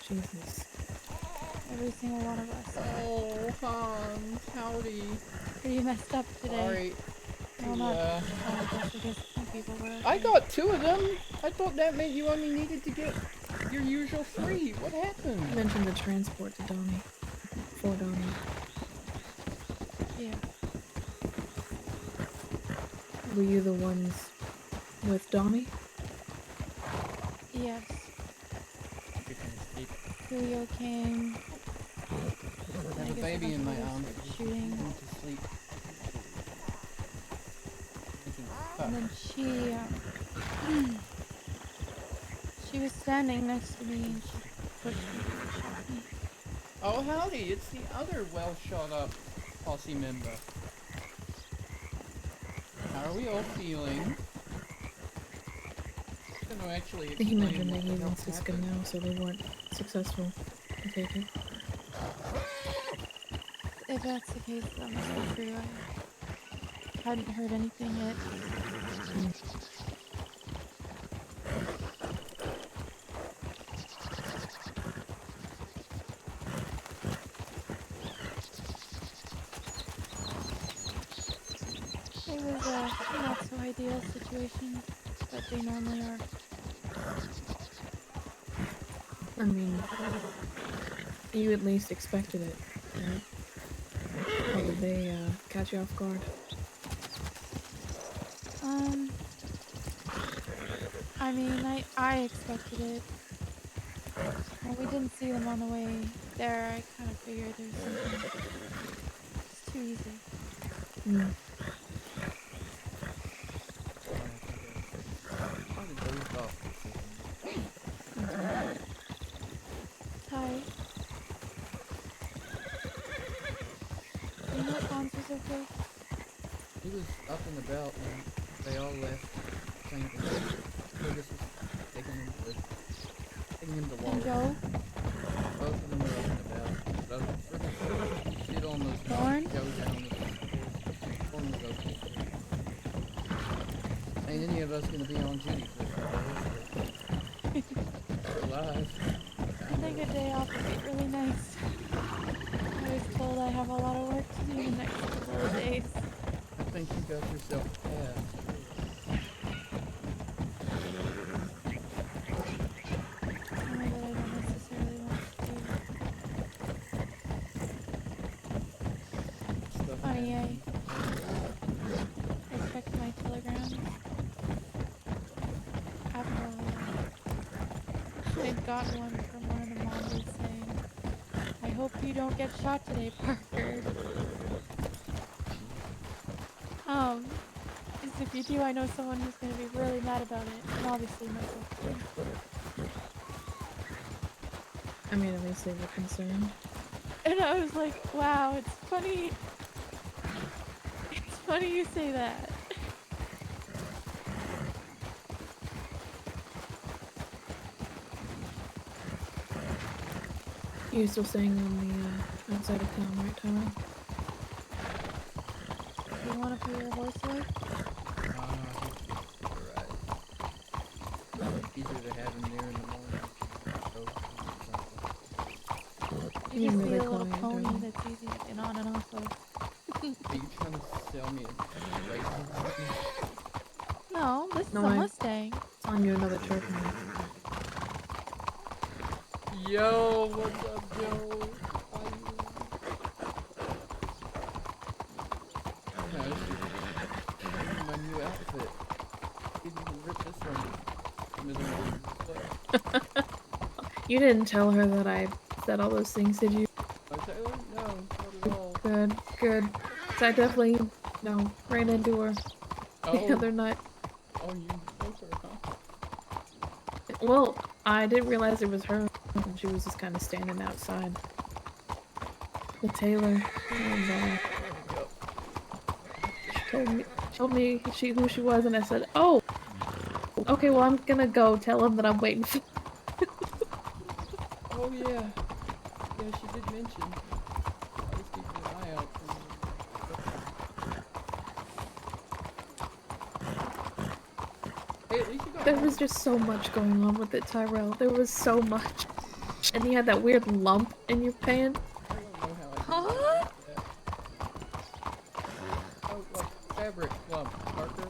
Jesus. Every single one of us. Oh, Hans, howdy. Pretty messed up today. Sorry. Well, not Yeah. all of us, I guess some people were. I okay. got 2 of them. I thought that meant you only needed to get your usual 3. What I happened? mentioned the transport to Donnie. For Donnie. Yeah. were you the ones with Donnie? Yes. Chicken escape. Julio came. I I have a guess baby in my eventually arms. started Just shooting. refusing to sleep. Making a And then she was standing next to me and she pushed me and shot me. Oh, howdy! It's the other well shot up posse member. How are we all feeling? I'm gonna actually He explain mentioned what that the he's hell in Siska happened. now, so they weren't successful. I take it. If that's the case, that must be true. I hadn't heard anything yet. It was a not so ideal situation, but they normally are. I mean, you at least expected it, right? Or did they catch you off guard? I mean, I expected it. When we didn't see them on the way there, I kind of figured there was something. It's too easy. Mm. Probably dozed off for a second. Ty, do you know if Hans was okay? He was up and about when they all left. Saying that Curtis was taking him to And Wallace. Joe? Both of them were up and about. Both she'd almost Thorn? knocked Joe down with his Thorn was okay. Ain't any of us gonna be on duty for a few days, but we're alive. I think a day off would be really nice. I was told I have a lot of work to do the next couple of days. I think you got yourself a pass. Something that I don't necessarily want to do. Funny, I checked my telegrams after I'd gotten one from one of the monsters saying, "I hope you don't get shot today, Parker." Because if you do, I know someone who's going to be really mad about it, and obviously myself too. I mean, at least they were concerned. And I was like, wow, it's funny. It's funny you say that. You're still staying on the outside of town, right, Tyrell? Do you want to put your horse away? Easier to have him there in the morning. You You're just really need a little quiet, pony Tyrell. that's easy to get on and off of. Are you trying to sell me a racing? No, this No, is a I- Mustang. On you another turkey. Yo, what's up, Joe? My new outfit. Didn't even rip this one. You didn't tell her that I said all those things, did you? No, not at all. Good, good. 'Cause I definitely, ran into her the Oh. other night. Oh, you spoke her, huh? Well, I didn't realize it was her. And she was just kind of standing outside with Taylor. And she told me who she was, and I said, "Oh, okay. Well, I'm gonna go tell him that I'm waiting for." Oh, yeah. Yeah, she did mention. I was keeping an eye out for you. Hey, at least you got There home. was just so much going on with it, Tyrell. There was so much, and you had that weird lump in your pants. I don't know how I Huh? did that. Oh, like fabric lump, Parker.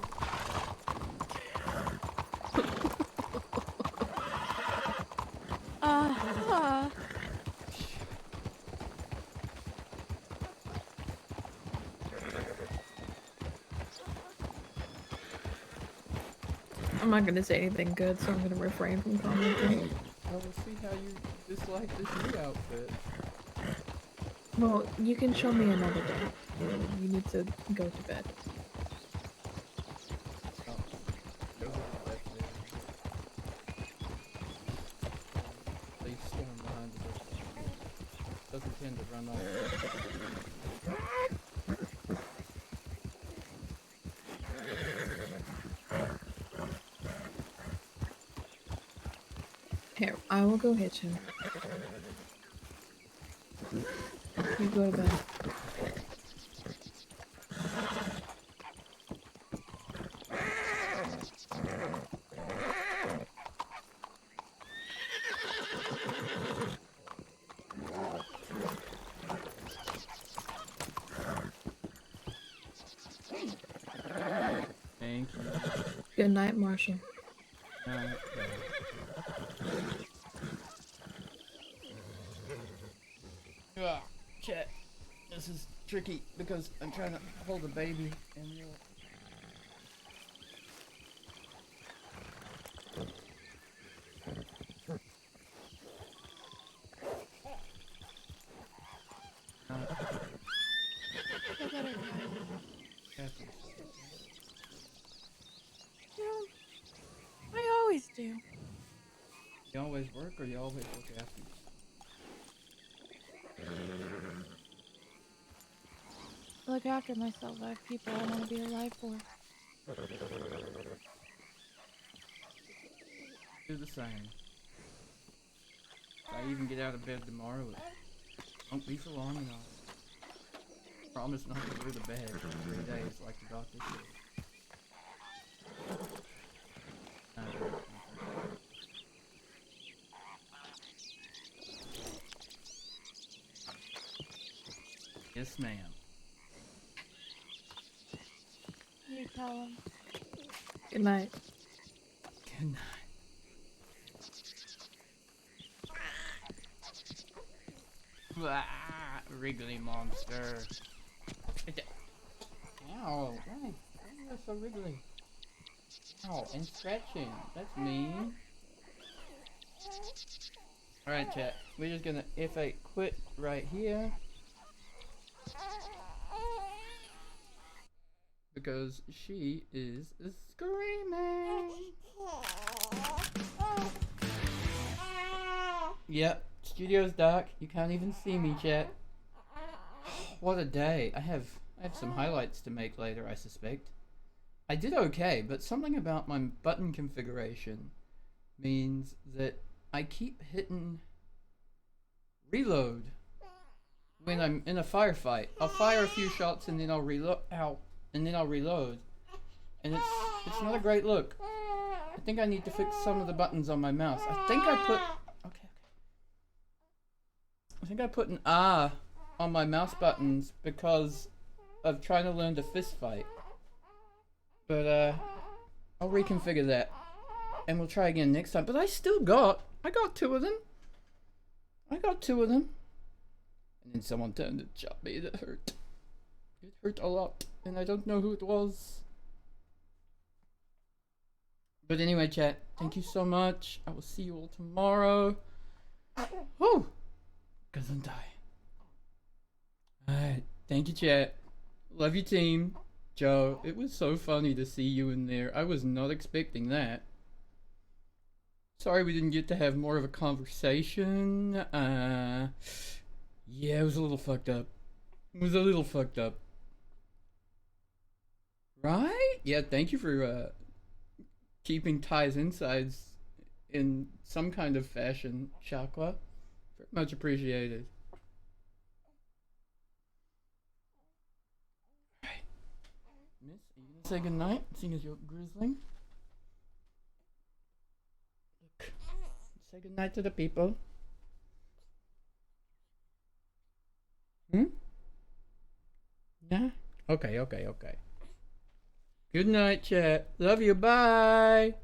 I'm not gonna say anything good, so I'm gonna refrain from commenting. I will see how you dislike this new outfit. Well, you can show me another day. You need to go to bed. Oh, go to the left there. They storm behind the door. Doesn't tend to run off. Here, I will go hit him. You go to bed. Thank you. Good night, Marshall. Chat. This is tricky because I'm trying to hold a baby and you're... I always do. You always work or you always look after I look after myself. I have people I want to be alive for. Do the same. If I even get out of bed tomorrow, it won't be for long enough. Promise not to go to bed for 3 days like the doctor said. Yes, ma'am. You tell him. Good night. Good night. Blah, wriggly monster. Ow, why? You're so wriggly. Ow, and scratching. That's mean. Alright, chat. We're just gonna F8 quit right here. Because she is screaming. Yep, studio's dark. You can't even see me, chat. What a day. I have some highlights to make later, I suspect. I did okay, but something about my button configuration means that I keep hitting reload when I'm in a firefight. I'll fire a few shots and then I'll reload. Ow. And then I'll reload. And it's not a great look. I think I need to fix some of the buttons on my mouse. I think I put an R on my mouse buttons because of trying to learn to fist fight. But I'll reconfigure that. And we'll try again next time. But I got 2 of them. I got 2 of them. And then someone turned and shot me. That hurt. It hurt a lot. And I don't know who it was. But anyway, chat, thank you so much. I will see you all tomorrow. Woo! Gesundheit. Alright, thank you, chat. Love you, team. Joe, it was so funny to see you in there. I was not expecting that. Sorry we didn't get to have more of a conversation. Yeah, it was a little fucked up. It was a little fucked up. Right? Yeah, thank you for keeping Ty's insides in some kind of fashion, Shakwa. Very much appreciated. Alright. Miss, are you gonna say goodnight, seeing as you're grizzling? Look. Say goodnight to the people. Yeah? Okay. Good night, chat. Love you. Bye.